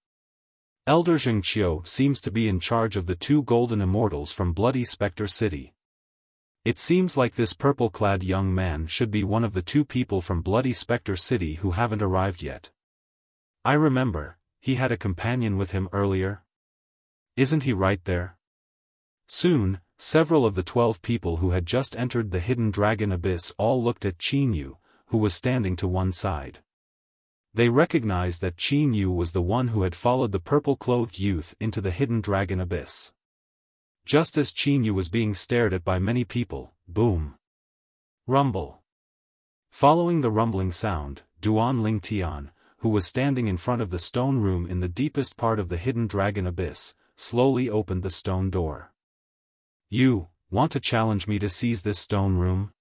Elder Zhengqiu seems to be in charge of the two golden immortals from Bloody Spectre City. It seems like this purple-clad young man should be one of the two people from Bloody Spectre City who haven't arrived yet. I remember, he had a companion with him earlier. Isn't he right there? Soon, several of the 12 people who had just entered the hidden dragon abyss all looked at Qin Yu, who was standing to one side. They recognized that Qin Yu was the one who had followed the purple-clothed youth into the hidden dragon abyss. Just as Qin Yu was being stared at by many people, boom! Rumble! Following the rumbling sound, Duan Lingtian, who was standing in front of the stone room in the deepest part of the hidden dragon abyss, slowly opened the stone door. You want to challenge me to seize this stone room?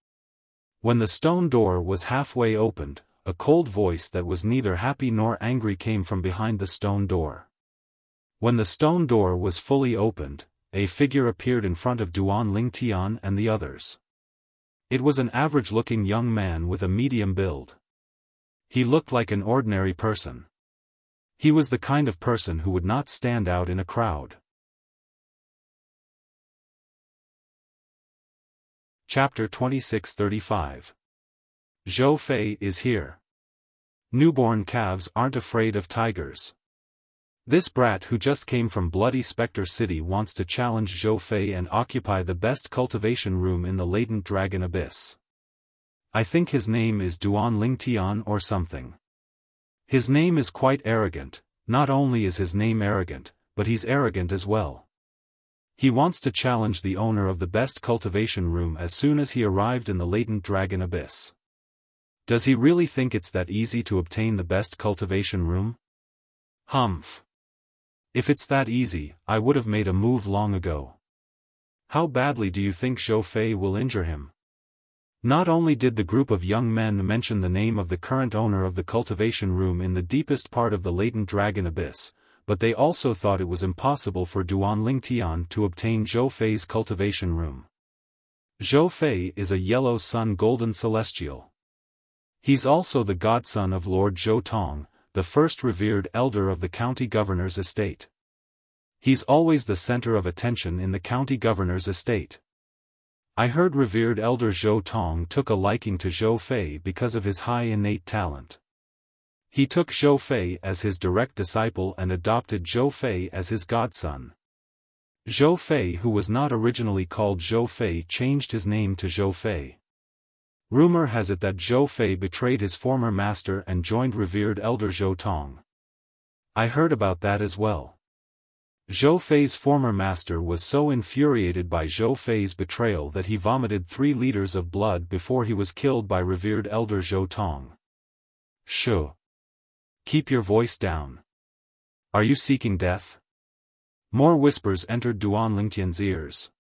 When the stone door was halfway opened, a cold voice that was neither happy nor angry came from behind the stone door. When the stone door was fully opened, a figure appeared in front of Duan Lingtian and the others. It was an average-looking young man with a medium build. He looked like an ordinary person. He was the kind of person who would not stand out in a crowd. Chapter 2635. Zhou Fei is here. Newborn calves aren't afraid of tigers. This brat who just came from Bloody Spectre City wants to challenge Zhou Fei and occupy the best cultivation room in the latent dragon abyss. I think his name is Duan Lingtian or something. His name is quite arrogant. Not only is his name arrogant, but he's arrogant as well. He wants to challenge the owner of the best cultivation room as soon as he arrived in the latent dragon abyss. Does he really think it's that easy to obtain the best cultivation room? Humph. If it's that easy, I would have made a move long ago. How badly do you think Zhou Fei will injure him? Not only did the group of young men mention the name of the current owner of the cultivation room in the deepest part of the latent dragon abyss, but they also thought it was impossible for Duan Lingtian to obtain Zhou Fei's cultivation room. Zhou Fei is a yellow sun golden celestial. He's also the godson of Lord Zhou Tong, the first revered elder of the county governor's estate. He's always the center of attention in the county governor's estate. I heard revered elder Zhou Tong took a liking to Zhou Fei because of his high innate talent. He took Zhou Fei as his direct disciple and adopted Zhou Fei as his godson. Zhou Fei, who was not originally called Zhou Fei, changed his name to Zhou Fei. Rumor has it that Zhou Fei betrayed his former master and joined revered elder Zhou Tong. I heard about that as well. Zhou Fei's former master was so infuriated by Zhou Fei's betrayal that he vomited 3 liters of blood before he was killed by revered elder Zhou Tong. Shoo. Keep your voice down. Are you seeking death? More whispers entered Duan Lingtian's ears.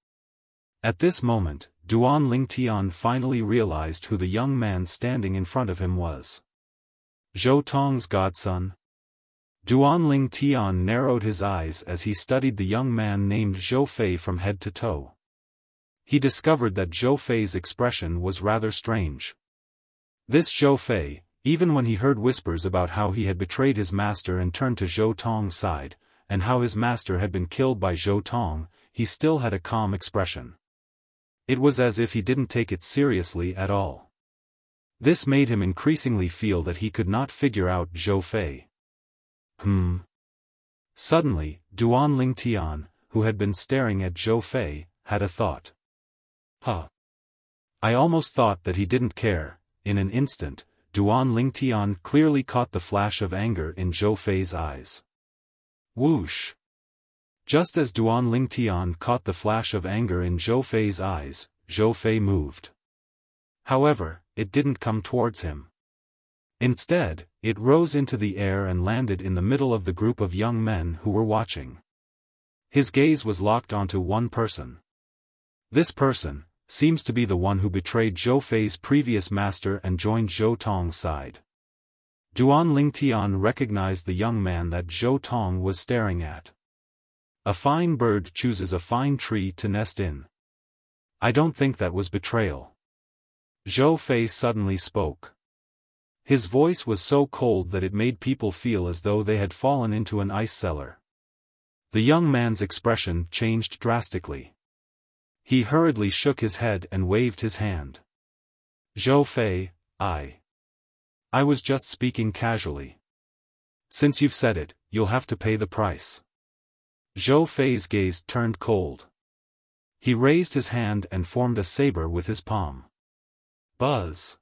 At this moment, Duan Lingtian finally realized who the young man standing in front of him was. Zhou Tong's godson? Duan Lingtian narrowed his eyes as he studied the young man named Zhou Fei from head to toe. He discovered that Zhou Fei's expression was rather strange. This Zhou Fei, even when he heard whispers about how he had betrayed his master and turned to Zhou Tong's side, and how his master had been killed by Zhou Tong, he still had a calm expression. It was as if he didn't take it seriously at all. This made him increasingly feel that he could not figure out Zhou Fei. Suddenly, Duan Lingtian, who had been staring at Zhou Fei, had a thought. I almost thought that he didn't care. In an instant, Duan Lingtian clearly caught the flash of anger in Zhou Fei's eyes. Whoosh! Just as Duan Lingtian caught the flash of anger in Zhou Fei's eyes, Zhou Fei moved. However, it didn't come towards him. Instead, it rose into the air and landed in the middle of the group of young men who were watching. His gaze was locked onto one person. This person seems to be the one who betrayed Zhou Fei's previous master and joined Zhou Tong's side. Duan Lingtian recognized the young man that Zhou Tong was staring at. A fine bird chooses a fine tree to nest in. I don't think that was betrayal. Zhou Fei suddenly spoke. His voice was so cold that it made people feel as though they had fallen into an ice cellar. The young man's expression changed drastically. He hurriedly shook his head and waved his hand. Zhou Fei, I was just speaking casually. Since you've said it, you'll have to pay the price. Zhou Fei's gaze turned cold. He raised his hand and formed a saber with his palm. Buzz!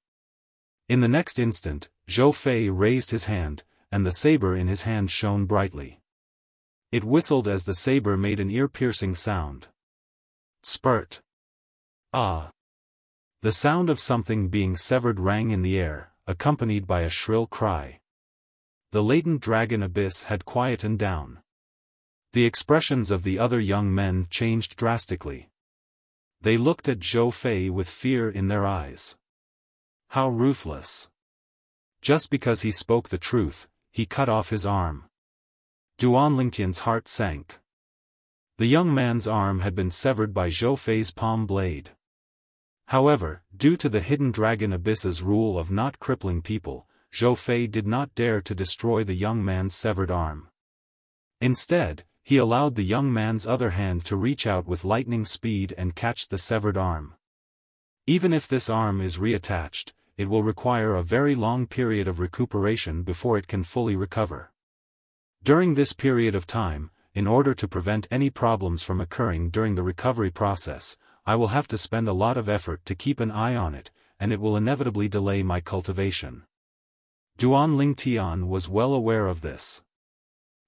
In the next instant, Zhou Fei raised his hand, and the saber in his hand shone brightly. It whistled as the saber made an ear-piercing sound. Spurt! Ah! The sound of something being severed rang in the air, accompanied by a shrill cry. The latent dragon abyss had quietened down. The expressions of the other young men changed drastically. They looked at Zhou Fei with fear in their eyes. How ruthless! Just because he spoke the truth, he cut off his arm. Duan Lingtian's heart sank. The young man's arm had been severed by Zhou Fei's palm blade. However, due to the hidden dragon abyss's rule of not crippling people, Zhou Fei did not dare to destroy the young man's severed arm. Instead, he allowed the young man's other hand to reach out with lightning speed and catch the severed arm. Even if this arm is reattached, it will require a very long period of recuperation before it can fully recover. During this period of time, in order to prevent any problems from occurring during the recovery process, I will have to spend a lot of effort to keep an eye on it, and it will inevitably delay my cultivation. Duan Lingtian was well aware of this.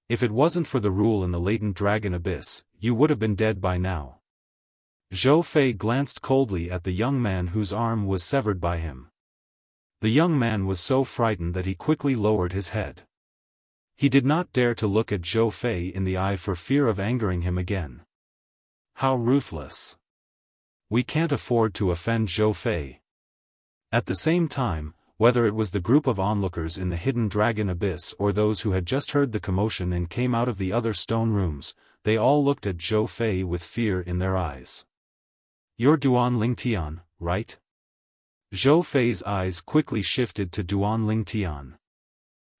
If it wasn't for the rule in the latent dragon abyss, you would have been dead by now. Zhou Fei glanced coldly at the young man whose arm was severed by him. The young man was so frightened that he quickly lowered his head. He did not dare to look at Zhou Fei in the eye for fear of angering him again. How ruthless! We can't afford to offend Zhou Fei. At the same time, whether it was the group of onlookers in the hidden dragon abyss or those who had just heard the commotion and came out of the other stone rooms, they all looked at Zhou Fei with fear in their eyes. You're Duan Lingtian, right? Zhou Fei's eyes quickly shifted to Duan Lingtian.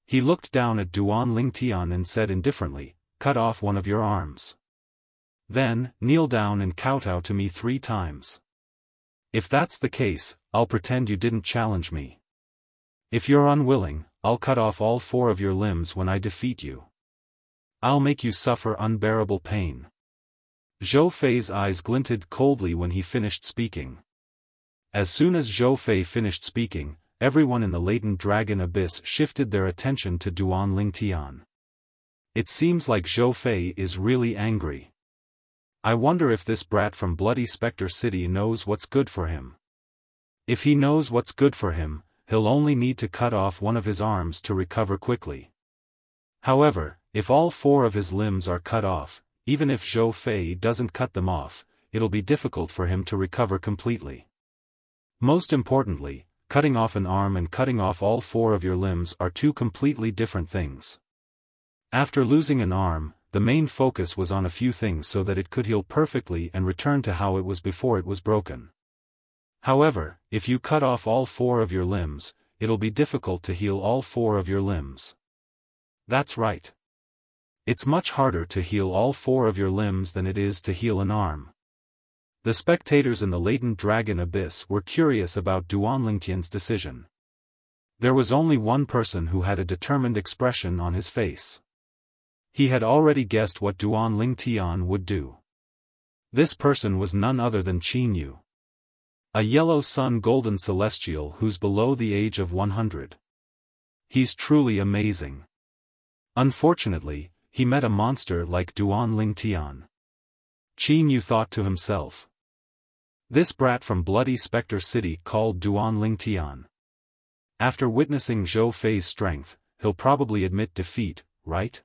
He looked down at Duan Lingtian and said indifferently, cut off one of your arms. Then, kneel down and kowtow to me 3 times. If that's the case, I'll pretend you didn't challenge me. If you're unwilling, I'll cut off all 4 of your limbs when I defeat you. I'll make you suffer unbearable pain. Zhou Fei's eyes glinted coldly when he finished speaking. As soon as Zhou Fei finished speaking, everyone in the latent dragon abyss shifted their attention to Duan Lingtian. It seems like Zhou Fei is really angry. I wonder if this brat from Bloody Spectre City knows what's good for him. If he knows what's good for him, he'll only need to cut off one of his arms to recover quickly. However, if all 4 of his limbs are cut off, even if Zhou Fei doesn't cut them off, it'll be difficult for him to recover completely. Most importantly, cutting off an arm and cutting off all 4 of your limbs are 2 completely different things. After losing an arm, the main focus was on a few things so that it could heal perfectly and return to how it was before it was broken. However, if you cut off all 4 of your limbs, it'll be difficult to heal all 4 of your limbs. That's right. It's much harder to heal all 4 of your limbs than it is to heal an arm. The spectators in the latent dragon abyss were curious about Duan Lingtian's decision. There was only one person who had a determined expression on his face. He had already guessed what Duan Lingtian would do. This person was none other than Qin Yu. A yellow sun golden celestial who's below the age of 100. He's truly amazing. Unfortunately, he met a monster like Duan Lingtian. Qin Yu thought to himself. This brat from Bloody Spectre City called Duan Lingtian. After witnessing Zhou Fei's strength, he'll probably admit defeat, right?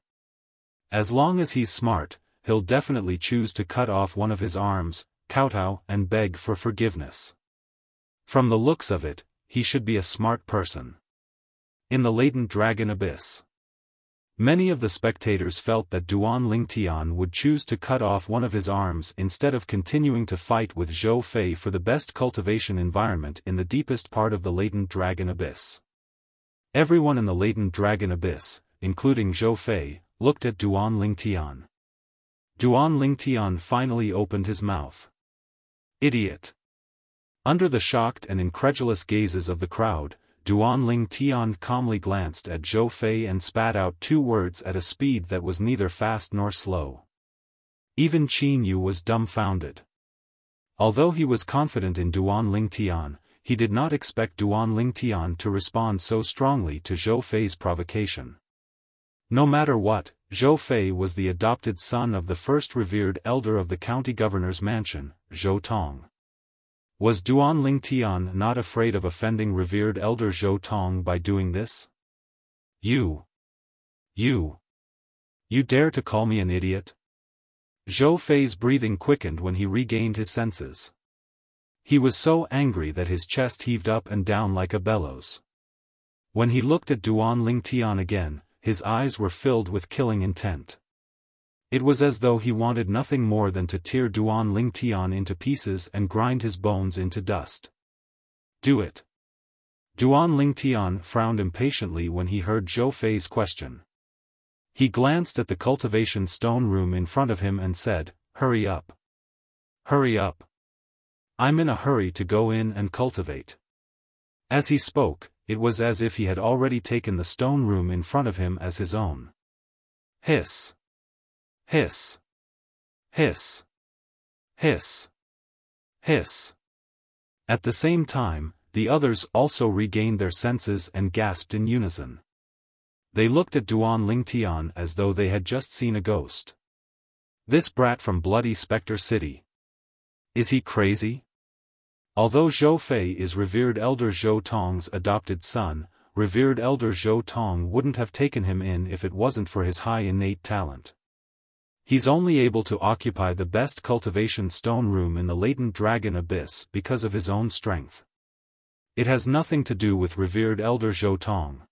As long as he's smart, he'll definitely choose to cut off one of his arms, kowtow and beg for forgiveness. From the looks of it, he should be a smart person. In the latent dragon abyss. Many of the spectators felt that Duan Lingtian would choose to cut off one of his arms instead of continuing to fight with Zhou Fei for the best cultivation environment in the deepest part of the latent dragon abyss. Everyone in the latent dragon abyss, including Zhou Fei, looked at Duan Lingtian. Duan Lingtian finally opened his mouth. Idiot! Under the shocked and incredulous gazes of the crowd, Duan Lingtian calmly glanced at Zhou Fei and spat out 2 words at a speed that was neither fast nor slow. Even Qin Yu was dumbfounded. Although he was confident in Duan Lingtian, he did not expect Duan Lingtian to respond so strongly to Zhou Fei's provocation. No matter what, Zhou Fei was the adopted son of the first revered elder of the county governor's mansion, Zhou Tong. Was Duan Lingtian not afraid of offending revered elder Zhou Tong by doing this? You dare to call me an idiot? Zhou Fei's breathing quickened when he regained his senses. He was so angry that his chest heaved up and down like a bellows. When he looked at Duan Lingtian again, his eyes were filled with killing intent. It was as though he wanted nothing more than to tear Duan Lingtian into pieces and grind his bones into dust. Do it. Duan Lingtian frowned impatiently when he heard Zhou Fei's question. He glanced at the cultivation stone room in front of him and said, "Hurry up. Hurry up. I'm in a hurry to go in and cultivate." As he spoke, it was as if he had already taken the stone room in front of him as his own. Hiss. Hiss. Hiss. Hiss. Hiss. At the same time, the others also regained their senses and gasped in unison. They looked at Duan Lingtian as though they had just seen a ghost. This brat from bloody Spectre City. Is he crazy? Although Zhou Fei is revered elder Zhou Tong's adopted son, revered elder Zhou Tong wouldn't have taken him in if it wasn't for his high innate talent. He's only able to occupy the best cultivation stone room in the latent dragon abyss because of his own strength. It has nothing to do with revered elder Zhou Tong.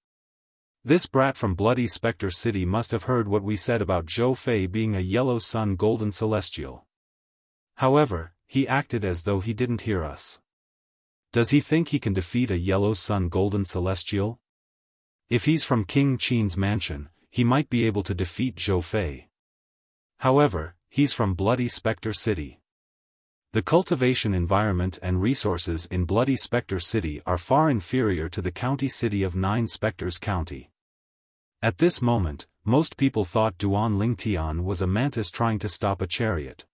This brat from bloody Spectre City must have heard what we said about Zhou Fei being a yellow sun golden celestial. However, he acted as though he didn't hear us. Does he think he can defeat a yellow sun golden celestial? If he's from King Qin's mansion, he might be able to defeat Zhou Fei. However, he's from bloody Spectre City. The cultivation environment and resources in bloody Spectre City are far inferior to the county city of 9 Spectres County. At this moment, most people thought Duan Lingtian was a mantis trying to stop a chariot.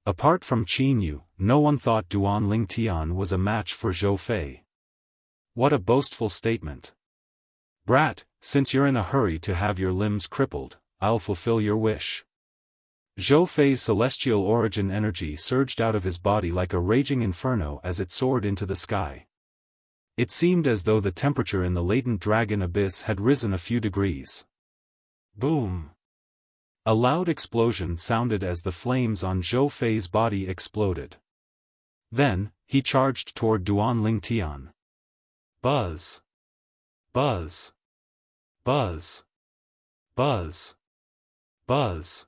Apart from Qin Yu, no one thought Duan Lingtian was a match for Zhou Fei. What a boastful statement. Brat, since you're in a hurry to have your limbs crippled, I'll fulfill your wish. Zhou Fei's celestial origin energy surged out of his body like a raging inferno as it soared into the sky. It seemed as though the temperature in the latent dragon abyss had risen a few degrees. Boom! A loud explosion sounded as the flames on Zhou Fei's body exploded. Then, he charged toward Duan Lingtian. Buzz! Buzz! Buzz! Buzz! Buzz!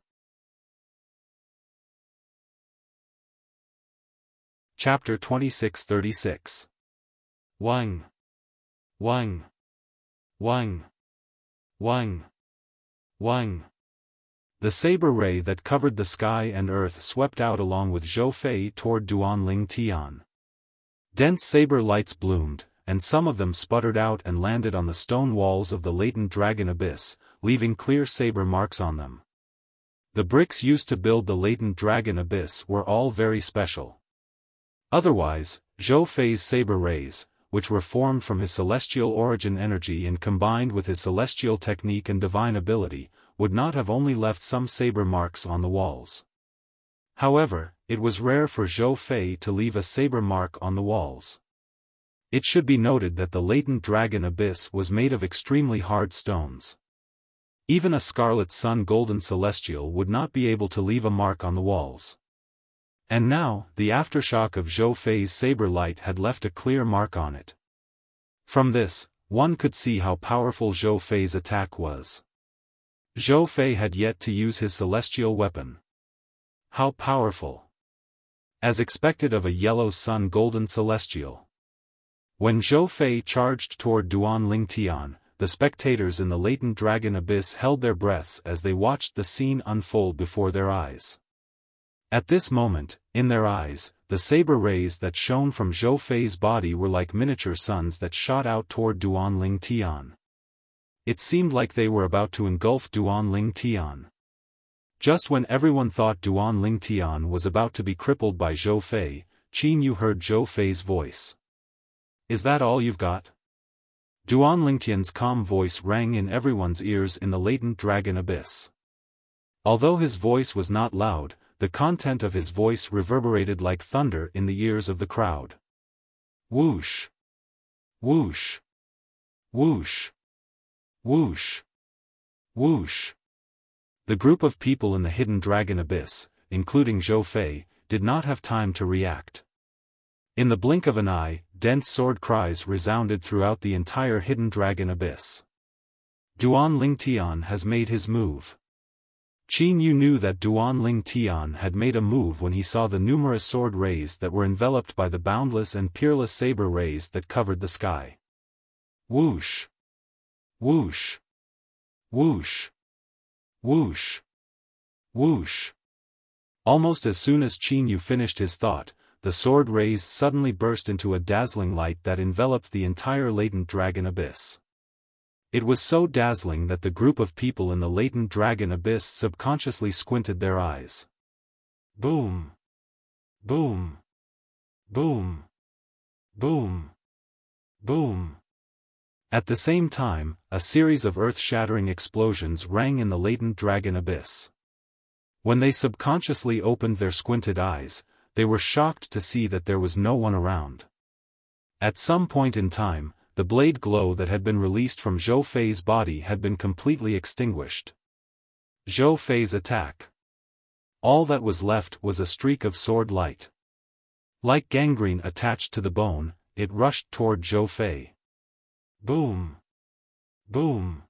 Chapter 2636. Wang! Wang! Wang! Wang! Wang! The saber ray that covered the sky and earth swept out along with Zhou Fei toward Duan Lingtian. Dense saber lights bloomed, and some of them sputtered out and landed on the stone walls of the latent dragon abyss, leaving clear saber marks on them. The bricks used to build the latent dragon abyss were all very special. Otherwise, Zhou Fei's saber rays, which were formed from his celestial origin energy and combined with his celestial technique and divine ability, would not have only left some saber marks on the walls. However, it was rare for Zhou Fei to leave a saber mark on the walls. It should be noted that the latent dragon abyss was made of extremely hard stones. Even a scarlet sun golden celestial would not be able to leave a mark on the walls. And now, the aftershock of Zhou Fei's saber light had left a clear mark on it. From this, one could see how powerful Zhou Fei's attack was. Zhou Fei had yet to use his celestial weapon. How powerful! As expected of a yellow sun golden celestial. When Zhou Fei charged toward Duan Lingtian, the spectators in the latent dragon abyss held their breaths as they watched the scene unfold before their eyes. At this moment, in their eyes, the saber rays that shone from Zhou Fei's body were like miniature suns that shot out toward Duan Lingtian. It seemed like they were about to engulf Duan Lingtian. Just when everyone thought Duan Lingtian was about to be crippled by Zhou Fei, Qin Yu heard Zhou Fei's voice. Is that all you've got? Duan Lingtian's calm voice rang in everyone's ears in the latent dragon abyss. Although his voice was not loud, the content of his voice reverberated like thunder in the ears of the crowd. Whoosh! Whoosh! Whoosh! Whoosh! Whoosh! The group of people in the hidden dragon abyss, including Zhou Fei, did not have time to react. In the blink of an eye, dense sword cries resounded throughout the entire hidden dragon abyss. Duan Lingtian has made his move. Qin Yu knew that Duan Lingtian had made a move when he saw the numerous sword rays that were enveloped by the boundless and peerless saber rays that covered the sky. Whoosh! Whoosh! Whoosh! Whoosh! Whoosh! Almost as soon as Qin Yu finished his thought, the sword rays suddenly burst into a dazzling light that enveloped the entire latent dragon abyss. It was so dazzling that the group of people in the latent dragon abyss subconsciously squinted their eyes. Boom! Boom! Boom! Boom! Boom! At the same time, a series of earth-shattering explosions rang in the latent dragon abyss. When they subconsciously opened their squinted eyes, they were shocked to see that there was no one around. At some point in time, the blade glow that had been released from Zhou Fei's body had been completely extinguished. Zhou Fei's attack. All that was left was a streak of sword light. Like gangrene attached to the bone, it rushed toward Zhou Fei. Boom! Boom!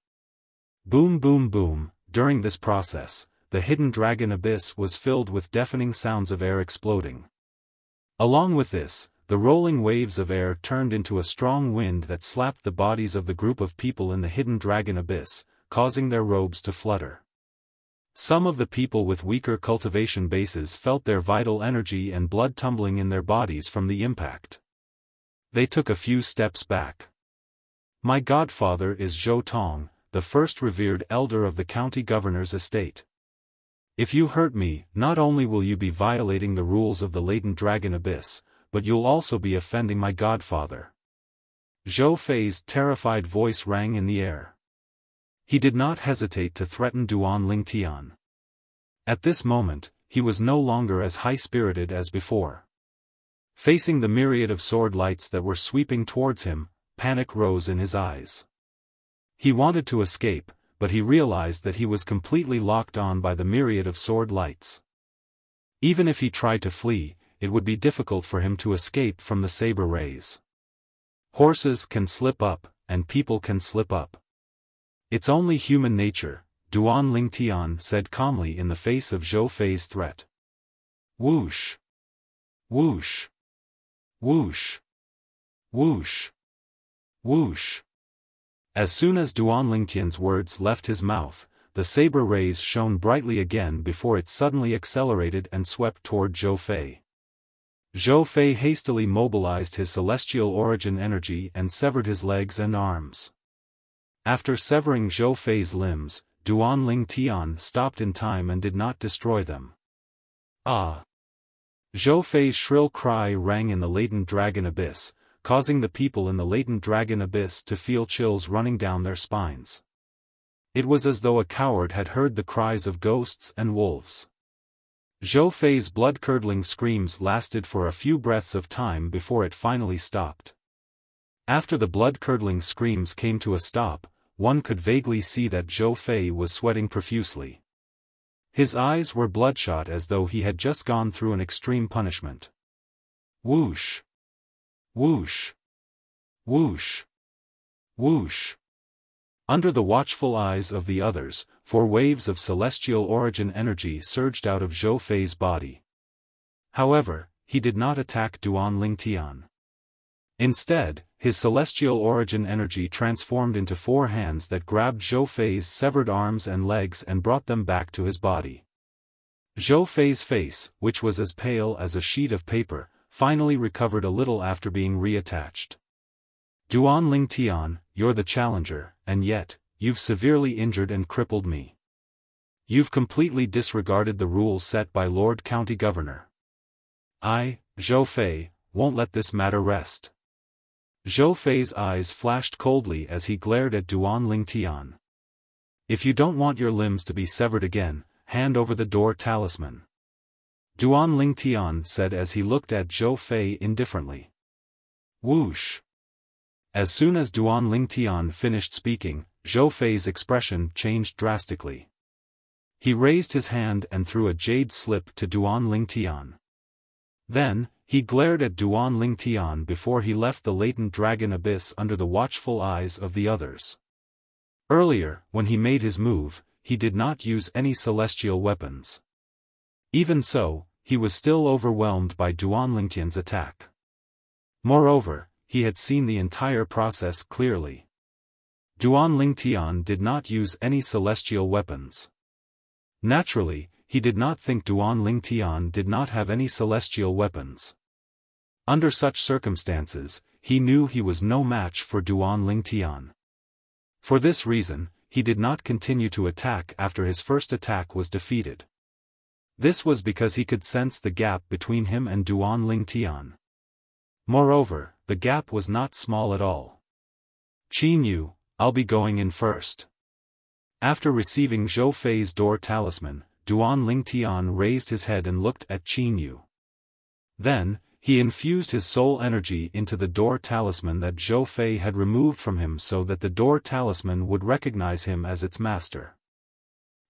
Boom boom boom. During this process, the hidden dragon abyss was filled with deafening sounds of air exploding. Along with this, the rolling waves of air turned into a strong wind that slapped the bodies of the group of people in the hidden dragon abyss, causing their robes to flutter. Some of the people with weaker cultivation bases felt their vital energy and blood tumbling in their bodies from the impact. They took a few steps back. My godfather is Zhou Tong, the first revered elder of the county governor's estate. If you hurt me, not only will you be violating the rules of the latent dragon abyss, but you'll also be offending my godfather. Zhou Fei's terrified voice rang in the air. He did not hesitate to threaten Duan Lingtian. At this moment, he was no longer as high-spirited as before. Facing the myriad of sword lights that were sweeping towards him, panic rose in his eyes. He wanted to escape, but he realized that he was completely locked on by the myriad of sword lights. Even if he tried to flee, it would be difficult for him to escape from the saber rays. Horses can slip up, and people can slip up. It's only human nature, Duan Lingtian said calmly in the face of Zhou Fei's threat. Whoosh! Whoosh! Whoosh! Whoosh! Whoosh! As soon as Duan Lingtian's words left his mouth, the saber rays shone brightly again before it suddenly accelerated and swept toward Zhou Fei. Zhou Fei hastily mobilized his celestial origin energy and severed his legs and arms. After severing Zhou Fei's limbs, Duan Lingtian stopped in time and did not destroy them. Ah! Zhou Fei's shrill cry rang in the latent dragon abyss, causing the people in the latent dragon abyss to feel chills running down their spines. It was as though a coward had heard the cries of ghosts and wolves. Zhou Fei's blood-curdling screams lasted for a few breaths of time before it finally stopped. After the blood-curdling screams came to a stop, one could vaguely see that Zhou Fei was sweating profusely. His eyes were bloodshot as though he had just gone through an extreme punishment. Whoosh! Whoosh! Whoosh! Whoosh! Under the watchful eyes of the others, 4 waves of celestial origin energy surged out of Zhou Fei's body. However, he did not attack Duan Lingtian. Instead, his celestial origin energy transformed into 4 hands that grabbed Zhou Fei's severed arms and legs and brought them back to his body. Zhou Fei's face, which was as pale as a sheet of paper, finally recovered a little after being reattached. Duan Lingtian, you're the challenger, and yet, you've severely injured and crippled me. You've completely disregarded the rules set by Lord County Governor. I, Zhou Fei, won't let this matter rest. Zhou Fei's eyes flashed coldly as he glared at Duan Lingtian. If you don't want your limbs to be severed again, hand over the door talisman. Duan Lingtian said as he looked at Zhou Fei indifferently. Whoosh! As soon as Duan Lingtian finished speaking, Zhou Fei's expression changed drastically. He raised his hand and threw a jade slip to Duan Lingtian. Then, he glared at Duan Lingtian before he left the latent dragon abyss under the watchful eyes of the others. Earlier, when he made his move, he did not use any celestial weapons. Even so, he was still overwhelmed by Duan Lingtian's attack. Moreover, he had seen the entire process clearly. Duan Lingtian did not use any celestial weapons. Naturally, he did not think Duan Lingtian did not have any celestial weapons. Under such circumstances, he knew he was no match for Duan Lingtian. For this reason, he did not continue to attack after his first attack was defeated. This was because he could sense the gap between him and Duan Lingtian. Moreover, the gap was not small at all. Qin Yu, I'll be going in first. After receiving Zhou Fei's door talisman, Duan Lingtian raised his head and looked at Qin Yu. Then, he infused his soul energy into the door talisman that Zhou Fei had removed from him so that the door talisman would recognize him as its master.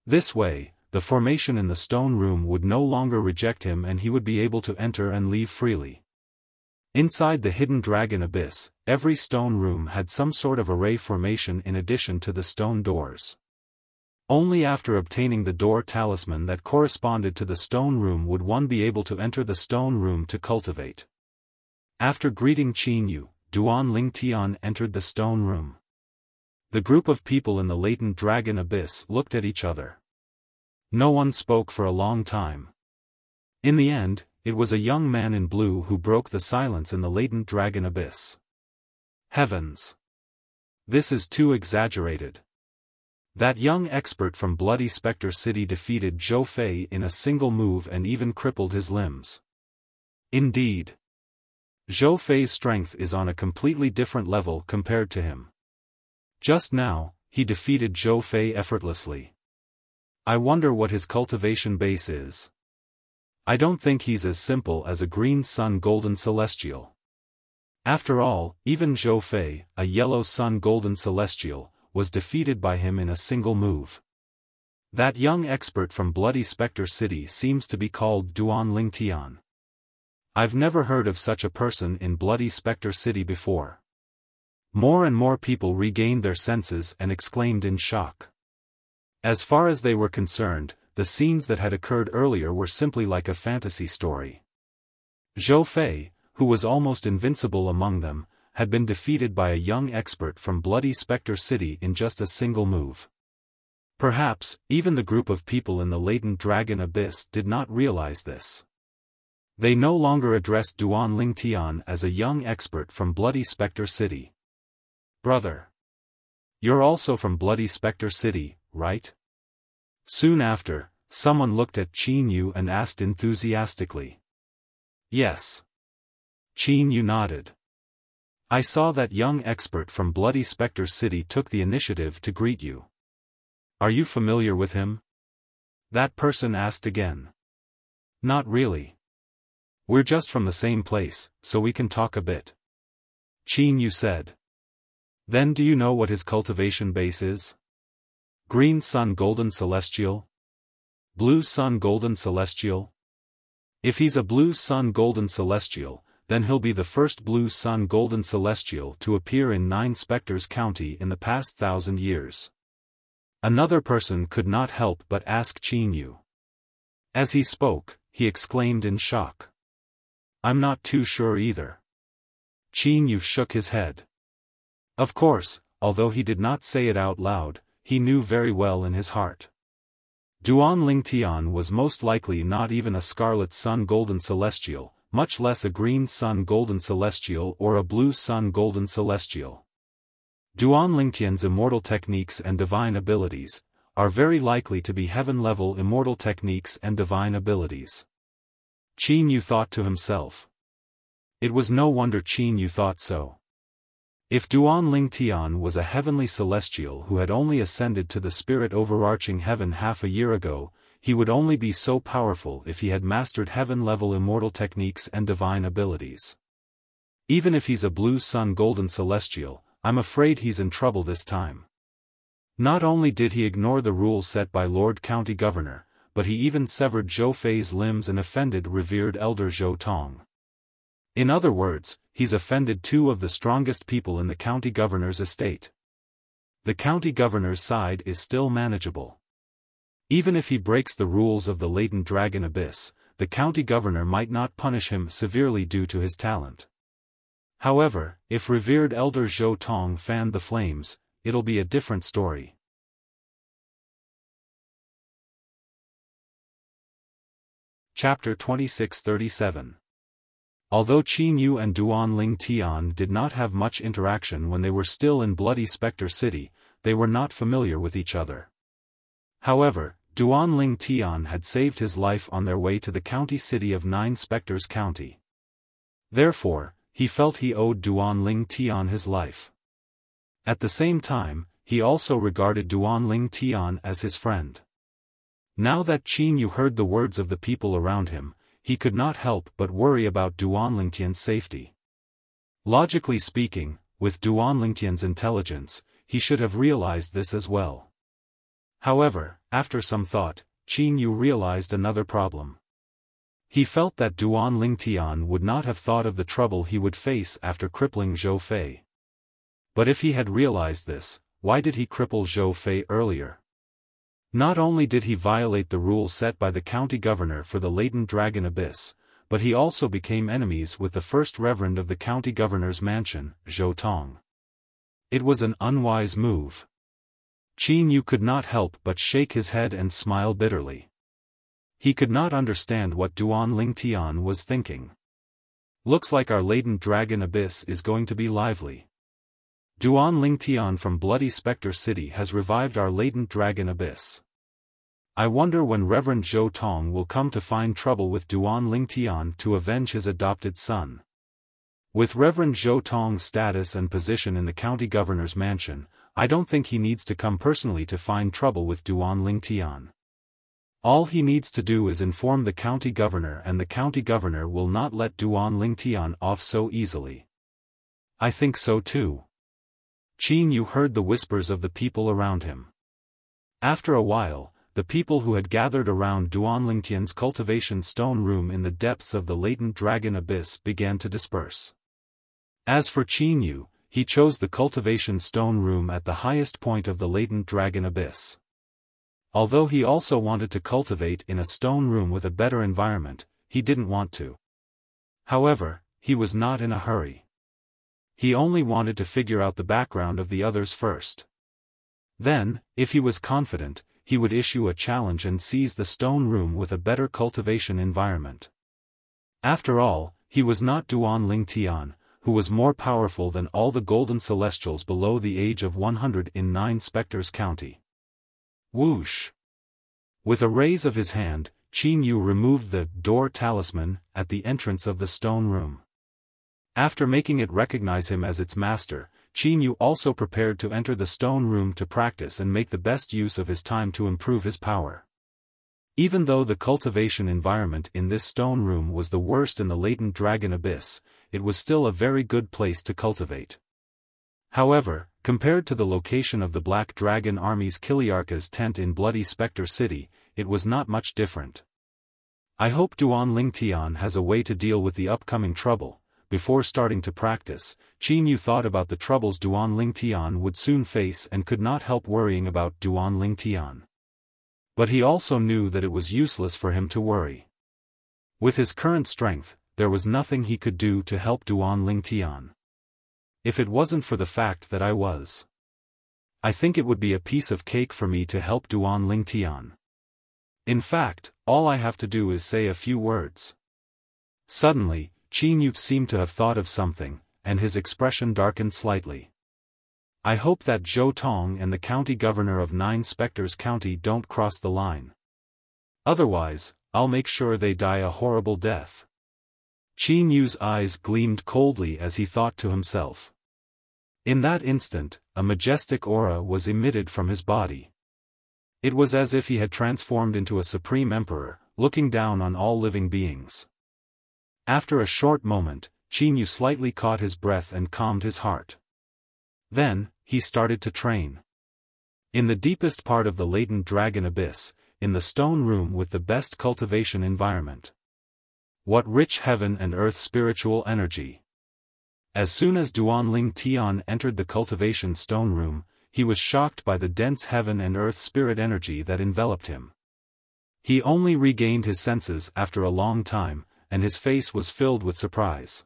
This way, the formation in the stone room would no longer reject him and he would be able to enter and leave freely. Inside the hidden dragon abyss, every stone room had some sort of array formation in addition to the stone doors. Only after obtaining the door talisman that corresponded to the stone room would one be able to enter the stone room to cultivate. After greeting Qin Yu, Duan Lingtian entered the stone room. The group of people in the latent dragon abyss looked at each other. No one spoke for a long time. In the end, it was a young man in blue who broke the silence in the latent dragon abyss. Heavens! This is too exaggerated. That young expert from Bloody Spectre City defeated Zhou Fei in a single move and even crippled his limbs. Indeed. Zhou Fei's strength is on a completely different level compared to him. Just now, he defeated Zhou Fei effortlessly. I wonder what his cultivation base is. I don't think he's as simple as a green sun golden celestial. After all, even Zhou Fei, a yellow sun golden celestial, was defeated by him in a single move. That young expert from Bloody Spectre City seems to be called Duan Lingtian. I've never heard of such a person in Bloody Spectre City before. More and more people regained their senses and exclaimed in shock. As far as they were concerned, the scenes that had occurred earlier were simply like a fantasy story. Zhou Fei, who was almost invincible among them, had been defeated by a young expert from Bloody Spectre City in just a single move. Perhaps, even the group of people in the latent dragon abyss did not realize this. They no longer addressed Duan Lingtian as a young expert from Bloody Spectre City. Brother. You're also from Bloody Spectre City, right? Soon after, someone looked at Qin Yu and asked enthusiastically. Yes. Qin Yu nodded. I saw that young expert from Bloody Spectre City took the initiative to greet you. Are you familiar with him? That person asked again. Not really. We're just from the same place, so we can talk a bit. Qin Yu said. Then do you know what his cultivation base is? Green Sun Golden Celestial? Blue Sun Golden Celestial? If he's a Blue Sun Golden Celestial, then he'll be the first Blue Sun Golden Celestial to appear in 9 Spectres County in the past 1,000 years. Another person could not help but ask Qin Yu. As he spoke, he exclaimed in shock. I'm not too sure either. Qin Yu shook his head. Of course, although he did not say it out loud, he knew very well in his heart. Duan Lingtian was most likely not even a Scarlet Sun Golden Celestial, much less a Green Sun Golden Celestial or a Blue Sun Golden Celestial. Duan Lingtian's immortal techniques and divine abilities are very likely to be heaven-level immortal techniques and divine abilities. Qin Yu thought to himself. It was no wonder Qin Yu thought so. If Duan Lingtian was a heavenly celestial who had only ascended to the spirit overarching heaven half a year ago, he would only be so powerful if he had mastered heaven-level immortal techniques and divine abilities. Even if he's a Blue Sun Golden Celestial, I'm afraid he's in trouble this time. Not only did he ignore the rules set by Lord County Governor, but he even severed Zhou Fei's limbs and offended revered Elder Zhou Tong. In other words, he's offended 2 of the strongest people in the county governor's estate. The county governor's side is still manageable. Even if he breaks the rules of the latent dragon abyss, the county governor might not punish him severely due to his talent. However, if revered Elder Zhou Tong fanned the flames, it'll be a different story. Chapter 2637. Although Qin Yu and Duan Lingtian did not have much interaction when they were still in Bloody Spectre City, they were not familiar with each other. However, Duan Lingtian had saved his life on their way to the county city of 9 Spectres County. Therefore, he felt he owed Duan Lingtian his life. At the same time, he also regarded Duan Tian as his friend. Now that Qin Yu heard the words of the people around him, he could not help but worry about Duan Tian's safety. Logically speaking, with Duan Tian's intelligence, he should have realized this as well. However, after some thought, Qin Yu realized another problem. He felt that Duan Tian would not have thought of the trouble he would face after crippling Zhou Fei. But if he had realized this, why did he cripple Zhou Fei earlier? Not only did he violate the rules set by the county governor for the latent dragon abyss, but he also became enemies with the first reverend of the county governor's mansion, Zhou Tong. It was an unwise move. Qin Yu could not help but shake his head and smile bitterly. He could not understand what Duan Tian was thinking. Looks like our latent dragon abyss is going to be lively. Duan Tian from Bloody Spectre City has revived our latent dragon abyss. I wonder when Reverend Zhou Tong will come to find trouble with Duan Tian to avenge his adopted son. With Reverend Zhou Tong's status and position in the county governor's mansion, I don't think he needs to come personally to find trouble with Duan Tian. All he needs to do is inform the county governor, and the county governor will not let Duan Tian off so easily. I think so too. Qin Yu heard the whispers of the people around him. After a while, the people who had gathered around Duan Tian's cultivation stone room in the depths of the latent dragon abyss began to disperse. As for Qin Yu, he chose the cultivation stone room at the highest point of the latent dragon abyss. Although he also wanted to cultivate in a stone room with a better environment, he didn't want to. However, he was not in a hurry. He only wanted to figure out the background of the others first. Then, if he was confident, he would issue a challenge and seize the stone room with a better cultivation environment. After all, he was not Duan Tian, who was more powerful than all the golden celestials below the age of 100 in 9 Spectres County. Whoosh! With a raise of his hand, Qin Yu removed the door talisman at the entrance of the stone room. After making it recognize him as its master, Qin Yu also prepared to enter the stone room to practice and make the best use of his time to improve his power. Even though the cultivation environment in this stone room was the worst in the latent dragon abyss, it was still a very good place to cultivate. However, compared to the location of the Black Dragon Army's Kiliarka's tent in Bloody Spectre City, it was not much different. I hope Duan Tian has a way to deal with the upcoming trouble. Before starting to practice, Qin Yu thought about the troubles Duan Tian would soon face and could not help worrying about Duan Tian. But he also knew that it was useless for him to worry. With his current strength, there was nothing he could do to help Duan Tian. If it wasn't for the fact that I think it would be a piece of cake for me to help Duan Tian. In fact, all I have to do is say a few words. Suddenly, Qin Yu seemed to have thought of something, and his expression darkened slightly. I hope that Zhou Tong and the county governor of 9 Spectres County don't cross the line. Otherwise, I'll make sure they die a horrible death. Qin Yu's eyes gleamed coldly as he thought to himself. In that instant, a majestic aura was emitted from his body. It was as if he had transformed into a supreme emperor, looking down on all living beings. After a short moment, Qin Yu slightly caught his breath and calmed his heart. Then, he started to train. In the deepest part of the latent dragon abyss, in the stone room with the best cultivation environment. What rich heaven and earth spiritual energy! As soon as Duan Tian entered the cultivation stone room, he was shocked by the dense heaven and earth spirit energy that enveloped him. He only regained his senses after a long time, and his face was filled with surprise.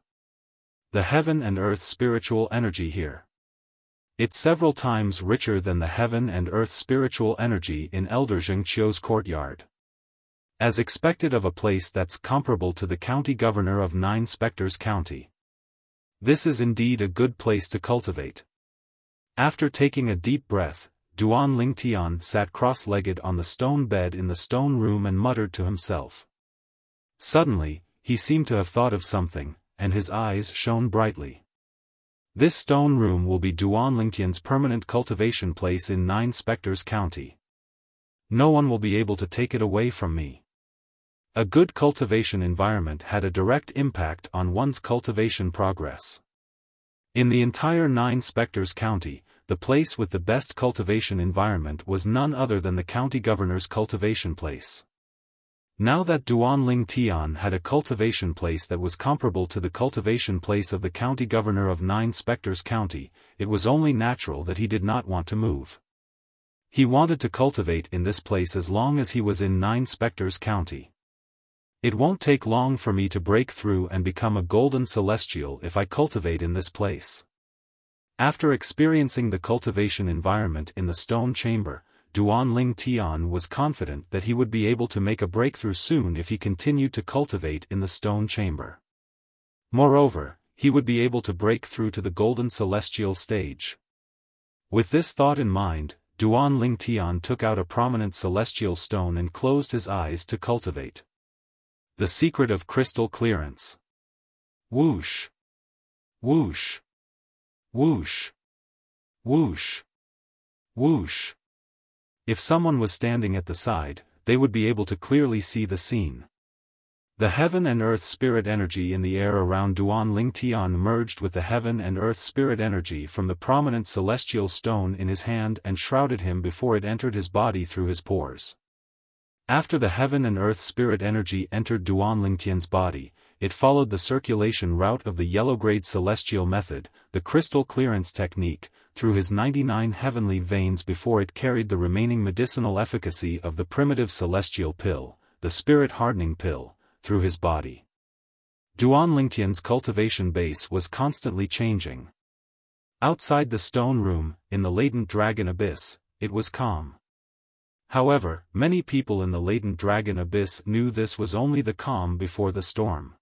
The heaven and earth spiritual energy here. It's several times richer than the heaven and earth spiritual energy in Elder Zhengqiu's courtyard. As expected of a place that's comparable to the county governor of 9 Spectres County. This is indeed a good place to cultivate. After taking a deep breath, Duan Tian sat cross-legged on the stone bed in the stone room and muttered to himself. Suddenly, he seemed to have thought of something, and his eyes shone brightly. This stone room will be Duan Lingtian's permanent cultivation place in 9 Spectres County. No one will be able to take it away from me. A good cultivation environment had a direct impact on one's cultivation progress. In the entire 9 Spectres County, the place with the best cultivation environment was none other than the county governor's cultivation place. Now that Duan Ling Tian had a cultivation place that was comparable to the cultivation place of the county governor of 9 Spectres County, it was only natural that he did not want to move. He wanted to cultivate in this place as long as he was in 9 Spectres County. It won't take long for me to break through and become a golden celestial if I cultivate in this place. After experiencing the cultivation environment in the stone chamber, Duan Ling Tian was confident that he would be able to make a breakthrough soon if he continued to cultivate in the stone chamber. Moreover, he would be able to break through to the golden celestial stage. With this thought in mind, Duan Ling Tian took out a prominent celestial stone and closed his eyes to cultivate. The secret of crystal clearance. Whoosh! Whoosh! Whoosh! Whoosh! Whoosh! If someone was standing at the side, they would be able to clearly see the scene. The heaven and earth spirit energy in the air around Duan Ling Tian merged with the heaven and earth spirit energy from the prominent celestial stone in his hand and shrouded him before it entered his body through his pores. After the heaven and earth spirit energy entered Duan Ling Tian's body, it followed the circulation route of the yellow-grade celestial method, the crystal clearance technique, through his 99 heavenly veins before it carried the remaining medicinal efficacy of the primitive celestial pill, the spirit-hardening pill, through his body. Duan Lingtian's cultivation base was constantly changing. Outside the stone room, in the latent dragon abyss, it was calm. However, many people in the latent dragon abyss knew this was only the calm before the storm.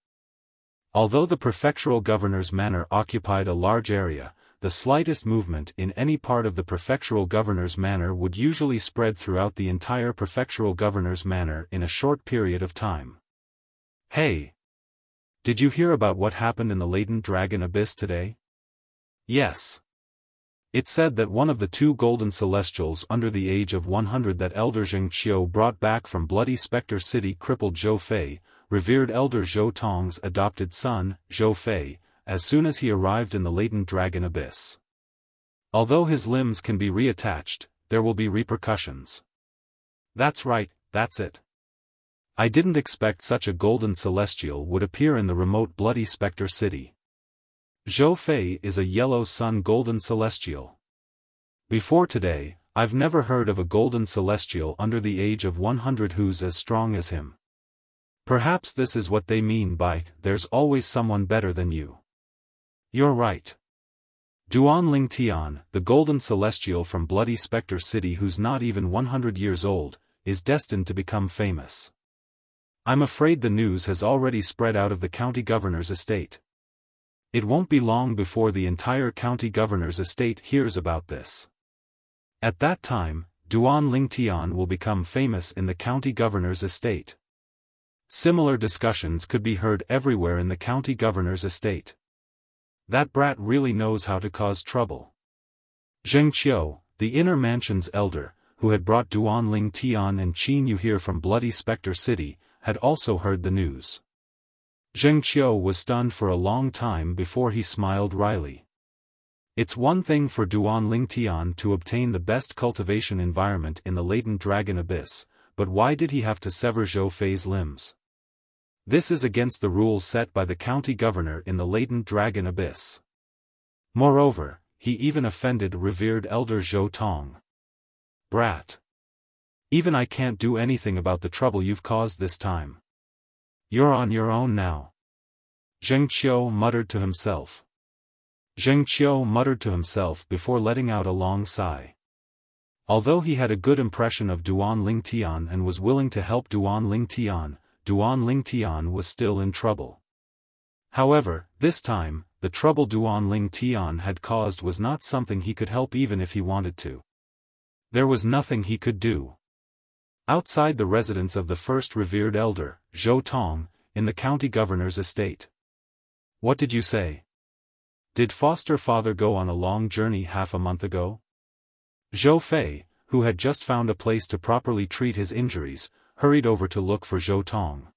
Although the prefectural governor's manor occupied a large area, the slightest movement in any part of the prefectural governor's manor would usually spread throughout the entire prefectural governor's manor in a short period of time. Hey! Did you hear about what happened in the latent dragon abyss today? Yes. It said that one of the 2 golden celestials under the age of 100 that Elder Zheng Qiu brought back from Bloody Spectre City crippled Zhou Fei, revered Elder Zhou Tong's adopted son, Zhou Fei, as soon as he arrived in the latent dragon abyss. Although his limbs can be reattached, there will be repercussions. That's right, that's it. I didn't expect such a golden celestial would appear in the remote Bloody Spectre City. Zhou Fei is a yellow sun golden celestial. Before today, I've never heard of a golden celestial under the age of 100 who's as strong as him. Perhaps this is what they mean by, there's always someone better than you. You're right. Duan Ling Tian, the golden celestial from Bloody Spectre City who's not even 100 years old, is destined to become famous. I'm afraid the news has already spread out of the county governor's estate. It won't be long before the entire county governor's estate hears about this. At that time, Duan Ling Tian will become famous in the county governor's estate. Similar discussions could be heard everywhere in the county governor's estate. That brat really knows how to cause trouble. Zheng Qiu, the inner mansion's elder, who had brought Duan Ling Tian and Qin Yu here from Bloody Spectre City, had also heard the news. Zheng Qiu was stunned for a long time before he smiled wryly. It's one thing for Duan Ling Tian to obtain the best cultivation environment in the latent dragon abyss, but why did he have to sever Zhou Fei's limbs? This is against the rules set by the county governor in the latent dragon abyss. Moreover, he even offended revered elder Zhou Tong. Brat. Even I can't do anything about the trouble you've caused this time. You're on your own now. Zheng Qiu muttered to himself. Zheng Qiu muttered to himself before letting out a long sigh. Although he had a good impression of Duan Ling Tian and was willing to help Duan Ling Tian was still in trouble. However, this time, the trouble Duan Ling Tian had caused was not something he could help even if he wanted to. There was nothing he could do. Outside the residence of the first revered elder, Zhou Tong, in the county governor's estate. What did you say? Did foster father go on a long journey half a month ago? Zhou Fei, who had just found a place to properly treat his injuries, hurried over to look for Zhou Tong.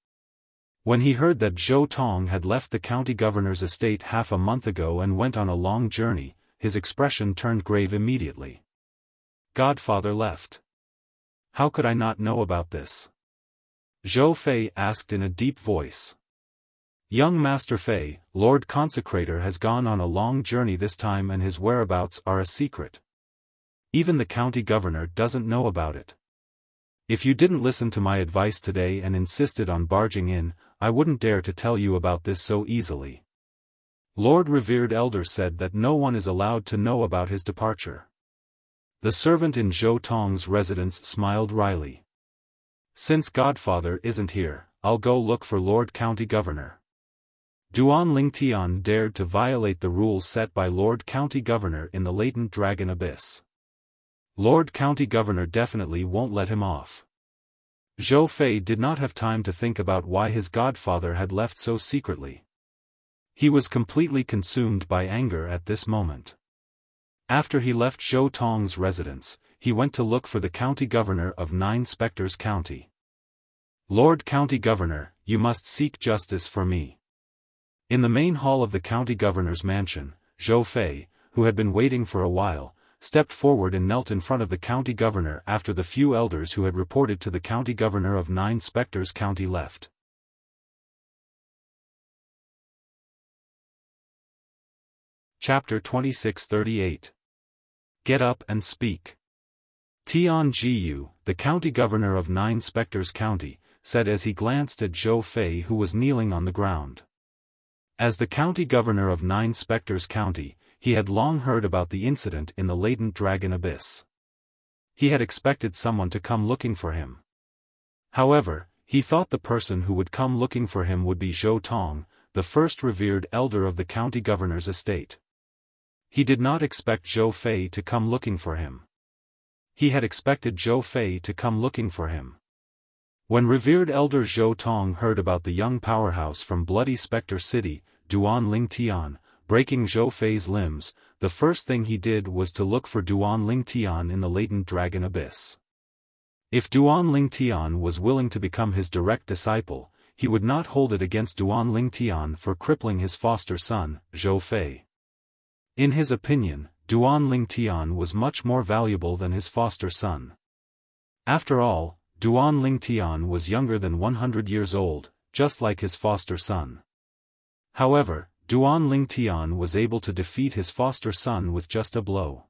When he heard that Zhou Tong had left the county governor's estate half a month ago and went on a long journey, his expression turned grave immediately. Godfather left. How could I not know about this? Zhou Fei asked in a deep voice. Young Master Fei, Lord Consecrator has gone on a long journey this time and his whereabouts are a secret. Even the county governor doesn't know about it. If you didn't listen to my advice today and insisted on barging in, I wouldn't dare to tell you about this so easily. Lord Revered Elder said that no one is allowed to know about his departure. The servant in Zhou Tong's residence smiled wryly. Since Godfather isn't here, I'll go look for Lord County Governor. Duan Lingtian dared to violate the rules set by Lord County Governor in the latent dragon abyss. Lord County Governor definitely won't let him off. Zhou Fei did not have time to think about why his godfather had left so secretly. He was completely consumed by anger at this moment. After he left Zhou Tong's residence, he went to look for the county governor of 9 Spectres County. Lord County Governor, you must seek justice for me. In the main hall of the county governor's mansion, Zhou Fei, who had been waiting for a while, stepped forward and knelt in front of the county governor after the few elders who had reported to the county governor of 9 Spectres County left. Chapter 2638. Get up and speak. Tian Jiyu, the county governor of 9 Spectres County, said as he glanced at Zhou Fei who was kneeling on the ground. As the county governor of 9 Spectres County, he had long heard about the incident in the latent dragon abyss. He had expected someone to come looking for him. However, he thought the person who would come looking for him would be Zhou Tong, the first revered elder of the county governor's estate. He did not expect Zhou Fei to come looking for him. He had expected Zhou Fei to come looking for him. When revered elder Zhou Tong heard about the young powerhouse from Bloody Spectre City, Duan Lingtian, breaking Zhou Fei's limbs, the first thing he did was to look for Duan Lingtian in the latent dragon abyss. If Duan Lingtian was willing to become his direct disciple, he would not hold it against Duan Lingtian for crippling his foster son, Zhou Fei. In his opinion, Duan Lingtian was much more valuable than his foster son. After all, Duan Lingtian was younger than 100 years old, just like his foster son. However, Duan Lingtian was able to defeat his foster son with just a blow.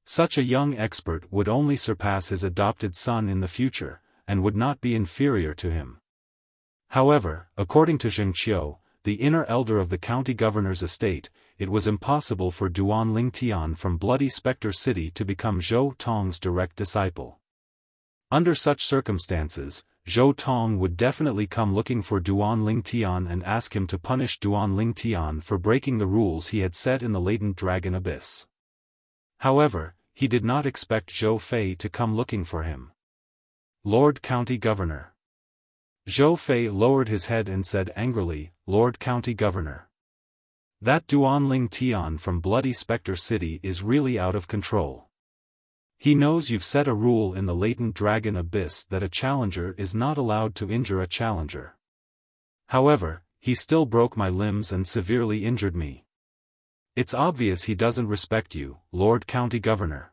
Such a young expert would only surpass his adopted son in the future, and would not be inferior to him. However, according to Zheng Qiu, the inner elder of the county governor's estate, it was impossible for Duan Lingtian from Bloody Spectre City to become Zhou Tong's direct disciple. Under such circumstances, Zhou Tong would definitely come looking for Duan Lingtian and ask him to punish Duan Lingtian for breaking the rules he had set in the latent dragon abyss. However, he did not expect Zhou Fei to come looking for him. Lord County Governor. Zhou Fei lowered his head and said angrily, Lord County Governor. That Duan Lingtian from Bloody Spectre City is really out of control. He knows you've set a rule in the latent dragon abyss that a challenger is not allowed to injure a challenger. However, he still broke my limbs and severely injured me. It's obvious he doesn't respect you, Lord County Governor.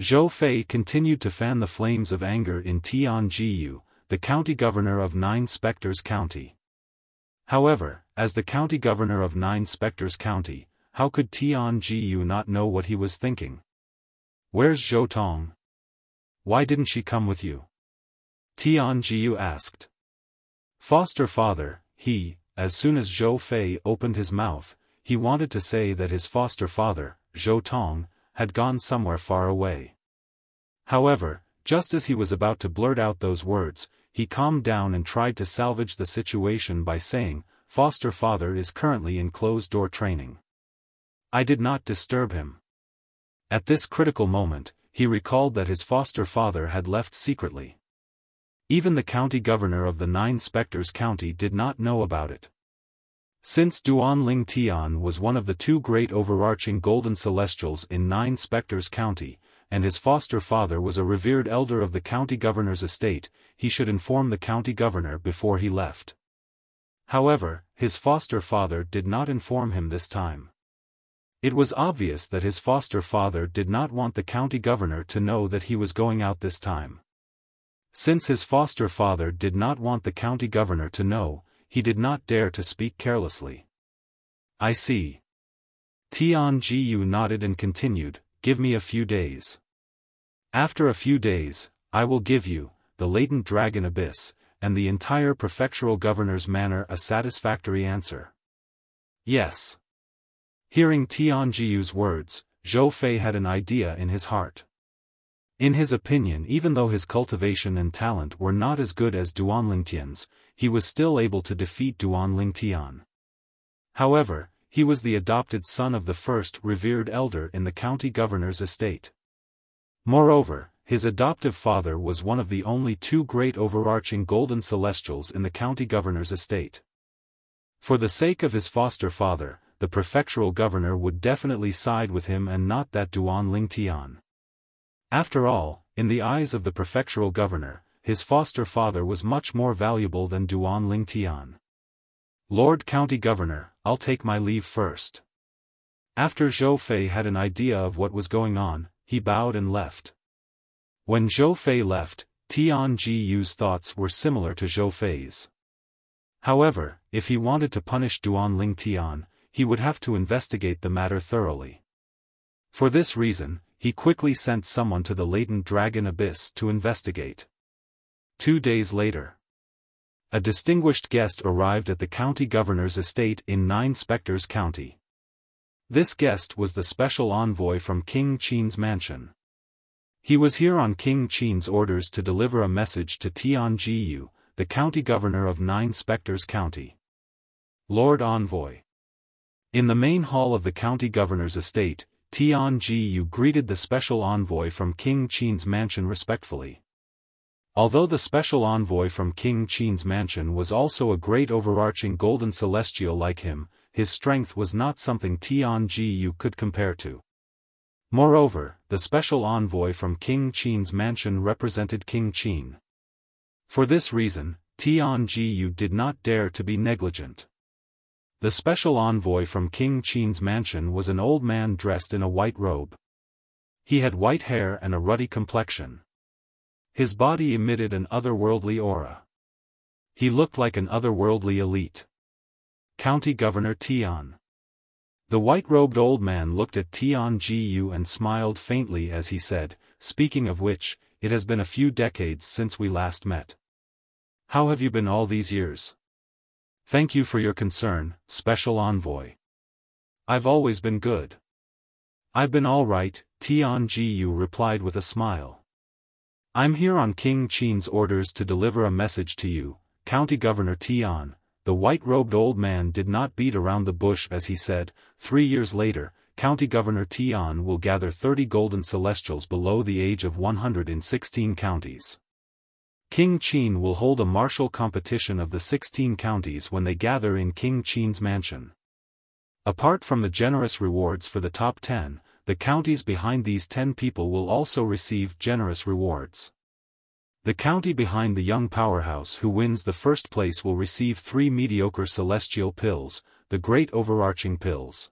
Zhou Fei continued to fan the flames of anger in Tian Jiyu, the county governor of 9 Spectres County. However, as the county governor of 9 Spectres County, how could Tian Jiyu not know what he was thinking? Where's Zhou Tong? Why didn't she come with you? Tian Jiyu asked. Foster father, as soon as Zhou Fei opened his mouth, he wanted to say that his foster father, Zhou Tong, had gone somewhere far away. However, just as he was about to blurt out those words, he calmed down and tried to salvage the situation by saying, Foster father is currently in closed-door training. I did not disturb him. At this critical moment, he recalled that his foster father had left secretly. Even the county governor of the 9 Spectres County did not know about it. Since Duan Ling Tian was one of the two great overarching golden celestials in Nine Spectres County, and his foster father was a revered elder of the county governor's estate, he should inform the county governor before he left. However, his foster father did not inform him this time. It was obvious that his foster father did not want the county governor to know that he was going out this time. Since his foster father did not want the county governor to know, he did not dare to speak carelessly. I see. Tian Jiyu nodded and continued, give me a few days. After a few days, I will give you, the latent dragon abyss, and the entire prefectural governor's manor a satisfactory answer. Yes. Hearing Tian Jiyu's words, Zhou Fei had an idea in his heart. In his opinion, even though his cultivation and talent were not as good as Duan Lingtian's, he was still able to defeat Duan Lingtian. However, he was the adopted son of the first revered elder in the county governor's estate. Moreover, his adoptive father was one of the only two great overarching golden celestials in the county governor's estate. For the sake of his foster father, the prefectural governor would definitely side with him and not that Duan Lingtian. After all, in the eyes of the prefectural governor, his foster father was much more valuable than Duan Lingtian. Lord County Governor, I'll take my leave first. After Zhou Fei had an idea of what was going on, he bowed and left. When Zhou Fei left, Tian Jiyu's thoughts were similar to Zhou Fei's. However, if he wanted to punish Duan Lingtian, he would have to investigate the matter thoroughly. For this reason, he quickly sent someone to the latent dragon abyss to investigate. 2 days later, a distinguished guest arrived at the county governor's estate in Nine Spectres County. This guest was the special envoy from King Qin's mansion. He was here on King Qin's orders to deliver a message to Tian Jiyu, the county governor of Nine Spectres County. Lord Envoy. In the main hall of the county governor's estate, Tian Jiyu greeted the special envoy from King Qin's mansion respectfully. Although the special envoy from King Qin's mansion was also a great overarching golden celestial like him, his strength was not something Tian Jiyu could compare to. Moreover, the special envoy from King Qin's mansion represented King Qin. For this reason, Tian Jiyu did not dare to be negligent. The special envoy from King Qin's mansion was an old man dressed in a white robe. He had white hair and a ruddy complexion. His body emitted an otherworldly aura. He looked like an otherworldly elite. County Governor Tian. The white-robed old man looked at Tian Jiyu and smiled faintly as he said, speaking of which, it has been a few decades since we last met. How have you been all these years? Thank you for your concern, Special Envoy. I've always been good. I've been all right, Tian Jiyu replied with a smile. I'm here on King Qin's orders to deliver a message to you, County Governor Tian. The white-robed old man did not beat around the bush as he said, 3 years later, County Governor Tian will gather 30 golden celestials below the age of 116 counties. King Qin will hold a martial competition of the 16 counties when they gather in King Qin's mansion. Apart from the generous rewards for the top 10, the counties behind these 10 people will also receive generous rewards. The county behind the young powerhouse who wins the first place will receive 3 mediocre celestial pills, the great overarching pills.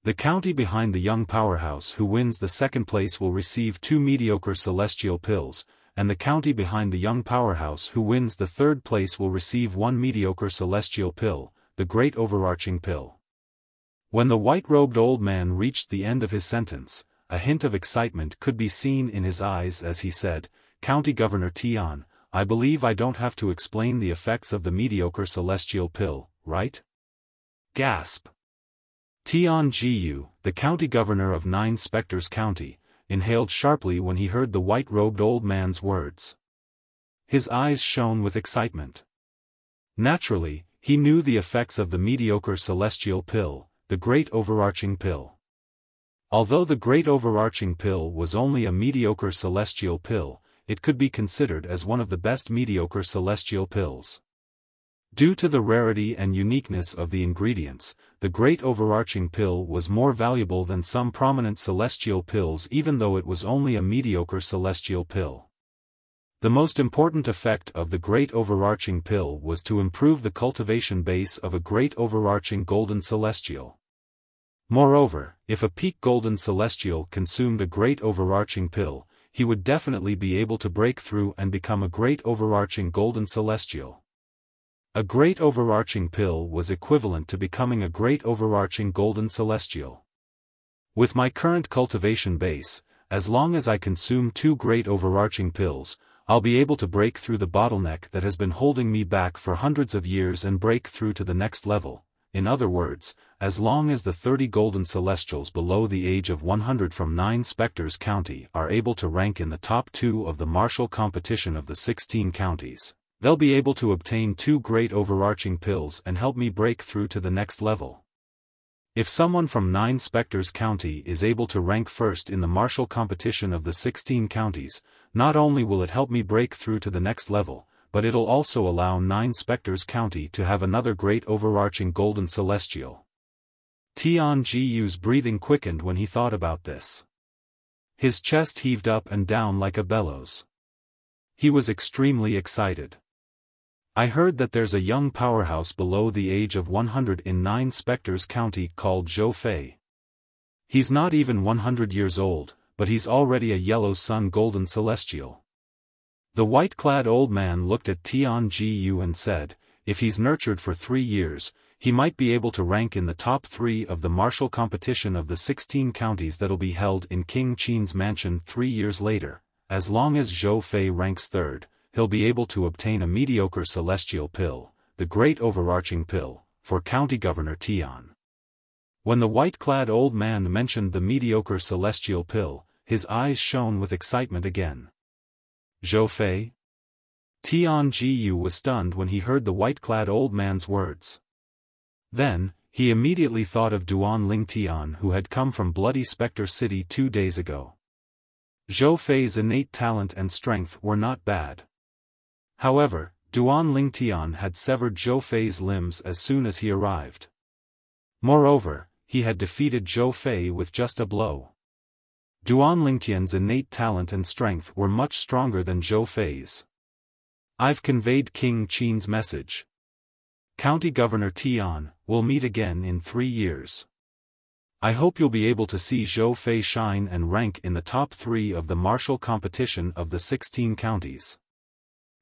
The county behind the young powerhouse who wins the second place will receive 2 mediocre celestial pills, and the county behind the young powerhouse who wins the third place will receive 1 mediocre celestial pill, the great overarching pill. When the white-robed old man reached the end of his sentence, a hint of excitement could be seen in his eyes as he said, County Governor Tian, I believe I don't have to explain the effects of the mediocre celestial pill, right? Gasp. Tian Jiyu, the county governor of Nine Spectres County, inhaled sharply when he heard the white-robed old man's words. His eyes shone with excitement. Naturally, he knew the effects of the mediocre celestial pill, the great overarching pill. Although the great overarching pill was only a mediocre celestial pill, it could be considered as one of the best mediocre celestial pills. Due to the rarity and uniqueness of the ingredients, the Great Overarching Pill was more valuable than some prominent celestial pills, even though it was only a mediocre celestial pill. The most important effect of the Great Overarching Pill was to improve the cultivation base of a Great Overarching Golden Celestial. Moreover, if a peak Golden Celestial consumed a Great Overarching Pill, he would definitely be able to break through and become a Great Overarching Golden Celestial. A Great Overarching Pill was equivalent to becoming a Great Overarching Golden Celestial. With my current cultivation base, as long as I consume 2 Great Overarching Pills, I'll be able to break through the bottleneck that has been holding me back for hundreds of years and break through to the next level. In other words, as long as the 30 Golden Celestials below the age of 100 from 9 Spectres County are able to rank in the top 2 of the martial competition of the 16 counties, they'll be able to obtain 2 Great Overarching Pills and help me break through to the next level. If someone from 9 Spectres County is able to rank first in the martial competition of the 16 counties, not only will it help me break through to the next level, but it'll also allow 9 Spectres County to have another Great Overarching Golden Celestial. Tian Jiyu's breathing quickened when he thought about this. His chest heaved up and down like a bellows. He was extremely excited. I heard that there's a young powerhouse below the age of 100 in 9 Spectres County called Zhou Fei. He's not even 100 years old, but he's already a Yellow Sun Golden Celestial. The white-clad old man looked at Tian Jiyu and said, if he's nurtured for 3 years, he might be able to rank in the top 3 of the martial competition of the 16 counties that'll be held in King Qin's mansion 3 years later. As long as Zhou Fei ranks 3rd, he'll be able to obtain a mediocre celestial pill, the Great Overarching Pill, for County Governor Tian. When the white-clad old man mentioned the mediocre celestial pill, his eyes shone with excitement again. Zhou Fei? Tian Jiyu was stunned when he heard the white-clad old man's words. Then, he immediately thought of Duan Ling Tian, who had come from Bloody Spectre City 2 days ago. Zhou Fei's innate talent and strength were not bad. However, Duan Ling Tian had severed Zhou Fei's limbs as soon as he arrived. Moreover, he had defeated Zhou Fei with just a blow. Duan Lingtian's innate talent and strength were much stronger than Zhou Fei's. I've conveyed King Qin's message. County Governor Tian, we'll meet again in 3 years. I hope you'll be able to see Zhou Fei shine and rank in the top 3 of the martial competition of the 16 counties.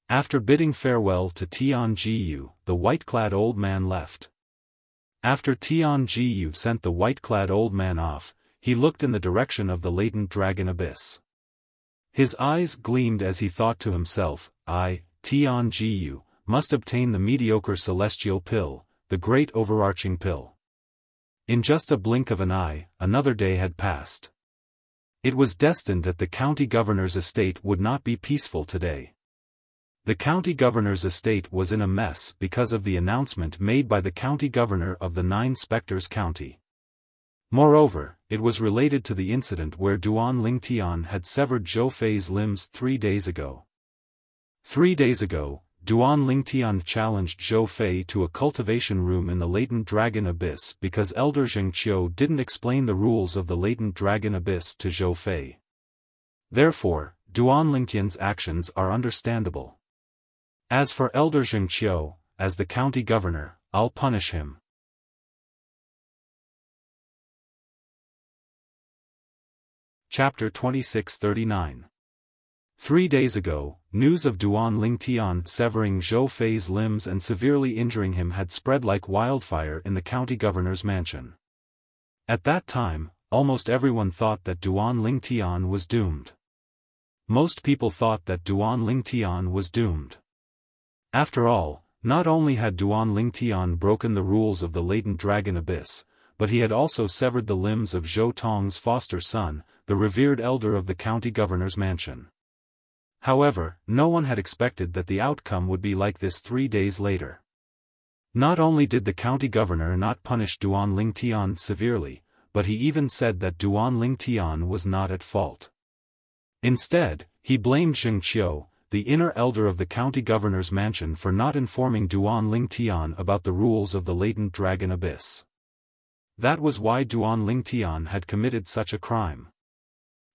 After bidding farewell to Tian Jiyu, the white-clad old man left. After Tian Jiyu sent the white-clad old man off, he looked in the direction of the latent dragon abyss. His eyes gleamed as he thought to himself, I, Tian Jiyu, must obtain the mediocre celestial pill, the Great Overarching Pill. In just a blink of an eye, another day had passed. It was destined that the county governor's estate would not be peaceful today. The county governor's estate was in a mess because of the announcement made by the county governor of the 9 Spectres County. Moreover, it was related to the incident where Duan Ling Tian had severed Zhou Fei's limbs 3 days ago. 3 days ago, Duan Ling Tian challenged Zhou Fei to a cultivation room in the latent dragon abyss because Elder Zheng Qiu didn't explain the rules of the latent dragon abyss to Zhou Fei. Therefore, Duan Ling Tian's actions are understandable. As for Elder Zheng Qiu, as the county governor, I'll punish him. Chapter 2639. 3 days ago, news of Duan Ling Tian severing Zhou Fei's limbs and severely injuring him had spread like wildfire in the county governor's mansion. At that time, almost everyone thought that Duan Ling Tian was doomed. Most people thought that Duan Ling Tian was doomed. After all, not only had Duan Ling Tian broken the rules of the latent dragon abyss, but he had also severed the limbs of Zhou Tong's foster son, the revered elder of the county governor's mansion. However, no one had expected that the outcome would be like this 3 days later. Not only did the county governor not punish Duan Ling Tian severely, but he even said that Duan Ling Tian was not at fault. Instead, he blamed Zheng Qiu, the inner elder of the county governor's mansion, for not informing Duan Ling Tian about the rules of the latent dragon abyss. That was why Duan Ling Tian had committed such a crime.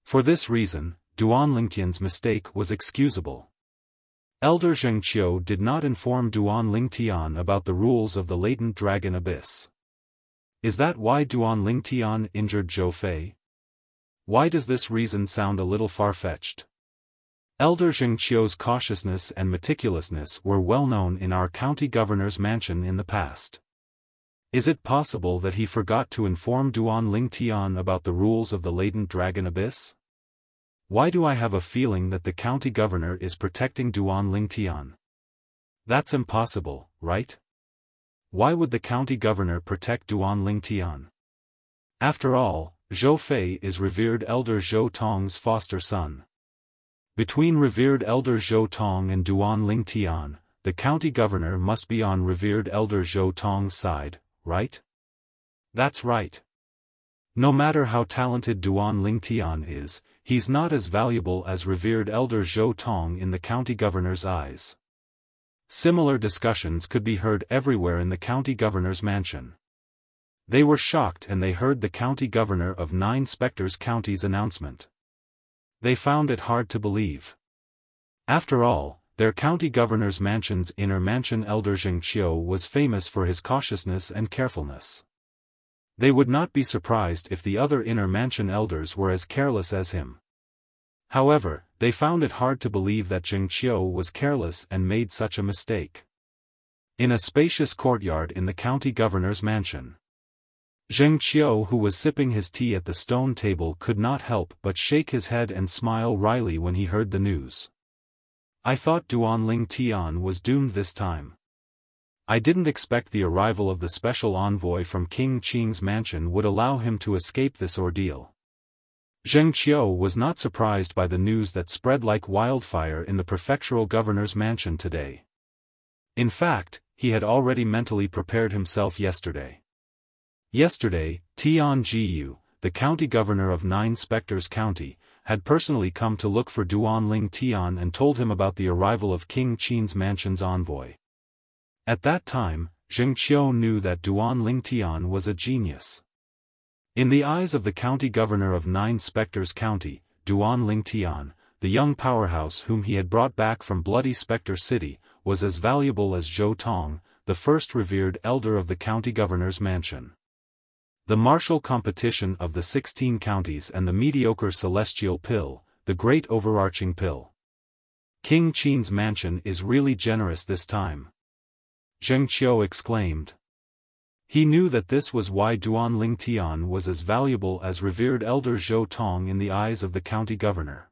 For this reason, Duan Ling Tian's mistake was excusable. Elder Zheng Qiu did not inform Duan Ling Tian about the rules of the latent dragon abyss. Is that why Duan Ling Tian injured Zhou Fei? Why does this reason sound a little far-fetched? Elder Zheng Qiu's cautiousness and meticulousness were well known in our county governor's mansion in the past. Is it possible that he forgot to inform Duan Ling Tian about the rules of the latent dragon abyss? Why do I have a feeling that the county governor is protecting Duan Ling Tian? That's impossible, right? Why would the county governor protect Duan Ling Tian? After all, Zhou Fei is revered elder Zhou Tong's foster son. Between revered elder Zhou Tong and Duan Ling Tian, the county governor must be on revered elder Zhou Tong's side, right? That's right. No matter how talented Duan Ling Tian is, he's not as valuable as revered elder Zhou Tong in the county governor's eyes. Similar discussions could be heard everywhere in the county governor's mansion. They were shocked and they heard the county governor of 9 Spectres County's announcement. They found it hard to believe. After all, their county governor's mansion's inner mansion elder Zheng Qiu was famous for his cautiousness and carefulness. They would not be surprised if the other inner mansion elders were as careless as him. However, they found it hard to believe that Zheng Qiu was careless and made such a mistake. In a spacious courtyard in the county governor's mansion, Zheng Qiu, who was sipping his tea at the stone table, could not help but shake his head and smile wryly when he heard the news. I thought Duan Ling Tian was doomed this time. I didn't expect the arrival of the special envoy from King Qing's mansion would allow him to escape this ordeal. Zheng Qiu was not surprised by the news that spread like wildfire in the prefectural governor's mansion today. In fact, he had already mentally prepared himself yesterday. Yesterday, Tian Jiyu, the county governor of 9 Spectres County, had personally come to look for Duan Ling Tian and told him about the arrival of King Qing's mansion's envoy. At that time, Zheng Qiu knew that Duan Ling Tian was a genius. In the eyes of the county governor of 9 Spectres County, Duan Ling Tian, the young powerhouse whom he had brought back from bloody Spectre City, was as valuable as Zhou Tong, the first revered elder of the county governor's mansion. The martial competition of the 16 counties and the mediocre celestial pill, the great overarching pill. King Qing's mansion is really generous this time. Zheng Qiu exclaimed. He knew that this was why Duan Ling Tian was as valuable as revered elder Zhou Tong in the eyes of the county governor.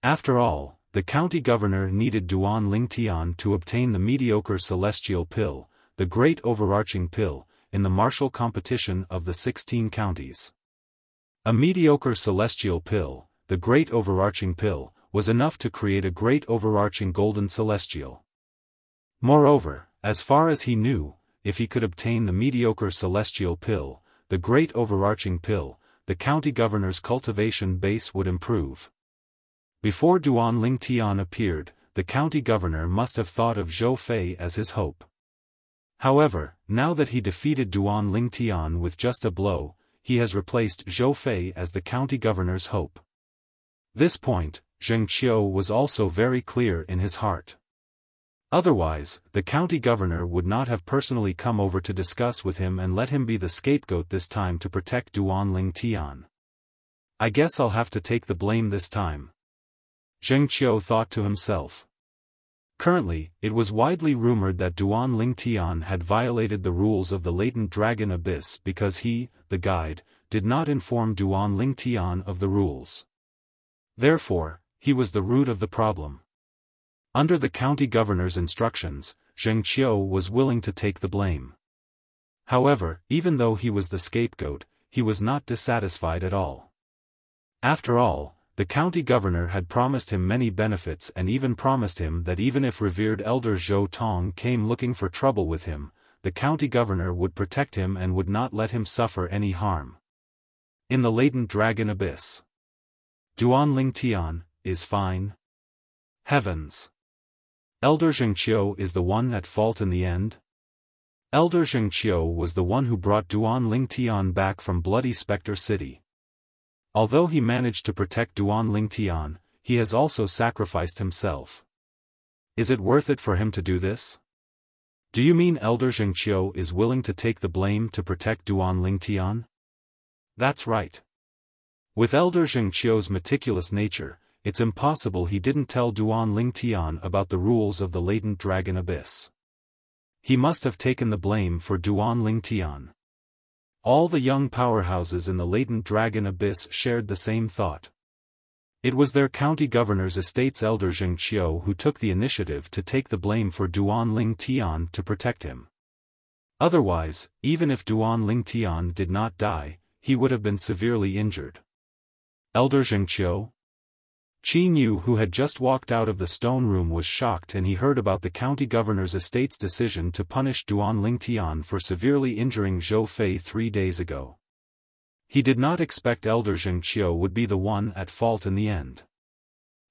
After all, the county governor needed Duan Ling Tian to obtain the mediocre celestial pill, the great overarching pill, in the martial competition of the 16 counties. A mediocre celestial pill, the great overarching pill, was enough to create a great overarching golden celestial. Moreover, as far as he knew, if he could obtain the mediocre celestial pill, the great overarching pill, the county governor's cultivation base would improve. Before Duan Ling Tian appeared, the county governor must have thought of Zhou Fei as his hope. However, now that he defeated Duan Ling Tian with just a blow, he has replaced Zhou Fei as the county governor's hope. This point, Zheng Qiu was also very clear in his heart. Otherwise, the county governor would not have personally come over to discuss with him and let him be the scapegoat this time to protect Duan Ling Tian. I guess I'll have to take the blame this time, Zheng Qiu thought to himself. Currently, it was widely rumored that Duan Ling Tian had violated the rules of the latent dragon abyss because he, the guide, did not inform Duan Ling Tian of the rules. Therefore, he was the root of the problem. Under the county governor's instructions, Zheng Qiu was willing to take the blame. However, even though he was the scapegoat, he was not dissatisfied at all. After all, the county governor had promised him many benefits and even promised him that even if revered elder Zhou Tong came looking for trouble with him, the county governor would protect him and would not let him suffer any harm. In the latent dragon abyss, Duan Ling Tian is fine. Heavens! Elder Zhengqiu is the one at fault in the end? Elder Zhengqiu was the one who brought Duan Lingtian back from Bloody Spectre City. Although he managed to protect Duan Lingtian, he has also sacrificed himself. Is it worth it for him to do this? Do you mean Elder Zhengqiu is willing to take the blame to protect Duan Lingtian? That's right. With Elder Zhengqiu's meticulous nature, it's impossible he didn't tell Duan Lingtian about the rules of the latent dragon abyss. He must have taken the blame for Duan Lingtian. All the young powerhouses in the latent dragon abyss shared the same thought. It was their county governor's estate's Elder Zhengqiu who took the initiative to take the blame for Duan Lingtian to protect him. Otherwise, even if Duan Lingtian did not die, he would have been severely injured. Elder Zhengqiu? Qin Yu, who had just walked out of the stone room, was shocked and he heard about the county governor's estate's decision to punish Duan Lingtian for severely injuring Zhou Fei 3 days ago. He did not expect Elder Zhengqiu would be the one at fault in the end.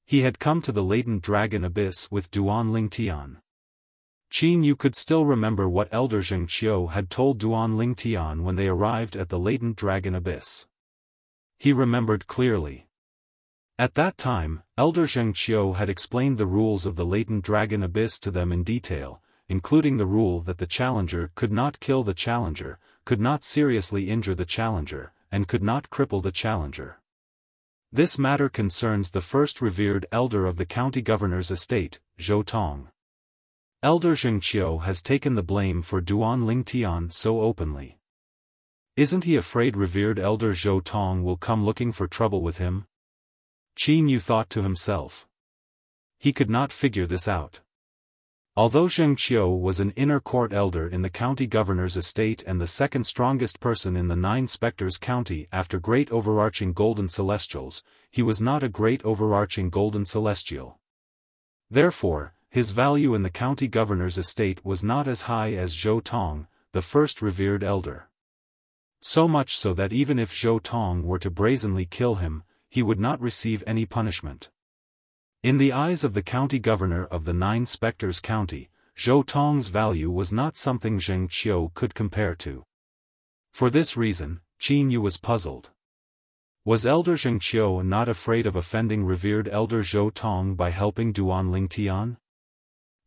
He had come to the latent dragon abyss with Duan Lingtian. Qin Yu could still remember what Elder Zhengqiu had told Duan Lingtian when they arrived at the latent dragon abyss. He remembered clearly. At that time, Elder Zhengqiu had explained the rules of the latent dragon abyss to them in detail, including the rule that the challenger could not kill the challenger, could not seriously injure the challenger, and could not cripple the challenger. This matter concerns the first revered elder of the county governor's estate, Zhou Tong. Elder Zhengqiu has taken the blame for Duan Lingtian so openly. Isn't he afraid revered elder Zhou Tong will come looking for trouble with him? Qin Yu thought to himself. He could not figure this out. Although Zhengqiu was an inner court elder in the county governor's estate and the second strongest person in the 9 Spectres county after great overarching golden celestials, he was not a great overarching golden celestial. Therefore, his value in the county governor's estate was not as high as Zhou Tong, the first revered elder. So much so that even if Zhou Tong were to brazenly kill him, he would not receive any punishment. In the eyes of the county governor of the 9 Spectres county, Zhou Tong's value was not something Zhengqiu could compare to. For this reason, Qin Yu was puzzled. Was Elder Zhengqiu not afraid of offending revered elder Zhou Tong by helping Duan Lingtian?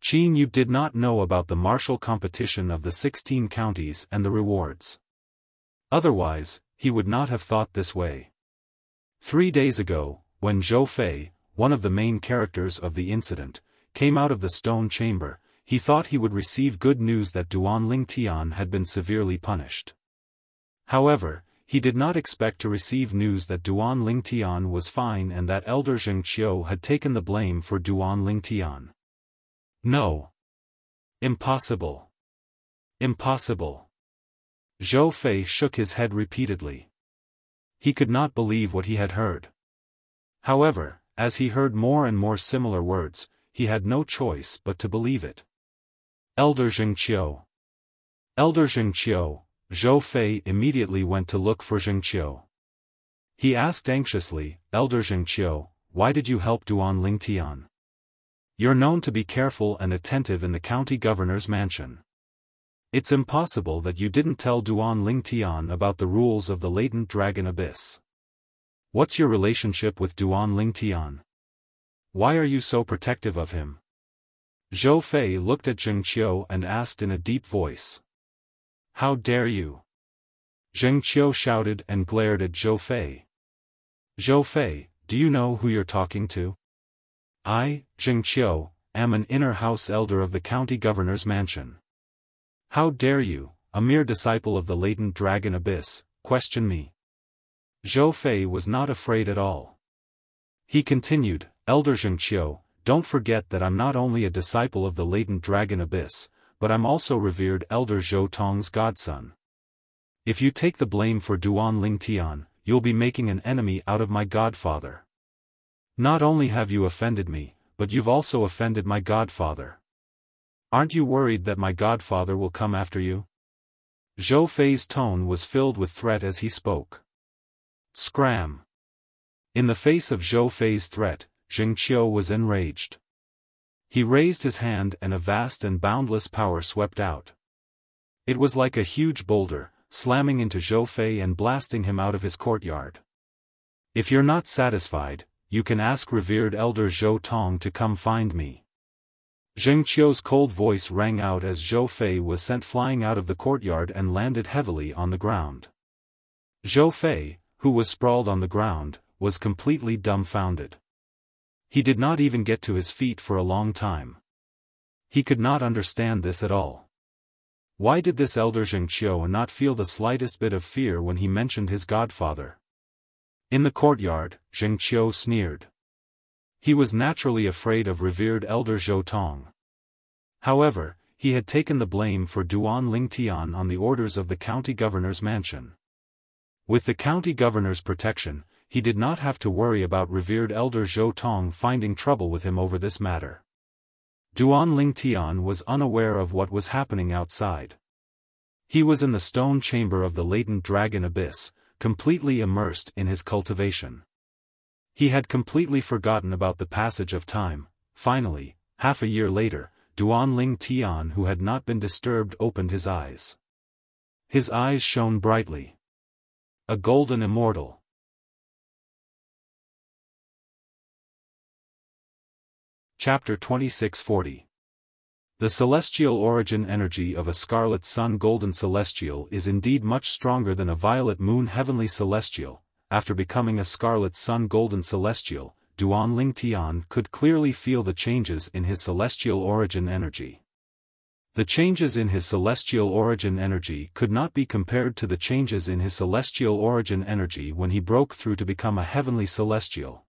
Qin Yu did not know about the martial competition of the 16 counties and the rewards. Otherwise, he would not have thought this way. 3 days ago, when Zhou Fei, one of the main characters of the incident, came out of the stone chamber, he thought he would receive good news that Duan Lingtian had been severely punished. However, he did not expect to receive news that Duan Lingtian was fine and that Elder Zhengqiu had taken the blame for Duan Lingtian. No. Impossible. Impossible. Zhou Fei shook his head repeatedly. He could not believe what he had heard. However, as he heard more and more similar words, he had no choice but to believe it. Elder Zhengqiu. Elder Zhengqiu. Zhou Fei immediately went to look for Zhengqiu. He asked anxiously, Elder Zhengqiu, why did you help Duan Lingtian? You're known to be careful and attentive in the county governor's mansion. It's impossible that you didn't tell Duan Lingtian about the rules of the latent dragon abyss. What's your relationship with Duan Lingtian? Why are you so protective of him? Zhou Fei looked at Zhengqiu and asked in a deep voice. How dare you? Zhengqiu shouted and glared at Zhou Fei. Zhou Fei, do you know who you're talking to? I, Zhengqiu, am an inner house elder of the county governor's mansion. How dare you, a mere disciple of the latent dragon abyss, question me? Zhou Fei was not afraid at all. He continued, Elder Zhengqiu, don't forget that I'm not only a disciple of the latent dragon abyss, but I'm also revered elder Zhou Tong's godson. If you take the blame for Duan Lingtian, you'll be making an enemy out of my godfather. Not only have you offended me, but you've also offended my godfather. Aren't you worried that my godfather will come after you? Zhou Fei's tone was filled with threat as he spoke. Scram! In the face of Zhou Fei's threat, Zhengqiu was enraged. He raised his hand and a vast and boundless power swept out. It was like a huge boulder, slamming into Zhou Fei and blasting him out of his courtyard. If you're not satisfied, you can ask revered elder Zhou Tong to come find me. Zheng Qiu's cold voice rang out as Zhou Fei was sent flying out of the courtyard and landed heavily on the ground. Zhou Fei, who was sprawled on the ground, was completely dumbfounded. He did not even get to his feet for a long time. He could not understand this at all. Why did this elder Zheng Qiu not feel the slightest bit of fear when he mentioned his godfather? In the courtyard, Zheng Qiu sneered. He was naturally afraid of revered elder Zhou Tong. However, he had taken the blame for Duan Lingtian on the orders of the county governor's mansion. With the county governor's protection, he did not have to worry about revered elder Zhou Tong finding trouble with him over this matter. Duan Lingtian was unaware of what was happening outside. He was in the stone chamber of the latent dragon abyss, completely immersed in his cultivation. He had completely forgotten about the passage of time. Finally, half a year later, Duan Lingtian, who had not been disturbed, opened his eyes. His eyes shone brightly. A golden immortal. Chapter 2640. The celestial origin energy of a scarlet sun golden celestial is indeed much stronger than a violet moon heavenly celestial. After becoming a scarlet sun golden celestial, Duan Lingtian could clearly feel the changes in his celestial origin energy. The changes in his celestial origin energy could not be compared to the changes in his celestial origin energy when he broke through to become a heavenly celestial.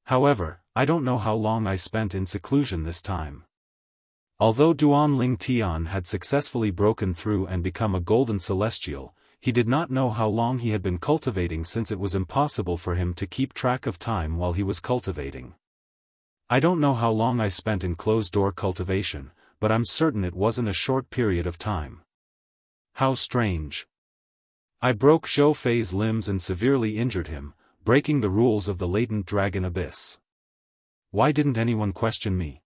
However, I don't know how long I spent in seclusion this time. Although Duan Lingtian had successfully broken through and become a golden celestial, he did not know how long he had been cultivating, since it was impossible for him to keep track of time while he was cultivating. I don't know how long I spent in closed-door cultivation, but I'm certain it wasn't a short period of time. How strange. I broke Zhou Fei's limbs and severely injured him, breaking the rules of the latent dragon abyss. Why didn't anyone question me?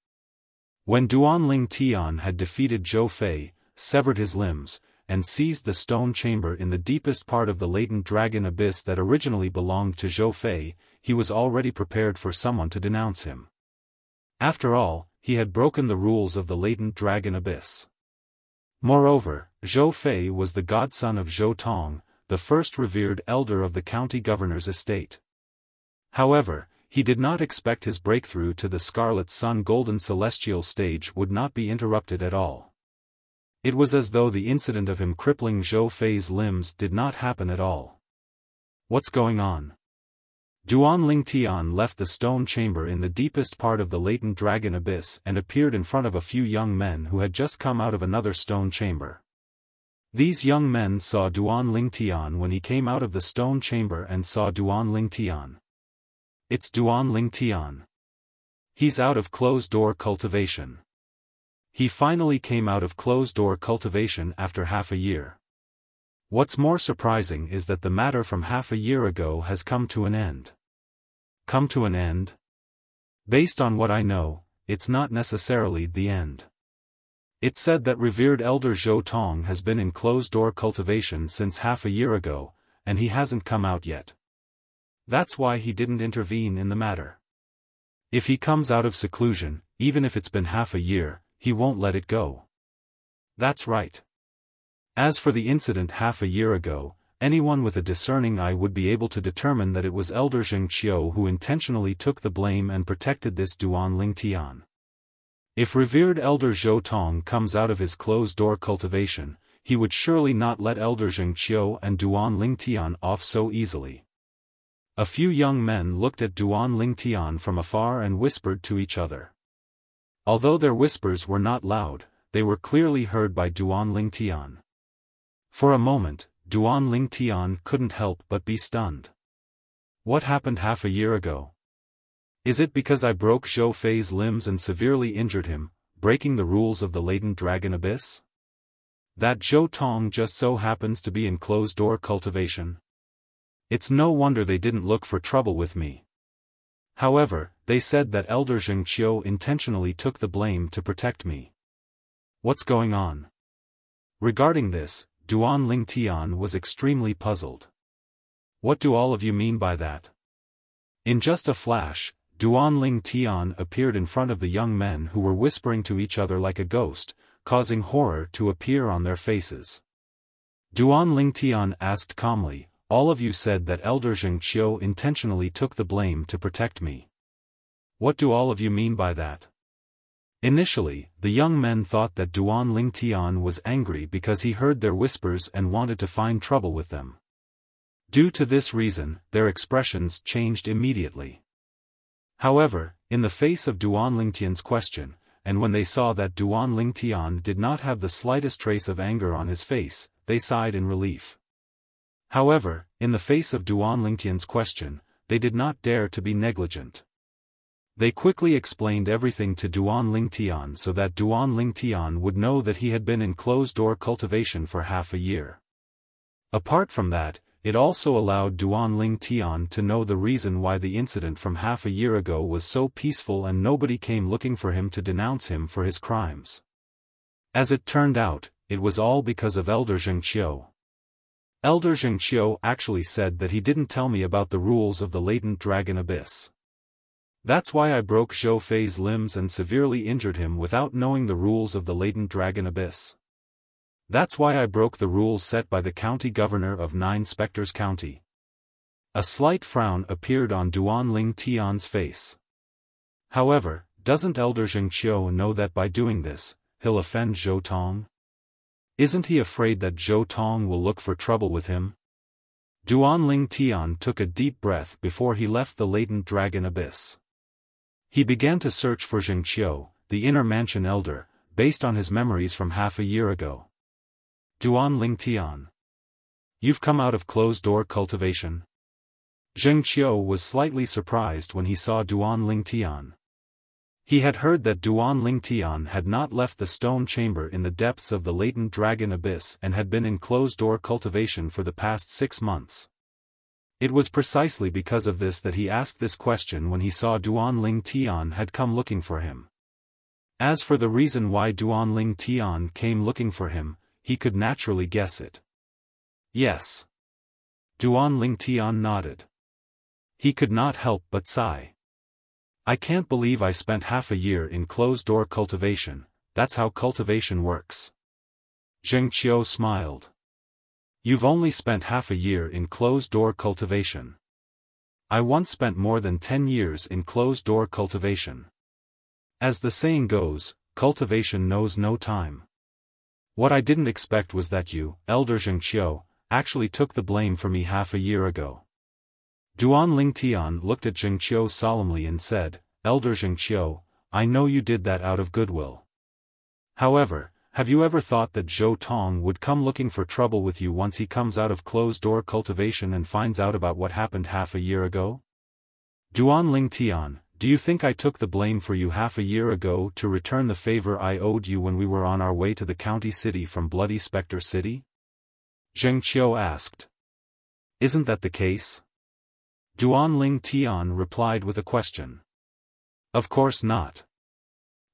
When Duan Lingtian had defeated Zhou Fei, severed his limbs, and seized the stone chamber in the deepest part of the latent dragon abyss that originally belonged to Zhou Fei, he was already prepared for someone to denounce him. After all, he had broken the rules of the latent dragon abyss. Moreover, Zhou Fei was the godson of Zhou Tong, the first revered elder of the county governor's estate. However, he did not expect his breakthrough to the Scarlet Sun Golden Celestial stage would not be interrupted at all. It was as though the incident of him crippling Zhou Fei's limbs did not happen at all. What's going on? Duan Lingtian left the stone chamber in the deepest part of the latent dragon abyss and appeared in front of a few young men who had just come out of another stone chamber. These young men saw Duan Lingtian when he came out of the stone chamber and saw Duan Lingtian. It's Duan Lingtian. He's out of closed-door cultivation. He finally came out of closed-door cultivation after half a year. What's more surprising is that the matter from half a year ago has come to an end. Come to an end? Based on what I know, it's not necessarily the end. It's said that revered elder Zhou Tong has been in closed-door cultivation since half a year ago, and he hasn't come out yet. That's why he didn't intervene in the matter. If he comes out of seclusion, even if it's been half a year, he won't let it go. That's right. As for the incident half a year ago, anyone with a discerning eye would be able to determine that it was Elder Zheng Qiu who intentionally took the blame and protected this Duan Lingtian. If revered Elder Zhou Tong comes out of his closed-door cultivation, he would surely not let Elder Zheng Qiu and Duan Lingtian off so easily. A few young men looked at Duan Lingtian from afar and whispered to each other. Although their whispers were not loud, they were clearly heard by Duan Lingtian. For a moment, Duan Lingtian couldn't help but be stunned. What happened half a year ago? Is it because I broke Zhou Fei's limbs and severely injured him, breaking the rules of the latent dragon abyss? That Zhou Tong just so happens to be in closed-door cultivation? It's no wonder they didn't look for trouble with me. However, they said that Elder Zheng Qiu intentionally took the blame to protect me. What's going on? Regarding this, Duan Ling Tian was extremely puzzled. What do all of you mean by that? In just a flash, Duan Ling Tian appeared in front of the young men who were whispering to each other like a ghost, causing horror to appear on their faces. Duan Ling Tian asked calmly, "All of you said that Elder Zheng Qiu intentionally took the blame to protect me. What do all of you mean by that?" Initially, the young men thought that Duan Ling Tian was angry because he heard their whispers and wanted to find trouble with them. Due to this reason, their expressions changed immediately. However, in the face of Duan Ling Tian's question, and when they saw that Duan Ling Tian did not have the slightest trace of anger on his face, they sighed in relief. However, in the face of Duan Ling Tian's question, they did not dare to be negligent. They quickly explained everything to Duan Ling Tian so that Duan Ling Tian would know that he had been in closed-door cultivation for half a year. Apart from that, it also allowed Duan Ling Tian to know the reason why the incident from half a year ago was so peaceful and nobody came looking for him to denounce him for his crimes. As it turned out, it was all because of Elder Zheng Qiu. Elder Zheng Qiu actually said that he didn't tell me about the rules of the latent dragon abyss. That's why I broke Zhou Fei's limbs and severely injured him without knowing the rules of the latent dragon abyss. That's why I broke the rules set by the county governor of Nine Spectres County. A slight frown appeared on Duan Ling Tian's face. However, doesn't Elder Zheng Qiu know that by doing this, he'll offend Zhou Tong? Isn't he afraid that Zhou Tong will look for trouble with him? Duan Ling Tian took a deep breath before he left the latent dragon abyss. He began to search for Zheng Qiu, the inner mansion elder, based on his memories from half a year ago. Duan Ling Tian. You've come out of closed-door cultivation? Zheng Qiu was slightly surprised when he saw Duan Ling Tian. He had heard that Duan Ling Tian had not left the stone chamber in the depths of the latent dragon abyss and had been in closed-door cultivation for the past 6 months. It was precisely because of this that he asked this question when he saw Duan Ling Tian had come looking for him. As for the reason why Duan Ling Tian came looking for him, he could naturally guess it. Yes. Duan Ling Tian nodded. He could not help but sigh. I can't believe I spent half a year in closed-door cultivation. That's how cultivation works. Zheng Qiu smiled. You've only spent half a year in closed-door cultivation. I once spent more than 10 years in closed-door cultivation. As the saying goes, cultivation knows no time. What I didn't expect was that you, Elder Zheng Qiu, actually took the blame for me half a year ago. Duan Ling Tian looked at Zheng Qiu solemnly and said, Elder Zheng Qiu, I know you did that out of goodwill. However, have you ever thought that Zhou Tong would come looking for trouble with you once he comes out of closed-door cultivation and finds out about what happened half a year ago? Duan Ling Tian, do you think I took the blame for you half a year ago to return the favor I owed you when we were on our way to the county city from Bloody Spectre City? Zheng Qiu asked. Isn't that the case? Duan Ling Tian replied with a question. Of course not.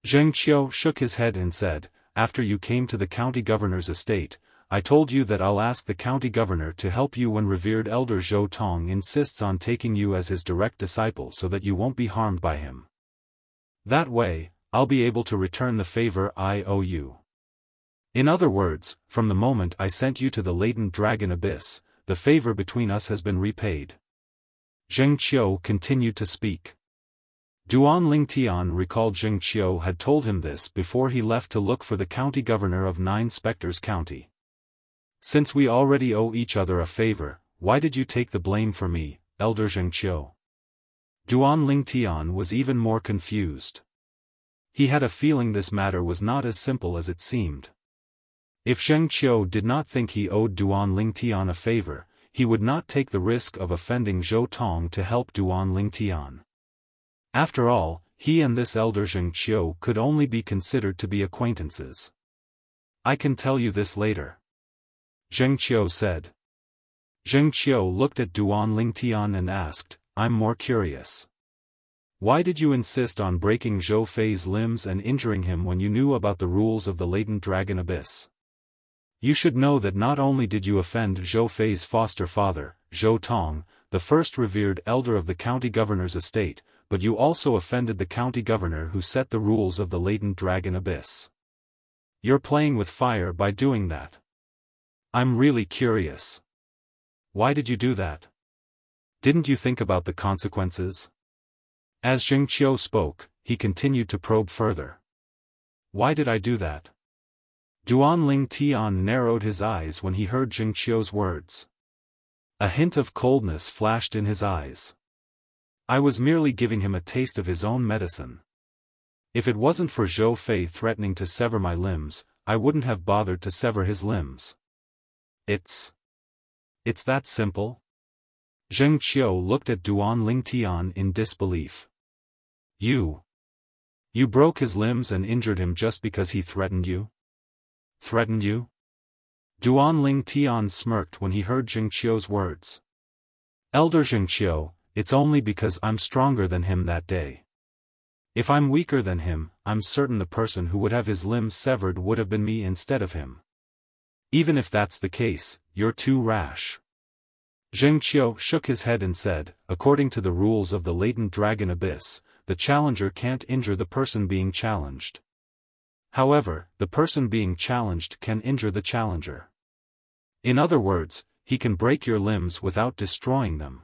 Zheng Qiu shook his head and said, after you came to the county governor's estate, I told you that I'll ask the county governor to help you when revered elder Zhou Tong insists on taking you as his direct disciple so that you won't be harmed by him. That way, I'll be able to return the favor I owe you. In other words, from the moment I sent you to the latent dragon abyss, the favor between us has been repaid. Zheng Qiu continued to speak. Duan Ling Tian recalled Zheng Qiu had told him this before he left to look for the county governor of Nine Spectres County. Since we already owe each other a favor, why did you take the blame for me, Elder Zheng Qiu? Duan Ling Tian was even more confused. He had a feeling this matter was not as simple as it seemed. If Zheng Qiu did not think he owed Duan Ling Tian a favor, he would not take the risk of offending Zhou Tong to help Duan Ling Tian. After all, he and this elder Zheng Qiu could only be considered to be acquaintances. I can tell you this later. Zheng Qiu said. Zheng Qiu looked at Duan Ling Tian and asked, I'm more curious. Why did you insist on breaking Zhou Fei's limbs and injuring him when you knew about the rules of the latent dragon abyss? You should know that not only did you offend Zhou Fei's foster father, Zhou Tong, the first revered elder of the county governor's estate, but you also offended the county governor who set the rules of the latent dragon abyss. You're playing with fire by doing that. I'm really curious. Why did you do that? Didn't you think about the consequences? As Jing Qiu spoke, he continued to probe further. Why did I do that? Duan Ling Tian narrowed his eyes when he heard Jing Qiu's words. A hint of coldness flashed in his eyes. I was merely giving him a taste of his own medicine. If it wasn't for Zhou Fei threatening to sever my limbs, I wouldn't have bothered to sever his limbs. It's that simple? Jing Qiu looked at Duan Ling Tian in disbelief. You broke his limbs and injured him just because he threatened you? Threatened you? Duan Ling Tian smirked when he heard Jing Qiu's words. Elder Jing Qiu, it's only because I'm stronger than him that day. If I'm weaker than him, I'm certain the person who would have his limbs severed would have been me instead of him. Even if that's the case, you're too rash. Jing Qiu shook his head and said, according to the rules of the latent dragon abyss, the challenger can't injure the person being challenged. However, the person being challenged can injure the challenger. In other words, he can break your limbs without destroying them.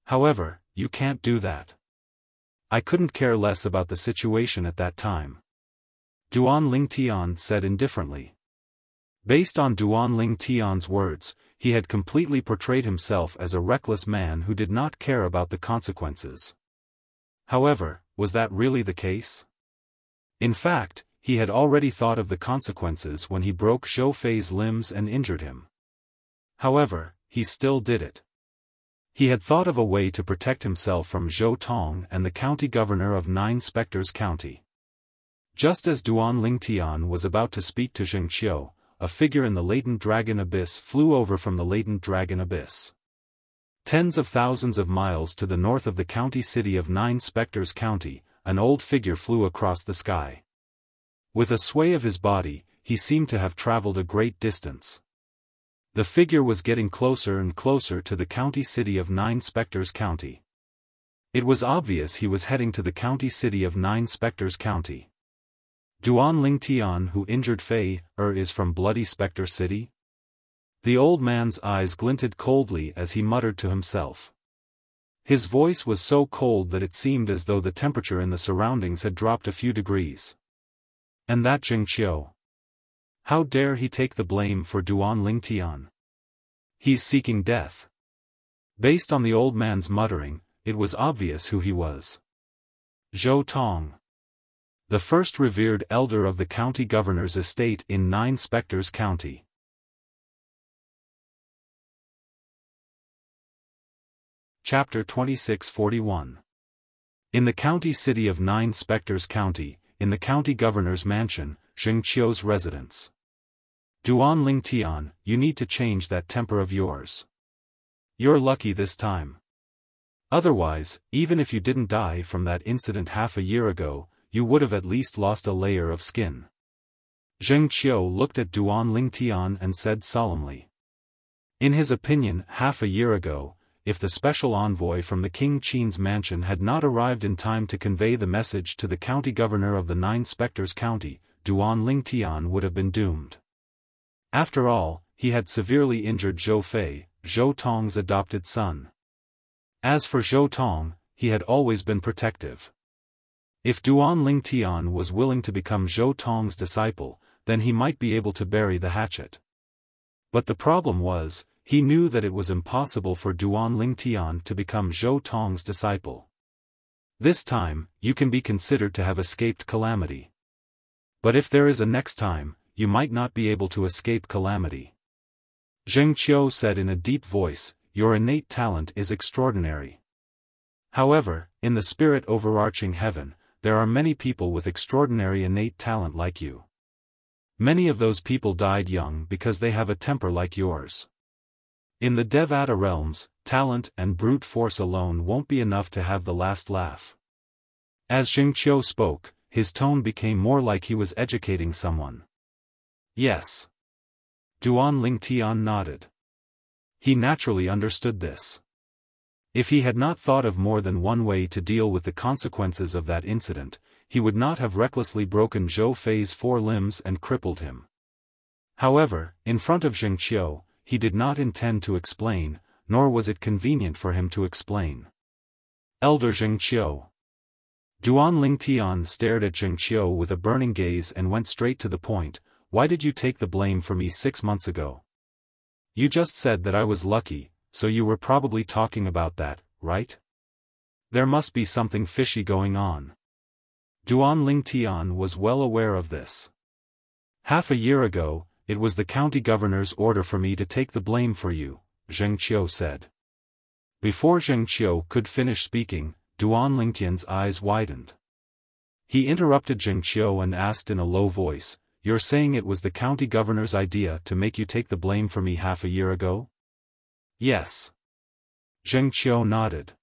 However, you can't do that. I couldn't care less about the situation at that time. Duan Ling Tian said indifferently. Based on Duan Ling Tian's words, he had completely portrayed himself as a reckless man who did not care about the consequences. However, was that really the case? In fact, he had already thought of the consequences when he broke Zhou Fei's limbs and injured him. However, he still did it. He had thought of a way to protect himself from Zhou Tong and the county governor of Nine Spectres County. Just as Duan Ling Tian was about to speak to Jing Qiu, a figure in the latent dragon abyss flew over from the latent dragon abyss. Tens of thousands of miles to the north of the county city of Nine Spectres County, an old figure flew across the sky. With a sway of his body, he seemed to have traveled a great distance. The figure was getting closer and closer to the county city of Nine Spectres County. It was obvious he was heading to the county city of Nine Spectres County. Duan Ling Tian who injured Fei is from Bloody Spectre City? The old man's eyes glinted coldly as he muttered to himself. His voice was so cold that it seemed as though the temperature in the surroundings had dropped a few degrees. And that Jing Qiu. How dare he take the blame for Duan Ling Tian? He's seeking death. Based on the old man's muttering, it was obvious who he was. Zhou Tong. The first revered elder of the county governor's estate in Nine Spectres County. Chapter 2641. In the county city of Nine Spectres County, in the county governor's mansion, Jing Qiu's residence. Duan Ling Tian, you need to change that temper of yours. You're lucky this time. Otherwise, even if you didn't die from that incident half a year ago, you would have at least lost a layer of skin. Jing Qiu looked at Duan Ling Tian and said solemnly. In his opinion, half a year ago, if the special envoy from the King Qin's mansion had not arrived in time to convey the message to the county governor of the Nine Spectres County, Duan Ling Tian would have been doomed. After all, he had severely injured Zhou Fei, Zhou Tong's adopted son. As for Zhou Tong, he had always been protective. If Duan Ling Tian was willing to become Zhou Tong's disciple, then he might be able to bury the hatchet. But the problem was, he knew that it was impossible for Duan Ling Tian to become Zhou Tong's disciple. This time, you can be considered to have escaped calamity. But if there is a next time, you might not be able to escape calamity. Jing Qiu said in a deep voice, your innate talent is extraordinary. However, in the spirit overarching heaven, there are many people with extraordinary innate talent like you. Many of those people died young because they have a temper like yours. In the Devata realms, talent and brute force alone won't be enough to have the last laugh. As Jing Qiu spoke, his tone became more like he was educating someone. Yes. Duan Lingtian nodded. He naturally understood this. If he had not thought of more than one way to deal with the consequences of that incident, he would not have recklessly broken Zhou Fei's 4 limbs and crippled him. However, in front of Jing Qiu, he did not intend to explain, nor was it convenient for him to explain. Elder Jing Qiu. Duan Lingtian stared at Jing Qiu with a burning gaze and went straight to the point. Why did you take the blame for me 6 months ago? You just said that I was lucky, so you were probably talking about that, right? There must be something fishy going on. Duan Lingtian was well aware of this. Half a year ago, it was the county governor's order for me to take the blame for you, Jing Qiu said. Before Jing Qiu could finish speaking, Duan Lingtian's eyes widened. He interrupted Jing Qiu and asked in a low voice, "You're saying it was the county governor's idea to make you take the blame for me half a year ago?" Yes. Jing Qiu nodded.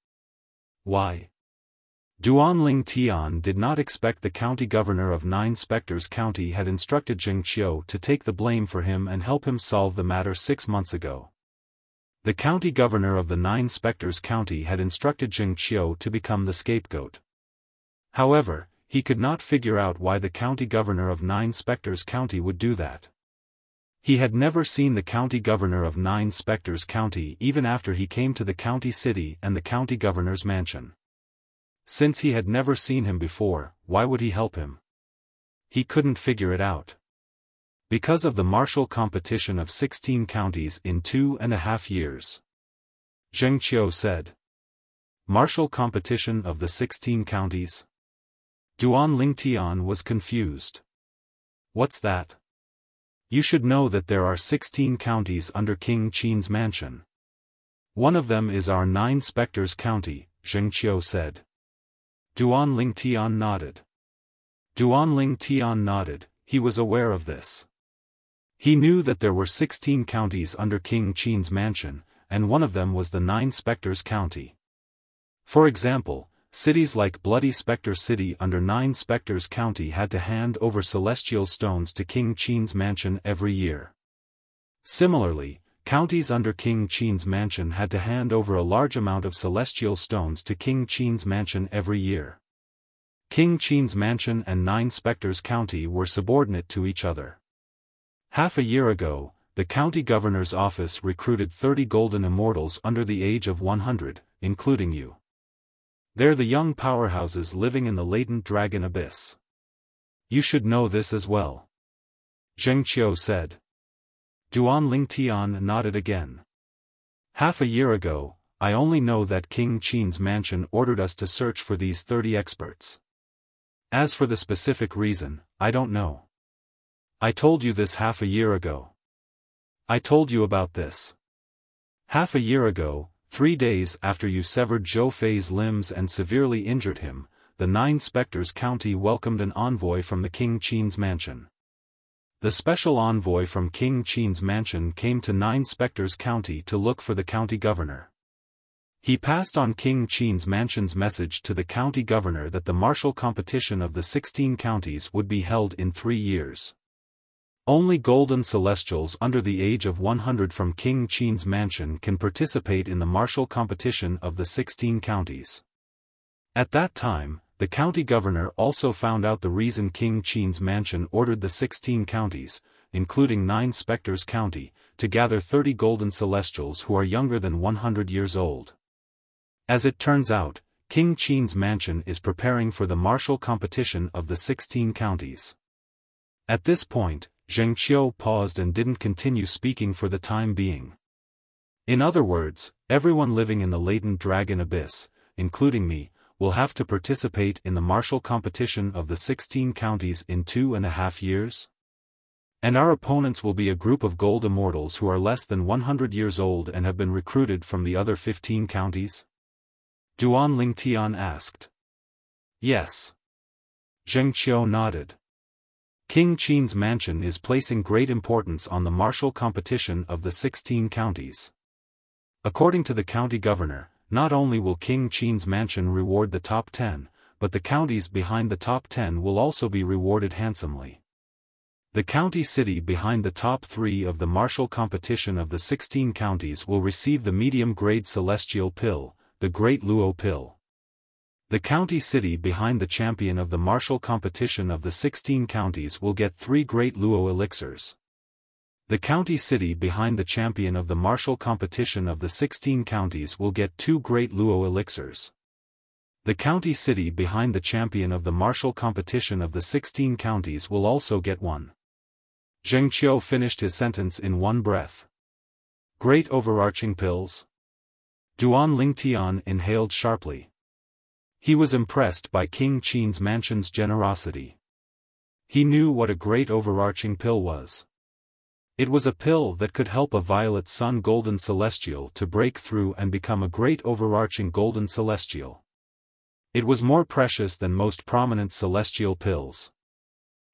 Why? Duan Lingtian did not expect the county governor of 9 Spectres County had instructed Jing Qiu to take the blame for him and help him solve the matter 6 months ago. The county governor of the 9 Spectres County had instructed Jing Qiu to become the scapegoat. However, he could not figure out why the county governor of 9 Spectres County would do that. He had never seen the county governor of 9 Spectres County even after he came to the county city and the county governor's mansion. Since he had never seen him before, why would he help him? He couldn't figure it out. Because of the martial competition of 16 counties in 2.5 years. Jing Qiu said. Martial competition of the 16 counties? Duan Lingtian was confused. What's that? You should know that there are 16 counties under King Qin's mansion. One of them is our 9 Spectres County, Jing Qiu said. Duan Lingtian nodded. Duan Lingtian nodded, he was aware of this. He knew that there were 16 counties under King Qin's mansion, and one of them was the 9 Spectres County. For example, cities like Bloody Spectre City under 9 Spectres County had to hand over celestial stones to King Qin's mansion every year. Similarly, counties under King Qin's mansion had to hand over a large amount of celestial stones to King Qin's mansion every year. King Qin's mansion and 9 Spectres County were subordinate to each other. Half a year ago, the county governor's office recruited 30 golden immortals under the age of 100, including you. They're the young powerhouses living in the latent dragon abyss. You should know this as well. Jing Qiu said. Duan Lingtian nodded again. Half a year ago, I only know that King Qin's mansion ordered us to search for these 30 experts. As for the specific reason, I don't know. I told you this half a year ago. I told you about this. Half a year ago, 3 days after you severed Zhou Fei's limbs and severely injured him, the 9 Spectres County welcomed an envoy from the King Qin's mansion. The special envoy from King Qin's mansion came to 9 Spectres County to look for the county governor. He passed on King Qin's mansion's message to the county governor that the martial competition of the 16 counties would be held in 3 years. Only golden celestials under the age of 100 from King Qin's mansion can participate in the martial competition of the 16 counties. At that time, the county governor also found out the reason King Qin's mansion ordered the 16 counties, including 9 Spectres County, to gather 30 golden celestials who are younger than 100 years old. As it turns out, King Qin's mansion is preparing for the martial competition of the 16 counties. At this point, Jing Qiu paused and didn't continue speaking for the time being. In other words, everyone living in the latent dragon abyss, including me, will have to participate in the martial competition of the 16 counties in 2.5 years? And our opponents will be a group of gold immortals who are less than 100 years old and have been recruited from the other 15 counties? Duan Lingtian asked. Yes. Jing Qiu nodded. King Qin's mansion is placing great importance on the martial competition of the 16 counties. According to the county governor, not only will King Qin's mansion reward the top 10, but the counties behind the top 10 will also be rewarded handsomely. The county city behind the top 3 of the martial competition of the 16 counties will receive the medium-grade celestial pill, the Great Luo Pill. The county city behind the champion of the martial competition of the 16 counties will get 3 Great Luo elixirs. The county city behind the champion of the martial competition of the 16 counties will get 2 Great Luo elixirs. The county city behind the champion of the martial competition of the 16 counties will also get 1. Zheng Qiu finished his sentence in one breath. Great overarching pills? Duan Lingtian inhaled sharply. He was impressed by King Qin's mansion's generosity. He knew what a great overarching pill was. It was a pill that could help a violet sun golden celestial to break through and become a great overarching golden celestial. It was more precious than most prominent celestial pills.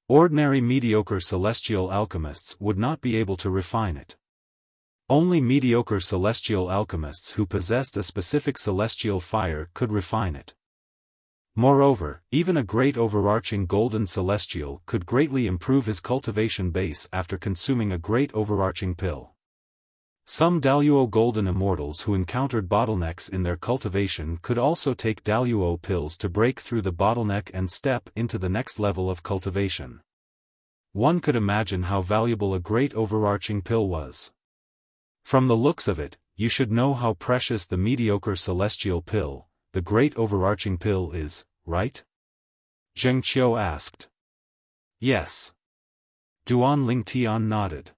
Ordinary mediocre celestial alchemists would not be able to refine it. Only mediocre celestial alchemists who possessed a specific celestial fire could refine it. Moreover, even a great overarching golden celestial could greatly improve his cultivation base after consuming a great overarching pill. Some Daluo golden immortals who encountered bottlenecks in their cultivation could also take Daluo pills to break through the bottleneck and step into the next level of cultivation. One could imagine how valuable a great overarching pill was. From the looks of it, you should know how precious the mediocre celestial pill, the great overarching pill is, right? Zheng Qiu asked. Yes. Duan Lingtian nodded.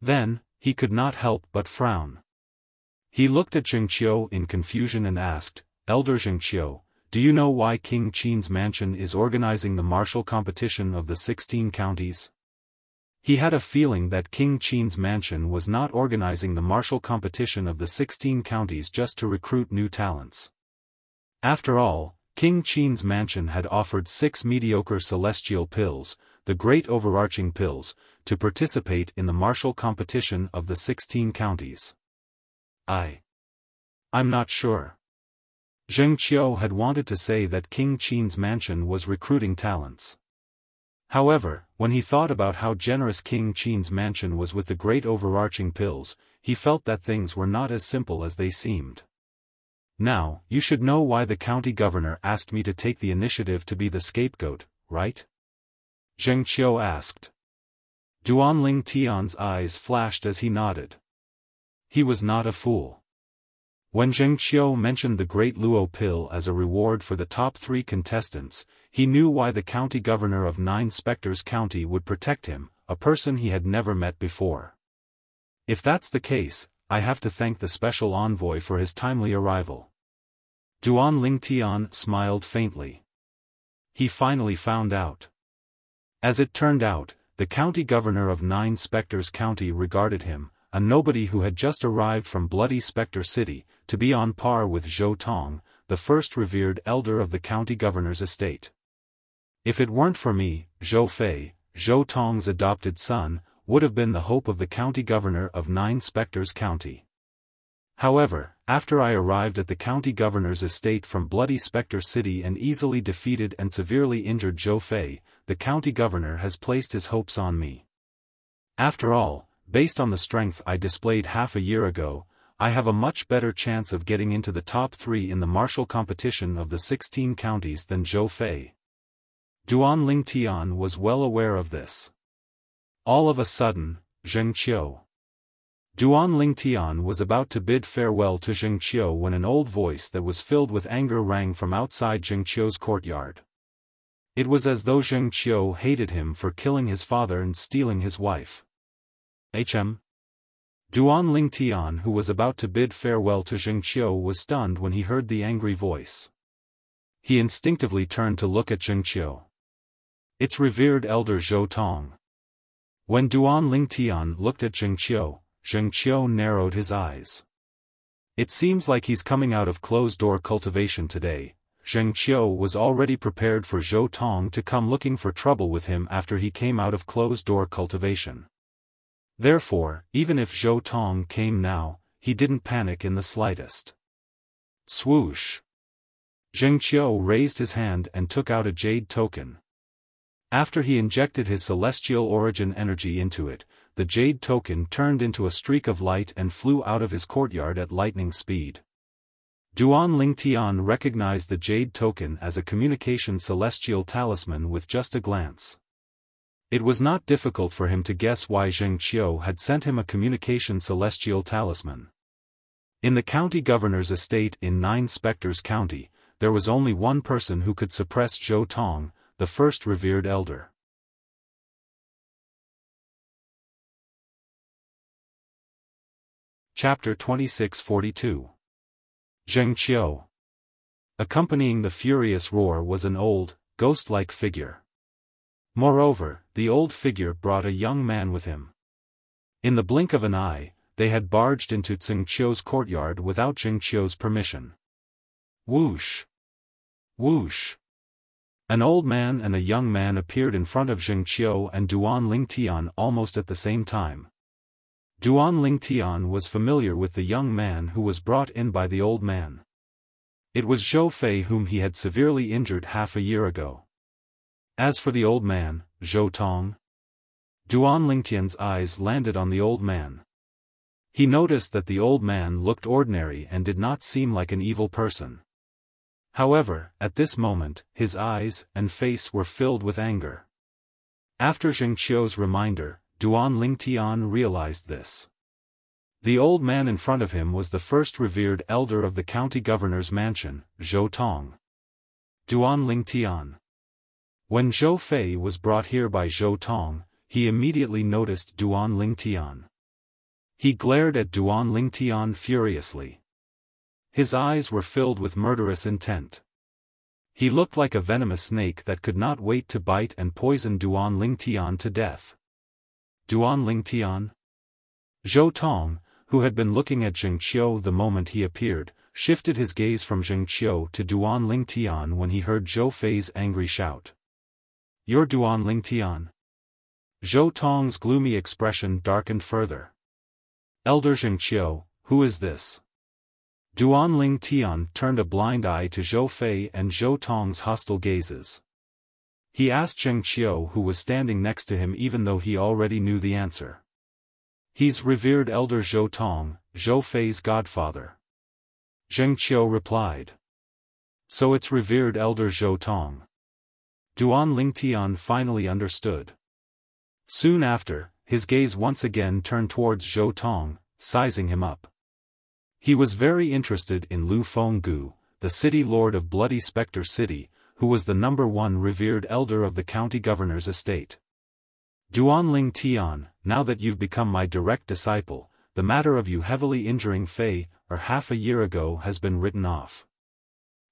Then, he could not help but frown. He looked at Zheng Qiu in confusion and asked, Elder Zheng Qiu, do you know why King Qin's mansion is organizing the martial competition of the 16 counties? He had a feeling that King Qin's mansion was not organizing the martial competition of the 16 counties just to recruit new talents. After all, King Qin's mansion had offered 6 mediocre celestial pills, the great overarching pills, to participate in the martial competition of the 16 counties. I'm not sure. Zheng Qiu had wanted to say that King Qin's mansion was recruiting talents. However, when he thought about how generous King Qin's mansion was with the great overarching pills, he felt that things were not as simple as they seemed. Now, you should know why the county governor asked me to take the initiative to be the scapegoat, right? Zheng Qiu asked. Duan Lingtian's eyes flashed as he nodded. He was not a fool. When Zheng Qiu mentioned the Great Luo Pill as a reward for the top 3 contestants, he knew why the county governor of 9 Spectres County would protect him, a person he had never met before. If that's the case, I have to thank the special envoy for his timely arrival. Duan Lingtian smiled faintly. He finally found out. As it turned out, the county governor of 9 Spectres County regarded him, a nobody who had just arrived from bloody Spectre City, to be on par with Zhou Tong, the first revered elder of the county governor's estate. If it weren't for me, Zhou Fei, Zhou Tong's adopted son, would have been the hope of the county governor of 9 Spectres County. However, after I arrived at the county governor's estate from bloody Spectre City and easily defeated and severely injured Zhou Fei, the county governor has placed his hopes on me. After all, based on the strength I displayed half a year ago, I have a much better chance of getting into the top 3 in the martial competition of the 16 counties than Zhou Fei. Duan Lingtian was well aware of this. All of a sudden, Zheng Qiu. Duan Lingtian was about to bid farewell to Zheng Qiu when an old voice that was filled with anger rang from outside Zheng Qiu's courtyard. It was as though Zheng Qiu hated him for killing his father and stealing his wife. Duan Lingtian, who was about to bid farewell to Zheng Qiu, was stunned when he heard the angry voice. He instinctively turned to look at Zheng Qiu. It's revered elder Zhou Tong. When Duan Lingtian looked at Zheng Qiu narrowed his eyes. It seems like he's coming out of closed-door cultivation today. Zheng Qiu was already prepared for Zhou Tong to come looking for trouble with him after he came out of closed-door cultivation. Therefore, even if Zhou Tong came now, he didn't panic in the slightest. Swoosh! Zheng Qiu raised his hand and took out a jade token. After he injected his celestial origin energy into it, the jade token turned into a streak of light and flew out of his courtyard at lightning speed. Duan Lingtian recognized the jade token as a communication celestial talisman with just a glance. It was not difficult for him to guess why Zheng Qiu had sent him a communication celestial talisman. In the county governor's estate in Nine Spectres County, there was only one person who could suppress Zhou Tong, the first revered elder. Chapter 2642. Zheng Qiu. Accompanying the furious roar was an old, ghost-like figure. Moreover, the old figure brought a young man with him. In the blink of an eye, they had barged into Zheng Qiu's courtyard without Zheng Qiu's permission. Whoosh! Whoosh! An old man and a young man appeared in front of Zheng Qiu and Duan Lingtian almost at the same time. Duan Lingtian was familiar with the young man who was brought in by the old man. It was Zhou Fei whom he had severely injured half a year ago. As for the old man, Zhou Tong, Duan Lingtian's eyes landed on the old man. He noticed that the old man looked ordinary and did not seem like an evil person. However, at this moment, his eyes and face were filled with anger. After Zheng Qiu's reminder, Duan Lingtian realized this. The old man in front of him was the first revered elder of the county governor's mansion, Zhou Tong. Duan Lingtian. When Zhou Fei was brought here by Zhou Tong, he immediately noticed Duan Lingtian. He glared at Duan Lingtian furiously. His eyes were filled with murderous intent. He looked like a venomous snake that could not wait to bite and poison Duan Lingtian to death. Duan Lingtian? Zhou Tong, who had been looking at Zheng Qiu the moment he appeared, shifted his gaze from Zheng Qiu to Duan Lingtian when he heard Zhou Fei's angry shout. "You're Duan Lingtian?" Zhou Tong's gloomy expression darkened further. "Elder Zheng Qiu, who is this?" Duan Lingtian turned a blind eye to Zhou Fei and Zhou Tong's hostile gazes. He asked Zheng Qiu who was standing next to him even though he already knew the answer. "He's revered elder Zhou Tong, Zhou Fei's godfather." Zheng Qiu replied. "So it's revered elder Zhou Tong." Duan Lingtian finally understood. Soon after, his gaze once again turned towards Zhou Tong, sizing him up. He was very interested in Lu Fenggu, the city lord of Bloody Spectre City, who was the #1 revered elder of the county governor's estate. "Duan Lingtian, now that you've become my direct disciple, the matter of you heavily injuring Fei, half a year ago has been written off.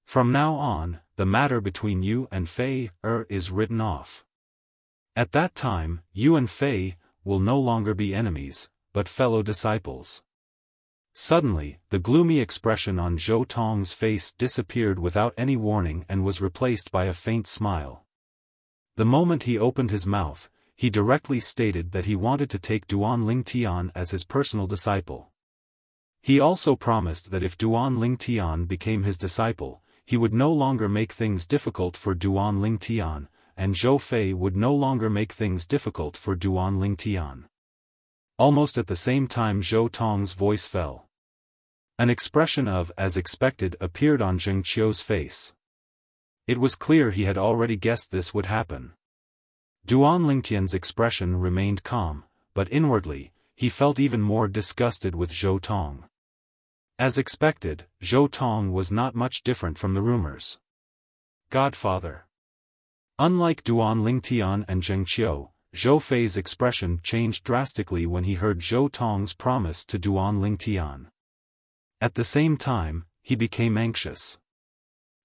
From now on, the matter between you and Fei, is written off. At that time, you and Fei will no longer be enemies, but fellow disciples." Suddenly, the gloomy expression on Zhou Tong's face disappeared without any warning and was replaced by a faint smile. The moment he opened his mouth, he directly stated that he wanted to take Duan Lingtian as his personal disciple. He also promised that if Duan Lingtian became his disciple, he would no longer make things difficult for Duan Lingtian, and Zhou Fei would no longer make things difficult for Duan Lingtian. Almost at the same time Zhou Tong's voice fell. An expression of "as expected" appeared on Zheng Qiu's face. It was clear he had already guessed this would happen. Duan Lingtian's expression remained calm, but inwardly, he felt even more disgusted with Zhou Tong. As expected, Zhou Tong was not much different from the rumors. Godfather. Unlike Duan Lingtian and Zheng Qiu, Zhou Fei's expression changed drastically when he heard Zhou Tong's promise to Duan Lingtian. At the same time, he became anxious.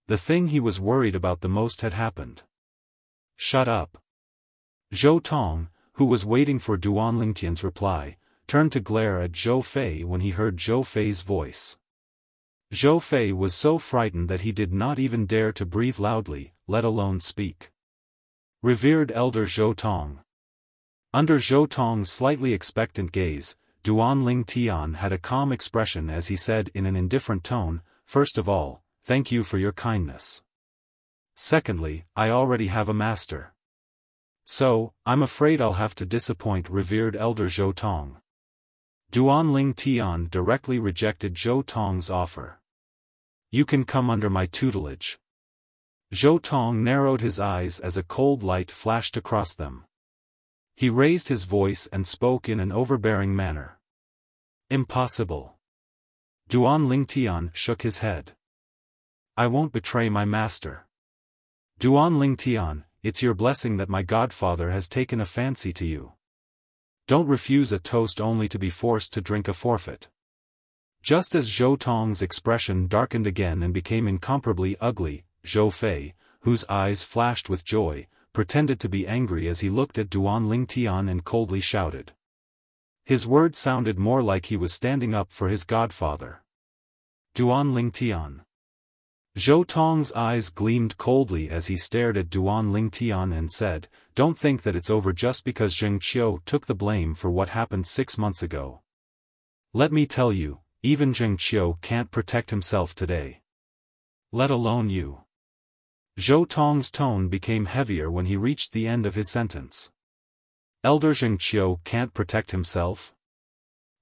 The thing he was worried about the most had happened. "Shut up." Zhou Tong, who was waiting for Duan Lingtian's reply, turned to glare at Zhou Fei when he heard Zhou Fei's voice. Zhou Fei was so frightened that he did not even dare to breathe loudly, let alone speak. "Revered elder Zhou Tong." Under Zhou Tong's slightly expectant gaze, Duan Lingtian had a calm expression as he said in an indifferent tone, "First of all, thank you for your kindness. Secondly, I already have a master. So, I'm afraid I'll have to disappoint revered Elder Zhou Tong. Duanling Tian directly rejected Zhou Tong's offer. You can come under my tutelage. Zhou Tong narrowed his eyes as a cold light flashed across them. He raised his voice and spoke in an overbearing manner. Impossible. Duanling Tian shook his head. I won't betray my master. Duanling Tian, it's your blessing that my godfather has taken a fancy to you. Don't refuse a toast only to be forced to drink a forfeit. Just as Zhou Tong's expression darkened again and became incomparably ugly, Zhou Fei, whose eyes flashed with joy, pretended to be angry as he looked at Duanling Tian and coldly shouted. His words sounded more like he was standing up for his godfather. Duanling Tian. Zhou Tong's eyes gleamed coldly as he stared at Duanling Tian and said, Don't think that it's over just because Zheng Qiu took the blame for what happened 6 months ago. Let me tell you, even Zheng Qiu can't protect himself today. Let alone you. Zhou Tong's tone became heavier when he reached the end of his sentence. Elder Zheng Qiu can't protect himself?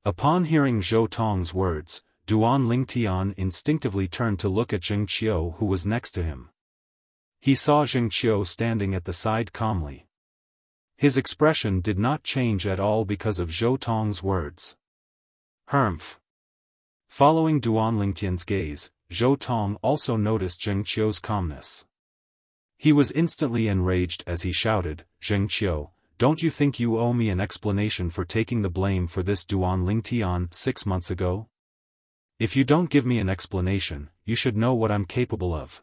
Upon hearing Zhou Tong's words, Duanling Tian instinctively turned to look at Zheng Qiu who was next to him. He saw Zheng Qiu standing at the side calmly. His expression did not change at all because of Zhou Tong's words. Humph. Following Duanling Tian's gaze, Zhou Tong also noticed Zheng Qiu's calmness. He was instantly enraged as he shouted, Zheng Qiu, don't you think you owe me an explanation for taking the blame for this Duanling Tian 6 months ago? If you don't give me an explanation, you should know what I'm capable of.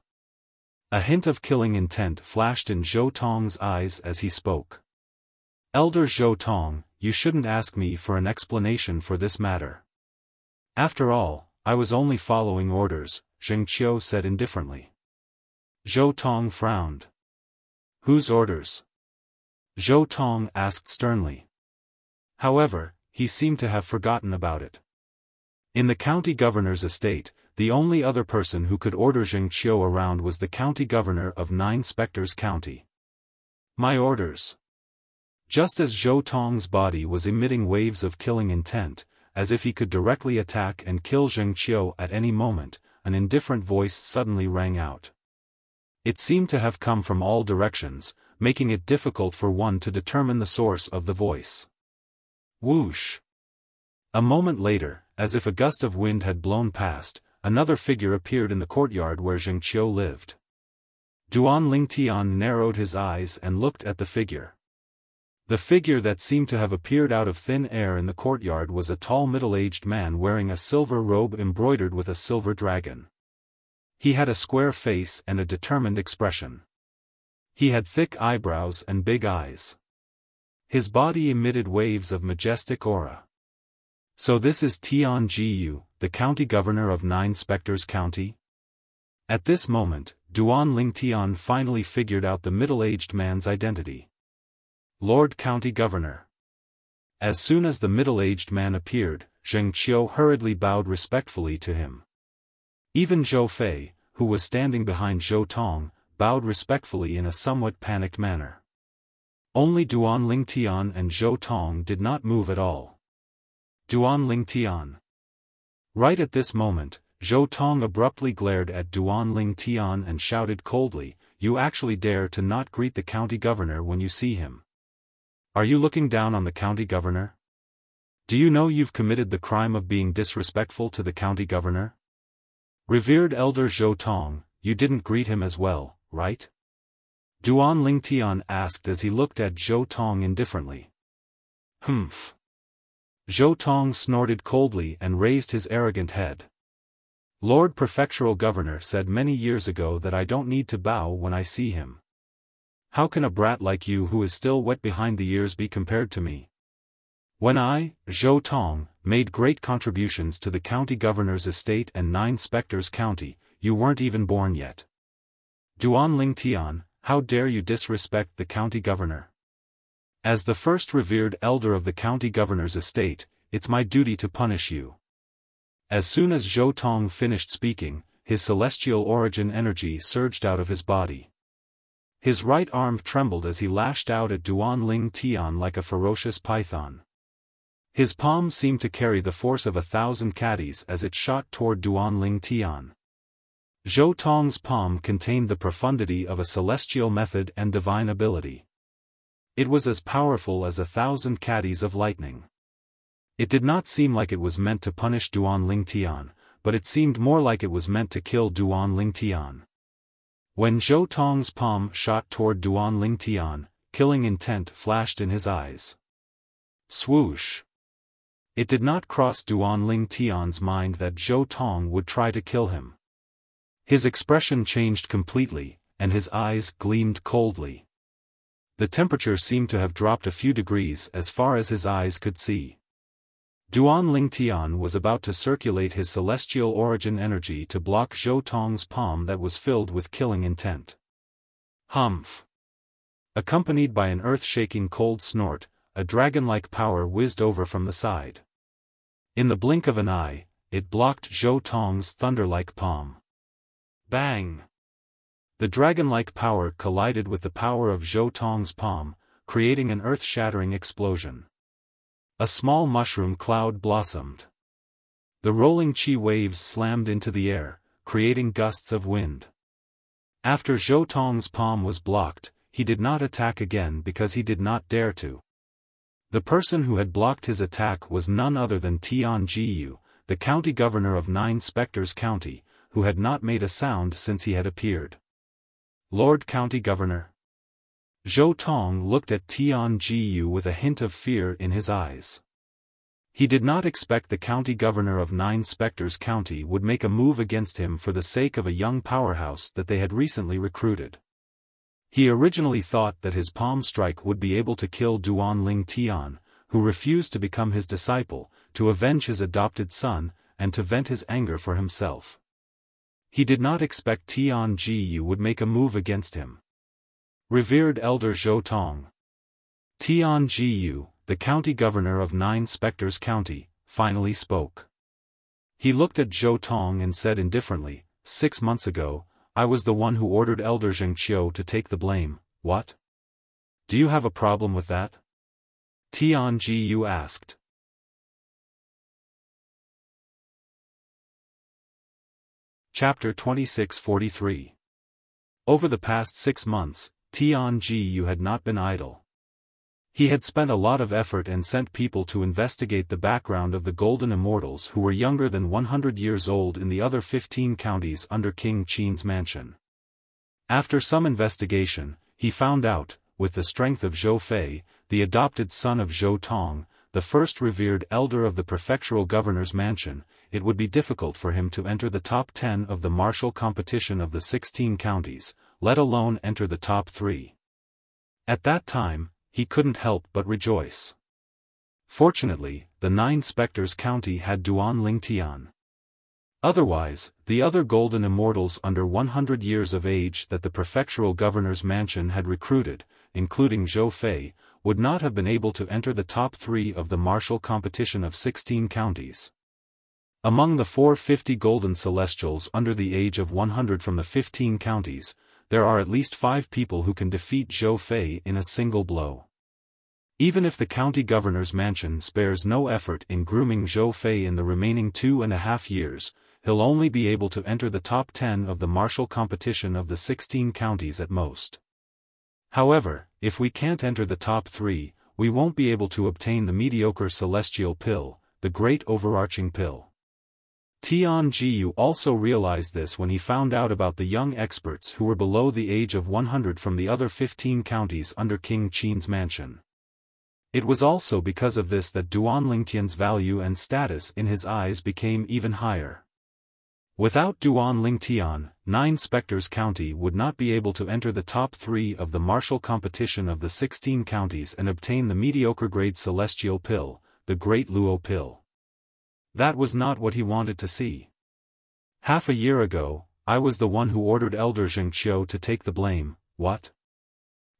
A hint of killing intent flashed in Zhou Tong's eyes as he spoke. Elder Zhou Tong, you shouldn't ask me for an explanation for this matter. After all, I was only following orders, Zheng Qiu said indifferently. Zhou Tong frowned. Whose orders? Zhou Tong asked sternly. However, he seemed to have forgotten about it. In the county governor's estate, the only other person who could order Zheng Qiu around was the county governor of 9 Spectres County. My orders. Just as Zhou Tong's body was emitting waves of killing intent, as if he could directly attack and kill Zheng Qiu at any moment, an indifferent voice suddenly rang out. It seemed to have come from all directions, making it difficult for one to determine the source of the voice. Whoosh! A moment later, as if a gust of wind had blown past, another figure appeared in the courtyard where Zheng Qiu lived. Duanling Tian narrowed his eyes and looked at the figure. The figure that seemed to have appeared out of thin air in the courtyard was a tall middle-aged man wearing a silver robe embroidered with a silver dragon. He had a square face and a determined expression. He had thick eyebrows and big eyes. His body emitted waves of majestic aura. So this is Tian Jiyu, the county governor of 9 Spectres County? At this moment, Duanling Tian finally figured out the middle-aged man's identity. Lord County Governor. As soon as the middle-aged man appeared, Zheng Qiu hurriedly bowed respectfully to him. Even Zhou Fei, who was standing behind Zhou Tong, bowed respectfully in a somewhat panicked manner. Only Duanling Tian and Zhou Tong did not move at all. Duanling Tian. Right at this moment, Zhou Tong abruptly glared at Duanling Tian and shouted coldly, You actually dare to not greet the county governor when you see him. Are you looking down on the county governor? Do you know you've committed the crime of being disrespectful to the county governor? Revered Elder Zhou Tong, you didn't greet him as well, right? Duanling Tian asked as he looked at Zhou Tong indifferently. Humph. Zhou Tong snorted coldly and raised his arrogant head. Lord Prefectural Governor said many years ago that I don't need to bow when I see him. How can a brat like you who is still wet behind the ears be compared to me? When I, Zhou Tong, made great contributions to the county governor's estate and 9 Spectres County, you weren't even born yet. Duanling Tian, how dare you disrespect the county governor? As the first revered elder of the county governor's estate, it's my duty to punish you. As soon as Zhou Tong finished speaking, his celestial origin energy surged out of his body. His right arm trembled as he lashed out at Duan Ling Tian like a ferocious python. His palm seemed to carry the force of 1,000 caddies as it shot toward Duan Ling Tian. Zhou Tong's palm contained the profundity of a celestial method and divine ability. It was as powerful as 1,000 caddies of lightning. It did not seem like it was meant to punish Duan Ling Tian, but it seemed more like it was meant to kill Duan Ling Tian. When Zhou Tong's palm shot toward Duan Ling Tian, killing intent flashed in his eyes. Swoosh! It did not cross Duan Ling Tian's mind that Zhou Tong would try to kill him. His expression changed completely, and his eyes gleamed coldly. The temperature seemed to have dropped a few degrees as far as his eyes could see. Duan Ling Tian was about to circulate his celestial origin energy to block Zhou Tong's palm that was filled with killing intent. Humph! Accompanied by an earth-shaking cold snort, a dragon-like power whizzed over from the side. In the blink of an eye, it blocked Zhou Tong's thunder-like palm. Bang! The dragon-like power collided with the power of Zhou Tong's palm, creating an earth-shattering explosion. A small mushroom cloud blossomed. The rolling chi waves slammed into the air, creating gusts of wind. After Zhou Tong's palm was blocked, he did not attack again because he did not dare to. The person who had blocked his attack was none other than Tian Jiyu, the county governor of 9 Spectres County, who had not made a sound since he had appeared. Lord County Governor. Zhou Tong looked at Tian Jiyu with a hint of fear in his eyes. He did not expect the county governor of 9 Spectres County would make a move against him for the sake of a young powerhouse that they had recently recruited. He originally thought that his palm strike would be able to kill Duan Ling Tian, who refused to become his disciple, to avenge his adopted son, and to vent his anger for himself. He did not expect Tian Jiyu would make a move against him. Revered Elder Zhou Tong. Tian Jiyu, the county governor of 9 Spectres County, finally spoke. He looked at Zhou Tong and said indifferently, 6 months ago, I was the one who ordered Elder Zheng Qiu to take the blame. What? Do you have a problem with that? Tian Jiyu asked. Chapter 2643. Over the past 6 months, Tian Jiyu had not been idle. He had spent a lot of effort and sent people to investigate the background of the Golden Immortals who were younger than 100 years old in the other 15 counties under King Qin's mansion. After some investigation, he found out, with the strength of Zhou Fei, the adopted son of Zhou Tong, the first revered elder of the prefectural governor's mansion, it would be difficult for him to enter the top 10 of the martial competition of the 16 counties, let alone enter the top 3. At that time, he couldn't help but rejoice. Fortunately, the 9 Spectres County had Duan Ling Tian. Otherwise, the other Golden Immortals under 100 years of age that the prefectural governor's mansion had recruited, including Zhou Fei, would not have been able to enter the top 3 of the martial competition of 16 counties. Among the 450 Golden Celestials under the age of 100 from the 15 counties, there are at least 5 people who can defeat Zhou Fei in a single blow. Even if the county governor's mansion spares no effort in grooming Zhou Fei in the remaining 2.5 years, he'll only be able to enter the top 10 of the martial competition of the 16 counties at most. However, if we can't enter the top 3, we won't be able to obtain the mediocre celestial pill, the great overarching pill. Tian Jiyu also realized this when he found out about the young experts who were below the age of 100 from the other 15 counties under King Qin's mansion. It was also because of this that Duan Lingtian's value and status in his eyes became even higher. Without Duan Lingtian, 9 Spectres County would not be able to enter the top 3 of the martial competition of the 16 counties and obtain the mediocre grade celestial pill, the Great Luo Pill. That was not what he wanted to see. Half a year ago, I was the one who ordered Elder Zheng Qiu to take the blame. What?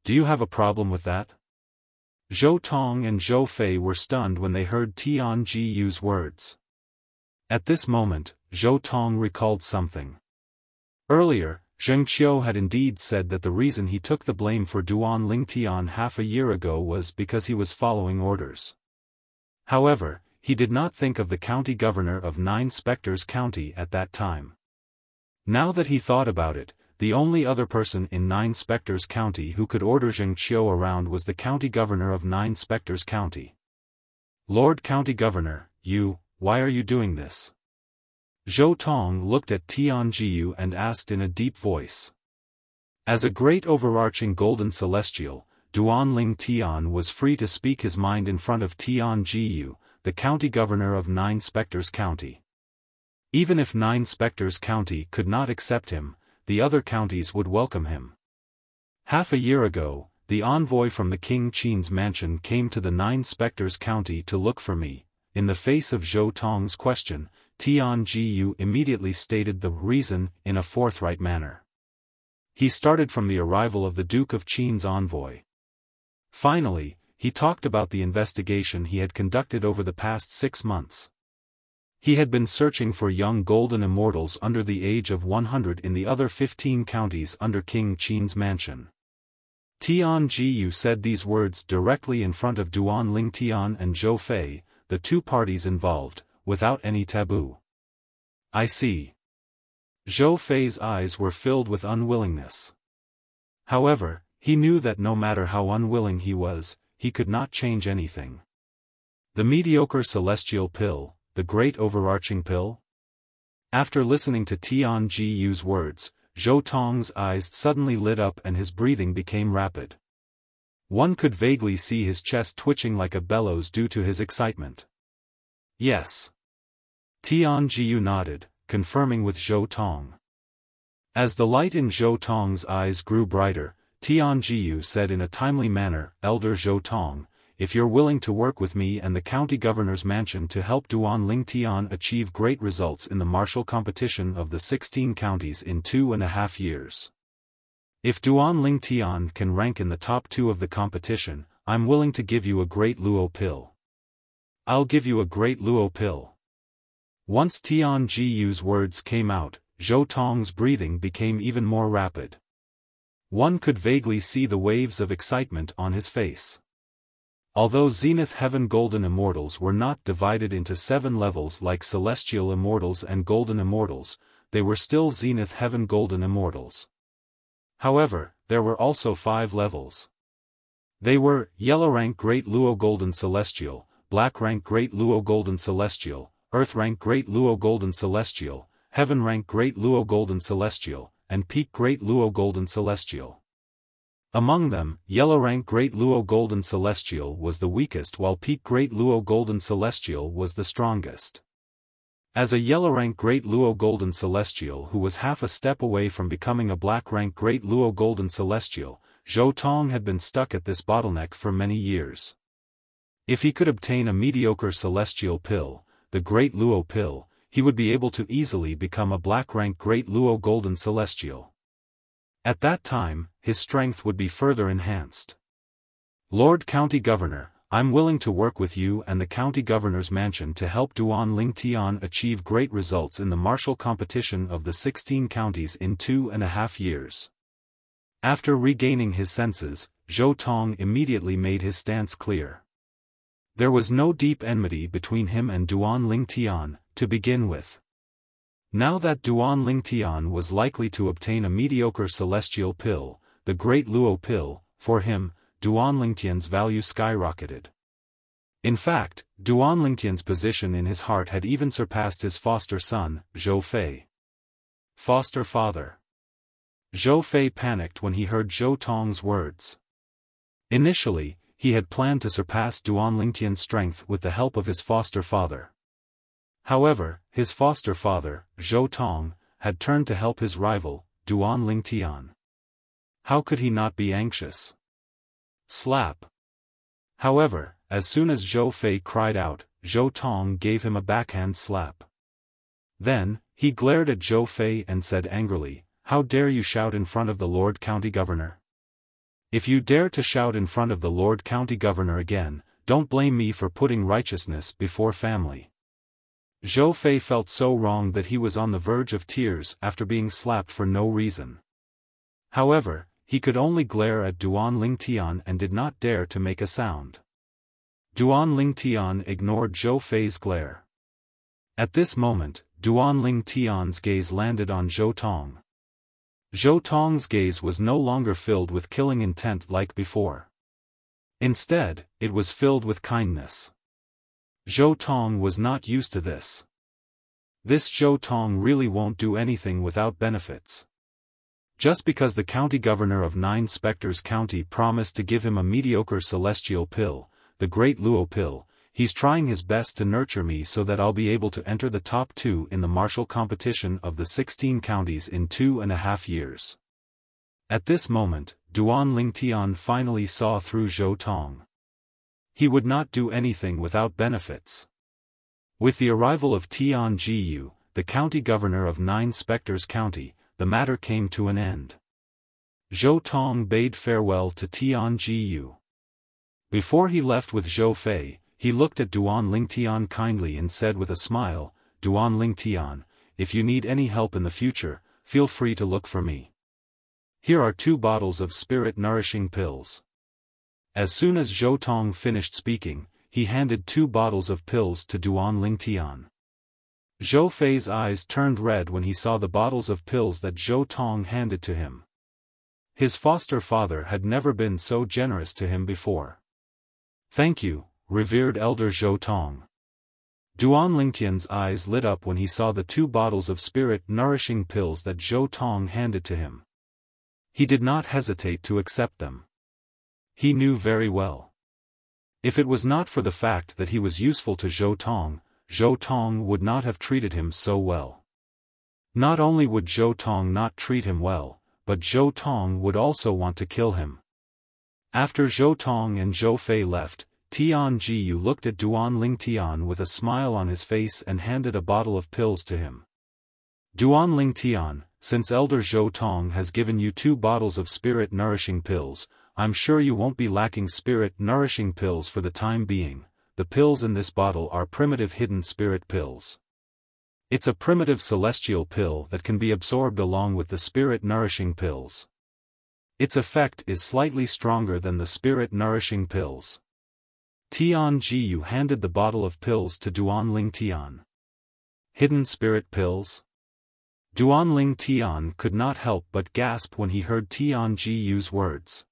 Do you have a problem with that? Zhou Tong and Zhou Fei were stunned when they heard Tian Jiyu's words. At this moment, Zhou Tong recalled something. Earlier, Zheng Qiu had indeed said that the reason he took the blame for Duan Lingtian half a year ago was because he was following orders. However, he did not think of the county governor of Nine Spectres County at that time. Now that he thought about it, the only other person in Nine Spectres County who could order Zheng Qiu around was the county governor of Nine Spectres County. "Lord County Governor, why are you doing this?" Zhou Tong looked at Tian Jiyu and asked in a deep voice. As a great overarching golden celestial, Duan Ling Tian was free to speak his mind in front of Tian Jiyu, the county governor of Nine Spectres County. Even if Nine Spectres County could not accept him, the other counties would welcome him. Half a year ago, the envoy from the King Qin's mansion came to the Nine Spectres County to look for me. In the face of Zhou Tong's question, Tian Jiyu immediately stated the reason in a forthright manner. He started from the arrival of the Duke of Qin's envoy. Finally, he talked about the investigation he had conducted over the past 6 months. He had been searching for young golden immortals under the age of 100 in the other 15 counties under King Qin's mansion. Tian Jiyu said these words directly in front of Duan Lingtian and Zhou Fei, the two parties involved, without any taboo. "I see." Zhou Fei's eyes were filled with unwillingness. However, he knew that no matter how unwilling he was, he could not change anything. The mediocre celestial pill, the great overarching pill? After listening to Tian Jiyu's words, Zhou Tong's eyes suddenly lit up and his breathing became rapid. One could vaguely see his chest twitching like a bellows due to his excitement. "Yes." Tian Jiyu nodded, confirming with Zhou Tong. As the light in Zhou Tong's eyes grew brighter, Tian Jiyu said in a timely manner, "Elder Zhou Tong, if you're willing to work with me and the county governor's mansion to help Duan Lingtian achieve great results in the martial competition of the 16 counties in 2.5 years. If Duan Lingtian can rank in the top 2 of the competition, I'm willing to give you a great Luo pill." "I'll give you a great Luo pill." Once Tian Jiyu's words came out, Zhou Tong's breathing became even more rapid. One could vaguely see the waves of excitement on his face. Although Zenith Heaven Golden Immortals were not divided into 7 levels like Celestial Immortals and Golden Immortals, they were still Zenith Heaven Golden Immortals. However, there were also 5 levels. They were, Yellow Rank Great Luo Golden Celestial, Black Rank Great Luo Golden Celestial, Earth Rank Great Luo Golden Celestial, Heaven Rank Great Luo Golden Celestial, and Peak Great Luo Golden Celestial. Among them, Yellow Rank Great Luo Golden Celestial was the weakest while Peak Great Luo Golden Celestial was the strongest. As a Yellow Rank Great Luo Golden Celestial who was half a step away from becoming a Black Rank Great Luo Golden Celestial, Zhou Tong had been stuck at this bottleneck for many years. If he could obtain a mediocre celestial pill, the Great Luo pill, he would be able to easily become a Black Rank Great Luo Golden Celestial. At that time, his strength would be further enhanced. "Lord County Governor, I'm willing to work with you and the County Governor's mansion to help Duan Lingtian achieve great results in the martial competition of the 16 counties in 2.5 years. After regaining his senses, Zhou Tong immediately made his stance clear. There was no deep enmity between him and Duan Lingtian, to begin with. Now that Duan Lingtian was likely to obtain a mediocre celestial pill, the Great Luo pill, for him, Duan Lingtian's value skyrocketed. In fact, Duan Lingtian's position in his heart had even surpassed his foster son, Zhou Fei. Foster father. Zhou Fei panicked when he heard Zhou Tong's words. Initially, he had planned to surpass Duan Lingtian's strength with the help of his foster father. However, his foster father, Zhou Tong, had turned to help his rival, Duan Lingtian. How could he not be anxious? Slap. However, as soon as Zhou Fei cried out, Zhou Tong gave him a backhand slap. Then, he glared at Zhou Fei and said angrily, "How dare you shout in front of the Lord County Governor? If you dare to shout in front of the Lord County Governor again, don't blame me for putting righteousness before family." Zhou Fei felt so wrong that he was on the verge of tears after being slapped for no reason. However, he could only glare at Duan Lingtian and did not dare to make a sound. Duan Lingtian ignored Zhou Fei's glare. At this moment, Duan Lingtian's gaze landed on Zhou Tong. Zhou Tong's gaze was no longer filled with killing intent like before. Instead, it was filled with kindness. Zhou Tong was not used to this. This Zhou Tong really won't do anything without benefits. Just because the county governor of 9 Spectres County promised to give him a mediocre celestial pill, the Great Luo Pill, he's trying his best to nurture me so that I'll be able to enter the top 2 in the martial competition of the 16 counties in 2.5 years. At this moment, Duan Lingtian finally saw through Zhou Tong. He would not do anything without benefits. With the arrival of Tian Jiyu, the county governor of 9 Spectres County, the matter came to an end. Zhou Tong bade farewell to Tian Jiyu. Before he left with Zhou Fei, he looked at Duan Lingtian kindly and said with a smile, "Duan Lingtian, if you need any help in the future, feel free to look for me. Here are 2 bottles of spirit-nourishing pills." As soon as Zhou Tong finished speaking, he handed 2 bottles of pills to Duan Lingtian. Zhou Fei's eyes turned red when he saw the bottles of pills that Zhou Tong handed to him. His foster father had never been so generous to him before. "Thank you, revered Elder Zhou Tong." Duan Lingtian's eyes lit up when he saw the 2 bottles of spirit-nourishing pills that Zhou Tong handed to him. He did not hesitate to accept them. He knew very well. If it was not for the fact that he was useful to Zhou Tong would not have treated him so well. Not only would Zhou Tong not treat him well, but Zhou Tong would also want to kill him. After Zhou Tong and Zhou Fei left, Tian Jiyu looked at Duan Lingtian with a smile on his face and handed a bottle of pills to him. "Duan Lingtian, since Elder Zhou Tong has given you 2 bottles of spirit-nourishing pills, I'm sure you won't be lacking spirit-nourishing pills for the time being. The pills in this bottle are primitive hidden spirit pills. It's a primitive celestial pill that can be absorbed along with the spirit-nourishing pills. Its effect is slightly stronger than the spirit-nourishing pills." Tian Jiyu handed the bottle of pills to Duan Lingtian. Hidden spirit pills? Duan Lingtian could not help but gasp when he heard Tian Jiyu's words.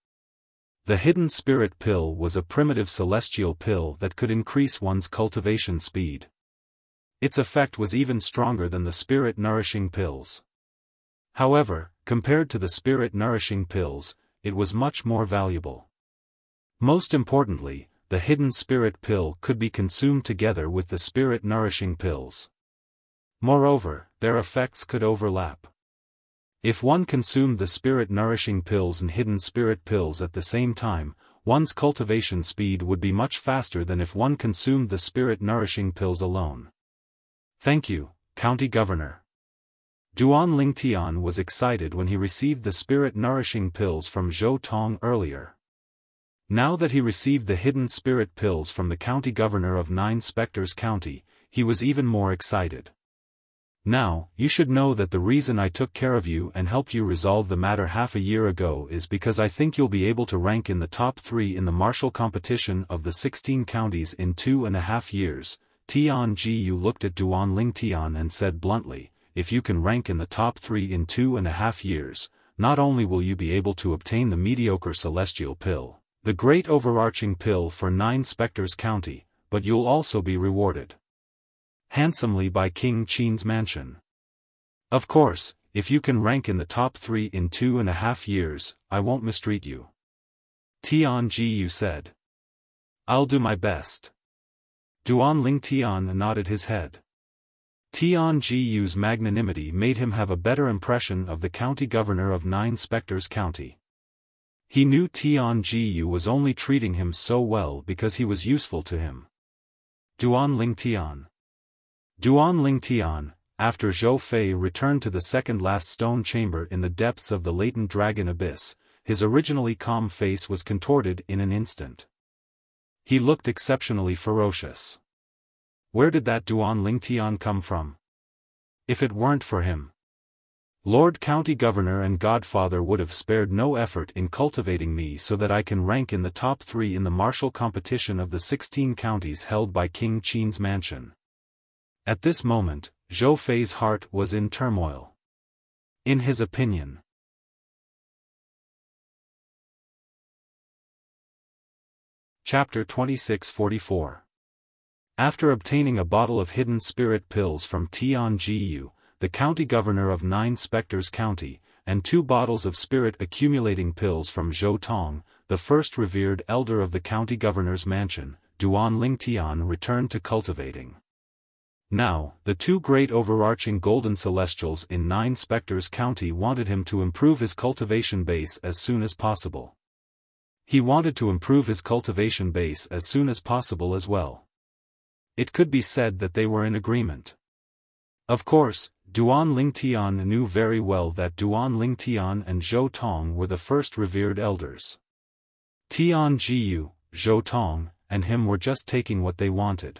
The hidden spirit pill was a primitive celestial pill that could increase one's cultivation speed. Its effect was even stronger than the spirit-nourishing pills. However, compared to the spirit-nourishing pills, it was much more valuable. Most importantly, the hidden spirit pill could be consumed together with the spirit-nourishing pills. Moreover, their effects could overlap. If one consumed the spirit-nourishing pills and hidden spirit pills at the same time, one's cultivation speed would be much faster than if one consumed the spirit-nourishing pills alone. "Thank you, County Governor." Duan Lingtian was excited when he received the spirit-nourishing pills from Zhou Tong earlier. Now that he received the hidden spirit pills from the County Governor of 9 Spectres County, he was even more excited. "Now, you should know that the reason I took care of you and helped you resolve the matter half a year ago is because I think you'll be able to rank in the top 3 in the martial competition of the 16 counties in 2.5 years. Tian Jiyu looked at Duan Lingtian and said bluntly, "If you can rank in the top 3 in 2.5 years, not only will you be able to obtain the mediocre celestial pill, the great overarching pill for 9 Spectres County, but you'll also be rewarded handsomely by King Qin's mansion. Of course, if you can rank in the top 3 in 2.5 years, I won't mistreat you." Tian Jiyu said. "I'll do my best." Duan Lingtian nodded his head. Tian Jiyu's magnanimity made him have a better impression of the county governor of 9 Spectres County. He knew Tian Jiyu was only treating him so well because he was useful to him. Duan Lingtian. Duan Lingtian, after Zhou Fei returned to the second-last stone chamber in the depths of the latent dragon abyss, his originally calm face was contorted in an instant. He looked exceptionally ferocious. Where did that Duan Lingtian come from? If it weren't for him, Lord County Governor and Godfather would have spared no effort in cultivating me so that I can rank in the top 3 in the martial competition of the 16 counties held by King Qin's mansion. At this moment, Zhou Fei's heart was in turmoil. In his opinion, Chapter 2644. After obtaining a bottle of hidden spirit pills from Tian Jiyu, the county governor of 9 Spectres County, and 2 bottles of spirit accumulating pills from Zhou Tong, the first revered elder of the county governor's mansion, Duan Lingtian returned to cultivating. Now, the 2 great overarching golden celestials in 9 Spectres County wanted him to improve his cultivation base as soon as possible. He wanted to improve his cultivation base as soon as possible as well. It could be said that they were in agreement. Of course, Duan Lingtian knew very well that Duan Lingtian and Zhou Tong were the first revered elders. Tian Jiyu, Zhou Tong, and him were just taking what they wanted.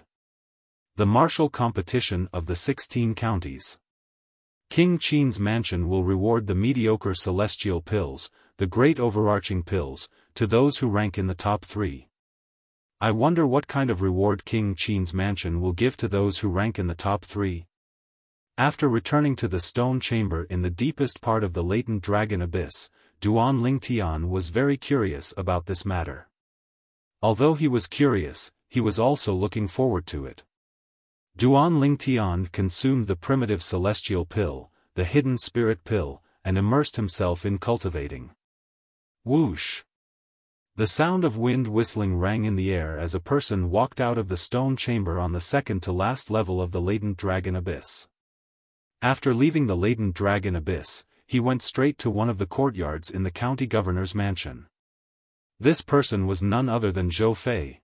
The martial competition of the 16 counties. King Qin's mansion will reward the mediocre celestial pills, the great overarching pills, to those who rank in the top 3. I wonder what kind of reward King Qin's mansion will give to those who rank in the top 3. After returning to the stone chamber in the deepest part of the latent dragon abyss, Duan Lingtian was very curious about this matter. Although he was curious, he was also looking forward to it. Duan Lingtian consumed the primitive celestial pill, the hidden spirit pill, and immersed himself in cultivating. Whoosh! The sound of wind whistling rang in the air as a person walked out of the stone chamber on the second to last level of the latent dragon abyss. After leaving the latent dragon abyss, he went straight to one of the courtyards in the county governor's mansion. This person was none other than Zhou Fei.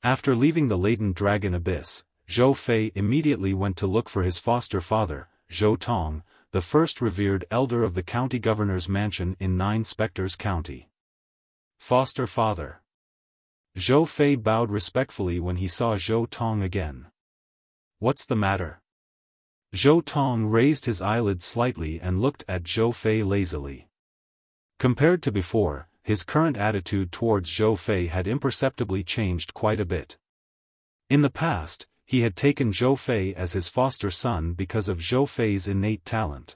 After leaving the latent dragon abyss, Zhou Fei immediately went to look for his foster father, Zhou Tong, the first revered elder of the county governor's mansion in 9 Spectres County. Foster father. Zhou Fei bowed respectfully when he saw Zhou Tong again. What's the matter? Zhou Tong raised his eyelids slightly and looked at Zhou Fei lazily. Compared to before, his current attitude towards Zhou Fei had imperceptibly changed quite a bit. In the past, he had taken Zhou Fei as his foster son because of Zhou Fei's innate talent.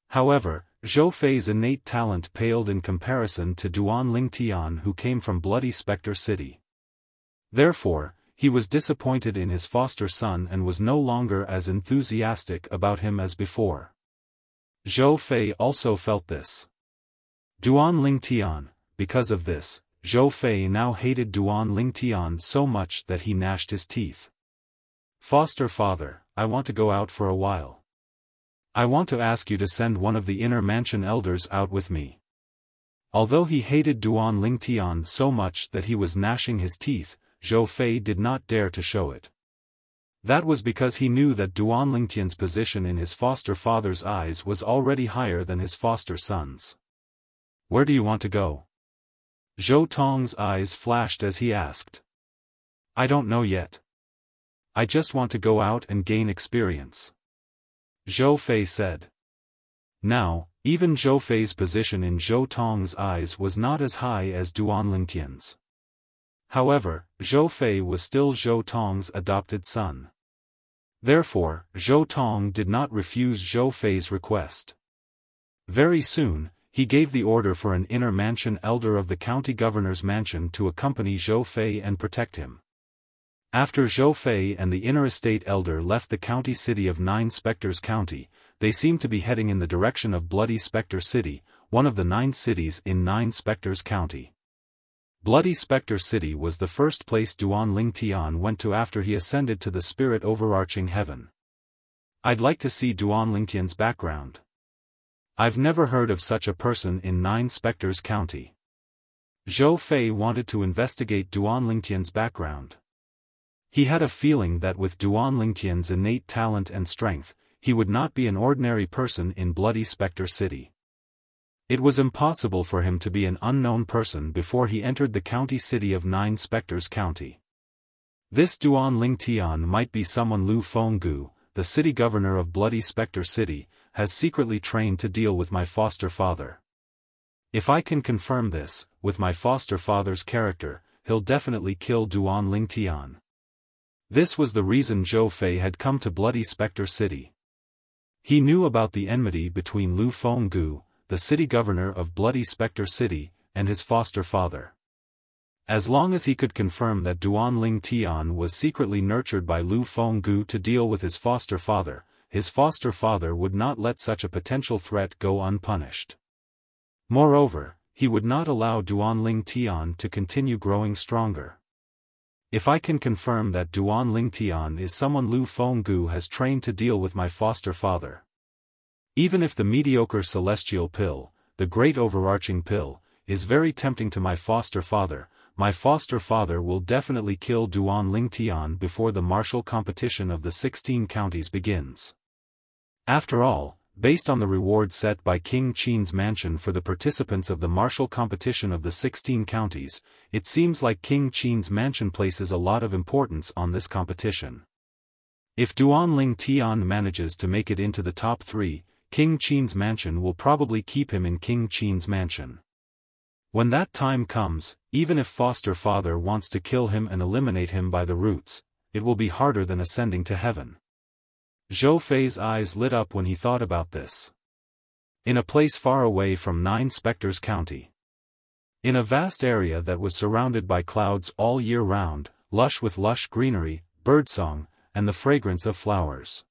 However, Zhou Fei's innate talent paled in comparison to Duan Lingtian, who came from Bloody Spectre City. Therefore, he was disappointed in his foster son and was no longer as enthusiastic about him as before. Zhou Fei also felt this. Duan Lingtian, because of this, Zhou Fei now hated Duan Lingtian so much that he gnashed his teeth. Foster father, I want to go out for a while. I want to ask you to send one of the inner mansion elders out with me. Although he hated Duan Lingtian so much that he was gnashing his teeth, Zhou Fei did not dare to show it. That was because he knew that Duan Lingtian's position in his foster father's eyes was already higher than his foster son's. Where do you want to go? Zhou Tong's eyes flashed as he asked. I don't know yet. I just want to go out and gain experience. Zhou Fei said. Now, even Zhou Fei's position in Zhou Tong's eyes was not as high as Duan Lingtian's. However, Zhou Fei was still Zhou Tong's adopted son. Therefore, Zhou Tong did not refuse Zhou Fei's request. Very soon, he gave the order for an inner mansion elder of the county governor's mansion to accompany Zhou Fei and protect him. After Zhou Fei and the inner estate elder left the county city of 9 Spectres County, they seemed to be heading in the direction of Bloody Spectre City, one of the 9 cities in 9 Spectres County. Bloody Spectre City was the first place Duan Lingtian went to after he ascended to the spirit overarching heaven. I'd like to see Duan Lingtian's background. I've never heard of such a person in 9 Spectres County. Zhou Fei wanted to investigate Duan Lingtian's background. He had a feeling that with Duan Lingtian's innate talent and strength, he would not be an ordinary person in Bloody Spectre City. It was impossible for him to be an unknown person before he entered the county city of 9 Spectres County. This Duan Ling Tian might be someone Lu Fenggu, the city governor of Bloody Spectre City, has secretly trained to deal with my foster father. If I can confirm this, with my foster father's character, he'll definitely kill Duan Ling Tian. This was the reason Zhou Fei had come to Bloody Spectre City. He knew about the enmity between Lu Fenggu, the city governor of Bloody Spectre City, and his foster father. As long as he could confirm that Duan Ling Tian was secretly nurtured by Lu Fenggu to deal with his foster father would not let such a potential threat go unpunished. Moreover, he would not allow Duan Ling Tian to continue growing stronger. If I can confirm that Duan Ling Tian is someone Lu Fenggu has trained to deal with my foster father. Even if the mediocre celestial pill, the great overarching pill, is very tempting to my foster father will definitely kill Duan Ling Tian before the martial competition of the 16 counties begins. After all, based on the reward set by King Qin's mansion for the participants of the martial competition of the 16 counties, it seems like King Qin's mansion places a lot of importance on this competition. If Duan Ling Tian manages to make it into the top 3, King Qin's mansion will probably keep him in King Qin's mansion. When that time comes, even if foster father wants to kill him and eliminate him by the roots, it will be harder than ascending to heaven. Zhou Fei's eyes lit up when he thought about this. In a place far away from Nine Spectres County. In a vast area that was surrounded by clouds all year round, lush with lush greenery, birdsong, and the fragrance of flowers.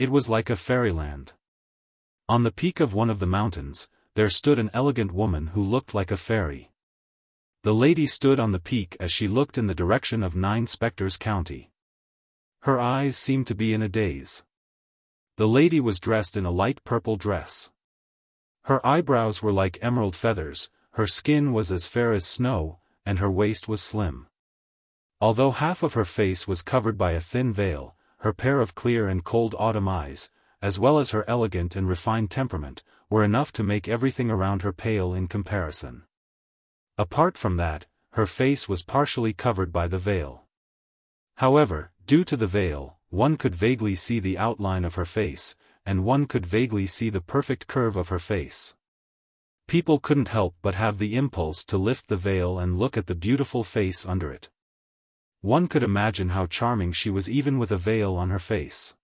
It was like a fairyland. On the peak of one of the mountains, there stood an elegant woman who looked like a fairy. The lady stood on the peak as she looked in the direction of Nine Spectres County. Her eyes seemed to be in a daze. The lady was dressed in a light purple dress. Her eyebrows were like emerald feathers, her skin was as fair as snow, and her waist was slim. Although half of her face was covered by a thin veil, her pair of clear and cold autumn eyes, as well as her elegant and refined temperament, were enough to make everything around her pale in comparison. Apart from that, her face was partially covered by the veil. However, due to the veil, one could vaguely see the outline of her face, and one could vaguely see the perfect curve of her face. People couldn't help but have the impulse to lift the veil and look at the beautiful face under it. One could imagine how charming she was even with a veil on her face.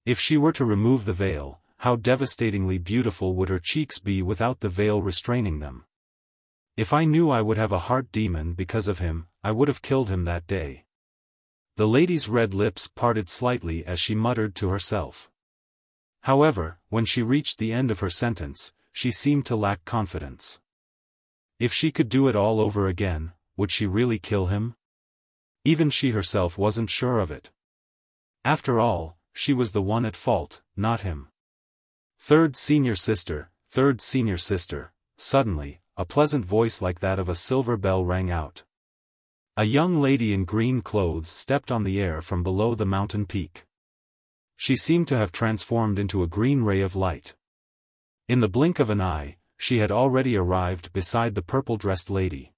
If she were to remove the veil, how devastatingly beautiful would her cheeks be without the veil restraining them. If I knew I would have a heart demon because of him, I would have killed him that day. The lady's red lips parted slightly as she muttered to herself. However, when she reached the end of her sentence, she seemed to lack confidence. If she could do it all over again, would she really kill him? Even she herself wasn't sure of it. After all, she was the one at fault, not him. Third senior sister, suddenly, a pleasant voice like that of a silver bell rang out. A young lady in green clothes stepped on the air from below the mountain peak. She seemed to have transformed into a green ray of light. In the blink of an eye, she had already arrived beside the purple-dressed lady.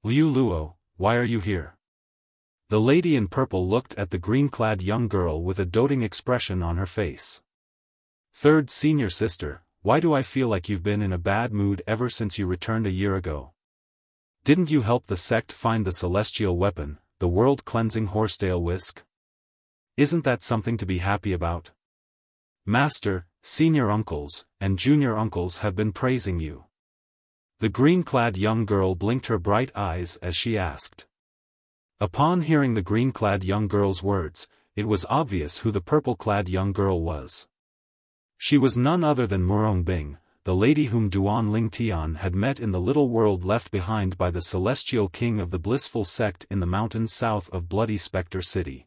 Liu Luo, why are you here? The lady in purple looked at the green-clad young girl with a doting expression on her face. Third senior sister, why do I feel like you've been in a bad mood ever since you returned a year ago? Didn't you help the sect find the celestial weapon, the world-cleansing horsetail whisk? Isn't that something to be happy about? Master, senior uncles, and junior uncles have been praising you. The green-clad young girl blinked her bright eyes as she asked. Upon hearing the green-clad young girl's words, it was obvious who the purple-clad young girl was. She was none other than Murong Bing, the lady whom Duan Ling Tian had met in the little world left behind by the celestial king of the blissful sect in the mountains south of Bloody Spectre City.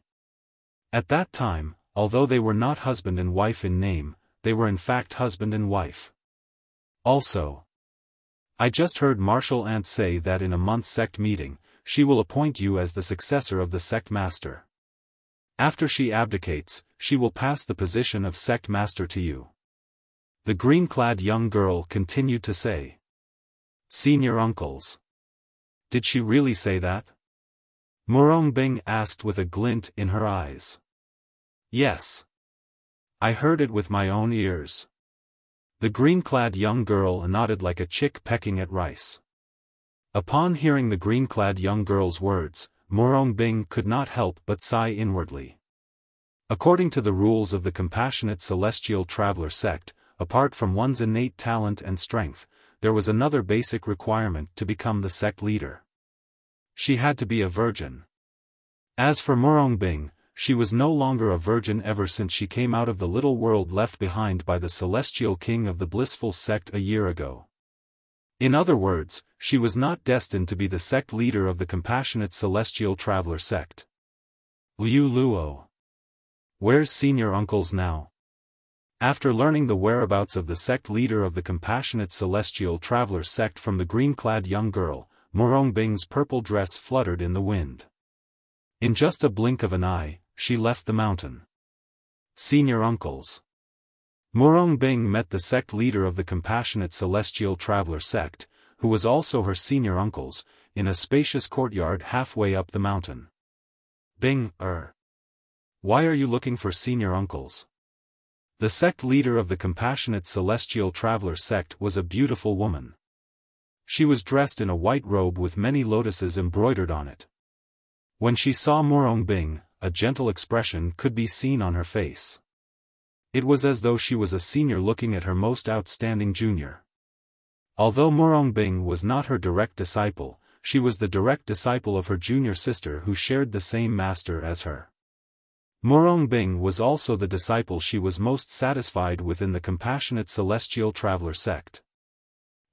At that time, although they were not husband and wife in name, they were in fact husband and wife. Also, I just heard Martial Aunt say that in a month's sect meeting, she will appoint you as the successor of the sect master. After she abdicates, she will pass the position of sect master to you. The green-clad young girl continued to say. Senior uncles. Did she really say that? Murong Bing asked with a glint in her eyes. Yes. I heard it with my own ears. The green-clad young girl nodded like a chick pecking at rice. Upon hearing the green-clad young girl's words, Murong Bing could not help but sigh inwardly. According to the rules of the Compassionate Celestial Traveler sect, apart from one's innate talent and strength, there was another basic requirement to become the sect leader. She had to be a virgin. As for Murong Bing, she was no longer a virgin ever since she came out of the little world left behind by the celestial king of the blissful sect a year ago. In other words, she was not destined to be the sect leader of the Compassionate Celestial Traveler sect. Liu Luo. Where's senior uncles now? After learning the whereabouts of the sect leader of the Compassionate Celestial Traveler sect from the green-clad young girl, Murong Bing's purple dress fluttered in the wind. In just a blink of an eye, she left the mountain. Senior uncles. Murong Bing met the sect leader of the Compassionate Celestial Traveler sect, who was also her senior uncles, in a spacious courtyard halfway up the mountain. Bing, why are you looking for senior uncles? The sect leader of the Compassionate Celestial Traveler sect was a beautiful woman. She was dressed in a white robe with many lotuses embroidered on it. When she saw Murong Bing, a gentle expression could be seen on her face. It was as though she was a senior looking at her most outstanding junior. Although Murong Bing was not her direct disciple, she was the direct disciple of her junior sister who shared the same master as her. Murong Bing was also the disciple she was most satisfied with in the Compassionate Celestial Traveler sect.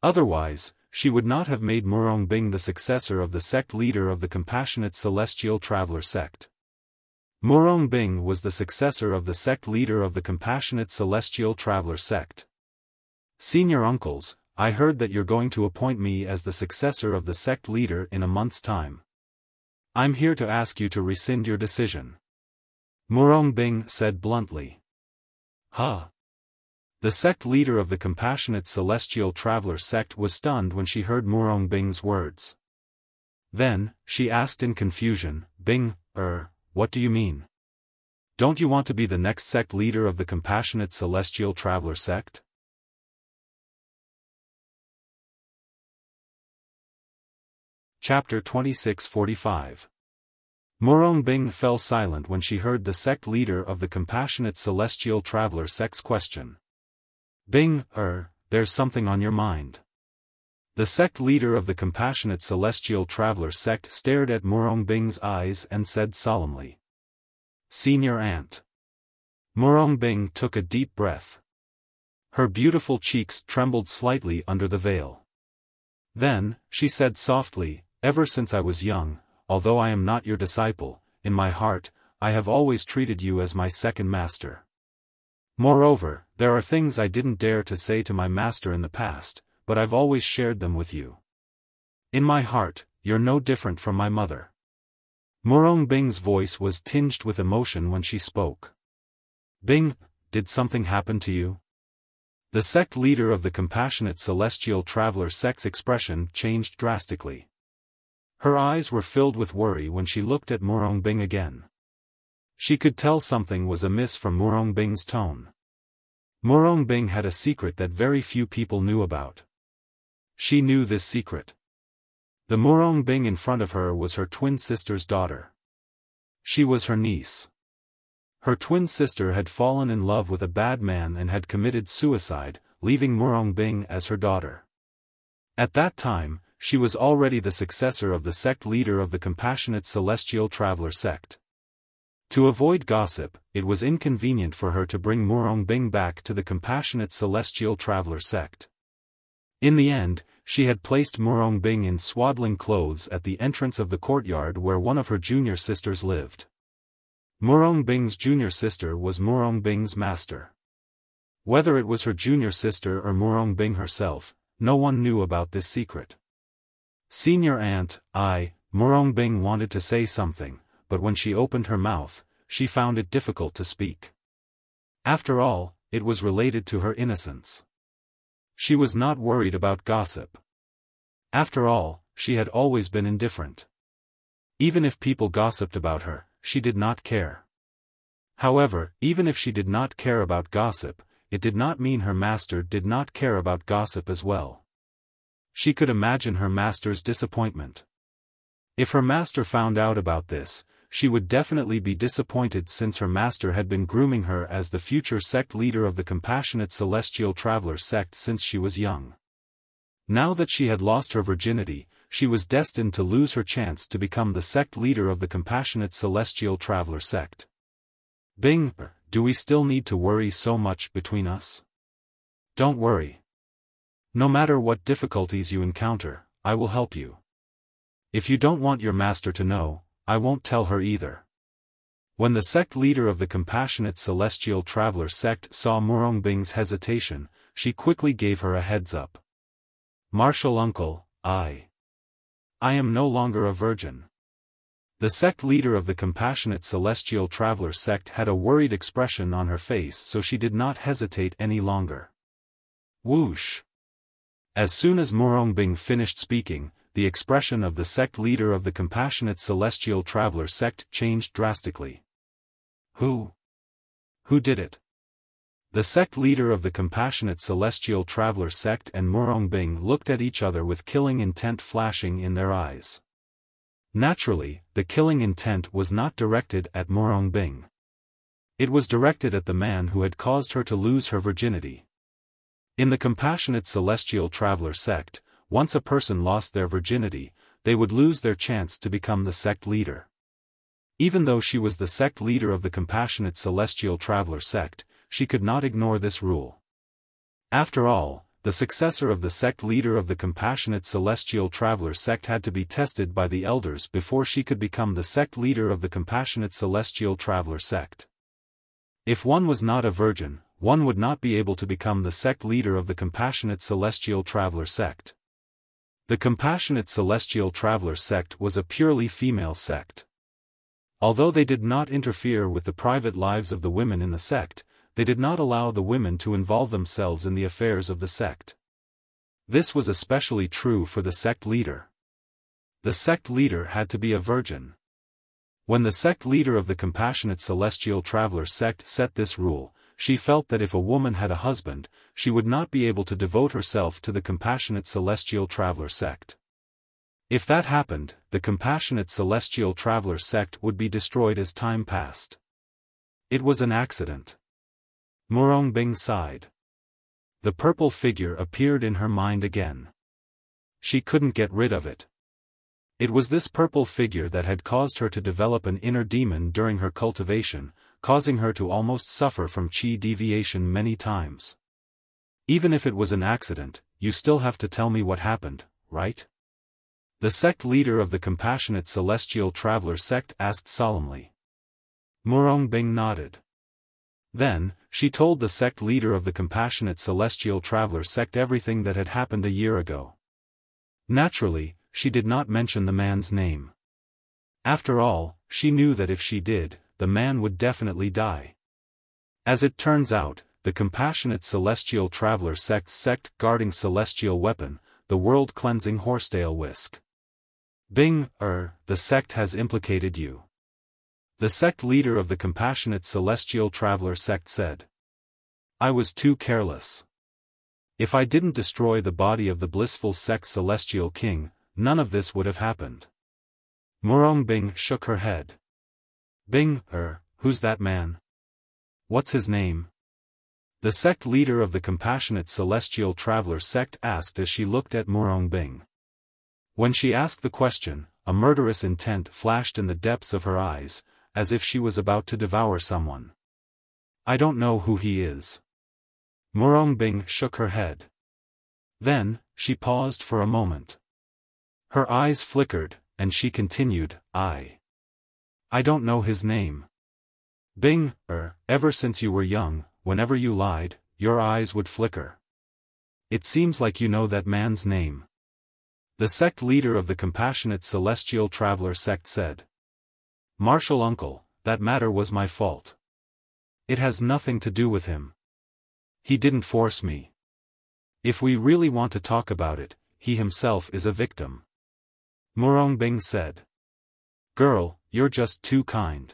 Otherwise, she would not have made Murong Bing the successor of the sect leader of the Compassionate Celestial Traveler sect. Murong Bing was the successor of the sect leader of the Compassionate Celestial Traveler sect. Senior uncles, I heard that you're going to appoint me as the successor of the sect leader in a month's time. I'm here to ask you to rescind your decision. Murong Bing said bluntly. Huh? The sect leader of the Compassionate Celestial Traveler sect was stunned when she heard Murong Bing's words. Then, she asked in confusion, Bing, what do you mean? Don't you want to be the next sect leader of the Compassionate Celestial Traveler sect? Chapter 2645. Murong Bing fell silent when she heard the sect leader of the Compassionate Celestial Traveler sect's question. Bing, there's something on your mind. The sect leader of the Compassionate Celestial Traveler sect stared at Murong Bing's eyes and said solemnly. Senior aunt. Murong Bing took a deep breath. Her beautiful cheeks trembled slightly under the veil. Then, she said softly, ever since I was young, although I am not your disciple, in my heart, I have always treated you as my second master. Moreover, there are things I didn't dare to say to my master in the past, but I've always shared them with you. In my heart, you're no different from my mother. Murong Bing's voice was tinged with emotion when she spoke. Bing, did something happen to you? The sect leader of the Compassionate Celestial Traveler sect's expression changed drastically. Her eyes were filled with worry when she looked at Murong Bing again. She could tell something was amiss from Murong Bing's tone. Murong Bing had a secret that very few people knew about. She knew this secret. The Murong Bing in front of her was her twin sister's daughter. She was her niece. Her twin sister had fallen in love with a bad man and had committed suicide, leaving Murong Bing as her daughter. At that time, she was already the successor of the sect leader of the Compassionate Celestial Traveler sect. To avoid gossip, it was inconvenient for her to bring Murong Bing back to the Compassionate Celestial Traveler sect. In the end, she had placed Murong Bing in swaddling clothes at the entrance of the courtyard where one of her junior sisters lived. Murong Bing's junior sister was Murong Bing's master. Whether it was her junior sister or Murong Bing herself, no one knew about this secret. Senior aunt, Murong Bing wanted to say something, but when she opened her mouth, she found it difficult to speak. After all, it was related to her innocence. She was not worried about gossip. After all, she had always been indifferent. Even if people gossiped about her, she did not care. However, even if she did not care about gossip, it did not mean her master did not care about gossip as well. She could imagine her master's disappointment. If her master found out about this, she would definitely be disappointed since her master had been grooming her as the future sect leader of the Compassionate Celestial Traveler sect since she was young. Now that she had lost her virginity, she was destined to lose her chance to become the sect leader of the Compassionate Celestial Traveler sect. Bing, do we still need to worry so much between us? Don't worry. No matter what difficulties you encounter, I will help you. If you don't want your master to know, I won't tell her either. When the sect leader of the Compassionate Celestial Traveler sect saw Murongbing's hesitation, she quickly gave her a heads up. Martial uncle, I am no longer a virgin. The sect leader of the Compassionate Celestial Traveler sect had a worried expression on her face, so she did not hesitate any longer. Whoosh! As soon as Murongbing finished speaking, the expression of the sect leader of the Compassionate Celestial Traveler sect changed drastically. Who did it? The sect leader of the Compassionate Celestial Traveler sect and Murongbing looked at each other with killing intent flashing in their eyes. Naturally, the killing intent was not directed at Murongbing. It was directed at the man who had caused her to lose her virginity. In the Compassionate Celestial Traveler sect, once a person lost their virginity, they would lose their chance to become the sect leader. Even though she was the sect leader of the Compassionate Celestial Traveler sect, she could not ignore this rule. After all, the successor of the sect leader of the Compassionate Celestial Traveler sect had to be tested by the elders before she could become the sect leader of the Compassionate Celestial Traveler sect. If one was not a virgin, one would not be able to become the sect leader of the Compassionate Celestial Traveler sect. The Compassionate Celestial Traveler sect was a purely female sect. Although they did not interfere with the private lives of the women in the sect, they did not allow the women to involve themselves in the affairs of the sect. This was especially true for the sect leader. The sect leader had to be a virgin. When the sect leader of the Compassionate Celestial Traveler sect set this rule, she felt that if a woman had a husband, she would not be able to devote herself to the Compassionate Celestial Traveler sect. If that happened, the Compassionate Celestial Traveler sect would be destroyed as time passed. It was an accident. Murongbing sighed. The purple figure appeared in her mind again. She couldn't get rid of it. It was this purple figure that had caused her to develop an inner demon during her cultivation, causing her to almost suffer from chi deviation many times. Even if it was an accident, you still have to tell me what happened, right? The sect leader of the Compassionate Celestial Traveler sect asked solemnly. Murongbing nodded. Then, she told the sect leader of the Compassionate Celestial Traveler sect everything that had happened a year ago. Naturally, she did not mention the man's name. After all, she knew that if she did, the man would definitely die. As it turns out, the Compassionate Celestial Traveler sect guarding celestial weapon, the world-cleansing horsetail whisk. Bing, the sect has implicated you. The sect leader of the Compassionate Celestial Traveler sect said. I was too careless. If I didn't destroy the body of the blissful sect Celestial King, none of this would have happened. Murongbing shook her head. Bing, who's that man? What's his name? The sect leader of the Compassionate Celestial Traveler sect asked as she looked at Murongbing. When she asked the question, a murderous intent flashed in the depths of her eyes, as if she was about to devour someone. I don't know who he is. Murongbing shook her head. Then, she paused for a moment. Her eyes flickered, and she continued, I don't know his name. Bing, ever since you were young, whenever you lied, your eyes would flicker. It seems like you know that man's name. The sect leader of the Compassionate Celestial Traveler sect said. Martial uncle, that matter was my fault. It has nothing to do with him. He didn't force me. If we really want to talk about it, he himself is a victim. Murongbing said. Girl, you're just too kind.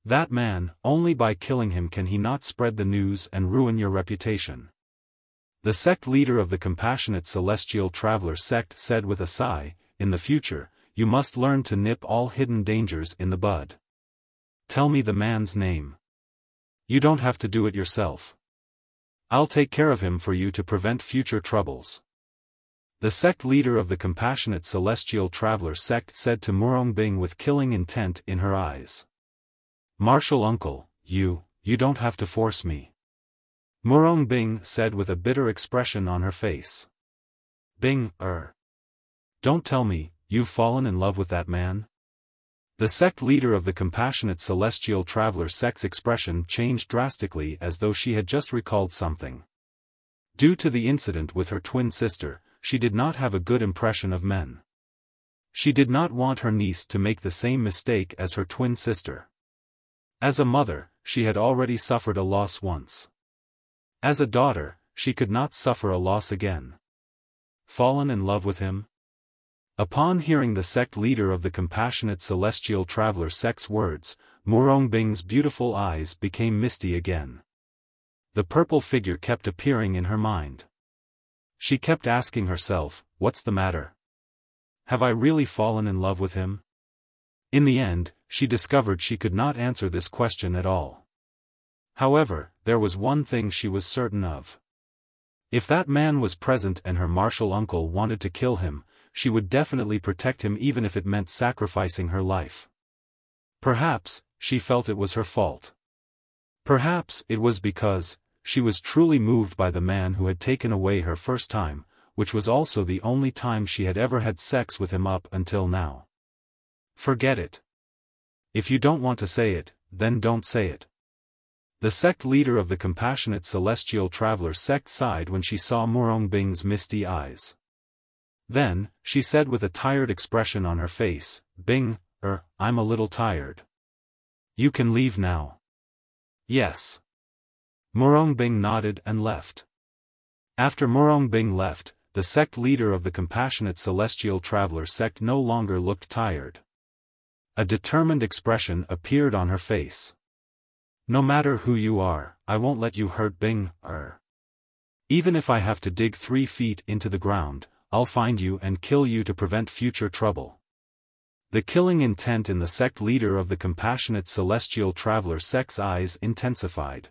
That man, only by killing him can he not spread the news and ruin your reputation. The sect leader of the Compassionate Celestial Traveler sect said with a sigh, in the future, you must learn to nip all hidden dangers in the bud. Tell me the man's name. You don't have to do it yourself. I'll take care of him for you to prevent future troubles. The sect leader of the Compassionate Celestial Traveler sect said to Murongbing with killing intent in her eyes. Martial uncle, you don't have to force me. Murongbing said with a bitter expression on her face. Bing, don't tell me, you've fallen in love with that man? The sect leader of the Compassionate Celestial Traveler sect's expression changed drastically as though she had just recalled something. Due to the incident with her twin sister, she did not have a good impression of men. She did not want her niece to make the same mistake as her twin sister. As a mother, she had already suffered a loss once. As a daughter, she could not suffer a loss again. Fallen in love with him? Upon hearing the sect leader of the Compassionate Celestial Traveler sect's words, Murongbing's beautiful eyes became misty again. The purple figure kept appearing in her mind. She kept asking herself, what's the matter? Have I really fallen in love with him? In the end, she discovered she could not answer this question at all. However, there was one thing she was certain of. If that man was present and her martial uncle wanted to kill him, she would definitely protect him even if it meant sacrificing her life. Perhaps, she felt it was her fault. Perhaps it was because she was truly moved by the man who had taken away her first time, which was also the only time she had ever had sex with him up until now. Forget it. If you don't want to say it, then don't say it. The sect leader of the Compassionate Celestial Traveler sect sighed when she saw Murongbing's misty eyes. Then, she said with a tired expression on her face, Bing, I'm a little tired. You can leave now. Yes. Murongbing nodded and left. After Murongbing left, the sect leader of the Compassionate Celestial Traveler sect no longer looked tired. A determined expression appeared on her face. No matter who you are, I won't let you hurt Bing, Even if I have to dig 3 feet into the ground, I'll find you and kill you to prevent future trouble. The killing intent in the sect leader of the Compassionate Celestial Traveler sect's eyes intensified.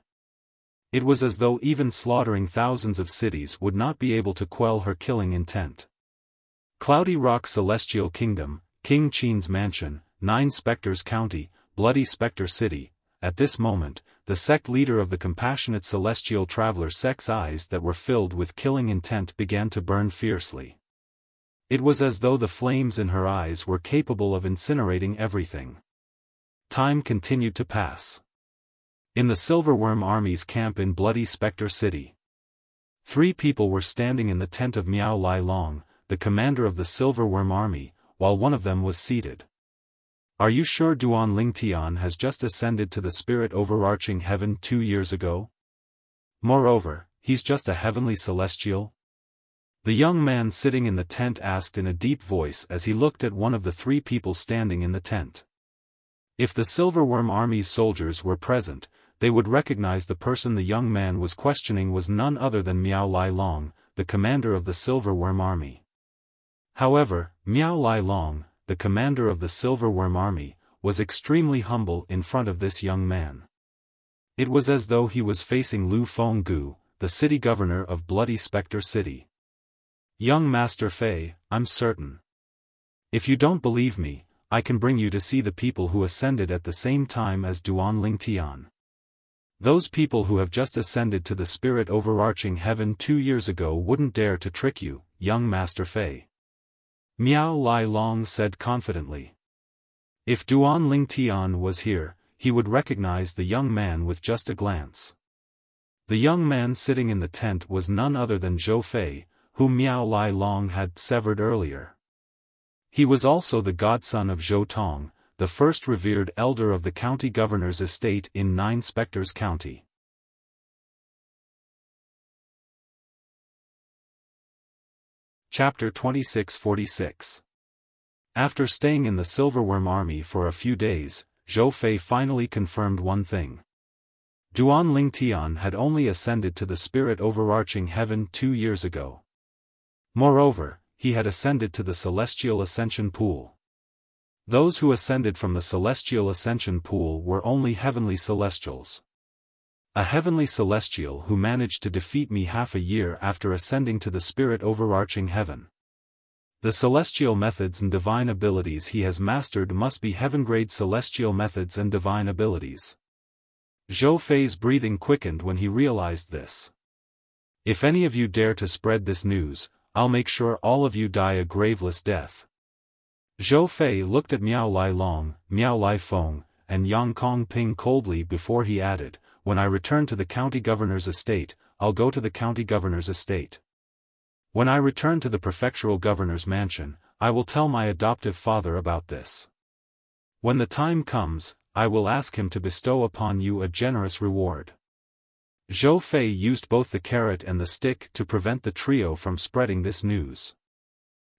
It was as though even slaughtering thousands of cities would not be able to quell her killing intent. Cloudy Rock Celestial Kingdom, King Qin's Mansion, 9 Spectres County, Bloody Spectre City. At this moment, the sect leader of the Compassionate Celestial Traveler sect's eyes that were filled with killing intent began to burn fiercely. It was as though the flames in her eyes were capable of incinerating everything. Time continued to pass. In the Silverworm Army's camp in Bloody Spectre City, 3 people were standing in the tent of Miao Lai Long, the commander of the Silverworm Army, while one of them was seated. Are you sure Duan Lingtian has just ascended to the spirit overarching heaven 2 years ago? Moreover, he's just a heavenly celestial? The young man sitting in the tent asked in a deep voice as he looked at one of the 3 people standing in the tent. If the Silverworm Army's soldiers were present, they would recognize the person the young man was questioning was none other than Miao Lai Long, the commander of the Silverworm Army. However, Miao Lai Long, the commander of the Silverworm Army, was extremely humble in front of this young man. It was as though he was facing Lu Fenggu, the city governor of Bloody Spectre City. Young Master Fei, I'm certain. If you don't believe me, I can bring you to see the people who ascended at the same time as Duan Lingtian. Those people who have just ascended to the spirit overarching heaven 2 years ago wouldn't dare to trick you, young Master Fei. Miao Lai Long said confidently. If Duan Lingtian was here, he would recognize the young man with just a glance. The young man sitting in the tent was none other than Zhou Fei, whom Miao Lai Long had severed earlier. He was also the godson of Zhou Tong, the first revered elder of the county governor's estate in 9 Spectres County. Chapter 2646. After staying in the Silverworm army for a few days, Zhou Fei finally confirmed one thing. Duan Ling Tian had only ascended to the spirit overarching heaven 2 years ago. Moreover, he had ascended to the celestial ascension pool. Those who ascended from the celestial ascension pool were only heavenly celestials. A heavenly celestial who managed to defeat me half a year after ascending to the spirit overarching heaven. The celestial methods and divine abilities he has mastered must be heaven-grade celestial methods and divine abilities. Zhou Fei's breathing quickened when he realized this. If any of you dare to spread this news, I'll make sure all of you die a graveless death. Zhou Fei looked at Miao Lai Long, Miao Lai Feng, and Yang Kong Ping coldly before he added, "When I return to the county governor's estate, I'll go to the county governor's estate. When I return to the prefectural governor's mansion, I will tell my adoptive father about this. When the time comes, I will ask him to bestow upon you a generous reward." Zhou Fei used both the carrot and the stick to prevent the trio from spreading this news.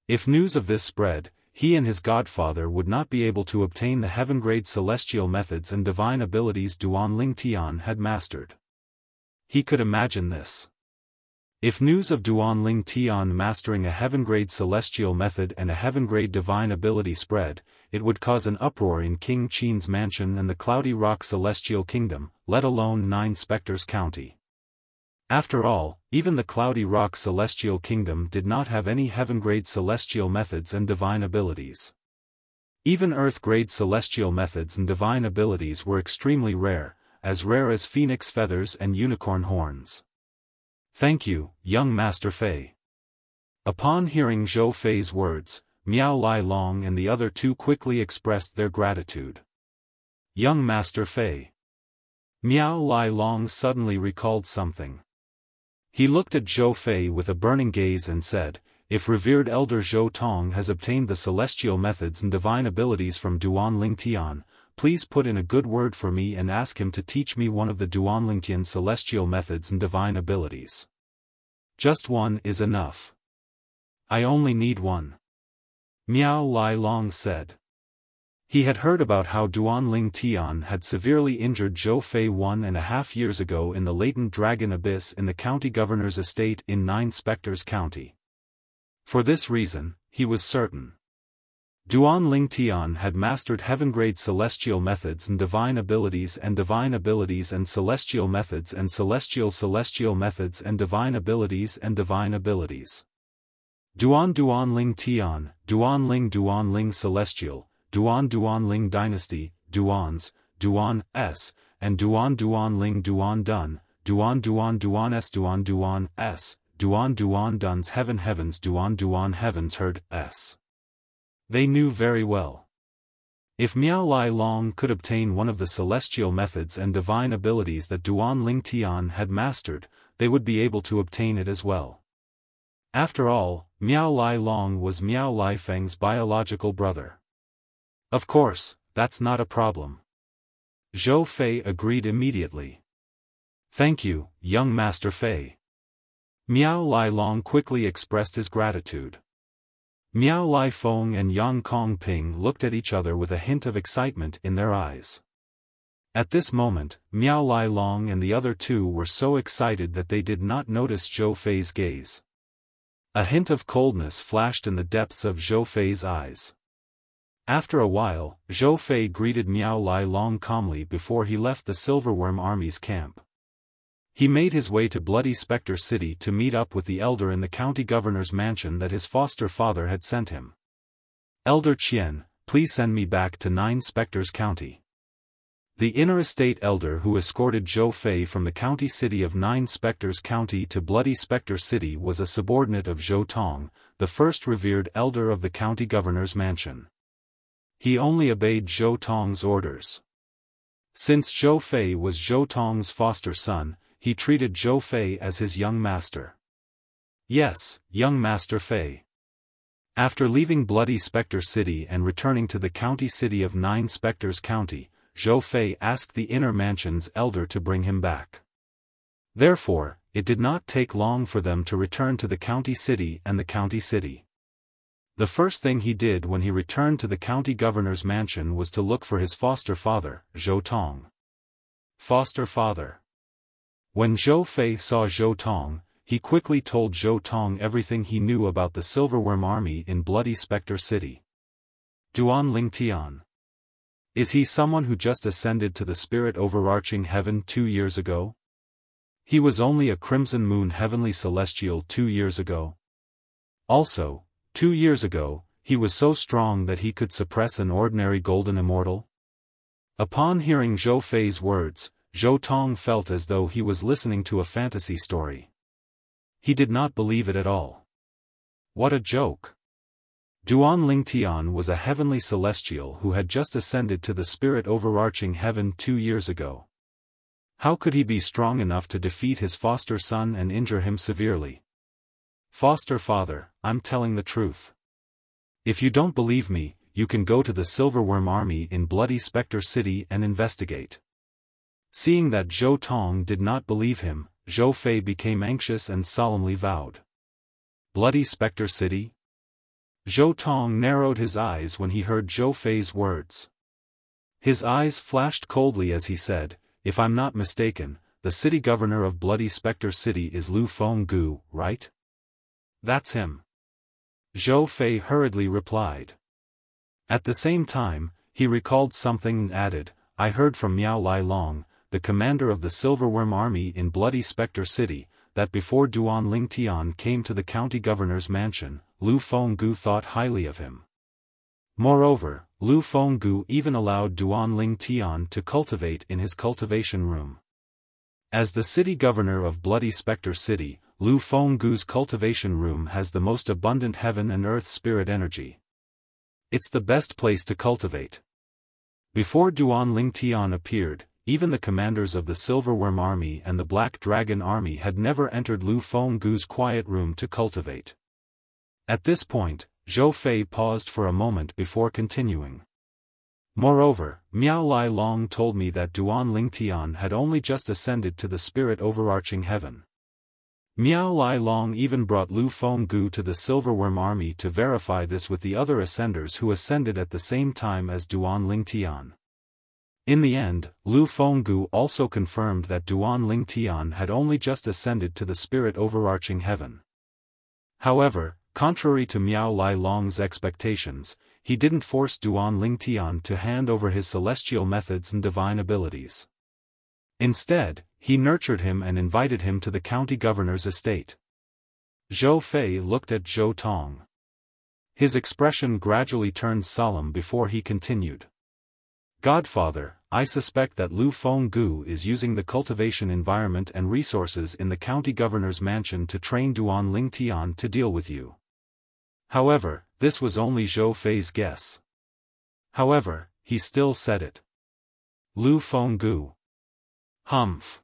If news of this spread, he and his godfather would not be able to obtain the heaven-grade celestial methods and divine abilities Duan Ling Tian had mastered. He could imagine this. If news of Duan Ling Tian mastering a heaven-grade celestial method and a heaven-grade divine ability spread, it would cause an uproar in King Qin's mansion and the Cloudy Rock Celestial Kingdom, let alone 9 Spectres County. After all, even the Cloudy Rock Celestial Kingdom did not have any heaven-grade celestial methods and divine abilities. Even Earth-grade celestial methods and divine abilities were extremely rare as phoenix feathers and unicorn horns. "Thank you, young Master Fei." Upon hearing Zhou Fei's words, Miao Lai Long and the other two quickly expressed their gratitude. "Young Master Fei." Miao Lai Long suddenly recalled something. He looked at Zhou Fei with a burning gaze and said, "If revered elder Zhou Tong has obtained the celestial methods and divine abilities from Duan Ling Tian, please put in a good word for me and ask him to teach me one of the Duan Ling Tian celestial methods and divine abilities. Just one is enough. I only need one." Miao Lai Long said. He had heard about how Duan Ling Tian had severely injured Zhou Fei 1.5 years ago in the latent dragon abyss in the county governor's estate in 9 Spectres County. For this reason, he was certain Duan Ling Tian had mastered heaven-grade celestial methods and divine abilities and celestial methods and celestial methods and divine abilities and divine abilities. Duan Ling Tian, Duan Ling Celestial, Duan Ling Dynasty, Duans, Duan S, and Duan Ling Duan Dun, Duan S Duan S, Duan Dun's Heavens Duan Heavens Heard S. They knew very well. If Miao Lai Long could obtain one of the celestial methods and divine abilities that Duan Ling Tian had mastered, they would be able to obtain it as well. After all, Miao Lai Long was Miao Lai Feng's biological brother. Of course, that's not a problem. Zhou Fei agreed immediately. "Thank you, young Master Fei." Miao Lai Long quickly expressed his gratitude. Miao Lai Feng and Yang Kong Ping looked at each other with a hint of excitement in their eyes. At this moment, Miao Lai Long and the other two were so excited that they did not notice Zhou Fei's gaze. A hint of coldness flashed in the depths of Zhou Fei's eyes. After a while, Zhou Fei greeted Miao Lai Long calmly before he left the Silverworm Army's camp. He made his way to Bloody Spectre City to meet up with the elder in the county governor's mansion that his foster father had sent him. "Elder Qian, please send me back to 9 Spectres County." The inner estate elder who escorted Zhou Fei from the county city of 9 Spectres County to Bloody Spectre City was a subordinate of Zhou Tong, the first revered elder of the county governor's mansion. He only obeyed Zhou Tong's orders. Since Zhou Fei was Zhou Tong's foster son, he treated Zhou Fei as his young master. "Yes, young Master Fei." After leaving Bloody Spectre City and returning to the county city of 9 Spectres County, Zhou Fei asked the inner mansion's elder to bring him back. Therefore, it did not take long for them to return to the county city and the county city. The first thing he did when he returned to the county governor's mansion was to look for his foster father, Zhou Tong. Foster father. When Zhou Fei saw Zhou Tong, he quickly told Zhou Tong everything he knew about the Silverworm army in Bloody Spectre City. Duan Lingtian. Is he someone who just ascended to the spirit overarching heaven 2 years ago? He was only a Crimson Moon heavenly celestial 2 years ago. Also, 2 years ago, he was so strong that he could suppress an ordinary golden immortal? Upon hearing Zhou Fei's words, Zhou Tong felt as though he was listening to a fantasy story. He did not believe it at all. What a joke! Duan Lingtian was a heavenly celestial who had just ascended to the spirit overarching heaven 2 years ago. How could he be strong enough to defeat his foster son and injure him severely? Foster father, I'm telling the truth. If you don't believe me, you can go to the Silverworm army in Bloody Spectre City and investigate. Seeing that Zhou Tong did not believe him, Zhou Fei became anxious and solemnly vowed. Bloody Spectre City? Zhou Tong narrowed his eyes when he heard Zhou Fei's words. His eyes flashed coldly as he said, "If I'm not mistaken, the city governor of Bloody Spectre City is Lu Fenggu, right?" "That's him," Zhou Fei hurriedly replied. At the same time, he recalled something and added, "I heard from Miao Lai Long, the commander of the Silverworm army in Bloody Spectre City, that before Duan Lingtian came to the county governor's mansion, Lu Fenggu thought highly of him. Moreover, Lu Fenggu even allowed Duan Lingtian to cultivate in his cultivation room. As the city governor of Bloody Spectre City, Lu Fenggu's cultivation room has the most abundant heaven and earth spirit energy. It's the best place to cultivate. Before Duan Lingtian appeared, even the commanders of the Silverworm army and the Black Dragon army had never entered Lu Fenggu's quiet room to cultivate. At this point, Zhou Fei paused for a moment before continuing. Moreover, Miao Lai Long told me that Duan Lingtian had only just ascended to the spirit overarching heaven. Miao Lai Long even brought Lu Fenggu to the Silverworm army to verify this with the other ascenders who ascended at the same time as Duan Lingtian. In the end, Lu Fenggu also confirmed that Duan Lingtian had only just ascended to the spirit overarching heaven. However, contrary to Miao Lai Long's expectations, he didn't force Duan Lingtian to hand over his celestial methods and divine abilities. Instead, he nurtured him and invited him to the county governor's estate. Zhou Fei looked at Zhou Tong. His expression gradually turned solemn before he continued. "Godfather, I suspect that Lu Fenggu is using the cultivation environment and resources in the county governor's mansion to train Duan Lingtian to deal with you." However, this was only Zhou Fei's guess. However, he still said it. Lu Fenggu. Humph.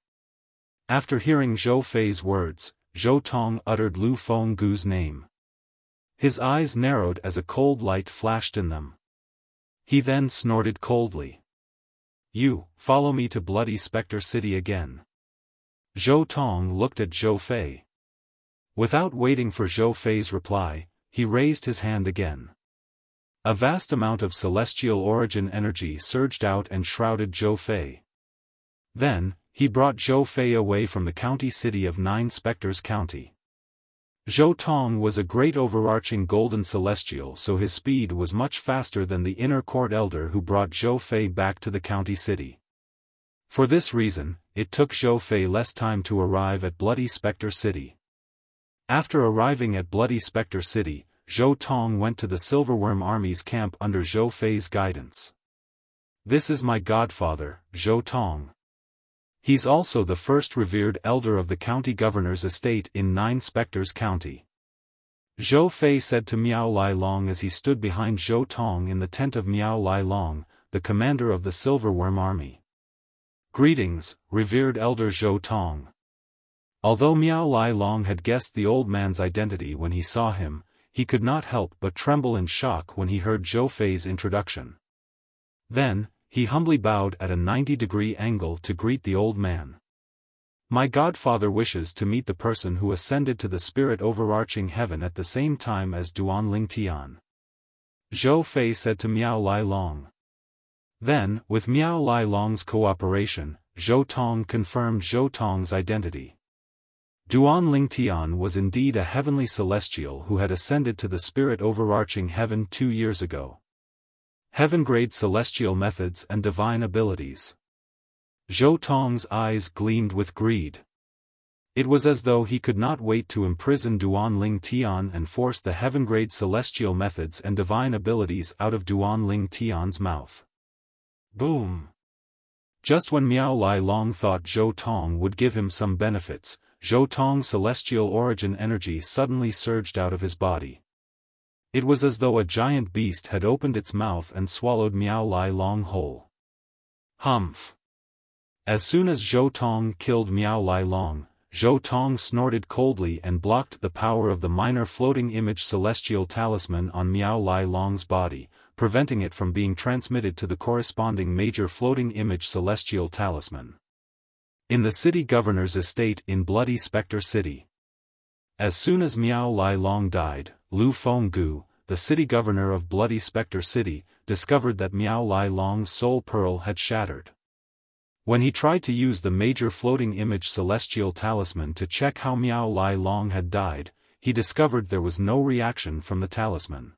After hearing Zhou Fei's words, Zhou Tong uttered Lu Fenggu's name. His eyes narrowed as a cold light flashed in them. He then snorted coldly. "You, follow me to Bloody Spectre City again." Zhou Tong looked at Zhou Fei. Without waiting for Zhou Fei's reply, he raised his hand again. A vast amount of celestial origin energy surged out and shrouded Zhou Fei. Then, he brought Zhou Fei away from the county city of 9 Spectres County. Zhou Tong was a great overarching golden celestial, so his speed was much faster than the inner court elder who brought Zhou Fei back to the county city. For this reason, it took Zhou Fei less time to arrive at Bloody Spectre City. After arriving at Bloody Spectre City, Zhou Tong went to the Silverworm army's camp under Zhou Fei's guidance. "This is my godfather, Zhou Tong. He's also the first revered elder of the county governor's estate in 9 Spectres County," Zhou Fei said to Miao Lai Long as he stood behind Zhou Tong in the tent of Miao Lai Long, the commander of the Silverworm army. "Greetings, revered elder Zhou Tong." Although Miao Lai Long had guessed the old man's identity when he saw him, he could not help but tremble in shock when he heard Zhou Fei's introduction. Then, he humbly bowed at a 90-degree angle to greet the old man. "My godfather wishes to meet the person who ascended to the spirit overarching heaven at the same time as Duan Lingtian." Zhou Fei said to Miao Lai Long. Then, with Miao Lai Long's cooperation, Zhou Tong confirmed Zhou Tong's identity. Duan Ling Tian was indeed a heavenly celestial who had ascended to the spirit overarching heaven 2 years ago. Heaven-grade celestial methods and divine abilities. Zhou Tong's eyes gleamed with greed. It was as though he could not wait to imprison Duan Ling Tian and force the heaven-grade celestial methods and divine abilities out of Duan Ling Tian's mouth. Boom! Just when Miao Lai Long thought Zhou Tong would give him some benefits, Zhou Tong's celestial origin energy suddenly surged out of his body. It was as though a giant beast had opened its mouth and swallowed Miao Lai Long whole. Humph! As soon as Zhou Tong killed Miao Lai Long, Zhou Tong snorted coldly and blocked the power of the minor floating image celestial talisman on Miao Lai Long's body, preventing it from being transmitted to the corresponding major floating image celestial talisman. In the city governor's estate in Bloody Spectre City. As soon as Miao Lai Long died, Lu Fenggu, the city governor of Bloody Spectre City, discovered that Miao Lai Long's soul pearl had shattered. When he tried to use the major floating image celestial talisman to check how Miao Lai Long had died, he discovered there was no reaction from the talisman.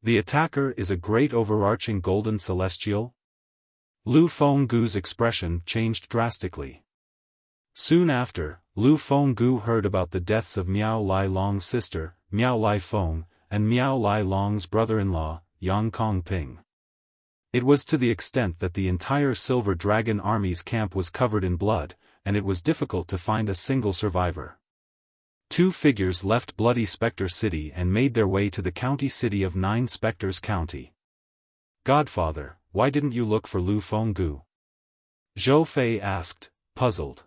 The attacker is a great overarching golden celestial? Lu Fenggu's expression changed drastically. Soon after, Lu Fenggu heard about the deaths of Miao Lai Long's sister, Miao Lai Feng, and Miao Lai Long's brother-in-law, Yang Kongping. It was to the extent that the entire Silver Dragon Army's camp was covered in blood, and it was difficult to find a single survivor. 2 figures left Bloody Spectre City and made their way to the county city of 9 Spectres County. Godfather, why didn't you look for Lu Fenggu? Zhou Fei asked, puzzled.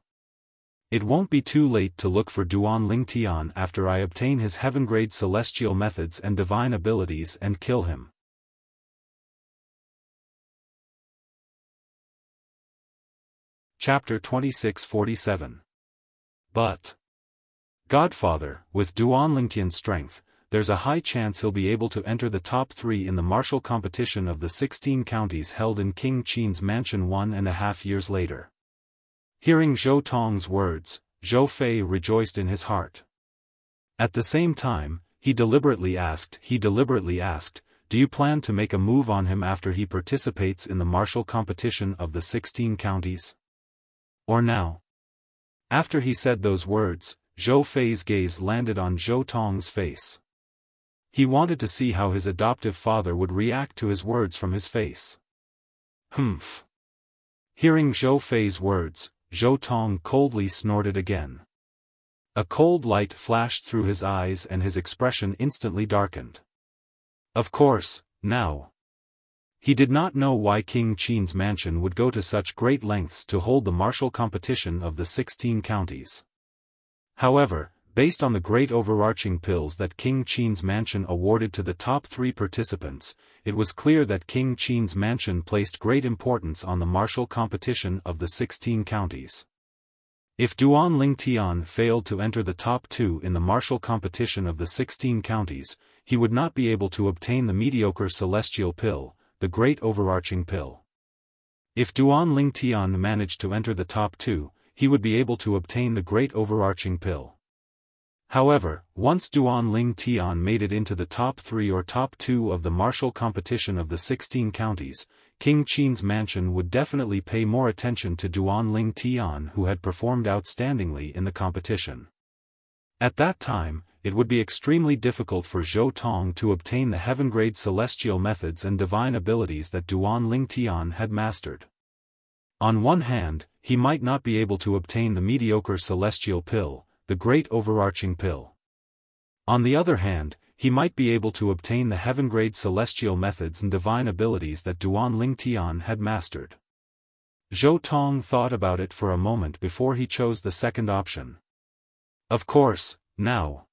It won't be too late to look for Duan Ling Tian after I obtain his heaven-grade celestial methods and divine abilities and kill him. Chapter 2647. But, Godfather, with Duan Ling Tian's strength, there's a high chance he'll be able to enter the top 3 in the martial competition of the 16 counties held in King Qin's mansion 1.5 years later. Hearing Zhou Tong's words, Zhou Fei rejoiced in his heart. At the same time, he deliberately asked, do you plan to make a move on him after he participates in the martial competition of the 16 counties? Or now? After he said those words, Zhou Fei's gaze landed on Zhou Tong's face. He wanted to see how his adoptive father would react to his words from his face. Humph. Hearing Zhou Fei's words, Zhou Tong coldly snorted again. A cold light flashed through his eyes and his expression instantly darkened. Of course, now. He did not know why King Qin's mansion would go to such great lengths to hold the martial competition of the 16 counties. However, based on the great overarching pills that King Qin's mansion awarded to the top 3 participants, it was clear that King Qin's mansion placed great importance on the martial competition of the 16 counties. If Duan Ling Tian failed to enter the top 2 in the martial competition of the 16 counties, he would not be able to obtain the mediocre celestial pill, the great overarching pill. If Duan Ling Tian managed to enter the top 2, he would be able to obtain the great overarching pill. However, once Duan Ling Tian made it into the top 3 or top 2 of the martial competition of the 16 counties, King Qin's mansion would definitely pay more attention to Duan Ling Tian, who had performed outstandingly in the competition. At that time, it would be extremely difficult for Zhou Tong to obtain the heaven-grade celestial methods and divine abilities that Duan Ling Tian had mastered. On one hand, he might not be able to obtain the mediocre celestial pill, the great overarching pill. On the other hand, he might be able to obtain the heaven-grade celestial methods and divine abilities that Duan Ling Tian had mastered. Zhou Tong thought about it for a moment before he chose the second option. Of course, now.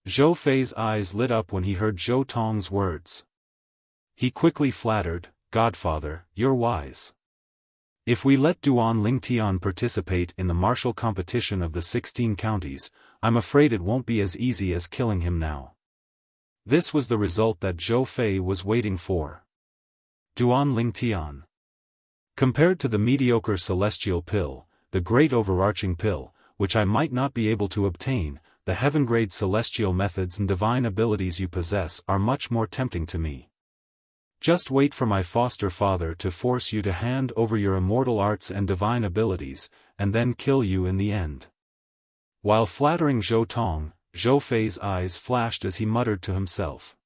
Zhou Fei's eyes lit up when he heard Zhou Tong's words. He quickly flattered, Godfather, you're wise. If we let Duan Ling Tian participate in the martial competition of the 16 counties, I'm afraid it won't be as easy as killing him now. This was the result that Zhou Fei was waiting for. Duan Ling Tian. Compared to the mediocre celestial pill, the great overarching pill, which I might not be able to obtain, the heaven-grade celestial methods and divine abilities you possess are much more tempting to me. Just wait for my foster father to force you to hand over your immortal arts and divine abilities, and then kill you in the end. While flattering Zhou Tong, Zhou Fei's eyes flashed as he muttered to himself.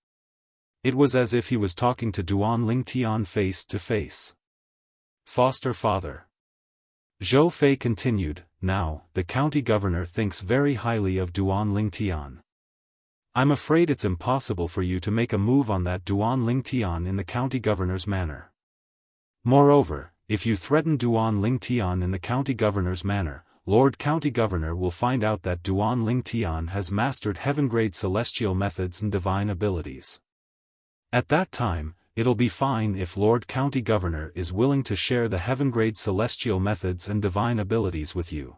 It was as if he was talking to Duan Ling Tian face to face. Foster father. Zhou Fei continued, now, the county governor thinks very highly of Duan Ling Tian. I'm afraid it's impossible for you to make a move on that Duan Ling Tian in the county governor's manner. Moreover, if you threaten Duan Ling Tian in the county governor's manner, Lord County Governor will find out that Duan Ling Tian has mastered heaven-grade celestial methods and divine abilities. At that time, it'll be fine if Lord County Governor is willing to share the heaven-grade celestial methods and divine abilities with you.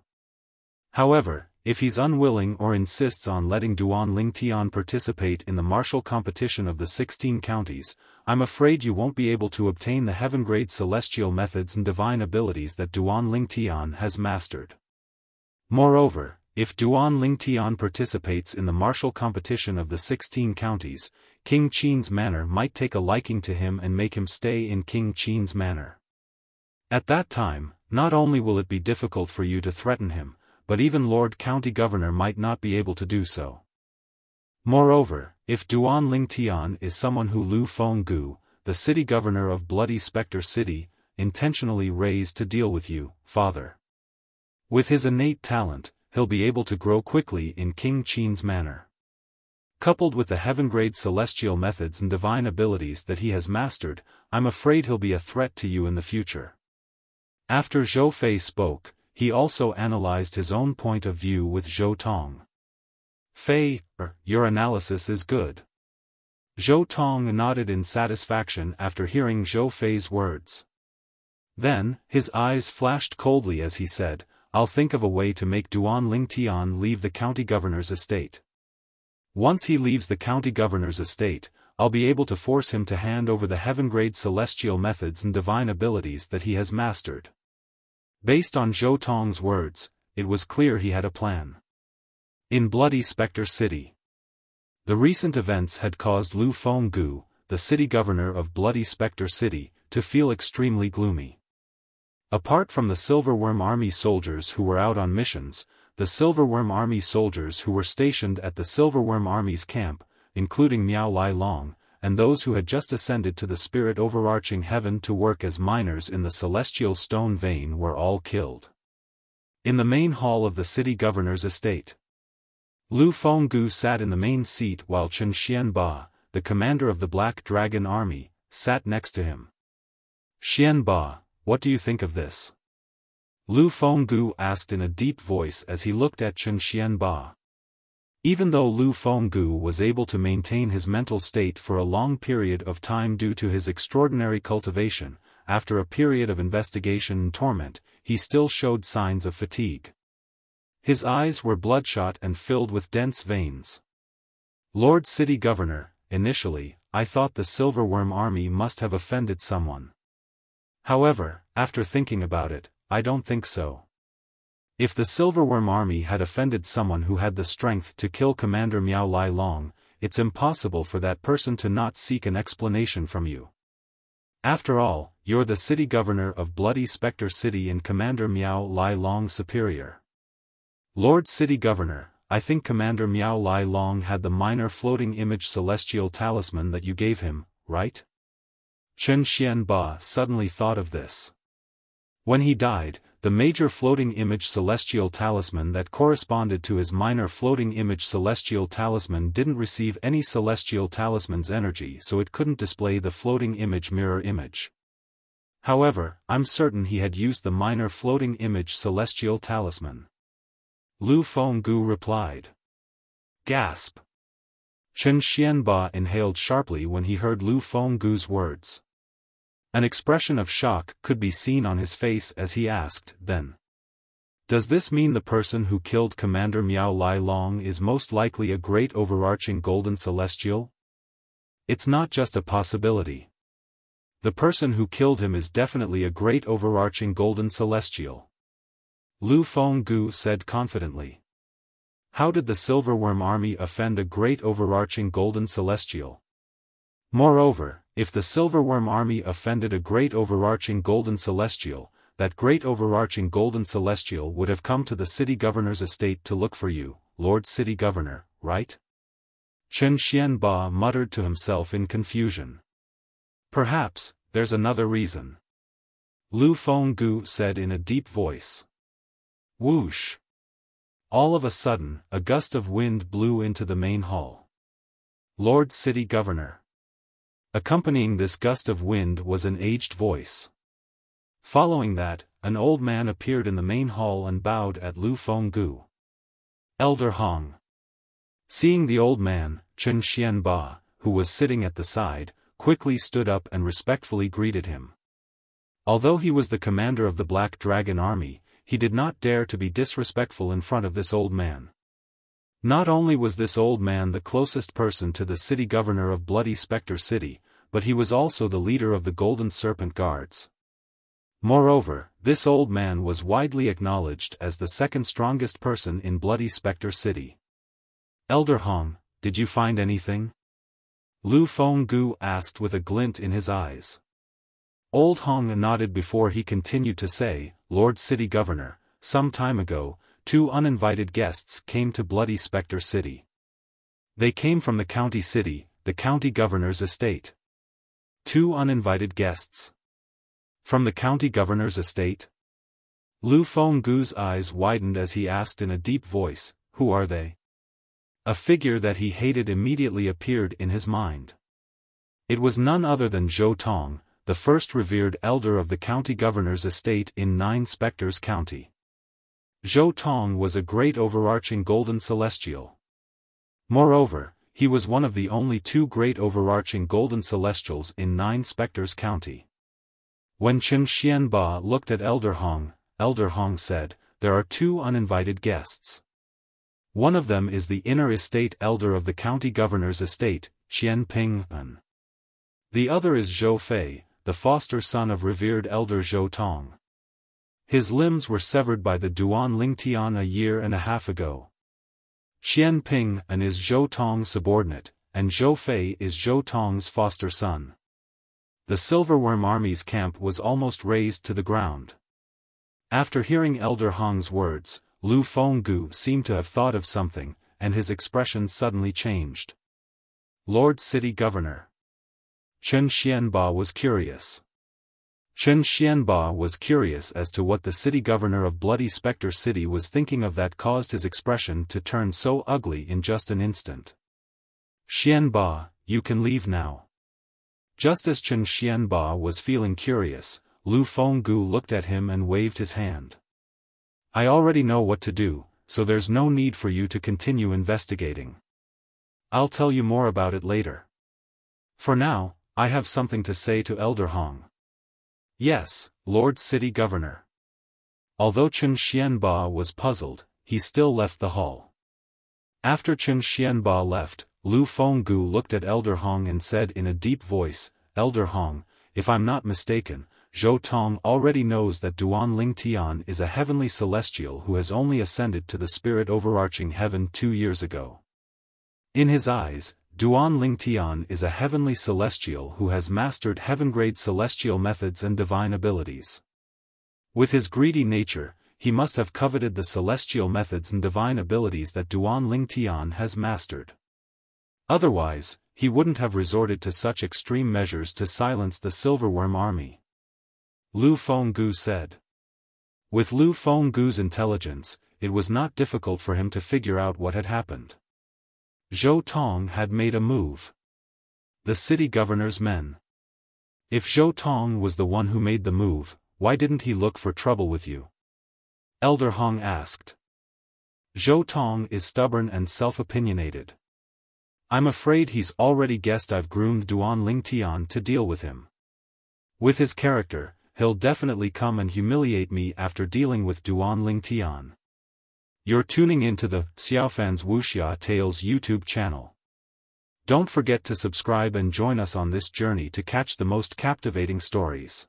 However, if he's unwilling or insists on letting Duan Ling Tian participate in the martial competition of the 16 counties, I'm afraid you won't be able to obtain the heaven-grade celestial methods and divine abilities that Duan Ling Tian has mastered. Moreover, if Duan Ling Tian participates in the martial competition of the 16 counties, King Qin's manor might take a liking to him and make him stay in King Qin's manor. At that time, not only will it be difficult for you to threaten him, but even Lord County Governor might not be able to do so. Moreover, if Duan Ling Tian is someone who Lu Fenggu, the city governor of Bloody Spectre City, intentionally raised to deal with you, father. With his innate talent, he'll be able to grow quickly in King Qin's manor. Coupled with the heaven-grade celestial methods and divine abilities that he has mastered, I'm afraid he'll be a threat to you in the future. After Zhou Fei spoke, he also analyzed his own point of view with Zhou Tong. Fei, your analysis is good. Zhou Tong nodded in satisfaction after hearing Zhou Fei's words. Then, his eyes flashed coldly as he said, I'll think of a way to make Duan Ling Tian leave the county governor's estate. Once he leaves the county governor's estate, I'll be able to force him to hand over the heaven-grade celestial methods and divine abilities that he has mastered. Based on Zhou Tong's words, it was clear he had a plan. In Bloody Spectre City. The recent events had caused Lu Fenggu, the city governor of Bloody Spectre City, to feel extremely gloomy. Apart from the Silverworm Army soldiers who were out on missions, the Silverworm Army soldiers who were stationed at the Silverworm Army's camp, including Miao Lai Long, and those who had just ascended to the spirit overarching heaven to work as miners in the celestial stone vein were all killed. In the main hall of the city governor's estate, Lu Fenggu sat in the main seat while Chen Xianba, the commander of the Black Dragon Army, sat next to him. Xianba, what do you think of this? Lu Fenggu asked in a deep voice as he looked at Chen Xianba. Even though Lu Fenggu was able to maintain his mental state for a long period of time due to his extraordinary cultivation, after a period of investigation and torment, he still showed signs of fatigue. His eyes were bloodshot and filled with dense veins. Lord City Governor, initially, I thought the Silverworm Army must have offended someone. However, after thinking about it, I don't think so. If the Silverworm Army had offended someone who had the strength to kill Commander Miao Lai Long, it's impossible for that person to not seek an explanation from you. After all, you're the city governor of Bloody Spectre City and Commander Miao Lai Long's superior. Lord City Governor, I think Commander Miao Lai Long had the minor floating image celestial talisman that you gave him, right? Chen Xianba suddenly thought of this. When he died, the major floating image celestial talisman that corresponded to his minor floating image celestial talisman didn't receive any celestial talisman's energy, so it couldn't display the floating image mirror image. However, I'm certain he had used the minor floating image celestial talisman. Lu Fenggu replied. Gasp! Chen Xianba inhaled sharply when he heard Lu Fenggu's words. An expression of shock could be seen on his face as he asked, then. Does this mean the person who killed Commander Miao Lai Long is most likely a great overarching golden celestial? It's not just a possibility. The person who killed him is definitely a great overarching golden celestial. Lu Fenggu said confidently. How did the Silverworm army offend a great overarching golden celestial? Moreover, if the Silverworm army offended a great overarching golden celestial, that great overarching golden celestial would have come to the city governor's estate to look for you, Lord City Governor, right? Chen Xianba muttered to himself in confusion. Perhaps, there's another reason. Lu Fenggu said in a deep voice. Whoosh! All of a sudden, a gust of wind blew into the main hall. Lord City Governor. Accompanying this gust of wind was an aged voice. Following that, an old man appeared in the main hall and bowed at Lu Fenggu. Elder Hong. Seeing the old man, Chen Xianba, who was sitting at the side, quickly stood up and respectfully greeted him. Although he was the commander of the Black Dragon Army, he did not dare to be disrespectful in front of this old man. Not only was this old man the closest person to the city governor of Bloody Spectre City, but he was also the leader of the Golden Serpent Guards. Moreover, this old man was widely acknowledged as the second strongest person in Bloody Spectre City. Elder Hong, did you find anything? Lu Fenggu asked with a glint in his eyes. Old Hong nodded before he continued to say, Lord City Governor, some time ago, 2 uninvited guests came to Bloody Spectre City. They came from the county city, the county governor's estate. 2 uninvited guests. From the county governor's estate? Lu Fenggu's eyes widened as he asked in a deep voice, who are they? A figure that he hated immediately appeared in his mind. It was none other than Zhou Tong, the first revered elder of the county governor's estate in 9 Spectres County. Zhou Tong was a great overarching golden celestial. Moreover, he was one of the only 2 great overarching golden celestials in 9 Spectres County. When Chen Xianba looked at Elder Hong said, there are 2 uninvited guests. One of them is the inner estate elder of the county governor's estate, Qian Ping-an. The other is Zhou Fei, the foster son of revered elder Zhou Tong. His limbs were severed by the Duan Lingtian a year and a half ago. Qian Ping-an is Zhou Tong's subordinate, and Zhou Fei is Zhou Tong's foster son. The Silverworm army's camp was almost razed to the ground. After hearing Elder Hong's words, Lu Fenggu seemed to have thought of something, and his expression suddenly changed. Lord City Governor. Chen Xianba was curious. Chen Xianba was curious as to what the city governor of Bloody Spectre City was thinking of that caused his expression to turn so ugly in just an instant. Xianba, you can leave now. Just as Chen Xianba was feeling curious, Lu Fenggu looked at him and waved his hand. I already know what to do, so there's no need for you to continue investigating. I'll tell you more about it later. For now, I have something to say to Elder Hong. Yes, Lord City Governor. Although Chen Xianba was puzzled, he still left the hall. After Chen Xianba left, Lu Fenggu looked at Elder Hong and said in a deep voice, Elder Hong, if I'm not mistaken, Zhou Tong already knows that Duan Lingtian is a heavenly celestial who has only ascended to the spirit overarching heaven 2 years ago. In his eyes, Duan Lingtian is a heavenly celestial who has mastered heaven-grade celestial methods and divine abilities. With his greedy nature, he must have coveted the celestial methods and divine abilities that Duan Lingtian has mastered. Otherwise, he wouldn't have resorted to such extreme measures to silence the Silverworm army. Lu Fenggu said. With Lu Fenggu's intelligence, it was not difficult for him to figure out what had happened. Zhou Tong had made a move. The city governor's men. If Zhou Tong was the one who made the move, why didn't he look for trouble with you? Elder Hong asked. Zhou Tong is stubborn and self-opinionated. I'm afraid he's already guessed I've groomed Duan Lingtian to deal with him. With his character, he'll definitely come and humiliate me after dealing with Duan Lingtian. You're tuning into the Xiaofan's Wuxia Tales YouTube channel. Don't forget to subscribe and join us on this journey to catch the most captivating stories.